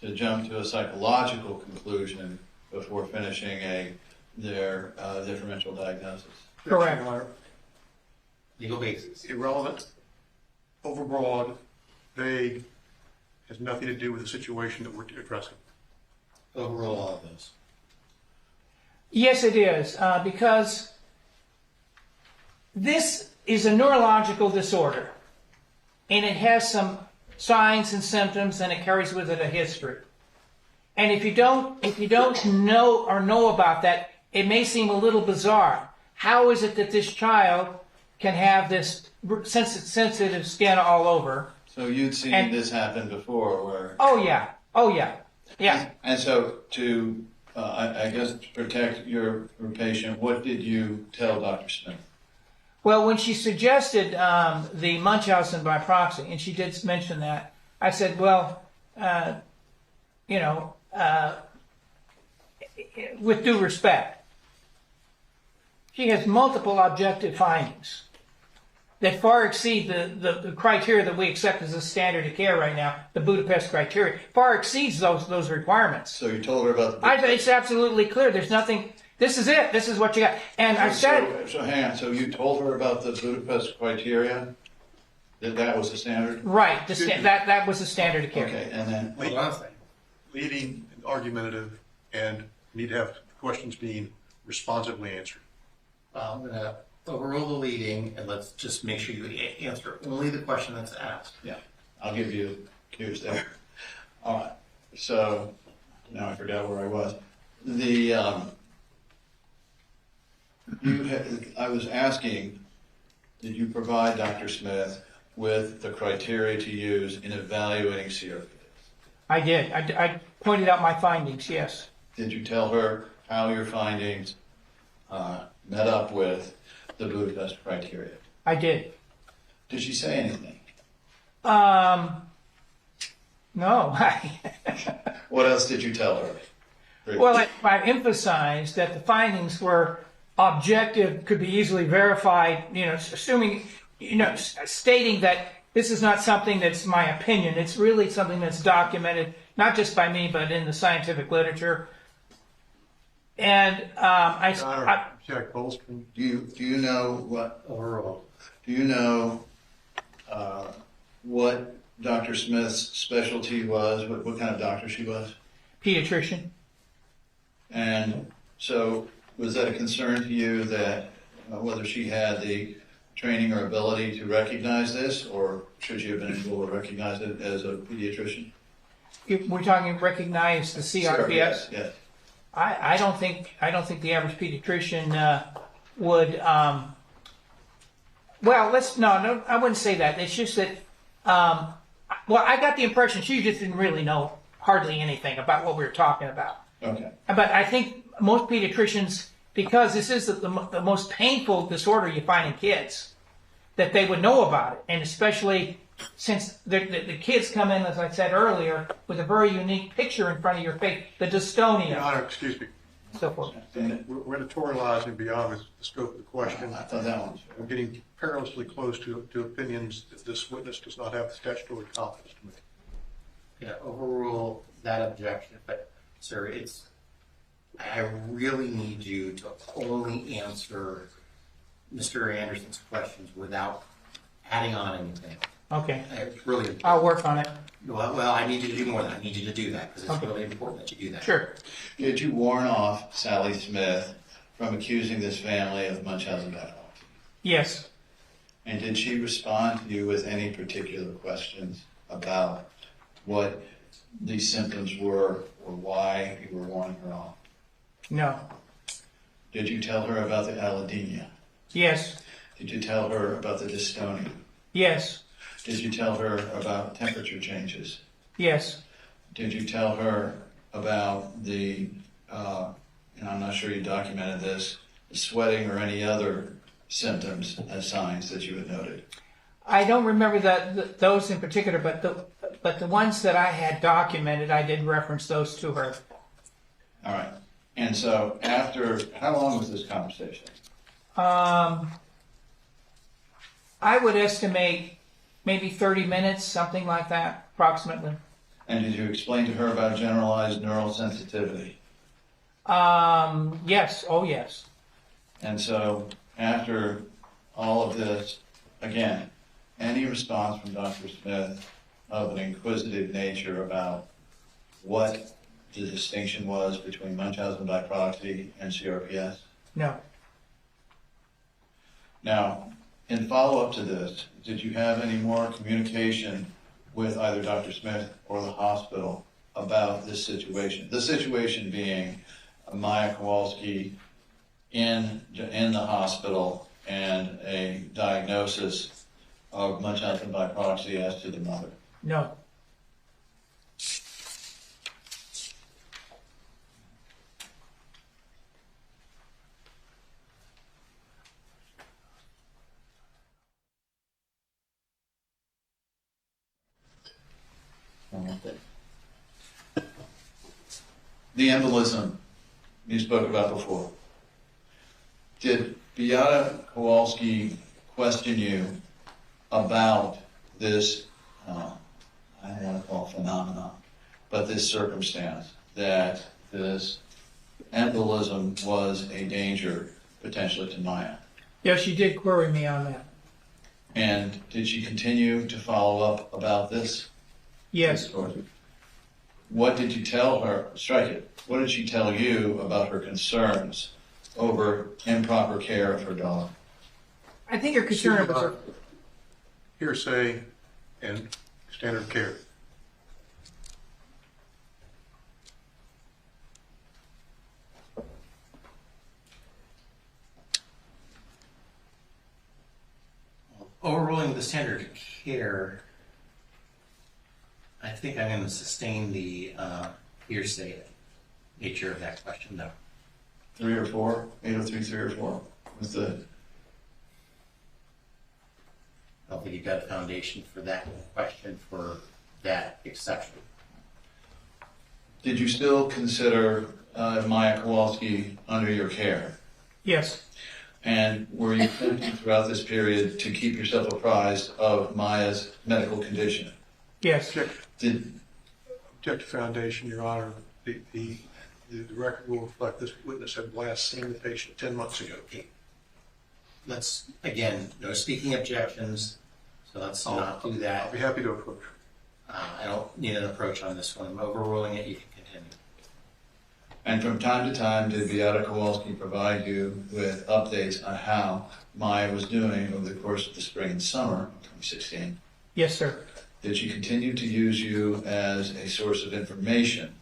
to jump to a psychological conclusion before finishing their differential diagnosis?
Correct.
Legal basis.
Irrelevant, overbroad, vague, has nothing to do with the situation that we're addressing.
Overrule all of those.
Yes, it is, because this is a neurological disorder, and it has some signs and symptoms, and it carries with it a history. And if you don't know about that, it may seem a little bizarre. How is it that this child can have this sensitive skin all over?
So you'd seen this happen before, where?
Oh yeah.
And so to, I guess, to protect your patient, what did you tell Dr. Smith?
Well, when she suggested the Munchausen by proxy, and she did mention that, I said, with due respect, she has multiple objective findings that far exceed the criteria that we accept as a standard of care right now, the Budapest criteria, far exceeds those requirements.
So you told her about the...
It's absolutely clear. There's nothing... This is it. This is what you got. And I said...
So hang on. So you told her about the Budapest criteria? That was the standard?
Right. That was the standard of care.
Okay, and then...
Leading, argumentative, and need to have questions being responsively answered.
Well, I'm going to overrule the leading, and let's just make sure you answer only the question that's asked.
Yeah, I'll give you cues there. All right. So now I forgot where I was. I was asking, did you provide Dr. Smith with the criteria to use in evaluating CRPS?
I did. I pointed out my findings, yes.
Did you tell her how your findings met up with the Budapest criteria?
I did.
Did she say anything?
No.
What else did you tell her?
Well, I emphasized that the findings were objective, could be easily verified, assuming, stating that this is not something that's my opinion. It's really something that's documented, not just by me, but in the scientific literature. And
Jack Bolstrom.
Do you know what overall? Do you know what Dr. Smith's specialty was? What kind of doctor she was?
Pediatrician.
And so, was that a concern to you that whether she had the training or ability to recognize this, or should she have been able to recognize it as a pediatrician?
If we're talking recognize the CRPS.
Yes.
I don't think the average pediatrician would. Well, no, I wouldn't say that. It's just that. Well, I got the impression she just didn't really know hardly anything about what we were talking about.
Okay.
But I think most pediatricians, because this is the most painful disorder you find in kids, that they would know about it, and especially since the kids come in, as I said earlier, with a very unique picture in front of your face, the dystonia.
Your Honor, excuse me.
So forth.
We're editorializing beyond the scope of the question.
I thought that one.
I'm getting perilously close to opinions that this witness does not have the statutory competence to make.
Yeah, overrule that objection, but sir, I really need you to only answer Mr. Anderson's questions without adding on anything.
Okay.
Really.
I'll work on it.
Well, I need you to do more than that. I need you to do that because it's really important that you do that.
Sure.
Did you warn off Sally Smith from accusing this family of Munchausen by proxy?
Yes.
And did she respond to you with any particular questions about what these symptoms were or why you were warning her off?
No.
Did you tell her about the allodynia?
Yes.
Did you tell her about the dystonia?
Yes.
Did you tell her about temperature changes?
Yes.
Did you tell her about the, and I'm not sure you documented this, sweating or any other symptoms as signs that you had noted?
I don't remember those in particular, but the ones that I had documented, I did reference those to her.
All right. And so after, how long was this conversation?
I would estimate maybe 30 minutes, something like that, approximately.
And did you explain to her about generalized neural sensitivity?
Yes. Oh, yes.
And so after all of this, again, any response from Dr. Smith of an inquisitive nature about what the distinction was between Munchausen by proxy and CRPS?
No.
Now, in follow-up to this, did you have any more communication with either Dr. Smith or the hospital about this situation? The situation being Maya Kowalski in the hospital and a diagnosis of Munchausen by proxy as to the mother?
No.
The embolism you spoke about before. Did Beata Kowalski question you about this, I don't want to call it phenomenon, but this circumstance that this embolism was a danger potentially to Maya?
Yes, she did query me on that.
And did she continue to follow up about this?
Yes.
What did you tell her? Strike it. What did she tell you about her concerns over improper care of her dog?
I think her concern was her
hearsay and standard of care.
Overruling the standard of care, I think I'm going to sustain the hearsay nature of that question, though.
3 or 4, 803, 3 or 4, was the,
I don't think you've got a foundation for that question for that exception.
did you still consider Maya Kowalski under your care?
Yes.
And were you attempting throughout this period to keep yourself apprised of Maya's medical condition?
Yes.
Did
Object to foundation, Your Honor. The record will reflect this witness had last seen the patient 10 months ago.
Let's, again, no speaking objections, so let's not do
I'll
that.
be happy to approach.
I don't need an approach on this one. I'm overruling it. You can continue.
And from time to time, did Beata Kowalski provide you with updates on how Maya was doing over the course of the spring and summer of 2016?
Yes, sir.
Did she continue to use you as a source of information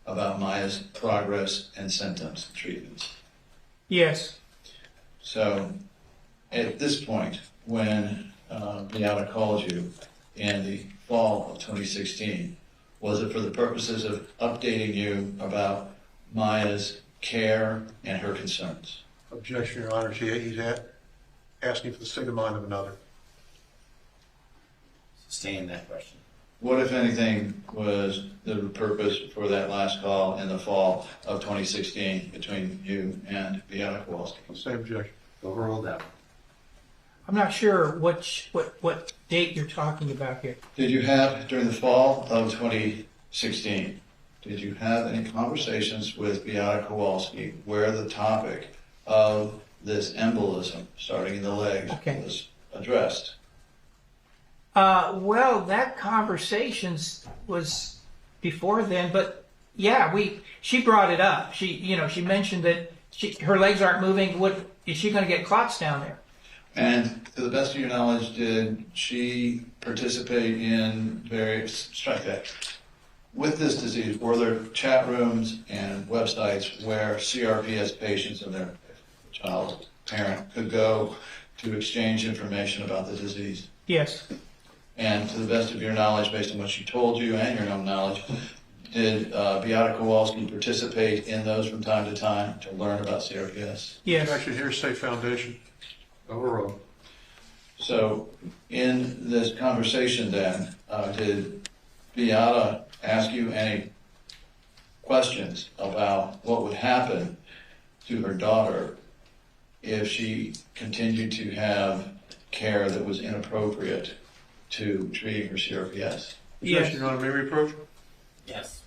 about Maya's progress and symptoms and treatments?
Yes.
So at this point, when Beata called you in the fall of 2016, was it for the purposes of updating you about Maya's care and her concerns?
Objection, Your Honor. He's asking for the state of mind of another.
Sustain that question.
What, if anything, was the purpose for that last call in the fall of 2016 between you and Beata Kowalski?
Same objection.
Overruled that one.
I'm not sure what date you're talking about here.
Did you have, during the fall of 2016, did you have any conversations with Beata Kowalski where the topic of this embolism starting in the leg was addressed?
Well, that conversation was before then, but yeah, she brought it up. She mentioned that her legs aren't moving. What is she going to get clots down there?
And to the best of your knowledge, did she participate in various, strike that, with this disease, were there chat rooms and websites where CRPS patients and their child, parent, could go to exchange information about the disease?
Yes.
And to the best of your knowledge, based on what she told you and your own knowledge, did Beata Kowalski participate in those from time to time to learn about CRPS?
Yes.
Objection, hearsay foundation.
Overruled.
So in this conversation then, did Beata ask you any questions about what would happen to her daughter if she continued to have care that was inappropriate to treating her CRPS?
Objection, Your Honor. May we approach?
Yes.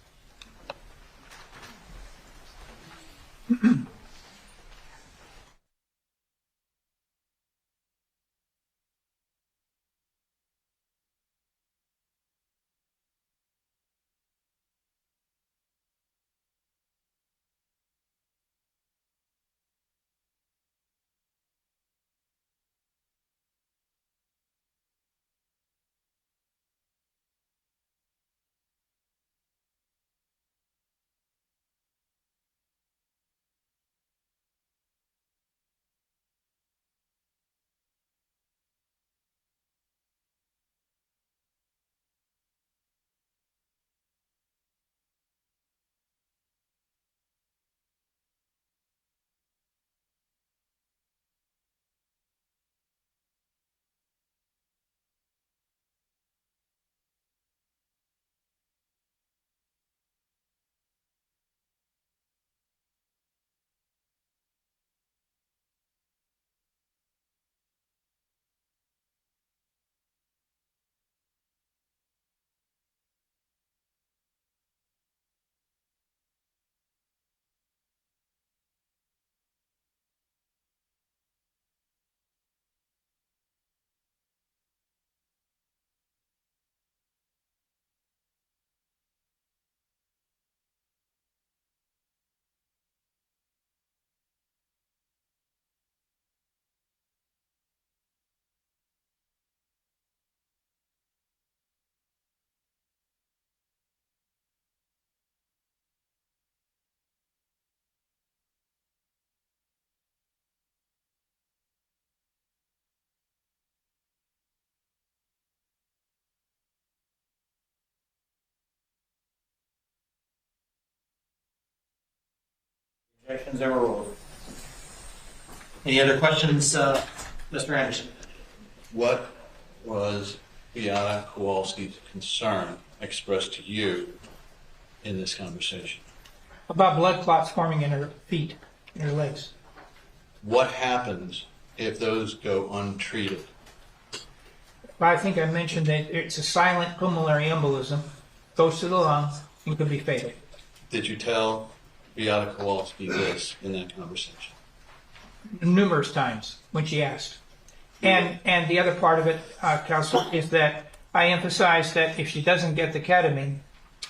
Objections overruled. Any other questions, Mr. Anderson?
What was Beata Kowalski's concern expressed to you in this conversation?
About blood clots forming in her feet, in her legs.
What happens if those go untreated?
I think I mentioned that it's a silent pulmonary embolism, goes to the lungs, and could be fatal.
Did you tell Beata Kowalski this in that conversation?
Numerous times when she asked. And the other part of it, Counselor, is that I emphasized that if she doesn't get the ketamine,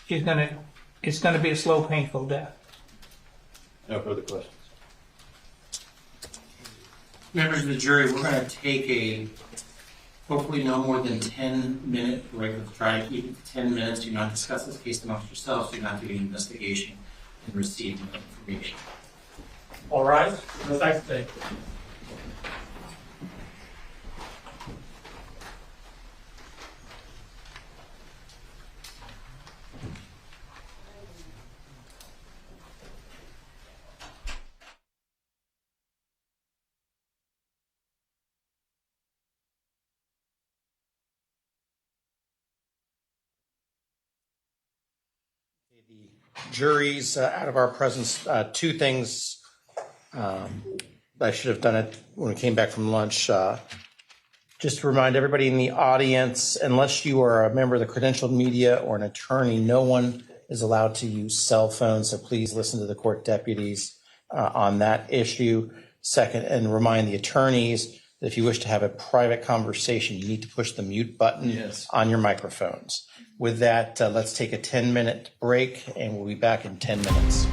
it's gonna be a slow, painful death.
No further questions.
Members of the jury, we're going to take a hopefully no more than 10-minute break. Let's try to keep it to 10 minutes. Do not discuss this case amongst yourselves. Do not do any investigation and receive no information. All right. Thanks, Dave.
Juries, out of our presence, two things. I should have done it when we came back from lunch. Just to remind everybody in the audience, unless you are a member of the credentialed media or an attorney, no one is allowed to use cell phones. So please listen to the court deputies on that issue. Second, and remind the attorneys that if you wish to have a private conversation, you need to push the mute button on your microphones. With that, let's take a 10-minute break, and we'll be back in 10 minutes.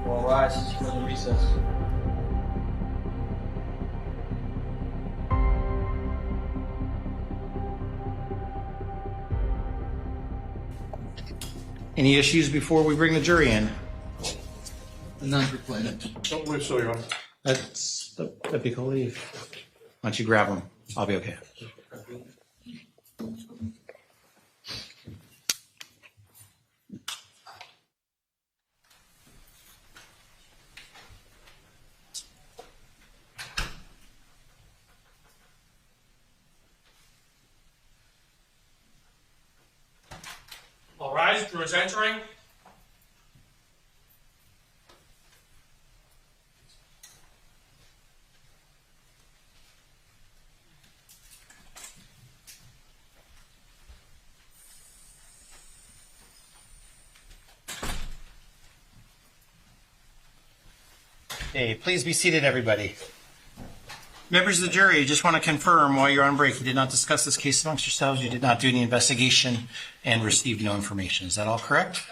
All rise for the recess.
Any issues before we bring the jury in?
None for plaintiffs.
Don't believe so, Your Honor.
That'd be cool. Why don't you grab them? I'll be okay.
All rise. Drew is entering.
Hey, please be seated, everybody. Members of the jury, I just want to confirm while you're on break, you did not discuss this case amongst yourselves, you did not do any investigation, and received no information. Is that all correct?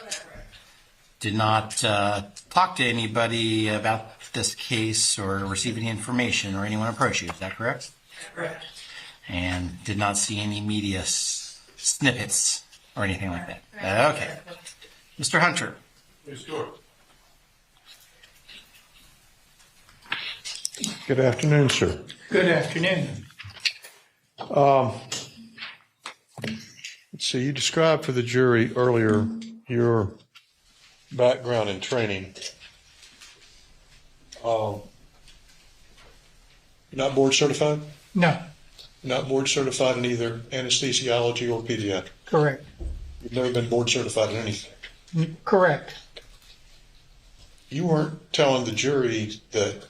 Did not talk to anybody about this case or receive any information or anyone approach you. Is that correct?
Correct.
And did not see any media snippets or anything like that. Okay. Mr. Hunter.
Please do it.
Good afternoon, sir.
Good afternoon.
Let's see, you described for the jury earlier your background and training. You're not board certified?
No,
You're not board certified in either anesthesiology or pediatrics?
correct.
You've never been board certified in anything?
Correct.
You weren't telling the jury that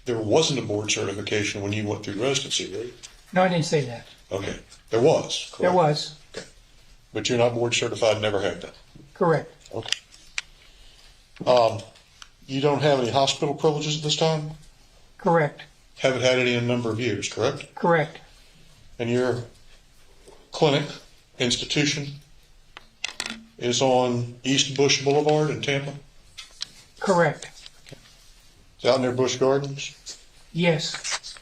there wasn't a board certification when you went through residency, right?
No, I didn't say that.
Okay, there was, correct?
There was.
But you're not board certified, never had that?
Correct.
Okay. You don't have any hospital privileges at this time?
Correct.
Haven't had any in a number of years, correct?
Correct.
And your clinic, institution, is on East Bush Boulevard in Tampa?
Correct.
It's out near Busch Gardens?
Yes.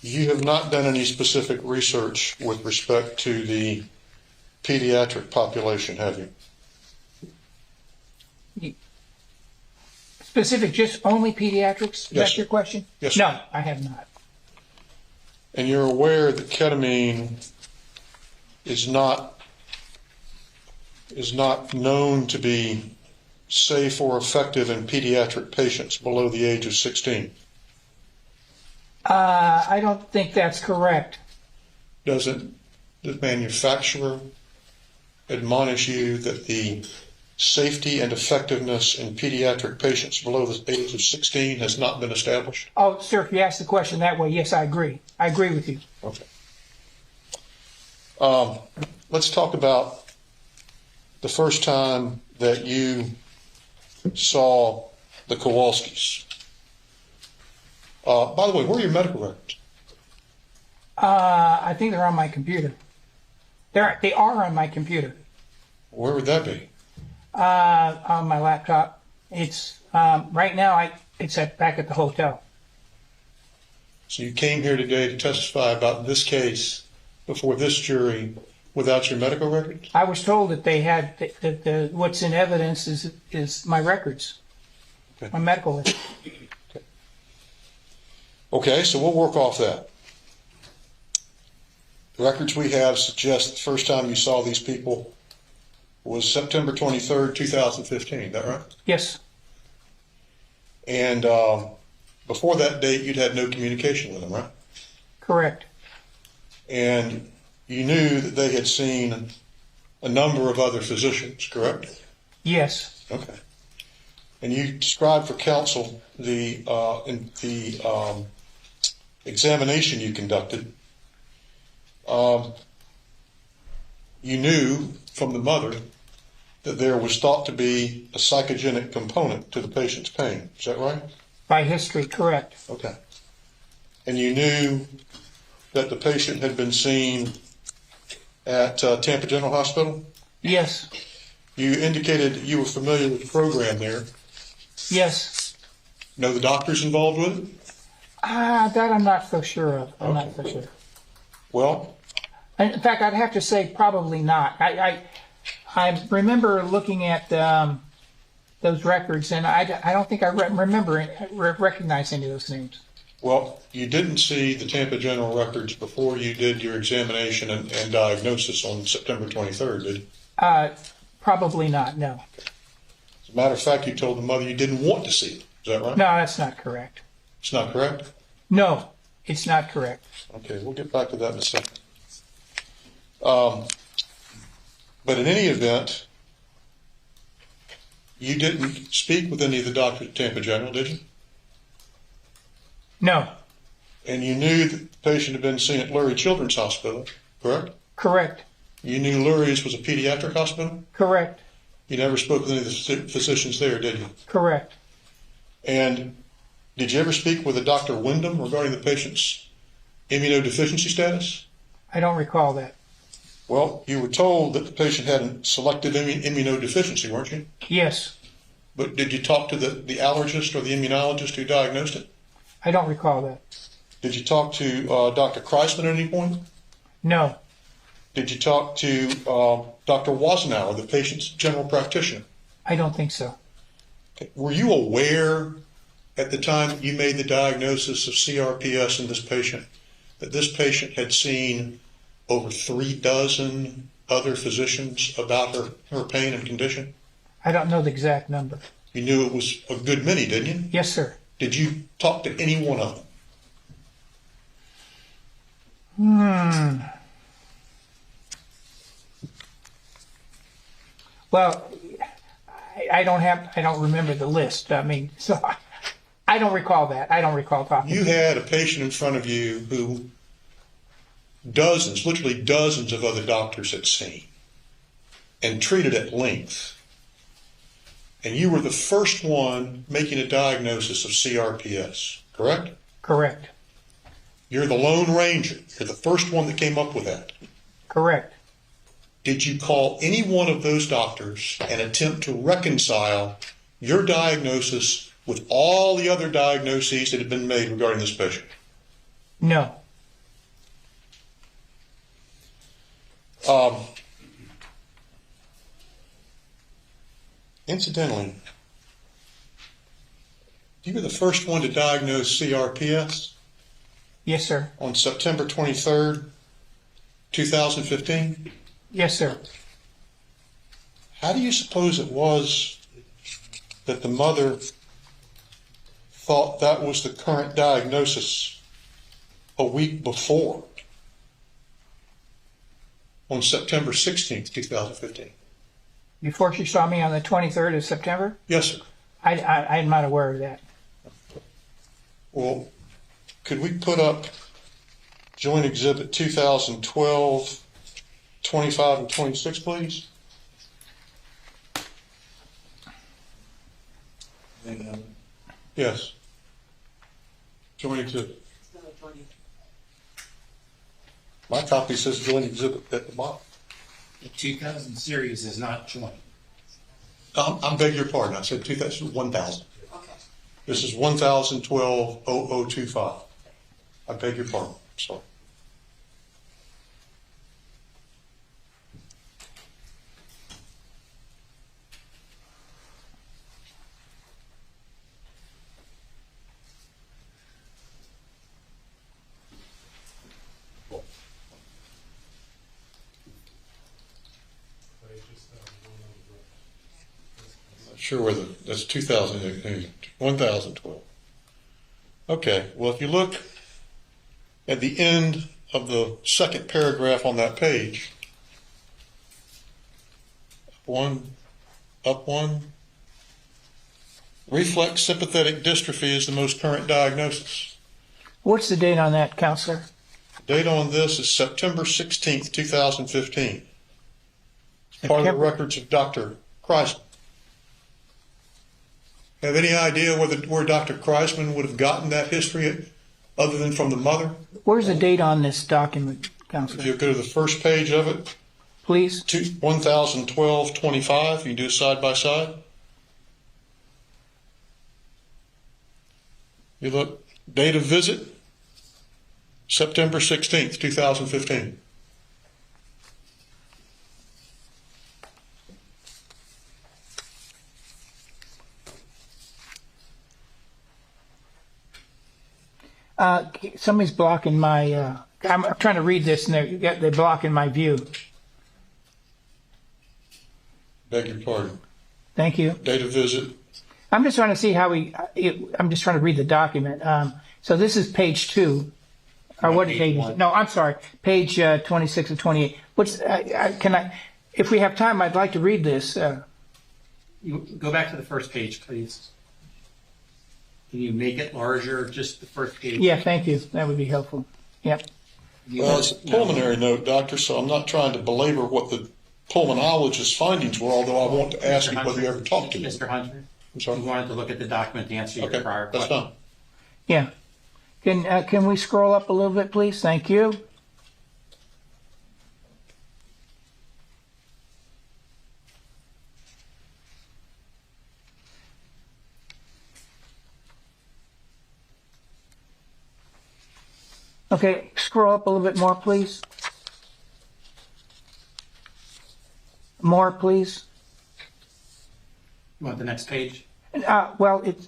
You have not done any specific research with respect to the pediatric population, have you?
Specific, just only pediatrics?
Yes,
That's
sir.
your question?
Yes, sir.
No, I have not.
And you're aware that ketamine is not is not known to be safe or effective in pediatric patients below the age of 16.
I don't think that's correct.
Doesn't the manufacturer admonish you that the safety and effectiveness in pediatric patients below the age of 16 has not been established?
Oh, sir, if you ask the question that way, yes, I agree. I agree with you.
Okay. Let's talk about the first time that you saw the Kowalskis. By the way, where are your medical records?
I think they're on my computer. They are on my computer.
Where would that be?
On my laptop. It's right now. It's back at the hotel.
So you came here today to testify about this case before this jury without your medical records?
I was told that they had that what's in evidence is my records,
okay.
My medical records.
Okay, so we'll work off that. The records we have suggest the first time you saw these people was September 23rd, 2015. Is that right?
Yes.
And before that date, you'd had no communication with them, right?
Correct.
And you knew that they had seen a number of other physicians, correct?
Yes.
Okay. And you described for counsel the examination you conducted. You knew from the mother that there was thought to be a psychogenic component to the patient's pain. Is that right?
By history, correct.
Okay. And you knew that the patient had been seen at Tampa General Hospital?
Yes.
You indicated you were familiar with the program there.
Yes.
Know the doctors involved with it?
That I'm not so sure of. I'm not so sure.
Well,
in fact, I'd have to say probably not. I remember looking at those records, and I don't think I recognize any of those names.
Well, you didn't see the Tampa General records before you did your examination and diagnosis on September 23rd, did you?
Probably not, no.
As a matter of fact, you told the mother you didn't want to see it. Is that right?
No, that's not correct.
It's not correct?
No, it's not correct.
Okay, we'll get back to that in a second. But in any event, you didn't speak with any of the doctors at Tampa General, did you?
No.
And you knew that the patient had been seen at Lurie Children's Hospital, correct?
Correct. You
knew Lurie's was a pediatric hospital?
Correct.
You never spoke with any of the physicians there, did you?
Correct.
And did you ever speak with a Dr. Wyndham regarding the patient's immunodeficiency status?
I don't recall that.
Well, you were told that the patient had a selective immunodeficiency, weren't you?
Yes.
But did you talk to the allergist or the immunologist who diagnosed it?
I don't recall that.
Did you talk to Dr. Kreisman at any point?
No.
Did you talk to Dr. Wasnauer, the patient's general practitioner?
I don't think so.
Okay. Were you aware at the time that you made the diagnosis of CRPS in this patient that this patient had seen over 36 other physicians about her pain and condition?
I don't know the exact number.
You knew it was a good many, didn't you?
Yes, sir.
Did you talk to any one of them?
Well, I don't remember the list. I mean, so I don't recall that. I don't recall talking.
You had a patient in front of you who literally dozens of other doctors had seen and treated at length. And you were the first one making a diagnosis of CRPS, correct?
Correct.
You're the Lone Ranger. You're the first one that came up with that.
Correct.
Did you call any one of those doctors and attempt to reconcile your diagnosis with all the other diagnoses that had been made regarding this patient?
No.
Incidentally, you were the first one to diagnose CRPS?
Yes, sir.
On September 23rd, 2015?
Yes, sir.
how do you suppose it was that the mother thought that was the current diagnosis a week before, on September 16th, 2015?
Before she saw me on the 23rd of September?
Yes, sir.
I'm not aware of that.
Well, could we put up Joint Exhibit 2012, 25 and 26, please? Yes. Joint Exhibit. My copy says Joint Exhibit at the bottom.
The 2000 series is not joint.
I beg your pardon. I said 2000, 1000. This is 1012-0025. I beg your pardon. Sorry. Sure whether that's 2008, 1012. Okay, well, if you look at the end of the second paragraph on that page, up one, reflex sympathetic dystrophy is the most current diagnosis.
What's the date on that, counselor?
The date on this is September 16th, 2015. It's part of the records of Dr. Kreisman. Have any idea where Dr. Kreisman would have gotten that history other than from the mother?
Where's the date on this document, counselor?
If you go to the first page of it,
please.
1012-25, you can do it side by side. You look, date of visit, September 16th, 2015.
Somebody's blocking my, I'm trying to read this and they're blocking my view.
Beg your pardon.
Thank you.
Date of visit.
I'm just trying to see how I'm just trying to read the document. So this is page 2. Or what page is it? No, I'm sorry. Page 26 and 28. If we have time, I'd like to read this.
You go back to the first page, please. Can you make it larger, just the first page?
Yeah, thank you. That would be helpful. Yep.
Well, it's a pulmonary note, doctor, so I'm not trying to belabor what the pulmonologist's findings were, although I want to ask you whether you ever talked to me.
Mr. Hunter?
I'm sorry?
You wanted to look at the document to answer your prior question.
That's fine.
Yeah. Can we scroll up a little bit, please? Thank you. Okay, scroll up a little bit more, please. More, please.
You want the next page?
Well, it's.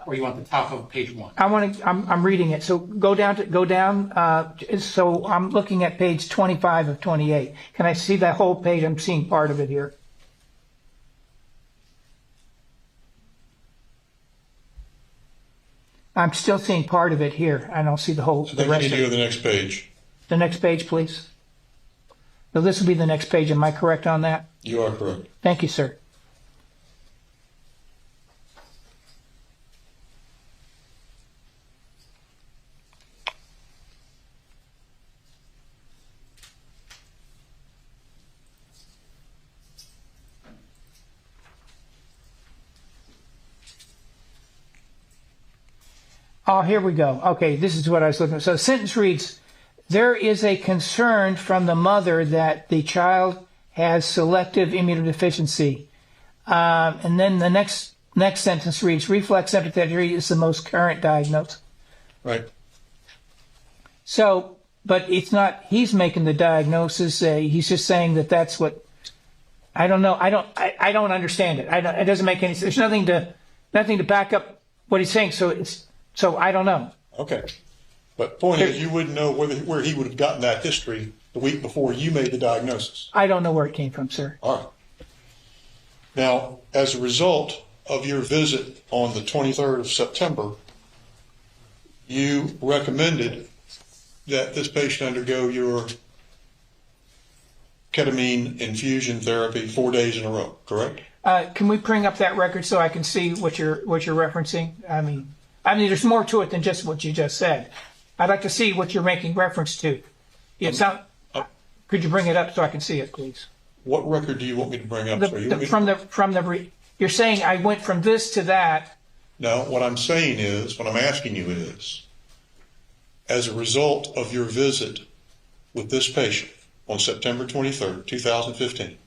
Or you want the top of page 1?
I'm reading it. So go down. So I'm looking at page 25 of 28. Can I see that whole page? I'm seeing part of it here. I'm still seeing part of it here. I don't see the whole.
I think you need to go to the next page.
The next page, please. So this will be the next page. Am I correct on that?
You are correct.
Thank you, sir. Oh, here we go. Okay, this is what I was looking for. So the sentence reads, there is a concern from the mother that the child has selective immunodeficiency. And then the next sentence reads, reflex sympathetic is the most current diagnosis.
Right.
So, but it's not, he's making the diagnosis. He's just saying that that's what, I don't know. I don't understand it. It doesn't make any sense. There's nothing to back up what he's saying. So I don't know.
Okay. But point is, you wouldn't know where he would have gotten that history the week before you made the diagnosis.
I don't know where it came from, sir.
All right. Now, as a result of your visit on the 23rd of September, you recommended that this patient undergo your ketamine infusion therapy 4 days in a row, correct?
Can we bring up that record so I can see what you're referencing? I mean, there's more to it than just what you just said. I'd like to see what you're making reference to. Could you bring it up so I can see it, please?
What record do you want me to bring up?
You're saying I went from this to that.
No, what I'm saying is, what I'm asking you is, as a result of your visit with this patient on September 23rd, 2015,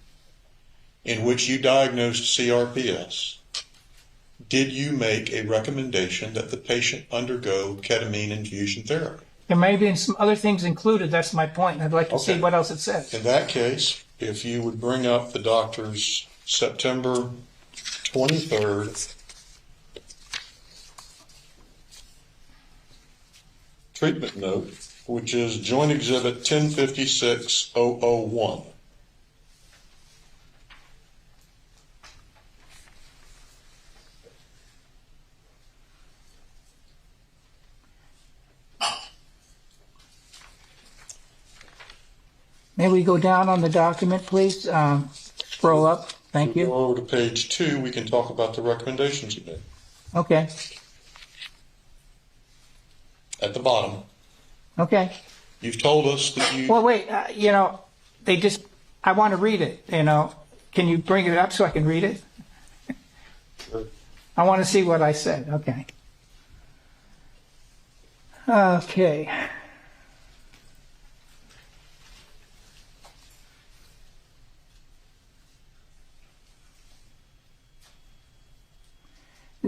in which you diagnosed CRPS, did you make a recommendation that the patient undergo ketamine infusion therapy?
There may have been some other things included. That's my point. I'd like to see what else it says.
In that case, if you would bring up the doctor's September 23rd treatment note, which is Joint Exhibit 1056-001.
May we go down on the document, please? Scroll up. Thank you.
Go over to page 2. We can talk about the recommendations you made.
Okay.
At the bottom.
Okay.
You've told us that you...
Well, wait. I want to read it. Can you bring it up so I can read it?
Sure.
I want to see what I said. Okay. Okay.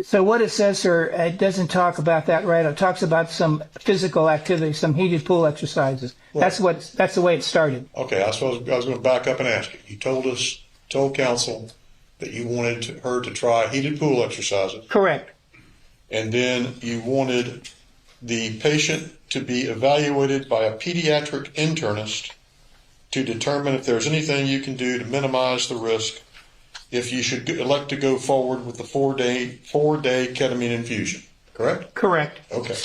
So what it says, sir, it doesn't talk about that, right? It talks about some physical activity, some heated pool exercises. Well, that's the way it started.
Okay, I was going to back up and ask you. You told counsel that you wanted her to try heated pool exercises.
Correct.
And then you wanted the patient to be evaluated by a pediatric internist to determine if there's anything you can do to minimize the risk if you should elect to go forward with the four-day ketamine infusion, correct?
Correct.
Okay.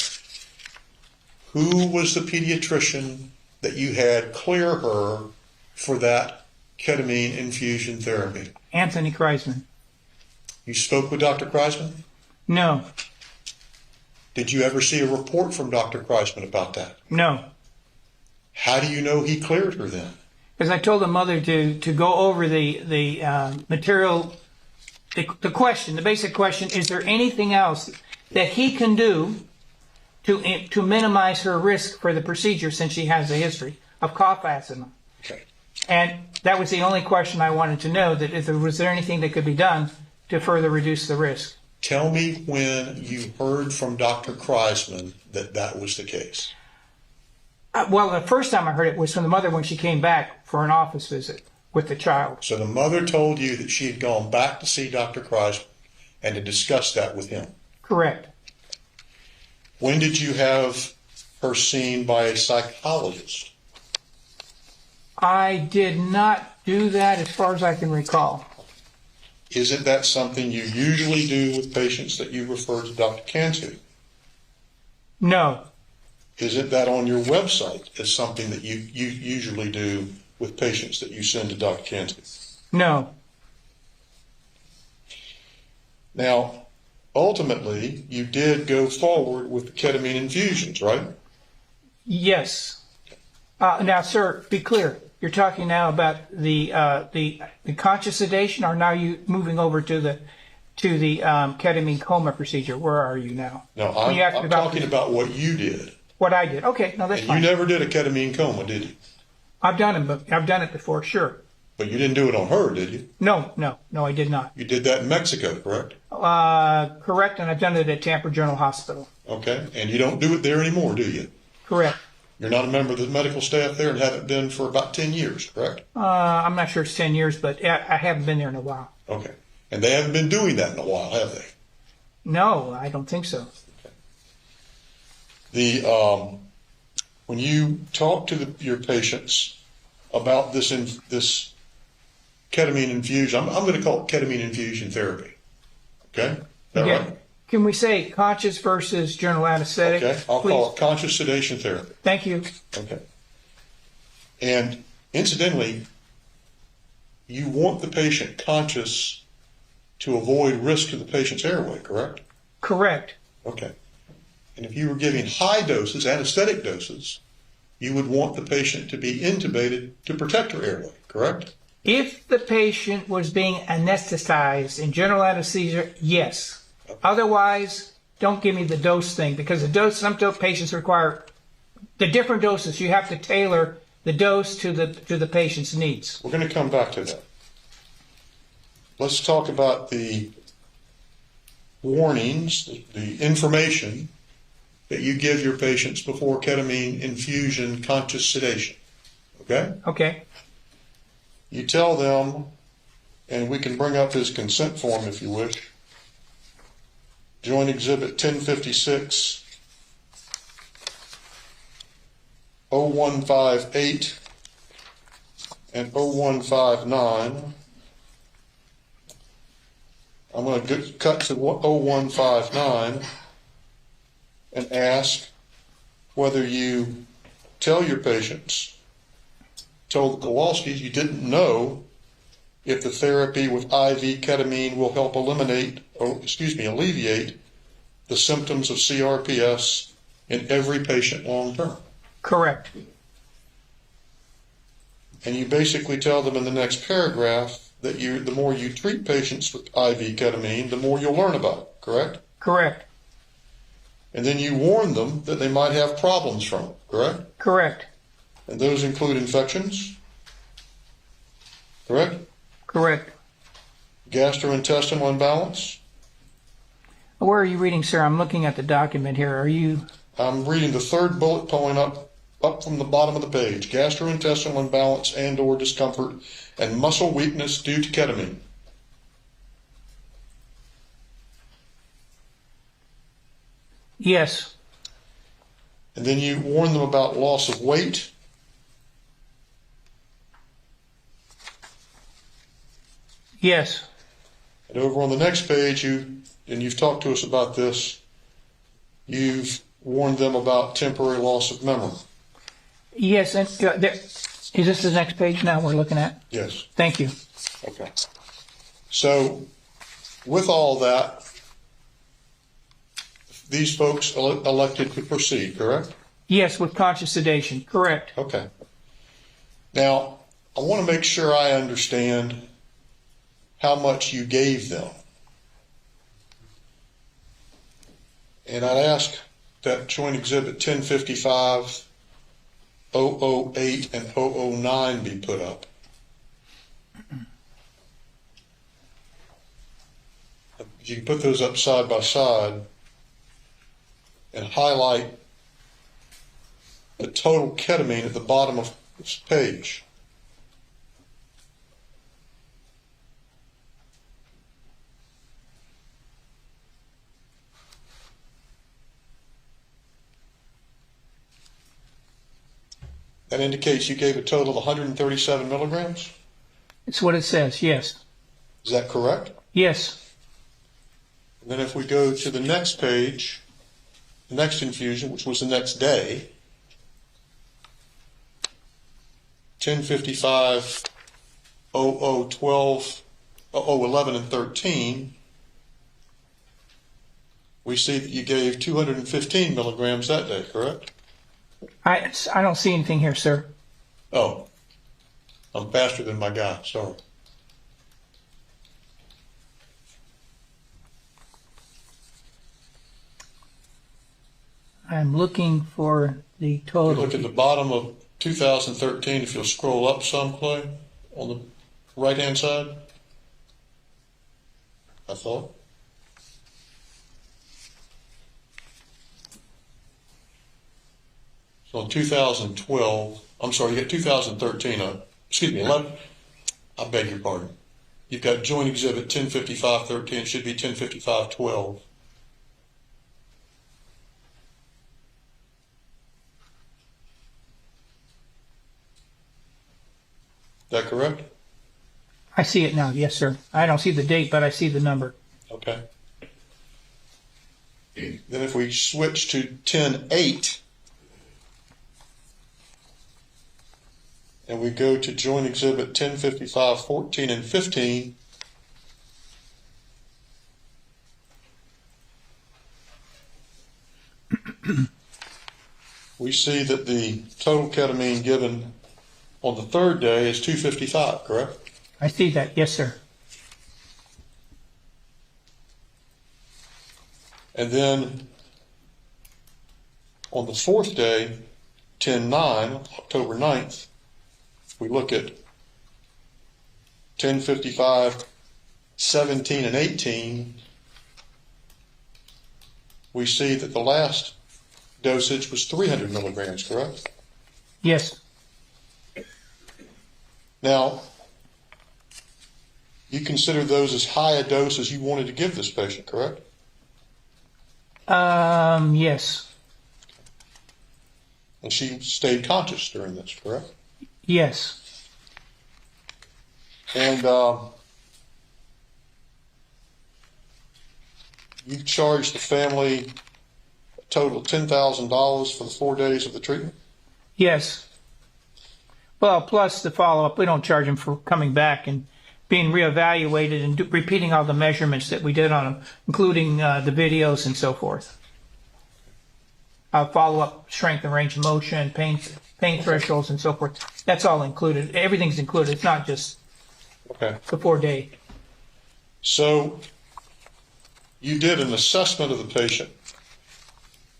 Who was the pediatrician that you had clear her for that ketamine infusion therapy?
Anthony Kreisman.
You spoke with Dr. Kreisman?
No.
Did you ever see a report from Dr. Kreisman about that?
No.
How do you know he cleared her then?
Because I told the mother to go over the material, the basic question, is there anything else that he can do to minimize her risk for the procedure since she has a history of cough asthma?
Okay.
And that was the only question I wanted to know, that if was there anything that could be done to further reduce the risk.
Tell me when you heard from Dr. Kreisman that was the case.
Well, the first time I heard it was from the mother when she came back for an office visit with the child.
So the mother told you that she had gone back to see Dr. Kreisman and to discuss that with him?
Correct.
When did you have her seen by a psychologist?
I did not do that as far as I can recall.
Isn't that something you usually do with patients that you refer to Dr. Cantu?
No.
Isn't that on your website as something that you usually do with patients that you send to Dr. Cantu?
No.
Now, ultimately, you did go forward with the ketamine infusions, right?
Yes. Now, sir, be clear. You're talking now about the conscious sedation, or now you moving over to the ketamine coma procedure? Where are you now?
No, I'm talking about what you did.
What I did. Okay, no, that's
and
fine.
You never did a ketamine coma, did you?
I've done it before, sure.
But you didn't do it on her, did you?
No, I did not.
You did that in Mexico, correct?
Correct, and I've done it at Tampa General Hospital.
Okay, and you don't do it there anymore, do you?
Correct.
You're not a member of the medical staff there and haven't been for about 10 years, correct?
I'm not sure it's 10 years, but I haven't been there in a while.
Okay, and they haven't been doing that in a while, have they?
No, I don't think so.
Okay. When you talk to your patients about this ketamine infusion. I'm going to call it ketamine infusion therapy. Okay? Is that
Okay.
right?
Can we say conscious versus general anesthetic?
Okay. I'll call it conscious sedation therapy.
Thank you.
Okay. And incidentally, you want the patient conscious to avoid risk to the patient's airway, correct?
Correct.
Okay. And if you were giving high doses, anesthetic doses, you would want the patient to be intubated to protect her airway, correct?
If the patient was being anesthetized in general anesthesia, yes. Otherwise, don't give me the dose thing, because the dose, some patients require the different doses. You have to tailor the dose to the patient's needs.
We're going to come back to that. Let's talk about the warnings, the information that you give your patients before ketamine infusion conscious sedation. Okay?
Okay.
You tell them, and we can bring up his consent form if you wish. Joint Exhibit 1056, 0158, and 0159. I'm going to cut to 0159 and ask whether you tell your patients, told the Kowalskis you didn't know if the therapy with IV ketamine will help alleviate the symptoms of CRPS in every patient long term.
Correct.
And you basically tell them in the next paragraph that the more you treat patients with IV ketamine, the more you'll learn about it, correct?
Correct.
And then you warn them that they might have problems from it, correct?
Correct.
And those include infections, correct?
Correct.
Gastrointestinal imbalance.
Where are you reading, sir? I'm looking at the document here. Are you?
I'm reading the third bullet point up from the bottom of the page. Gastrointestinal imbalance and or discomfort and muscle weakness due to ketamine.
Yes.
And then you warn them about loss of weight.
Yes.
And over on the next page, you've talked to us about this, you've warned them about temporary loss of memory.
Yes. And is this the next page now we're looking at?
Yes.
Thank you.
Okay. So with all that, these folks elected to proceed, correct?
Yes, with conscious sedation. Correct.
Okay. Now, I want to make sure I understand how much you gave them. And I'd ask that Joint Exhibit 1055, 008, and 009 be put up. If you can put those up side by side and highlight the total ketamine at the bottom of this page. That indicates you gave a total of 137 milligrams?
It's what it says, yes.
Is that correct?
Yes.
And then if we go to the next page, the next infusion, which was the next day, 1055, 0012, 011, and 13, we see that you gave 215 milligrams that day, correct?
I don't see anything here, sir.
Oh, I'm faster than my guy, sorry.
I'm looking for the total.
Look at the bottom of 2013, if you'll scroll up some, Clay, on the right-hand side. I thought. So in 2012, I'm sorry, you got 2013, excuse me, 11, I beg your pardon. You've got Joint Exhibit 1055-13, should be 1055-12. Is that correct?
I see it now. Yes, sir. I don't see the date, but I see the number.
Okay. Then if we switch to 10-8, and we go to Joint Exhibit 1055, 14, and 15, we see that the total ketamine given on the third day is 255, correct?
I see that. Yes, sir.
And then on the fourth day, 10-9, October 9th, we look at 1055, 17, and 18, we see that the last dosage was 300 milligrams, correct?
Yes.
Now, you consider those as high a dose as you wanted to give this patient, correct?
Yes.
And she stayed conscious during this, correct?
Yes.
And you charged the family a total of $10,000 for the 4 days of the treatment?
Yes. Well, plus the follow-up. We don't charge them for coming back and being reevaluated and repeating all the measurements that we did on them, including the videos and so forth. Follow-up, strength and range of motion, pain thresholds, and so forth. That's all included. Everything's included. It's not just the 4 day.
So you did an assessment of the patient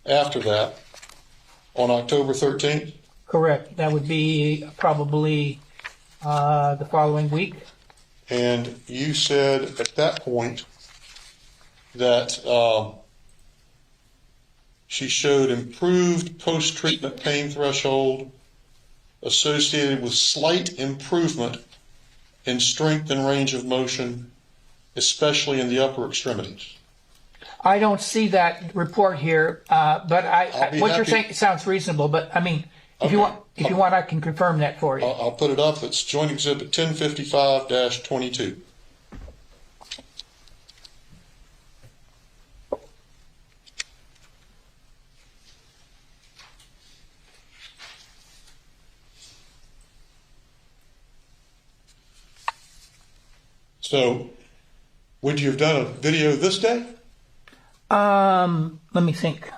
after that on October 13th?
Correct. That would be probably the following week.
And you said at that point that she showed improved post-treatment pain threshold associated with slight improvement in strength and range of motion, especially in the upper extremities.
I don't see that report here, but what you're saying sounds reasonable. But I mean, if you want, I can confirm that for you.
I'll put it up. It's Joint Exhibit 1055-22. So, would you have done a video this day?
Let me think.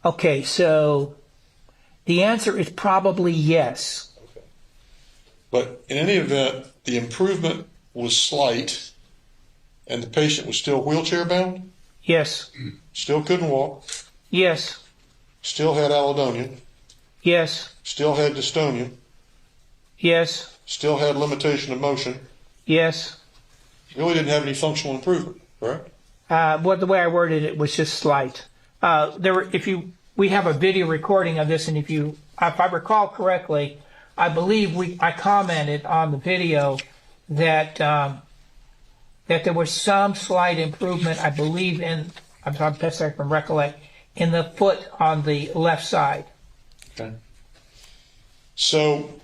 Okay, so the answer is probably yes.
Okay. But in any event, the improvement was slight and the patient was still wheelchair bound?
Yes.
Still couldn't walk?
Yes.
Still had allodynia?
Yes.
Still had dystonia?
Yes.
Still had limitation of motion?
Yes.
Really didn't have any functional improvement, correct?
The way I worded it was just slight. We have a video recording of this, and if I recall correctly, I believe I commented on the video that there was some slight improvement, I believe I'm best I can recollect, in the foot on the left side.
Okay. So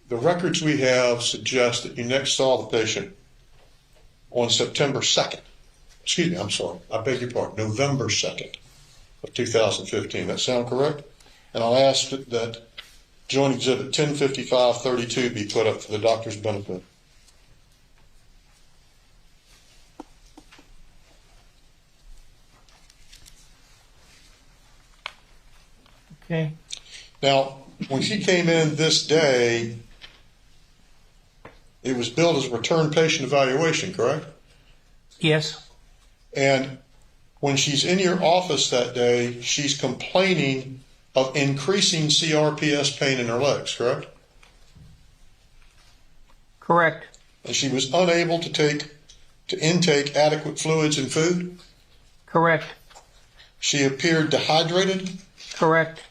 the records we have suggest that you next saw the patient on September 2nd. Excuse me, I'm sorry. I beg your pardon. November 2nd of 2015. That sound correct? And I'll ask that Joint Exhibit 1055-32 be put up for the doctor's benefit.
Okay.
Now, when she came in this day, it was billed as a return patient evaluation, correct?
Yes.
And when she's in your office that day, she's complaining of increasing CRPS pain in her legs, correct?
Correct.
And she was unable to intake adequate fluids and food?
Correct.
She appeared dehydrated?
Correct.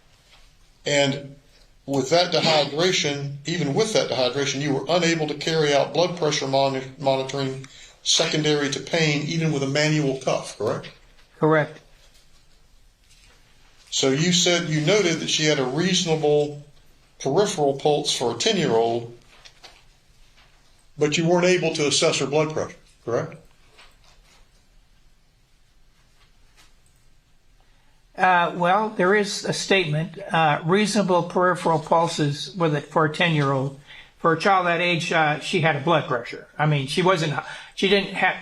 And with that dehydration, even with that dehydration, you were unable to carry out blood pressure monitoring secondary to pain, even with a manual cuff, correct?
Correct.
So you said you noted that she had a reasonable peripheral pulse for a 10-year-old, but you weren't able to assess her blood pressure, correct?
Well, there is a statement, reasonable peripheral pulses for a 10-year-old. For a child that age, she had a blood pressure. I mean, she didn't have,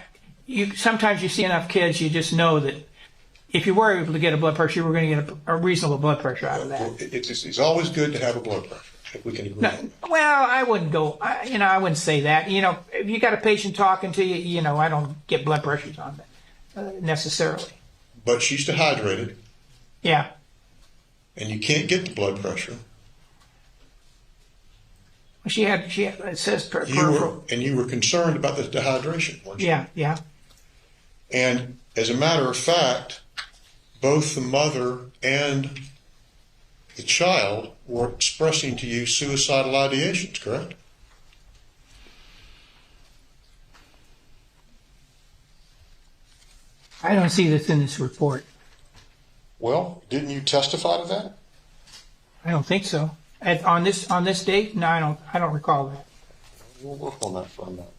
sometimes you see enough kids, you just know that if you were able to get a blood pressure, you were going to get a reasonable blood pressure out of that.
It's always good to have a blood pressure, if we can agree.
No, well, I wouldn't go, I wouldn't say that. If you got a patient talking to you, I don't get blood pressures on that necessarily.
But she's dehydrated.
Yeah.
And you can't get the blood pressure.
She had it says peripheral.
And you were concerned about the dehydration, weren't you?
Yeah, yeah.
And as a matter of fact, both the mother and the child were expressing to you suicidal ideations, correct?
I don't see this in this report.
Well, didn't you testify to that?
I don't think so. On this date? No, I don't recall that.
We'll work on that for a minute.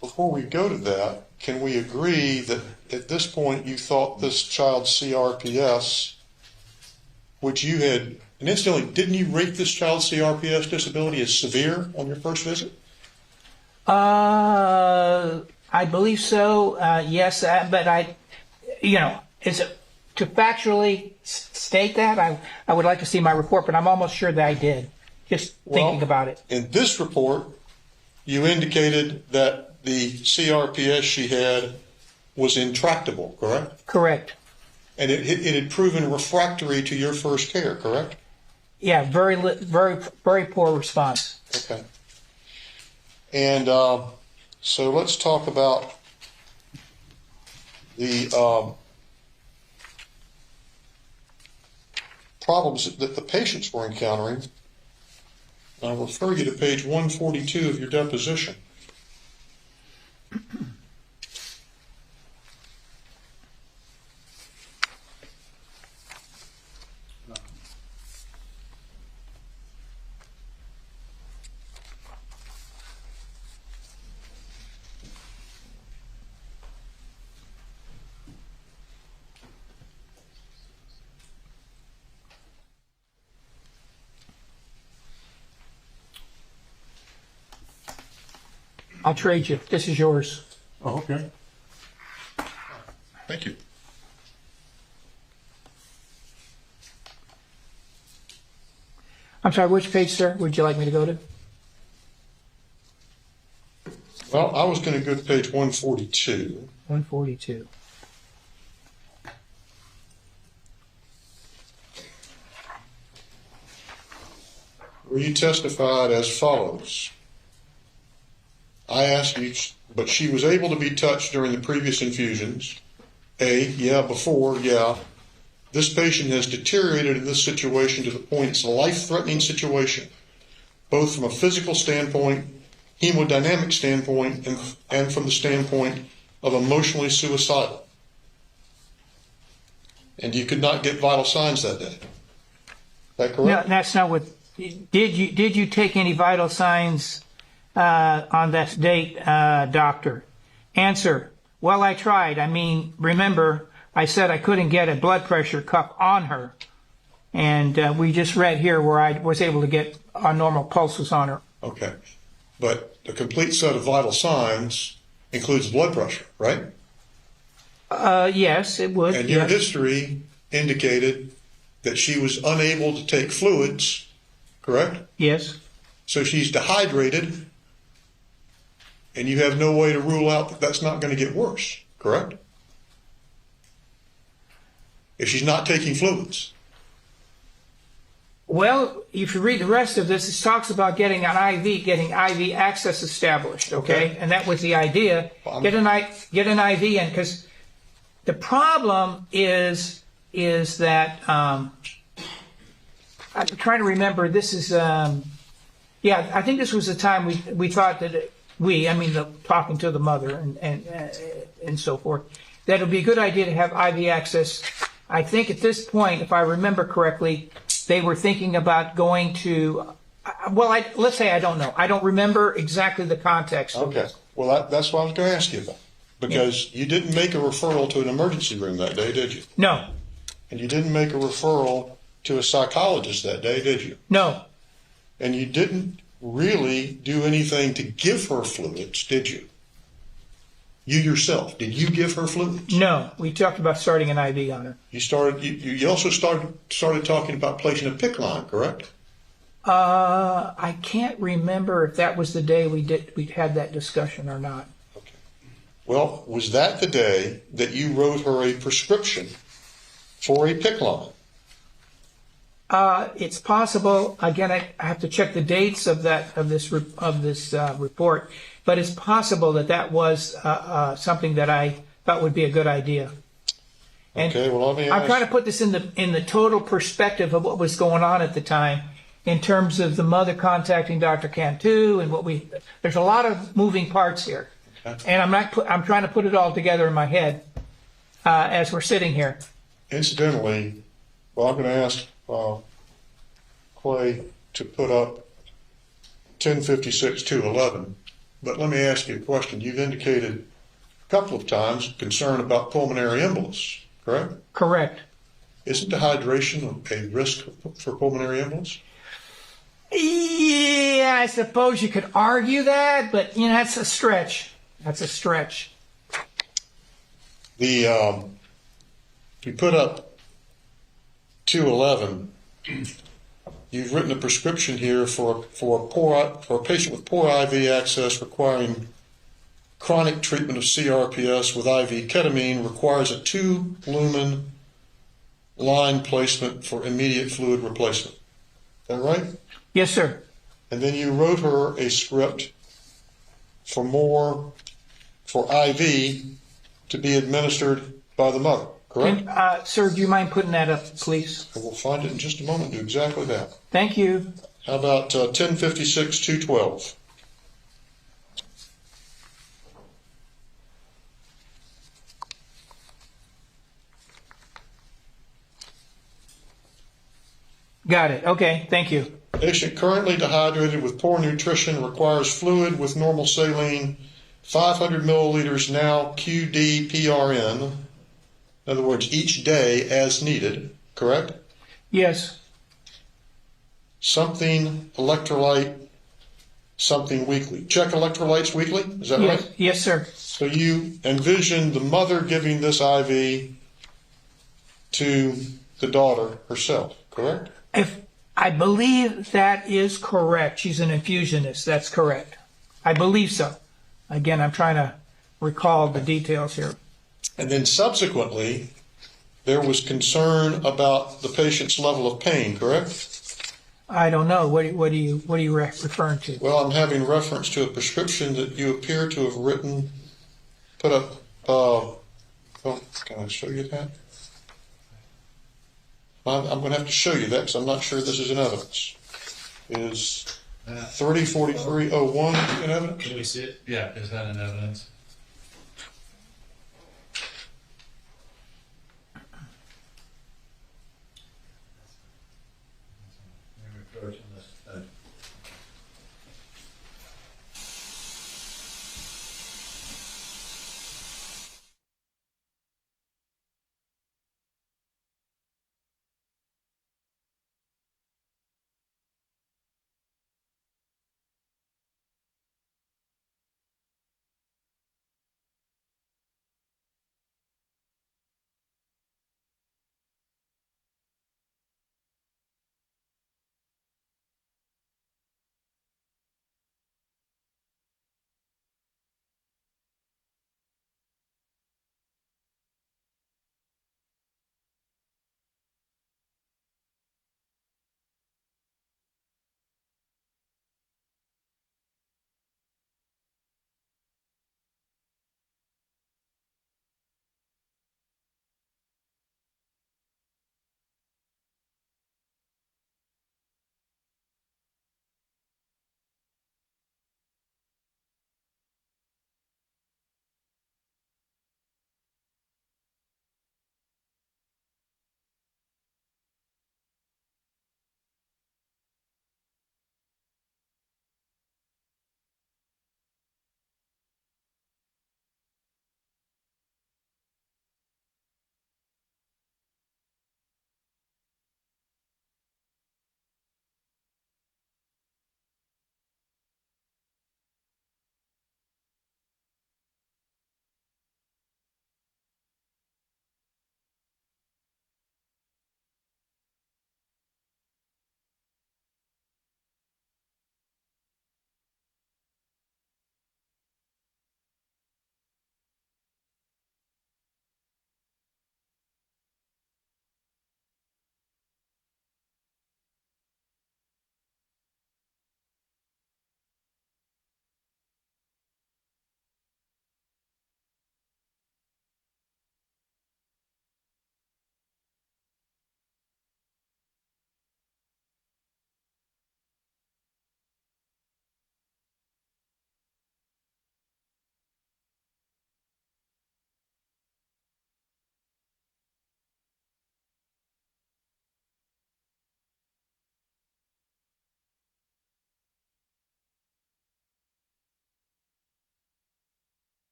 Before we go to that, can we agree that at this point you thought this child's CRPS, which you had, and incidentally, didn't you rate this child's CRPS disability as severe on your first visit?
I believe so. Yes, but to factually state that, I would like to see my report, but I'm almost sure that I did. Just thinking about it.
In this report, you indicated that the CRPS she had was intractable, correct?
Correct.
And it had proven refractory to your first care, correct?
Yeah, very poor response.
Okay. And so let's talk about the problems that the patients were encountering. I'll refer you to page 142 of your deposition.
I'll trade you. This is yours.
Oh, okay. Thank you.
I'm sorry, which page, sir, would you like me to go to?
Well, I was going to go to page 142.
142.
Where you testified as follows. I asked you, but she was able to be touched during the previous infusions. A, yeah, before, yeah. This patient has deteriorated in this situation to the point it's a life-threatening situation, both from a physical standpoint, hemodynamic standpoint, and from the standpoint of emotionally suicidal. And you could not get vital signs that day. Is that correct?
No, that's not what. Did you take any vital signs on that date, doctor? Answer, well, I tried. I mean, remember, I said I couldn't get a blood pressure cuff on her. And we just read here where I was able to get normal pulses on her.
Okay. But a complete set of vital signs includes blood pressure, right?
Yes, it would.
And your history indicated that she was unable to take fluids, correct?
Yes.
So she's dehydrated, and you have no way to rule out that that's not going to get worse, correct? If she's not taking fluids.
Well, if you read the rest of this, it talks about getting an IV, getting IV access established, okay? And that was the idea. Get an IV in, because the problem is that, I'm trying to remember, this is, Yeah, I think this was the time we thought that talking to the mother and so forth, that it would be a good idea to have IV access. I think at this point, if I remember correctly, they were thinking about going to, let's say I don't know. I don't remember exactly the context.
Okay. Well, that's what I was going to ask you about. Because you didn't make a referral to an emergency room that day, did you?
No.
And you didn't make a referral to a psychologist that day, did you?
No.
And you didn't really do anything to give her fluids, did you? You yourself, did you give her fluids?
No. We talked about starting an IV on her.
You also started talking about placing a PICC line, correct?
I can't remember if that was the day we had that discussion or not.
Well, was that the day that you wrote her a prescription for a PICC line?
It's possible. Again, I have to check the dates of this report, but it's possible that was something that I thought would be a good idea. And
okay, well, let me ask.
I'm trying to put this in the total perspective of what was going on at the time, in terms of the mother contacting Dr. Cantu and there's a lot of moving parts here. Okay. And I'm trying to put it all together in my head as we're sitting here.
Incidentally, well, I'm going to ask Clay to put up 1056-211, but let me ask you a question. You've indicated a couple of times concern about pulmonary embolus, correct?
Correct.
Isn't dehydration a risk for pulmonary embolus?
Yeah, I suppose you could argue that, but that's a stretch. That's a stretch.
We put up 211. You've written a prescription here for a patient with poor IV access requiring chronic treatment of CRPS with IV ketamine requires a 2-lumen line placement for immediate fluid replacement. Is that right?
Yes, sir.
And then you wrote her a script for IV to be administered by the mother, correct?
Sir, do you mind putting that up, please?
I will find it in just a moment and do exactly that.
Thank you.
How about 1056-212?
Got it. Okay, thank you.
Patient currently dehydrated with poor nutrition requires fluid with normal saline, 500 milliliters now QD PRN. In other words, each day as needed, correct?
Yes.
Something electrolyte, something weekly. Check electrolytes weekly, is that
Yes.
right?
Yes, sir.
So you envision the mother giving this IV to the daughter herself, correct?
I believe that is correct. She's an infusionist. That's correct. I believe so. Again, I'm trying to recall the details here.
And then subsequently, there was concern about the patient's level of pain, correct?
I don't know. What are you referring to?
Well, I'm having reference to a prescription that you appear to have written, put up, can I show you that? I'm going to have to show you that because I'm not sure this is in evidence. Is 304301 in evidence?
Can we see it? Yeah, is that in evidence?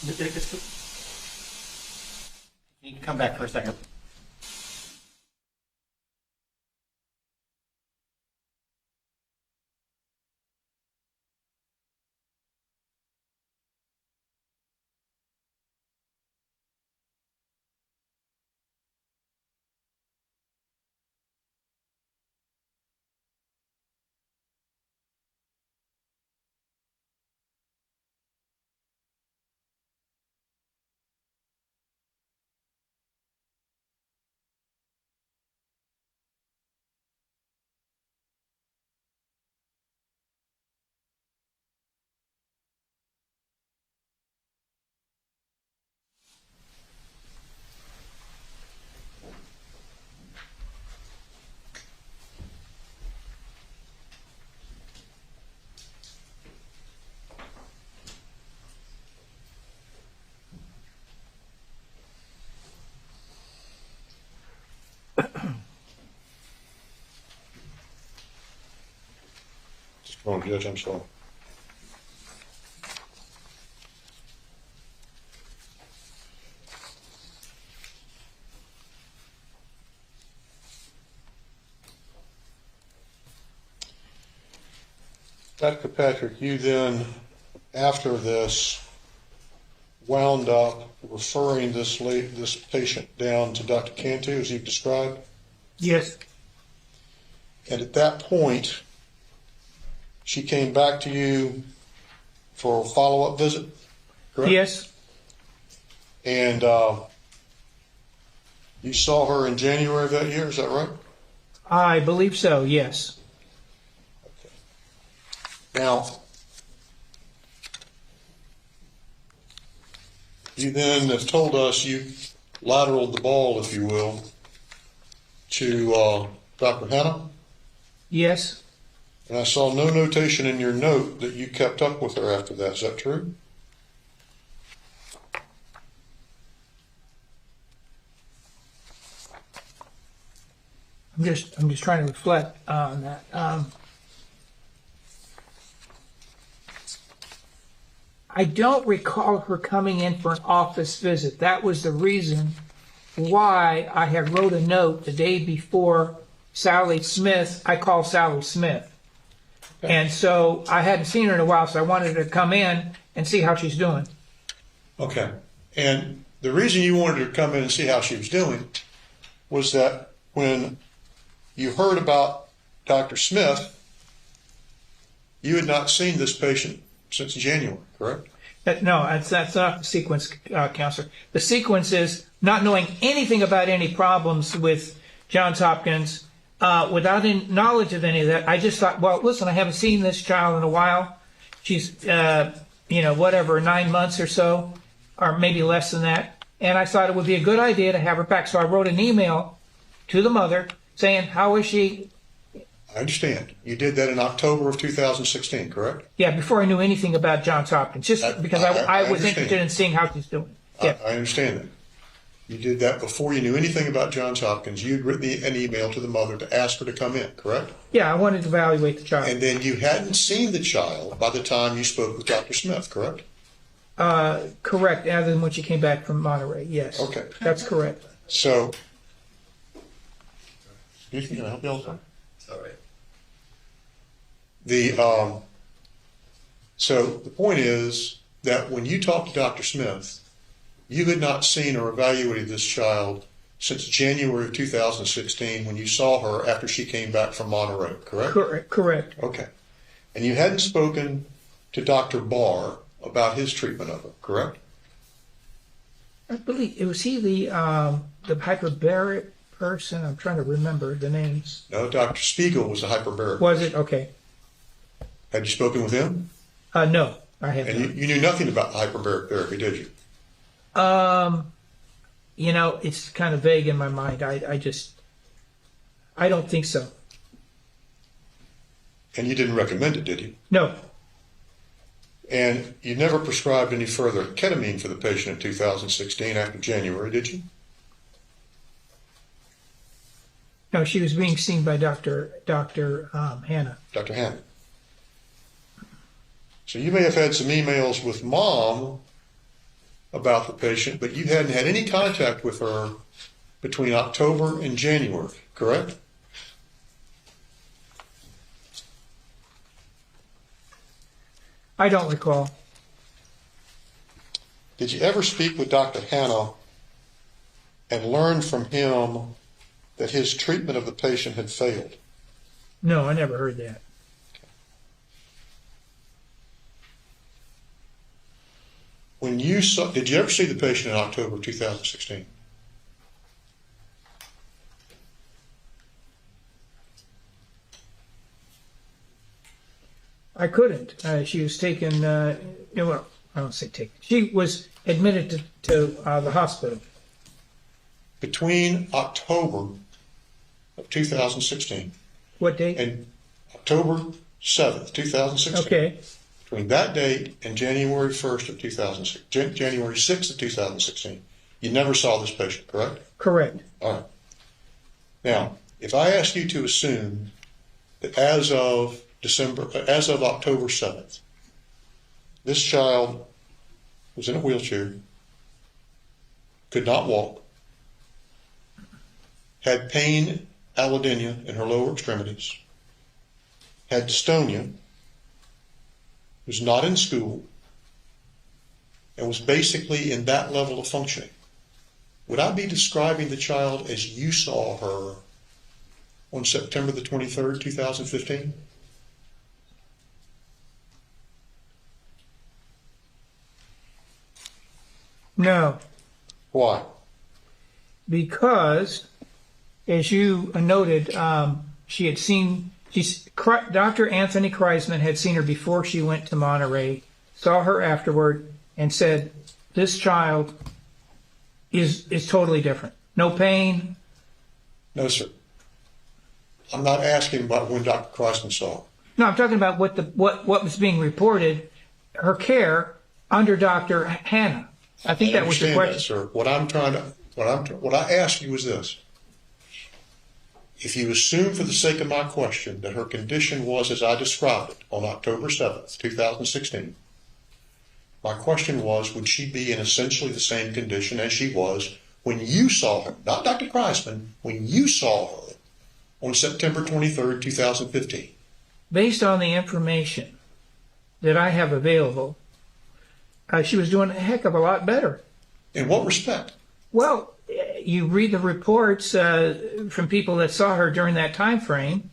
You can come back for a second.
Just go on, Judge, I'm sorry. Dr. Kirkpatrick, you then, after this, wound up referring this patient down to Dr. Cantu, as you've described?
Yes.
And at that point, she came back to you for a follow-up visit, correct?
Yes.
And you saw her in January of that year, is that right?
I believe so, yes.
Now, you then have told us you lateraled the ball, if you will, to Dr. Hanna?
Yes.
And I saw no notation in your note that you kept up with her after that. Is that true?
I'm just trying to reflect on that. I don't recall her coming in for an office visit. That was the reason why I had wrote a note the day before Sally Smith. I called Sally Smith. Okay. And so I hadn't seen her in a while, so I wanted her to come in and see how she's doing.
Okay. And the reason you wanted her to come in and see how she was doing was that when you heard about Dr. Smith, you had not seen this patient since January, correct?
No, that's not the sequence, Counselor. The sequence is not knowing anything about any problems with Johns Hopkins, without any knowledge of any of that. I just thought, well, listen, I haven't seen this child in a while. She's, 9 months or so, or maybe less than that. And I thought it would be a good idea to have her back. So I wrote an email to the mother saying, how is she?
I understand. You did that in October of 2016, correct?
Yeah, before I knew anything about Johns Hopkins, just because I was interested in seeing how she's doing. Yeah.
I understand that. You did that before you knew anything about Johns Hopkins. You'd written an email to the mother to ask her to come in, correct?
Yeah, I wanted to evaluate the child.
And then you hadn't seen the child by the time you spoke with Dr. Smith, correct?
Correct, other than when she came back from Monterey, yes.
Okay.
That's correct.
So, excuse me, can I help you also?
All right.
So the point is that when you talked to Dr. Smith, you had not seen or evaluated this child since January of 2016 when you saw her after she came back from Monterey, correct?
Correct.
Okay. And you hadn't spoken to Dr. Barr about his treatment of her, correct?
I believe, was he the hyperbaric person? I'm trying to remember the names.
No, Dr. Spiegel was a hyperbaric.
Was it? Okay.
Had you spoken with him?
No, I haven't.
And you knew nothing about hyperbaric therapy, did you?
It's kind of vague in my mind. I don't think so.
And you didn't recommend it, did you?
No.
And you never prescribed any further ketamine for the patient in 2016 after January, did you?
No, she was being seen by Dr. Hanna.
Dr. Hanna. So you may have had some emails with Mom about the patient, but you hadn't had any contact with her between October and January, correct?
I don't recall.
Did you ever speak with Dr. Hanna and learn from him that his treatment of the patient had failed?
No, I never heard that.
When you saw, did you ever see the patient in October 2016?
I couldn't. She was taken, well, I don't say taken. She was admitted to the hospital.
Between October of 2016
What date?
and October 7th, 2016.
Okay.
Between that date and January 1st of 2016, January 6th of 2016, you never saw this patient, correct?
Correct.
All right. Now, if I ask you to assume that as of October 7th, this child was in a wheelchair, could not walk, had pain, allodynia in her lower extremities, had dystonia, was not in school, and was basically in that level of functioning, would I be describing the child as you saw her on September the 23rd, 2015?
No.
Why?
Because, as you noted, Dr. Anthony Kreisman had seen her before she went to Monterey, saw her afterward, and said, this child is totally different. No pain.
No, sir. I'm not asking about when Dr. Kreisman saw her.
No, I'm talking about what was being reported, her care under Dr. Hanna. I think that was the question.
That, sir. What I ask you is this. If you assume for the sake of my question that her condition was as I described it on October 7th, 2016, my question was, would she be in essentially the same condition as she was when you saw her, not Dr. Kreisman, when you saw her on September 23rd, 2015?
Based on the information that I have available, she was doing a heck of a lot better.
In what respect?
Well, you read the reports from people that saw her during that time frame.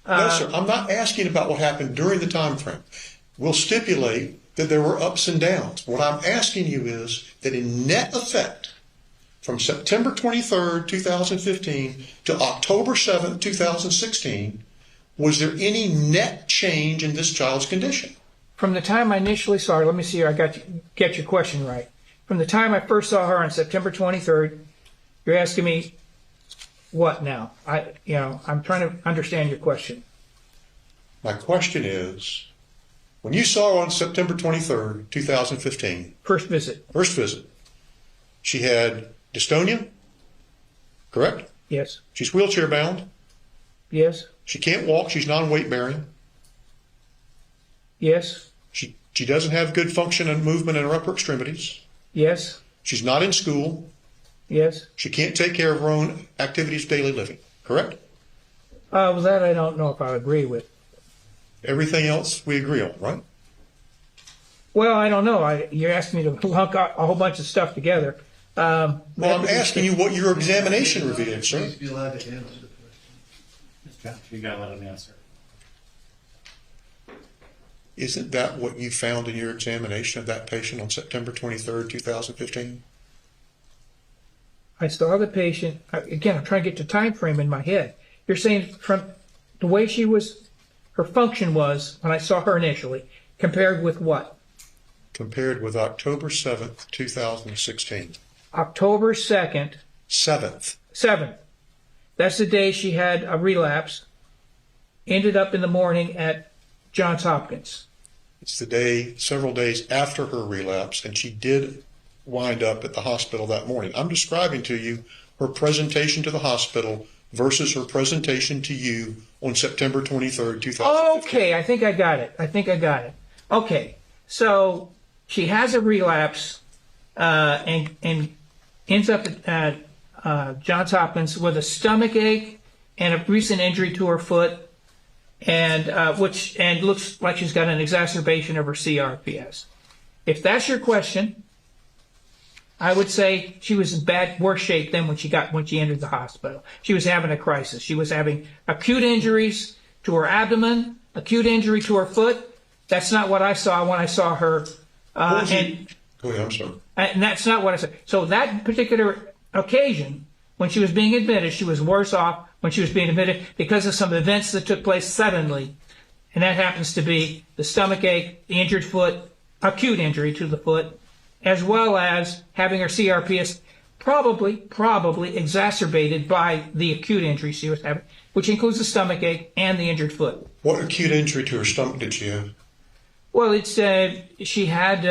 No, sir. I'm not asking about what happened during the time frame. We'll stipulate that there were ups and downs. What I'm asking you is that in net effect, from September 23rd, 2015 to October 7th, 2016, was there any net change in this child's condition?
From the time I initially saw her, let me see here, get your question right. From the time I first saw her on September 23rd, you're asking me what now? I'm trying to understand your question.
My question is, when you saw her on September 23rd, 2015.
First visit,
she had dystonia, correct?
yes.
She's wheelchair bound.
Yes,
She can't walk. She's non-weight bearing.
yes,
She doesn't have good function and movement in her upper extremities.
yes,
She's not in school.
yes.
She can't take care of her own activities of daily living, correct?
Well, that I don't know if I agree with.
Everything else we agree on, right?
Well, I don't know. You're asking me to lunk a whole bunch of stuff together.
Well, I'm asking you what your examination revealed, sir.
Please be allowed to answer the question.
You gotta let him answer.
Isn't that what you found in your examination of that patient on September 23rd, 2015?
I saw the patient. Again, I'm trying to get the time frame in my head. You're saying from the way her function was when I saw her initially, compared with what?
Compared with October 7th, 2016.
October 2nd. 7th. That's the day she had a relapse. Ended up in the morning at Johns Hopkins.
It's the day, several days after her relapse, and she did wind up at the hospital that morning. I'm describing to you her presentation to the hospital versus her presentation to you on September 23rd, 2015.
Okay, I think I got it. Okay, so she has a relapse and ends up at Johns Hopkins with a stomach ache and a recent injury to her foot, and looks like she's got an exacerbation of her CRPS. If that's your question, I would say she was in worse shape than when she entered the hospital. She was having a crisis. She was having acute injuries to her abdomen, acute injury to her foot. That's not what I saw when I saw her.
Go ahead, I'm sorry.
And that's not what I said. So that particular occasion, when she was being admitted, she was worse off when she was being admitted because of some events that took place suddenly. And that happens to be the stomach ache, the injured foot, acute injury to the foot, as well as having her CRPS probably exacerbated by the acute injury she was having, which includes the stomach ache and the injured foot.
What acute injury to her stomach did she have?
Well, she had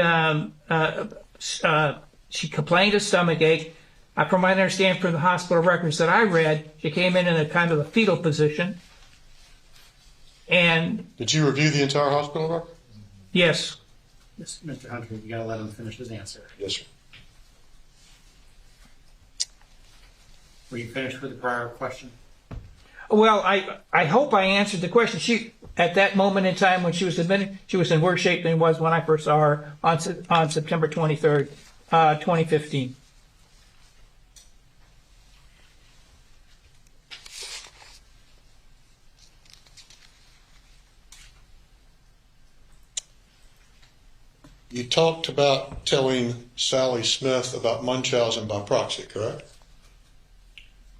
she complained of stomach ache. From what I understand from the hospital records that I read, she came in a kind of a fetal position. And
did you review the entire hospital record?
Yes.
Mr. Hunter, you gotta let him finish his answer.
Yes, sir.
Were you finished with the prior question?
Well, I hope I answered the question. She, at that moment in time when she was admitted, she was in worse shape than was when I first saw her on September 23rd, 2015.
You talked about telling Sally Smith about Munchausen by proxy, correct?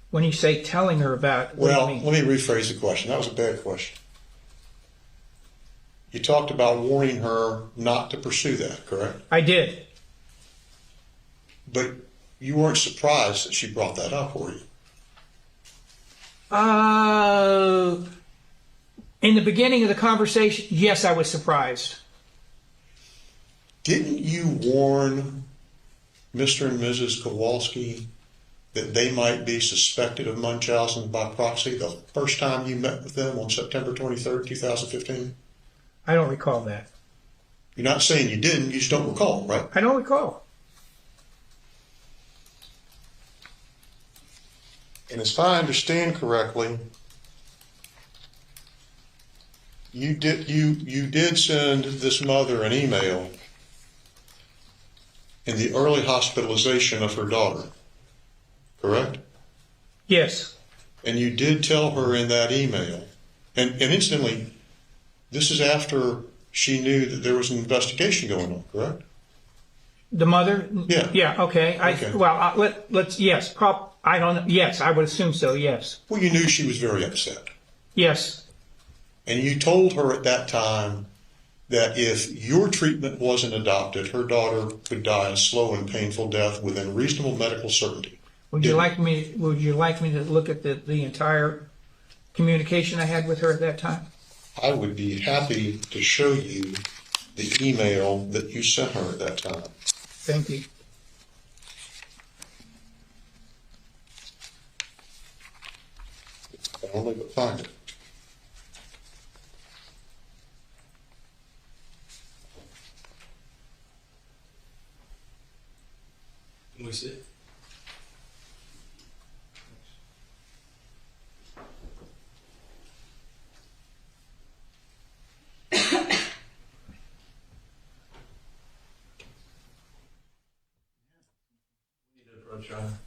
When you say telling her about, what
well,
do you mean?
Let me rephrase the question. That was a bad question. You talked about warning her not to pursue that, correct?
I did.
But you weren't surprised that she brought that up, were you?
In the beginning of the conversation, yes, I was surprised.
Didn't you warn Mr. and Mrs. Kowalski that they might be suspected of Munchausen by proxy the first time you met with them on September 23rd, 2015?
I don't recall that.
You're not saying you didn't, you just don't recall, right?
I don't recall.
And if I understand correctly, you did send this mother an email in the early hospitalization of her daughter, correct?
Yes.
And you did tell her in that email, and incidentally, this is after she knew that there was an investigation going on, correct?
The mother?
Yeah.
Yeah, okay. Let's yes. I don't know. Yes, I would assume so, yes.
Well, you knew she was very upset.
Yes.
And you told her at that time that if your treatment wasn't adopted, her daughter could die a slow and painful death within reasonable medical certainty.
Would you like me to look at the entire communication I had with her at that time?
I would be happy to show you the email that you sent her at that time.
Thank you.
I only but find it.
Can we see it? We need to approach her.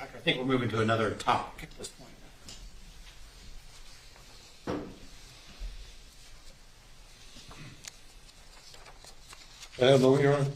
I think we're moving to another topic at this point.
Hello, Your Honor.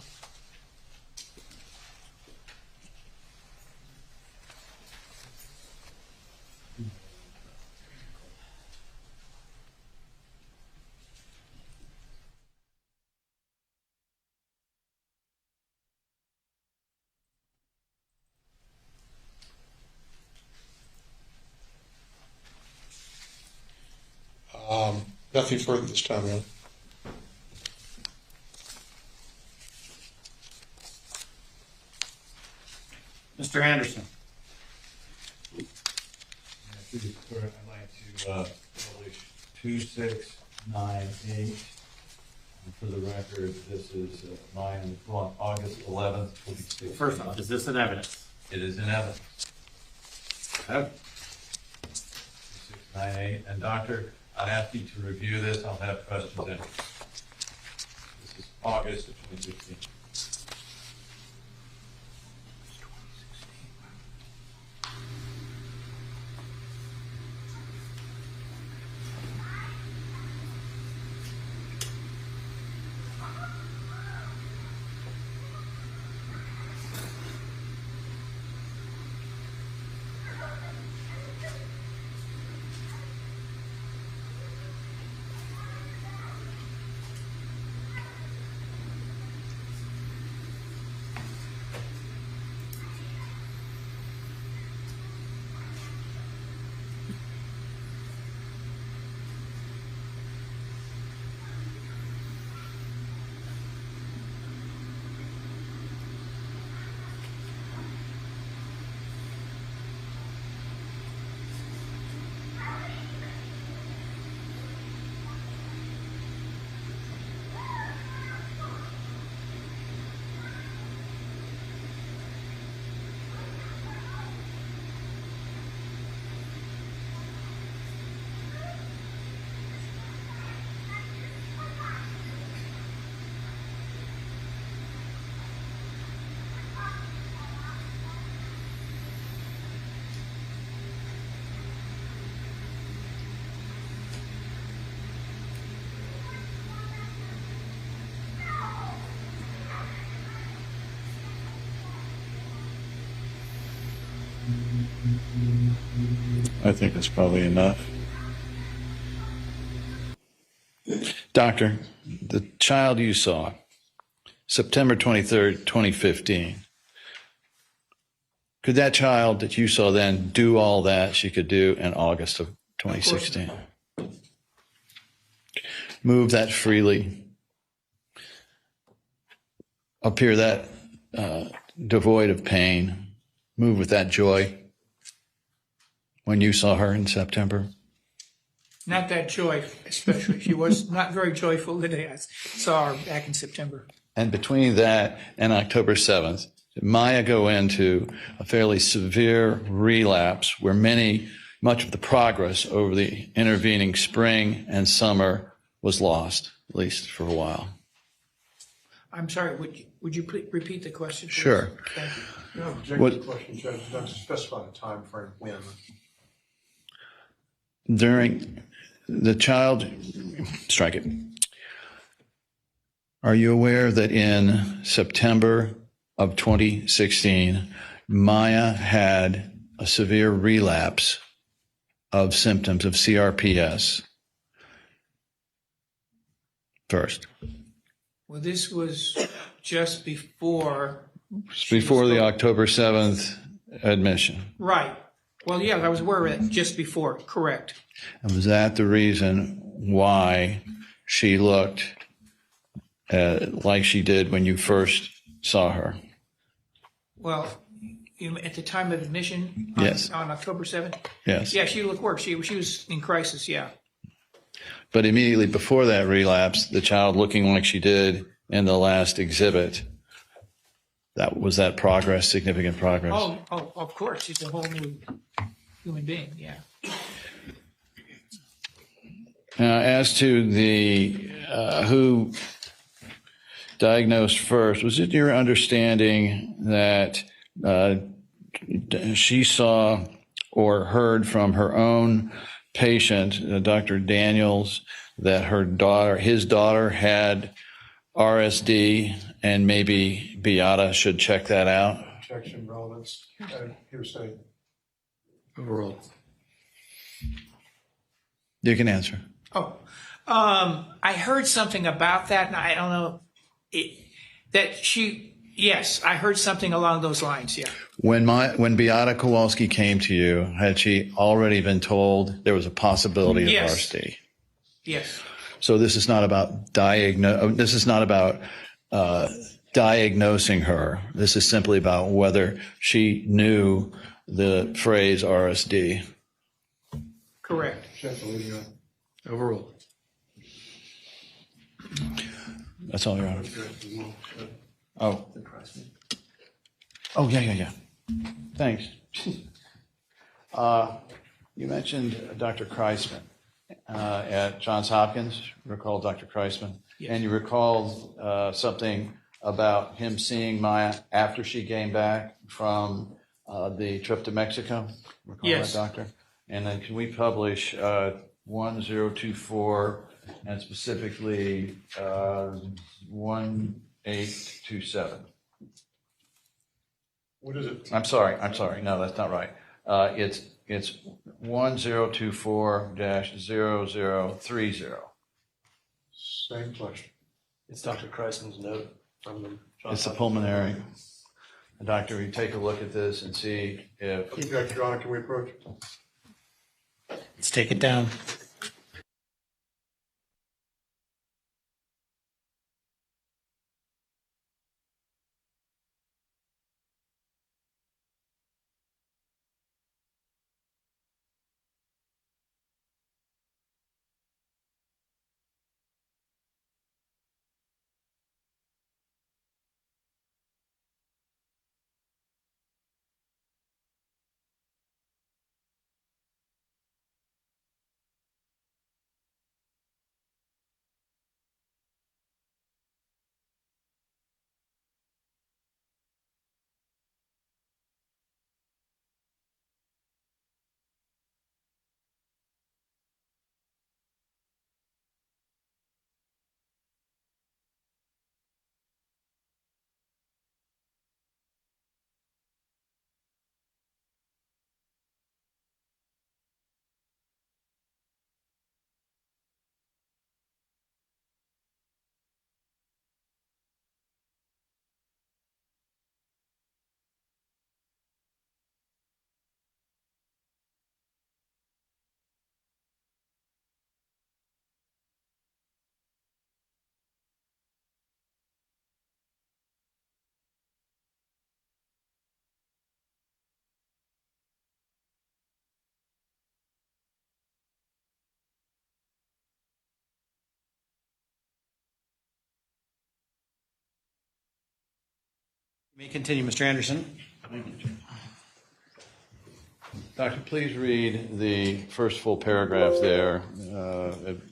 Nothing further this time, Your Honor.
Mr. Anderson.
Through the court, I'd like to publish 2698. And for the record, this is mine on August 11th, 2016.
First off, is this in evidence?
It is in evidence. Okay. 2698. And Doctor, I'd ask you to review this. I'll have questions in. This is August of 2016. I think that's probably enough. Doctor, the child you saw, September 23rd, 2015, could that child that you saw then do all that she could do in August of 2016? Move that freely, appear that devoid of pain, move with that joy when you saw her in September?
Not that joy, especially. She was not very joyful the day I saw her back in September.
And between that and October 7th, did Maya go into a fairly severe relapse where much of the progress over the intervening spring and summer was lost, at least for a while?
I'm sorry, would you please repeat the question, please?
Sure.
Thank you.
No, object to the question, Judge. It doesn't specify a time frame when.
During the child, strike it. Are you aware that in September of 2016, Maya had a severe relapse of symptoms of CRPS? First.
Well, this was just before.
Before the October 7th admission.
Right. Well, yeah, I was aware of it just before, correct.
And was that the reason why she looked like she did when you first saw her?
Well, at the time of admission on,
Yes.
on October 7th?
Yes.
Yeah, she looked worse. She was in crisis, yeah.
But immediately before that relapse, the child looking like she did in the last exhibit, was that progress, significant progress?
Oh, of course. She's a whole new human being, yeah.
As to the who diagnosed first, was it your understanding that she saw or heard from her own patient, Dr. Daniels, that his daughter had RSD, and maybe Beata should check that out?
Objection, relevance, hearsay.
Overruled.
You can answer.
I heard something about that, and I don't know yes, I heard something along those lines. Yeah.
When Beata Kowalski came to you, had she already been told there was a possibility of
Yes.
RSD?
Yes.
So this is not about diagnosing her. This is simply about whether she knew the phrase RSD.
Correct.
Overruled.
That's all, Your Honor. Oh. Oh, yeah. Thanks. You mentioned Dr. Kreisman at Johns Hopkins. Recall Dr. Kreisman?
Yes.
And you recalled something about him seeing Maya after she came back from the trip to Mexico? Recall
Yes.
that, Doctor? And then can we publish 1024 and specifically 1827?
What is it?
I'm sorry. No, that's not right. It's 1024-0030.
Same question.
It's Dr. Kreisman's note from the.
It's the pulmonary. Doctor, you take a look at this and see if.
Your Honor, can we approach?
Let's take it down. You may continue, Mr. Anderson.
Doctor, please read the first full paragraph there.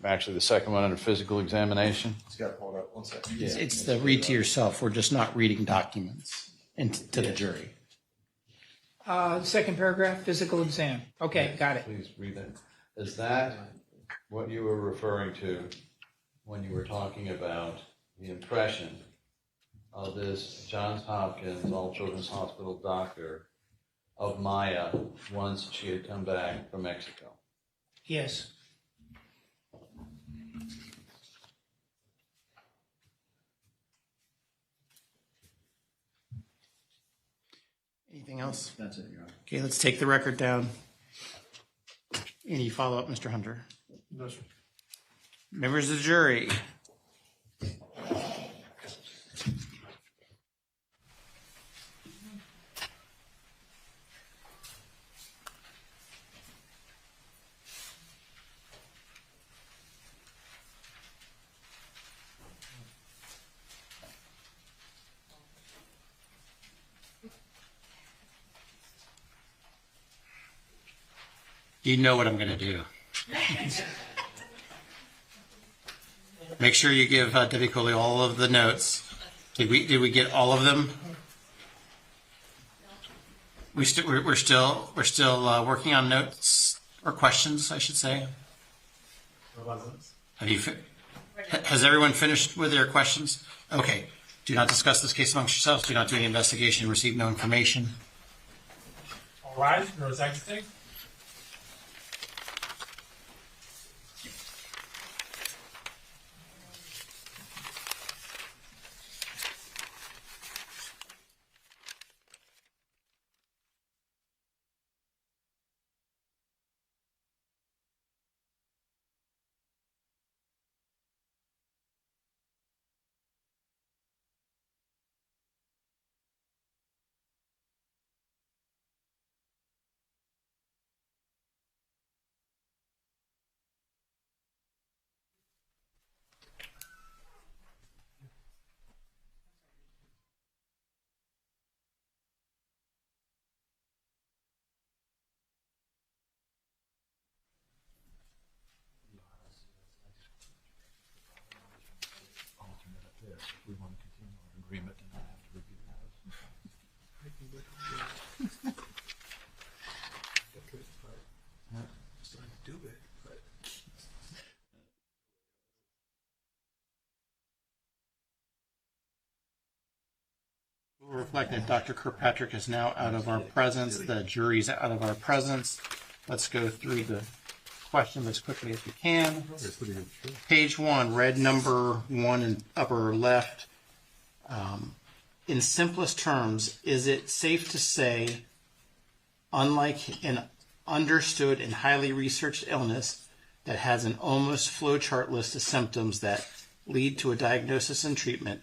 Actually, the second one under physical examination.
It's got to pull it up. 1 second.
It's the read to yourself. We're just not reading documents to the jury.
Second paragraph, physical exam. Okay, got it.
Please read that. Is that what you were referring to when you were talking about the impression of this Johns Hopkins All Children's Hospital doctor of Maya once she had come back from Mexico?
Yes.
Anything else?
That's it, Your Honor.
Okay, let's take the record down. Any follow-up, Mr. Hunter?
No, sir.
Members of the jury. You know what I'm going to do. Make sure you give Debbie Coley all of the notes. Did we get all of them?
We're still working on notes or questions, I should say. Has everyone finished with their questions? Okay. Do not discuss this case amongst yourselves. Do not do any investigation. Receive no information.
All right, no executive.
We want to continue our agreement and not have to review
We'll reflect that Dr. Kirkpatrick is now out of our presence. The jury's out of our presence. Let's go through the question as quickly as we can. Page 1, red number 1 in upper left. In simplest terms, is it safe to say, unlike an understood and highly researched illness that has an almost flowchart list of symptoms that lead to a diagnosis and treatment,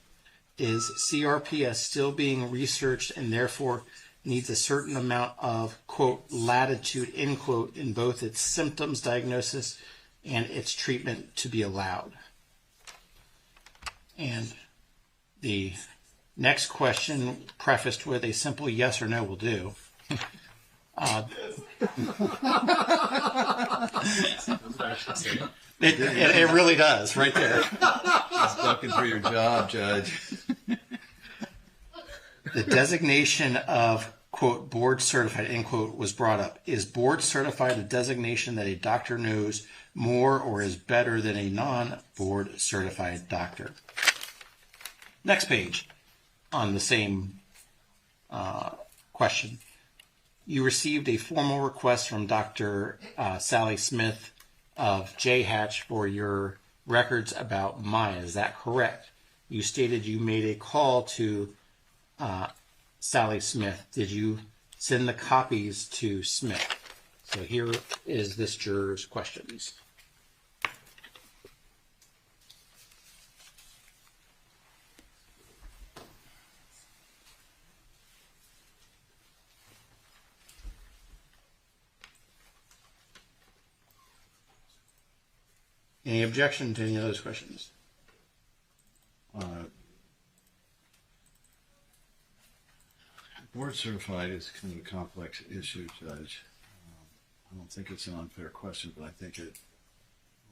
is CRPS still being researched and therefore needs a certain amount of, quote, latitude, end quote, in both its symptoms diagnosis and its treatment to be allowed? And the next question, prefaced with a simple yes or no, will do. It really does, right there.
Just looking for your job, Judge.
The designation of, quote, board certified, end quote, was brought up. Is board certified a designation that a doctor knows more or is better than a non-board certified doctor? Next page on the same question. You received a formal request from Dr. Sally Smith of JHatch for your records about Maya. Is that correct? You stated you made a call to Sally Smith. Did you send the copies to Smith? So here is this juror's questions. Any objection to any of those questions?
Board certified is kind of a complex issue, Judge. I don't think it's an unfair question, but I think it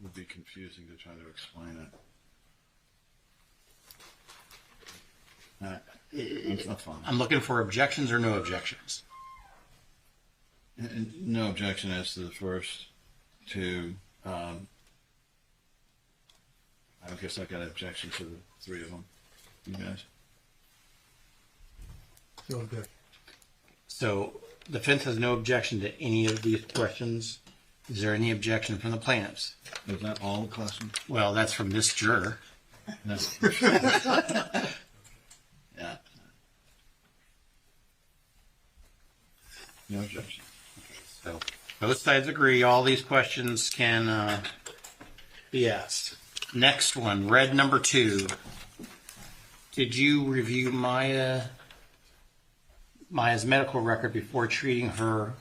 would be confusing to try to explain it. That's fine.
I'm looking for objections or no objections.
And no objection as to the first two. I guess I got an objection to the three of them. You guys?
So the defense has no objection to any of these questions. Is there any objection from the plaintiffs?
Is that all the questions?
Well, that's from this juror.
No. Yeah. No objection.
So both sides agree. All these questions can be asked. Next one, red number 2. Did you review Maya's medical record before treating her?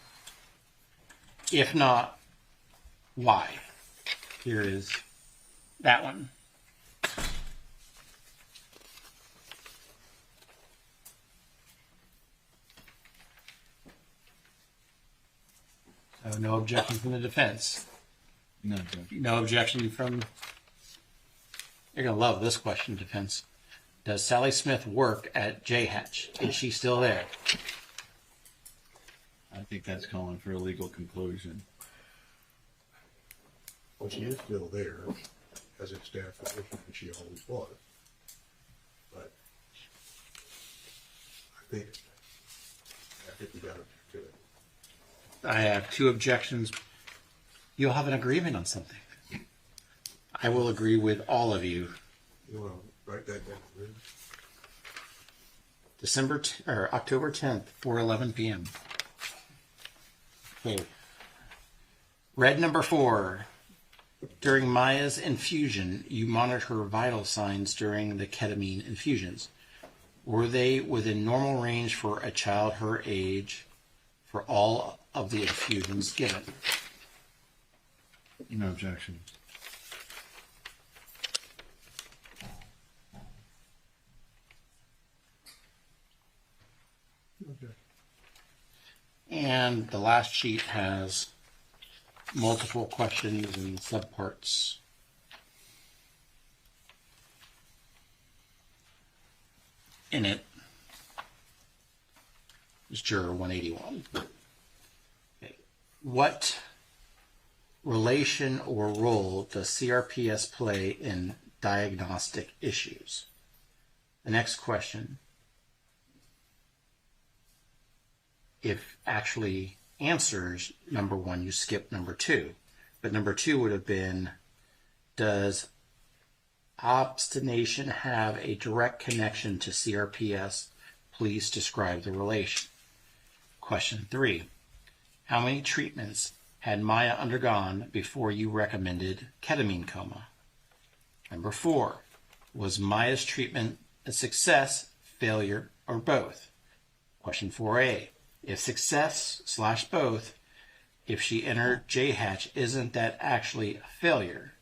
If not, why? Here is that one. So no objection from the defense.
No objection.
No objection from... You're going to love this question, defense. Does Sally Smith work at JHatch? Is she still there?
I think that's calling for a legal conclusion.
Well, she is still there as a staff physician, and she always was. But I think we got to do it.
I have two objections. You'll have an agreement on something. I will agree with all of you.
You want to write that down? Really?
October 10th, 4:11 p.m. Okay. Red number 4. During Maya's infusion, you monitor her vital signs during the ketamine infusions. Were they within normal range for a child her age for all of the infusions given?
No objection.
Okay.
And the last sheet has multiple questions and subparts. In it is Juror 181. Okay. What relation or role does CRPS play in diagnostic issues? The next question, if actually answers number 1, you skip number 2. But number 2 would have been, does obstination have a direct connection to CRPS? Please describe the relation. Question 3, how many treatments had Maya undergone before you recommended ketamine coma? Number 4, was Maya's treatment a success, failure, or both? Question 4A, if success/both, if she entered JHATCH, isn't that actually a failure?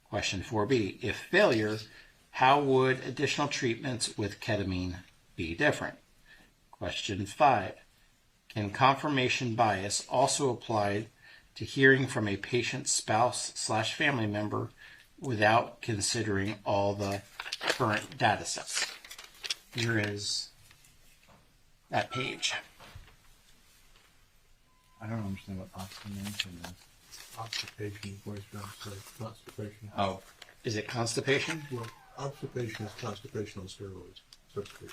Question 4B, if failure, how would additional treatments with ketamine be different? Question 5, can confirmation bias also apply to hearing from a patient's spouse/family member without considering all the current data sets? Here is that page.
I don't understand what obstination is.
Obstipation, voice constipation.
Oh, is it constipation?
Well, obstipation is constipation on steroids, so to speak.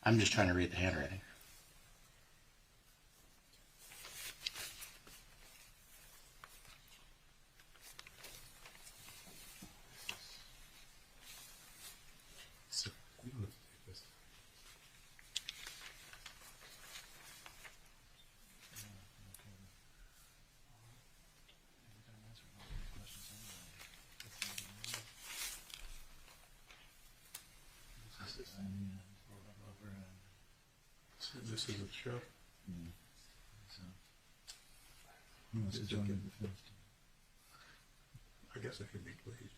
I'm just trying to read the handwriting.
This is a show. I guess I could be pleased.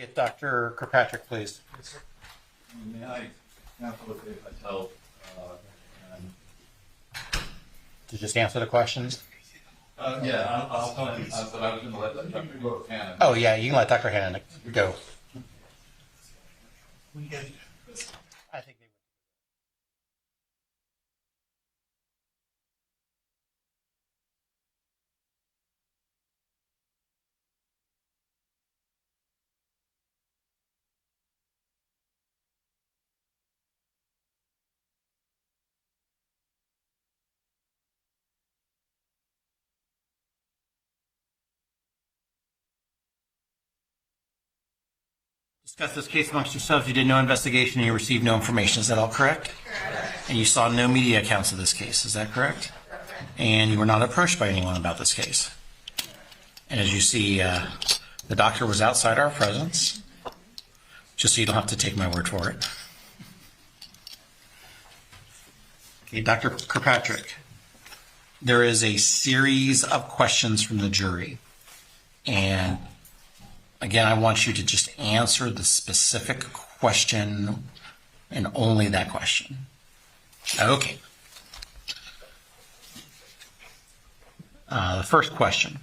Get Dr. Kirkpatrick, please.
May I, Counsel, if I tell,
To just answer the questions?
yeah, I'll tell him, but I was going to let Dr. Hannon.
Oh, yeah, you can let Dr. Hannon go. I think they would. Discuss this case amongst yourselves. You did no investigation and you received no information. Is that all correct? And you saw no media accounts of this case. Is that correct? And you were not approached by anyone about this case. And as you see, the doctor was outside our presence, just so you don't have to take my word for it. Okay, Dr. Kirkpatrick, there is a series of questions from the jury. And again, I want you to just answer the specific question and only that question. Okay. The first question.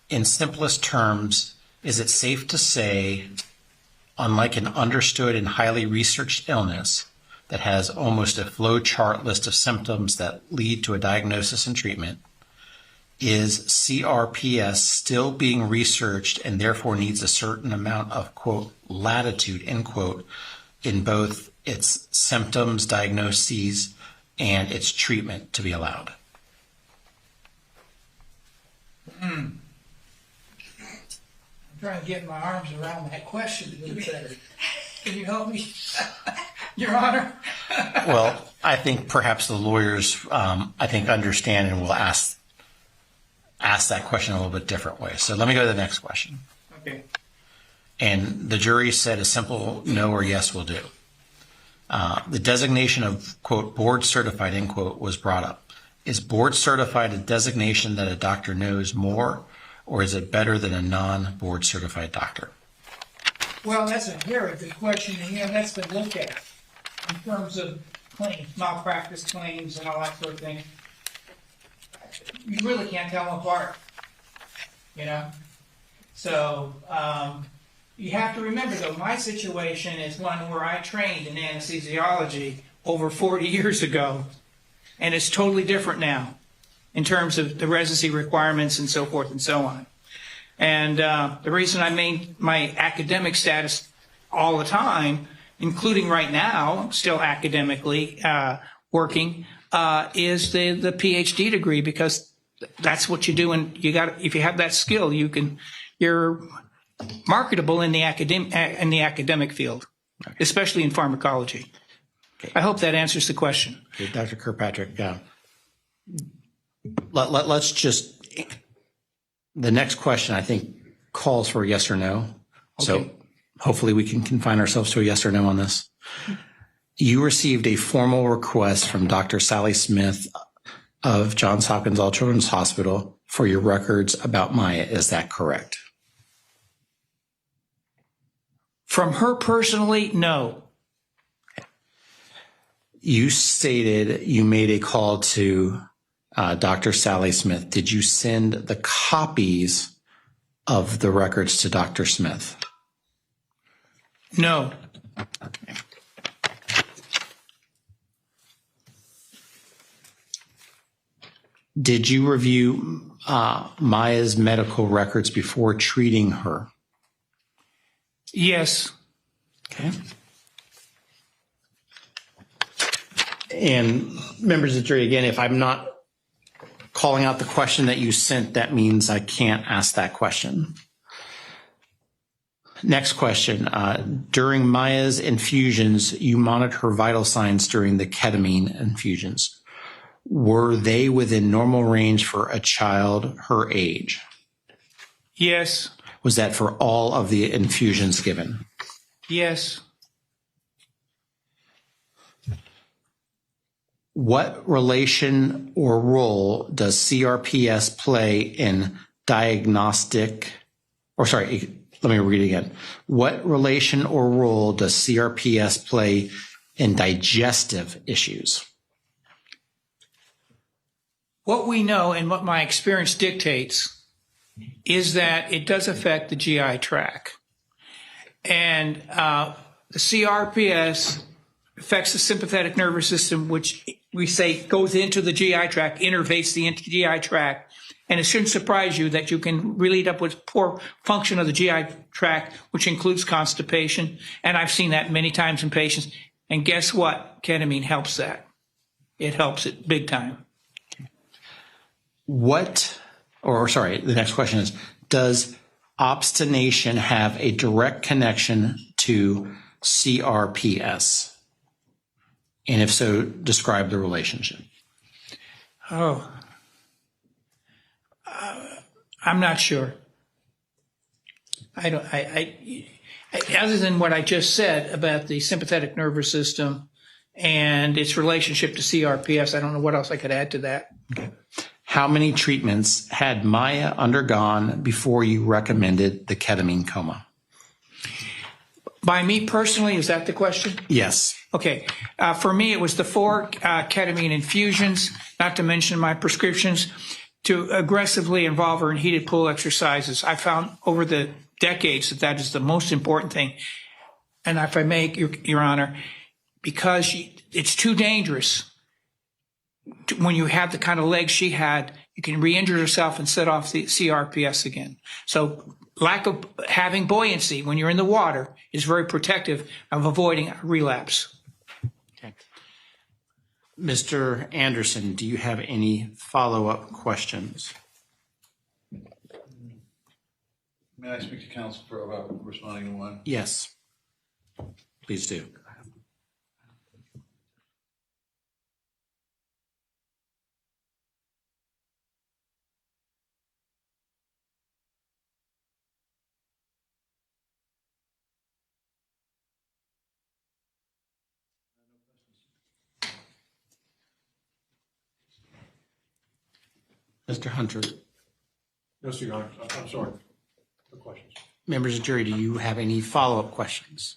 In simplest terms, is it safe to say, unlike an understood and highly researched illness that has almost a flow chart list of symptoms that lead to a diagnosis and treatment, is CRPS still being researched and therefore needs a certain amount of, quote, latitude, end quote, in both its symptoms, diagnoses, and its treatment to be allowed?
I'm trying to get my arms around that question a little better. Can you help me, Your Honor?
Well, I think perhaps the lawyers, understand and will ask that question a little bit different way. So let me go to the next question.
Okay.
And the jury said a simple no or yes will do. The designation of, quote, board certified, end quote, was brought up. Is board certified a designation that a doctor knows more, or is it better than a non-board certified doctor?
Well, that's a very good question, and that's been looked at in terms of claims, malpractice claims and all that sort of thing. You really can't tell them apart, you know? So, you have to remember, though, my situation is one where I trained in anesthesiology over 40 years ago, and it's totally different now in terms of the residency requirements and so forth and so on. And the reason I maintain my academic status all the time, including right now, still academically working, is the PhD degree, because that's what you do, and if you have that skill, you're marketable in the academic field, especially in pharmacology. Okay. I hope that answers the question.
Okay, Dr. Kirkpatrick, let's just, the next question I think calls for a yes or no. Okay. So hopefully we can confine ourselves to a yes or no on this. You received a formal request from Dr. Sally Smith of Johns Hopkins All Children's Hospital for your records about Maya. Is that correct?
From her personally, no.
You stated you made a call to Dr. Sally Smith. Did you send the copies of the records to Dr. Smith?
No.
Okay. Did you review Maya's medical records before treating her?
Yes.
Okay. And members of the jury, again, if I'm not calling out the question that you sent, that means I can't ask that question. Next question. During Maya's infusions, you monitored her vital signs during the ketamine infusions. Were they within normal range for a child her age?
Yes.
Was that for all of the infusions given?
Yes.
What relation or role does CRPS play in let me read it again. What relation or role does CRPS play in digestive issues?
What we know and what my experience dictates is that it does affect the GI tract. And the CRPS affects the sympathetic nervous system, which we say goes into the GI tract, innervates the GI tract. And it shouldn't surprise you that you can really end up with poor function of the GI tract, which includes constipation. And I've seen that many times in patients. And guess what? Ketamine helps that. It helps it big time.
The next question is, does obstination have a direct connection to CRPS? And if so, describe the relationship.
I'm not sure. Other than what I just said about the sympathetic nervous system and its relationship to CRPS, I don't know what else I could add to that.
Okay. How many treatments had Maya undergone before you recommended the ketamine coma?
By me personally, is that the question?
Yes.
Okay. For me, it was the 4 ketamine infusions, not to mention my prescriptions, to aggressively involve her in heated pool exercises. I found over the decades that is the most important thing. And if I may, Your Honor, because it's too dangerous. When you have the kind of legs she had, you can re-injure yourself and set off the CRPS again. So lack of having buoyancy when you're in the water is very protective of avoiding a relapse.
Okay. Mr. Anderson, do you have any follow-up questions?
May I speak to counsel about responding to one?
Yes, please do. Mr. Hunter.
Yes, Your Honor. I'm sorry. No questions.
Members of the jury, do you have any follow-up questions?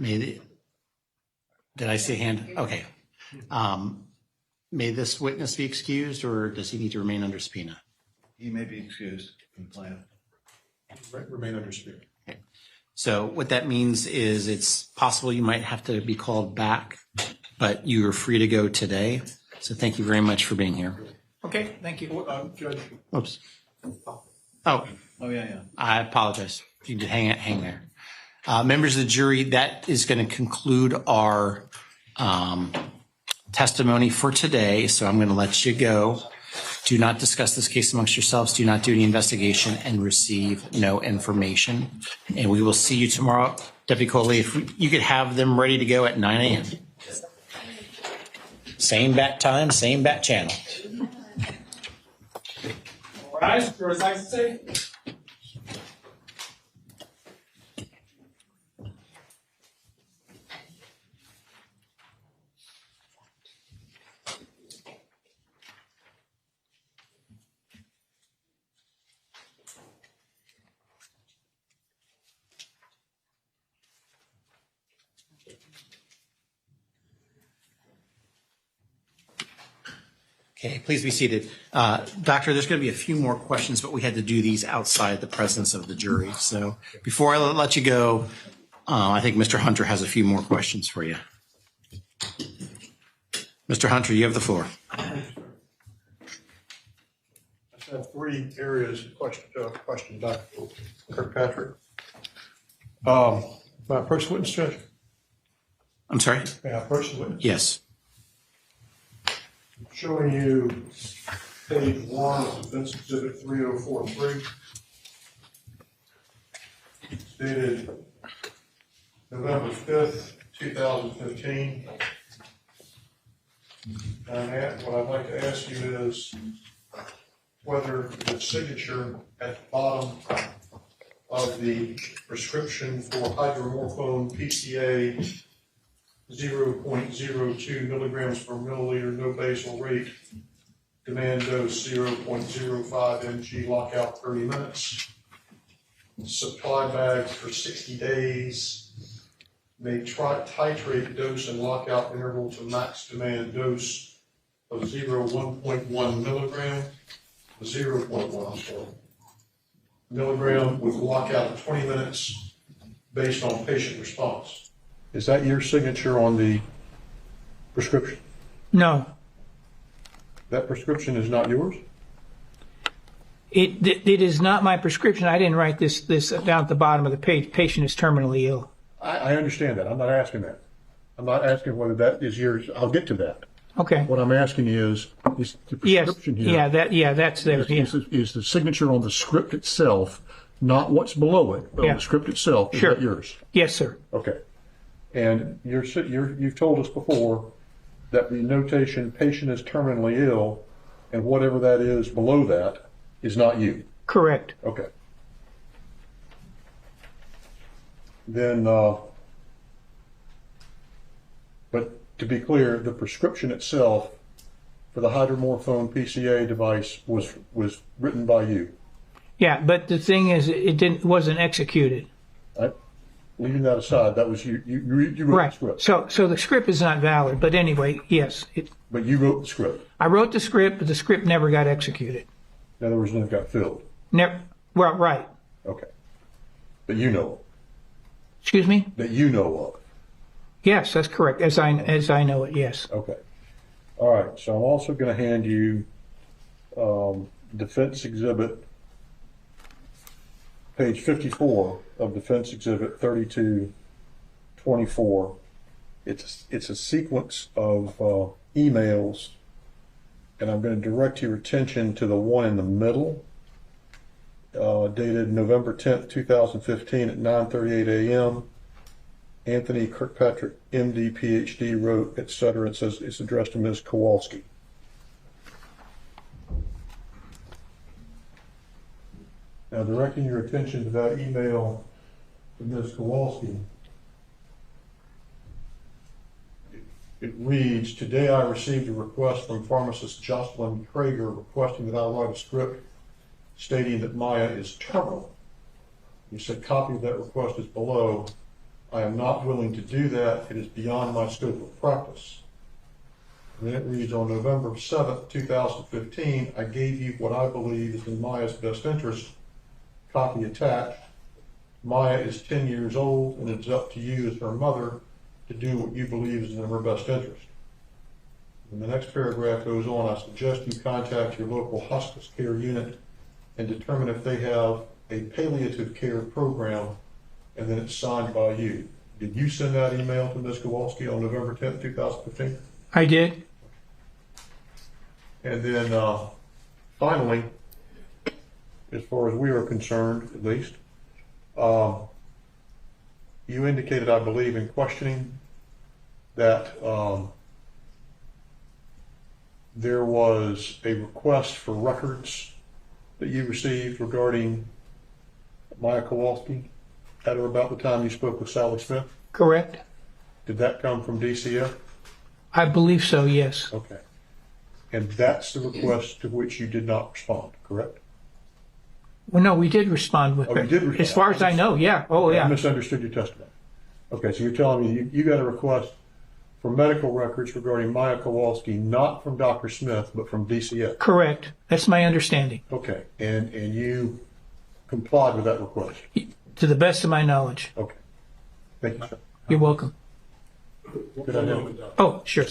Did I see a hand? Okay. May this witness be excused, or does he need to remain under subpoena?
He may be excused from the plan.
Remain under subpoena.
Okay. So what that means is it's possible you might have to be called back, but you are free to go today. So thank you very much for being here.
Okay, thank you.
Judge.
Oops. Oh,
yeah.
I apologize. You can hang there. Members of the jury, that is going to conclude our testimony for today. So I'm going to let you go. Do not discuss this case amongst yourselves. Do not do any investigation and receive no information. And we will see you tomorrow. Deputy Coley, if you could have them ready to go at 9 a.m. Same bat time, same bat channel.
All right, your excellency.
Okay, please be seated. Doctor, there's going to be a few more questions, but we had to do these outside the presence of the jury. So before I let you go, I think Mr. Hunter has a few more questions for you. Mr. Hunter, you have the floor.
I have 3 areas of question, Dr. Kirkpatrick. May I approach the witness, Judge?
I'm sorry?
May I approach the witness?
Yes.
Showing you page 1 of Defense Exhibit 3043, dated November 5th, 2015. And what I'd like to ask you is whether the signature at the bottom of the prescription for hydromorphone PCA 0.02 milligrams per milliliter, no basal rate, demand dose 0.05 mg, lockout 30 minutes, supply bags for 60 days. They titrate dose and lockout interval to max demand dose of 1.1 milligram, 0.1, I'm sorry, milligram with lockout of 20 minutes based on patient response.
Is that your signature on the prescription?
No,
That prescription is not yours?
it is not my prescription. I didn't write this down at the bottom of the page. Patient is terminally ill.
I understand that. I'm not asking that. I'm not asking whether that is yours. I'll get to that.
Okay.
What I'm asking is the prescription
Yes.
here.
That's there. Yeah.
Is the signature on the script itself, not what's below it, but on the script itself, is
Sure.
that yours?
Yes, sir.
Okay. And you've told us before that the notation patient is terminally ill and whatever that is below that is not you.
Correct.
Okay. Then, but to be clear, the prescription itself for the hydromorphone PCA device was written by you.
Yeah, but the thing is, it wasn't executed.
Right? Leaving that aside, that was you. You wrote
Right.
the script.
So the script is not valid. But anyway, yes.
But you wrote the script.
I wrote the script, but the script never got executed.
In other words, never got filled.
Never. Well, right.
Okay. But you know.
Excuse me?
That you know of.
Yes, that's correct. As I know it, yes.
Okay. All right. So I'm also going to hand you Defense Exhibit, page 54 of Defense Exhibit 3224. It's a sequence of emails, and I'm going to direct your attention to the one in the middle, dated November 10th, 2015 at 9:38 a.m. Anthony Kirkpatrick, MD, PhD, wrote, etc. It says it's addressed to Ms. Kowalski. Now, directing your attention to that email to Ms. Kowalski, it reads, today I received a request from pharmacist Jocelyn Krager requesting that I write a script stating that Maya is terminal. You said copy of that request is below. I am not willing to do that. It is beyond my scope of practice. And then it reads, on November 7th, 2015, I gave you what I believe is in Maya's best interest. Copy attached. Maya is 10 years old, and it's up to you as her mother to do what you believe is in her best interest. And the next paragraph goes on, I suggest you contact your local hospice care unit and determine if they have a palliative care program, and then it's signed by you. Did you send that email to Ms. Kowalski on November 10th, 2015?
I did.
And then finally, as far as we are concerned, at least, you indicated, I believe, in questioning that there was a request for records that you received regarding Maya Kowalski at or about the time you spoke with Sally Smith?
Correct.
Did that come from DCF?
I believe so, yes.
Okay. And that's the request to which you did not respond, correct?
Well, no, we did respond with
Oh,
it.
you did respond.
As far as I know, yeah. Oh,
I
yeah.
misunderstood your testimony. Okay, so you're telling me you got a request for medical records regarding Maya Kowalski, not from Dr. Smith, but from DCF?
Correct. That's my understanding.
Okay, and you complied with that request?
To the best of my knowledge.
Okay. Thank you, sir.
You're welcome.
Good idea.
Oh, sure.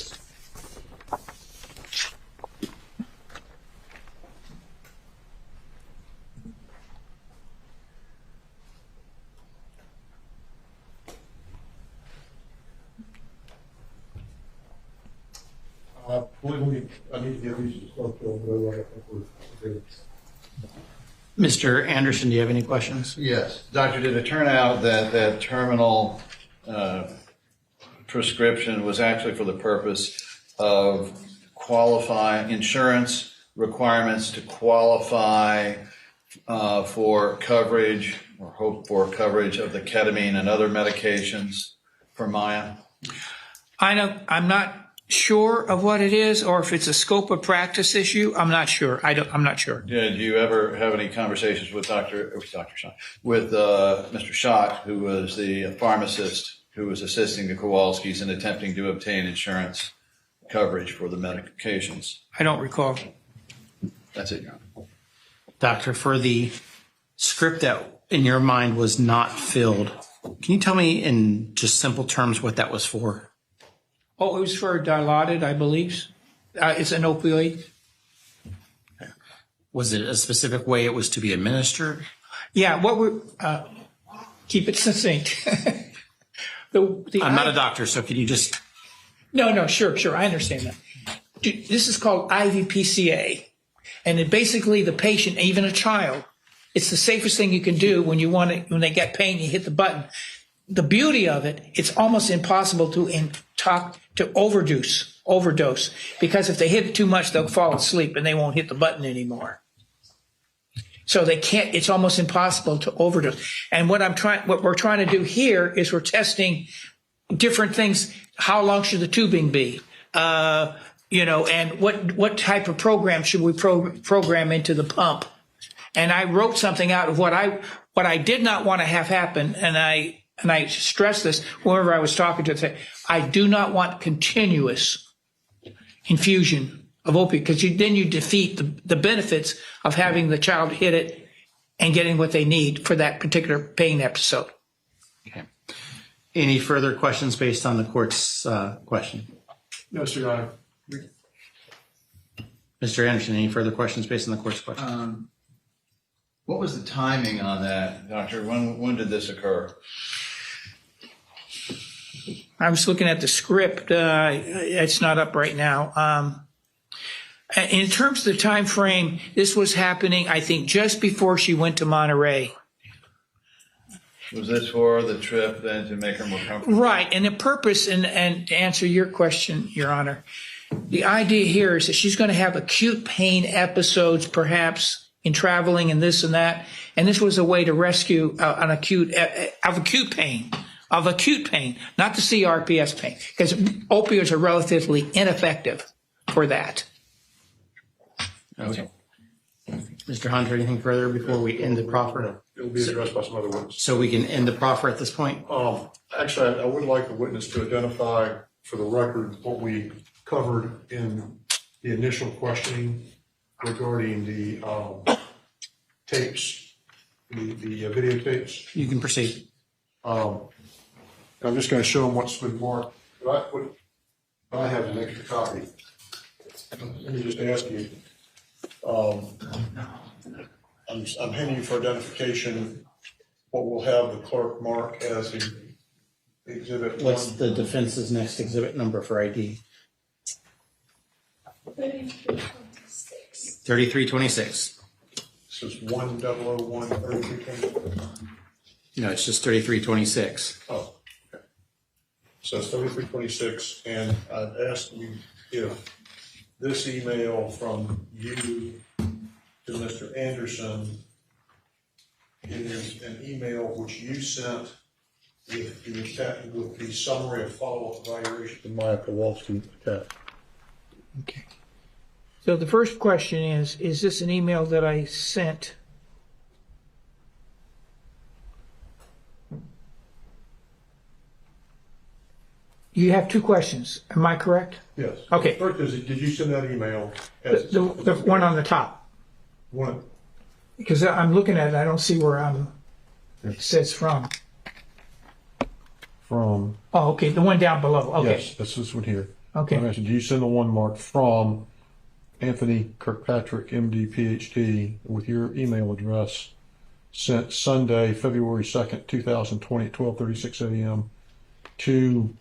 I believe I need to give these to Clerk Bill, but I think we're good.
Mr. Anderson, do you have any questions?
Yes. Doctor, did it turn out that that terminal prescription was actually for the purpose of qualifying insurance requirements to qualify for coverage or hope for coverage of the ketamine and other medications for Maya?
I'm not sure of what it is, or if it's a scope of practice issue. I'm not sure. I'm not sure.
Yeah, do you ever have any conversations with Mr. Schott, who was the pharmacist who was assisting the Kowalskis in attempting to obtain insurance coverage for the medications?
I don't recall.
That's it, Your Honor.
Doctor, for the script that in your mind was not filled, can you tell me in just simple terms what that was for?
Oh, it was for Dilaudid, I believe. It's an opioid.
Was it a specific way it was to be administered?
Yeah, what we're, keep it succinct.
I'm not a doctor, so can you just...
No, sure, I understand that. This is called IVPCA, and it basically the patient, even a child, it's the safest thing you can do when they get pain, you hit the button. The beauty of it, it's almost impossible to overdose, because if they hit it too much, they'll fall asleep and they won't hit the button anymore. So they can't, it's almost impossible to overdose. And what we're trying to do here is we're testing different things. How long should the tubing be? And what type of program should we program into the pump? And I wrote something out of what I did not want to have happen. And I stress this whenever I was talking to them. I do not want continuous infusion of opiate, because then you defeat the benefits of having the child hit it and getting what they need for that particular pain episode.
Okay. Any further questions based on the court's question?
No, sir, Your Honor.
Mr. Anderson, any further questions based on the court's question?
What was the timing on that, Doctor? When did this occur?
I was looking at the script. It's not up right now. In terms of the time frame, this was happening, I think, just before she went to Monterey.
Was this for the trip then to make her more comfortable?
Right, and the purpose, and to answer your question, Your Honor, the idea here is that she's going to have acute pain episodes, perhaps in traveling and this and that, and this was a way to rescue an acute pain, not the CRPS pain, because opioids are relatively ineffective for that.
Okay. Mr. Hunter, anything further before we end the proffer?
It will be addressed by some other witness.
So we can end the proffer at this point?
Actually, I would like the witness to identify for the record what we covered in the initial questioning regarding the tapes, the videotapes.
You can proceed.
I'm just going to show them what's been marked. I have an extra copy. Let me just ask you. I'm handing you for identification what we'll have the clerk mark as exhibit.
What's
one.
the defense's next exhibit number for ID? 3326.
This is 1001 3326.
No, it's just 3326.
Oh, okay. So it's 3326, and I'd ask you if this email from you to Mr. Anderson is an email which you sent with the summary of follow-up evaluation to Maya Kowalski attached.
Okay. So the first question is this an email that I sent? You have two questions. Am I correct?
Yes.
Okay.
First, did you send that email?
The one on the top.
One.
Because I'm looking at it, I don't see where it says from.
From.
Oh, okay, the one down below. Okay.
Yes, that's this one here.
Okay.
I mentioned, do you send the one marked from Anthony Kirkpatrick, MD, PhD, with your email address, sent Sunday, February 2nd, 2020 at 12:36 a.m. to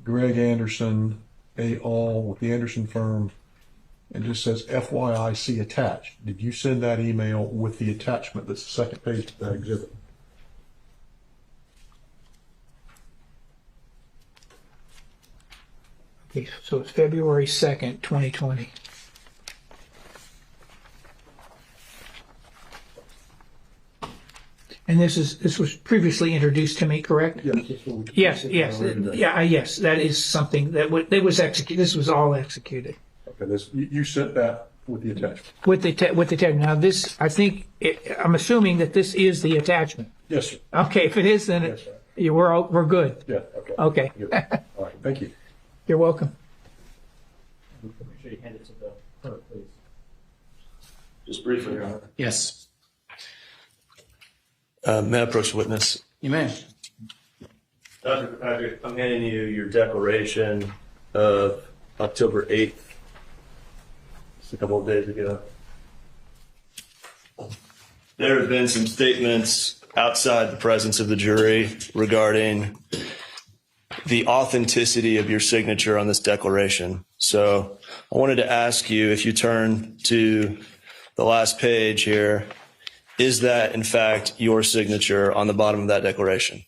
Greg Anderson, al. with the Anderson firm, and just says FYI, see attached. Did you send that email with the attachment that's the second page of that exhibit?
Okay, so it's February 2nd, 2020. And this was previously introduced to me, correct?
Yes.
Yes, yes, that is something that was executed, this was all executed.
Okay, you sent that with the attachment?
With the attachment. Now this, I think, I'm assuming that this is the attachment.
Yes, sir.
Okay, if it is, then
Yes, sir.
we're good.
Yeah, okay.
Okay.
Good. All right, thank you.
You're welcome.
Make sure you hand it to the clerk, please.
Just briefly, Your Honor.
Yes,
May I approach the witness?
you may.
Dr. Kirkpatrick, I'm handing you your declaration of October 8th. Just a couple of days ago. There have been some statements outside the presence of the jury regarding the authenticity of your signature on this declaration. So I wanted to ask you, if you turn to the last page here, is that in fact your signature on the bottom of that declaration?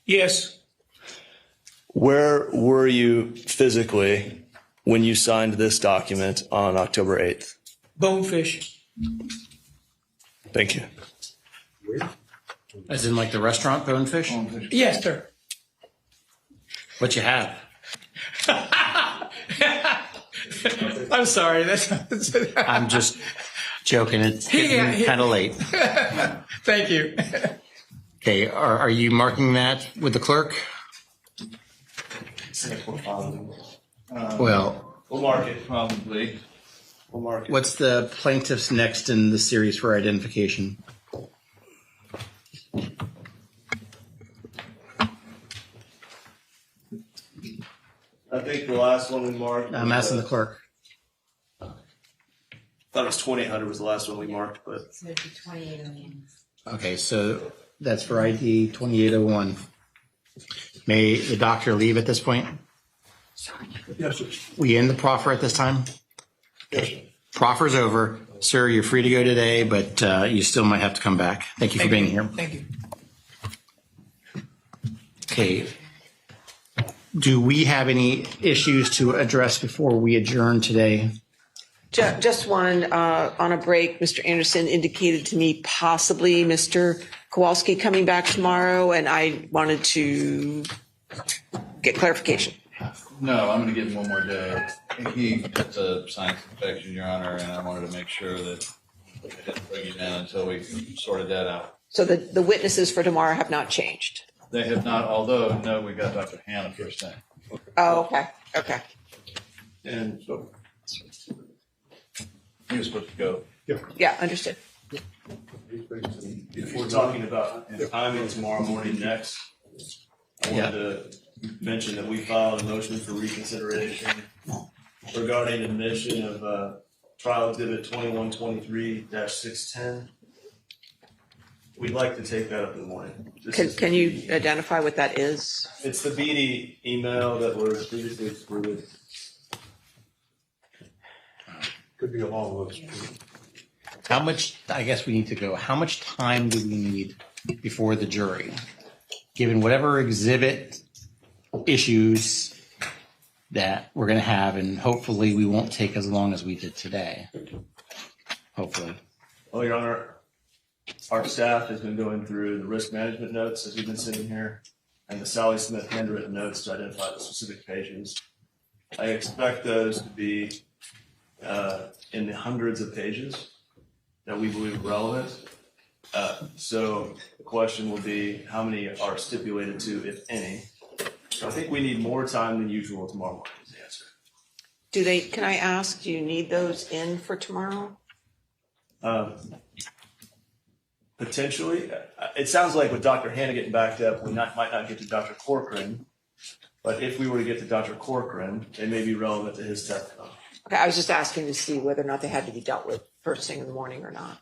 Yes.
Where were you physically when you signed this document on October 8th?
Bonefish.
Thank you.
As in like the restaurant Bonefish?
Yes, sir.
What you have?
I'm sorry.
I'm just joking. It's
Yeah,
getting
yeah.
kind of late.
Thank you.
Okay, are you marking that with the clerk? Well,
We'll mark it.
Probably.
We'll mark it.
what's the plaintiff's next in the series for identification?
I think the last one we marked.
I'm asking the clerk.
I thought it was 2800 was the last one we marked, but
So it'd be 2801.
Okay, so that's for ID 2801. May the doctor leave at this point?
Yes, sir.
We end the proffer at this time?
Yes, sir.
Proffer's over. Sir, you're free to go today, but you still might have to come back. Thank you for being here.
Thank you.
Okay. Do we have any issues to address before we adjourn today?
Just one, on a break, Mr. Anderson indicated to me possibly Mr. Kowalski coming back tomorrow, and I wanted to get clarification.
No, I'm going to give him one more day. He has a sinus infection, Your Honor, and I wanted to make sure that I didn't bring you down until we sorted that out.
So the witnesses for tomorrow have not changed?
They have not, although, no, we got Dr. Hannah first thing.
Oh, okay.
and so
He was supposed to go.
Yeah, understood.
if we're talking about timing tomorrow morning next, I wanted to mention that we filed a motion for reconsideration regarding admission of trial exhibit 2123-610. We'd like to take that up in the morning.
Can you identify what that is?
It's the BD email that was previously excluded.
Could be a long list.
How much, I guess we need to go, how much time do we need before the jury? Given whatever exhibit issues that we're going to have, and hopefully we won't take as long as we did today. Hopefully.
Well, Your Honor, our staff has been going through the risk management notes as we've been sitting here and the Sally Smith handwritten notes to identify the specific pages. I expect those to be in the hundreds of pages that we believe are relevant. So the question will be, how many are stipulated to, if any? So I think we need more time than usual tomorrow morning is the answer.
Can I ask, do you need those in for tomorrow?
Potentially. It sounds like with Dr. Hannah getting backed up, we might not get to Dr. Corcoran. But if we were to get to Dr. Corcoran, they may be relevant to his testimony.
Okay, I was just asking to see whether or not they had to be dealt with first thing in the morning or not.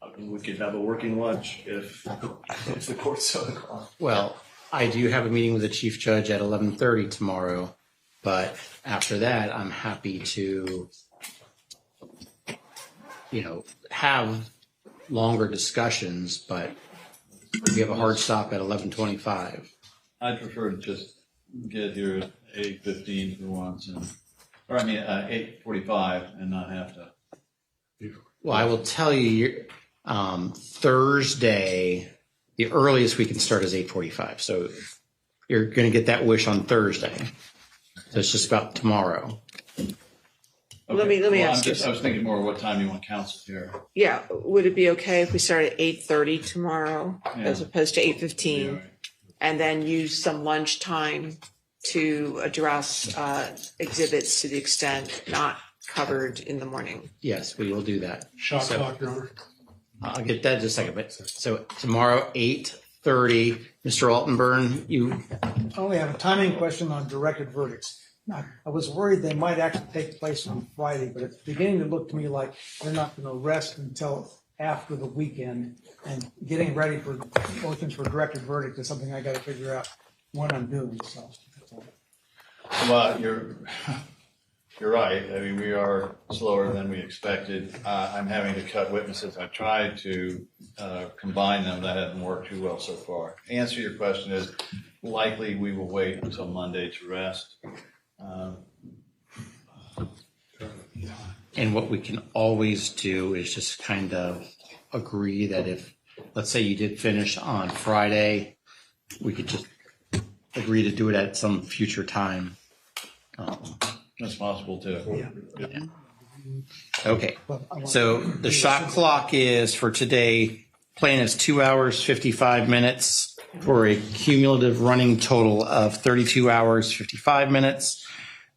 I mean, we could have a working lunch if the court's so inclined.
Well, I do have a meeting with the chief judge at 11:30 tomorrow, but after that, I'm happy to, have longer discussions, but we have a hard stop at 11:25.
I'd prefer to just get here at 8:15 for once, or 8:45, and not have to
Well, I will tell you, Thursday, the earliest we can start is 8:45. So you're going to get that wish on Thursday. So it's just about tomorrow.
Let me
Well,
ask you.
I was thinking more, what time you want council here?
Yeah, would it be okay if we start at 8:30 tomorrow
Yeah.
as opposed to 8:15? And then use some lunch time to address exhibits to the extent not covered in the morning?
Yes, we will do that.
Shot
So-
clock, Your Honor.
I'll get that in just a second. But so tomorrow, 8:30, Mr. Altenburn, you,
I only have a timing question on directed verdicts. I was worried they might actually take place on Friday, but it's beginning to look to me like they're not going to rest until after the weekend. And getting ready for motions for directed verdict is something I got to figure out what I'm doing, so. that's all.
Well, you're right. I mean, we are slower than we expected. I'm having to cut witnesses. I tried to combine them. That hasn't worked too well so far. Answer your question is likely we will wait until Monday to rest.
and what we can always do is just kind of agree that if, let's say you did finish on Friday, we could just agree to do it at some future time.
That's possible too.
Yeah. Okay, so the shot clock is for today, plan is 2 hours, 55 minutes for a cumulative running total of 32 hours, 55 minutes.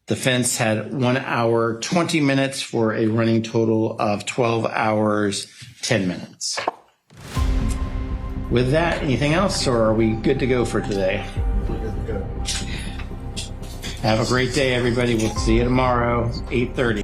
Defense had 1 hour, 20 minutes for a running total of 12 hours, 10 minutes. With that, anything else, or are we good to go for today? Have a great day, everybody. We'll see you tomorrow, 8:30.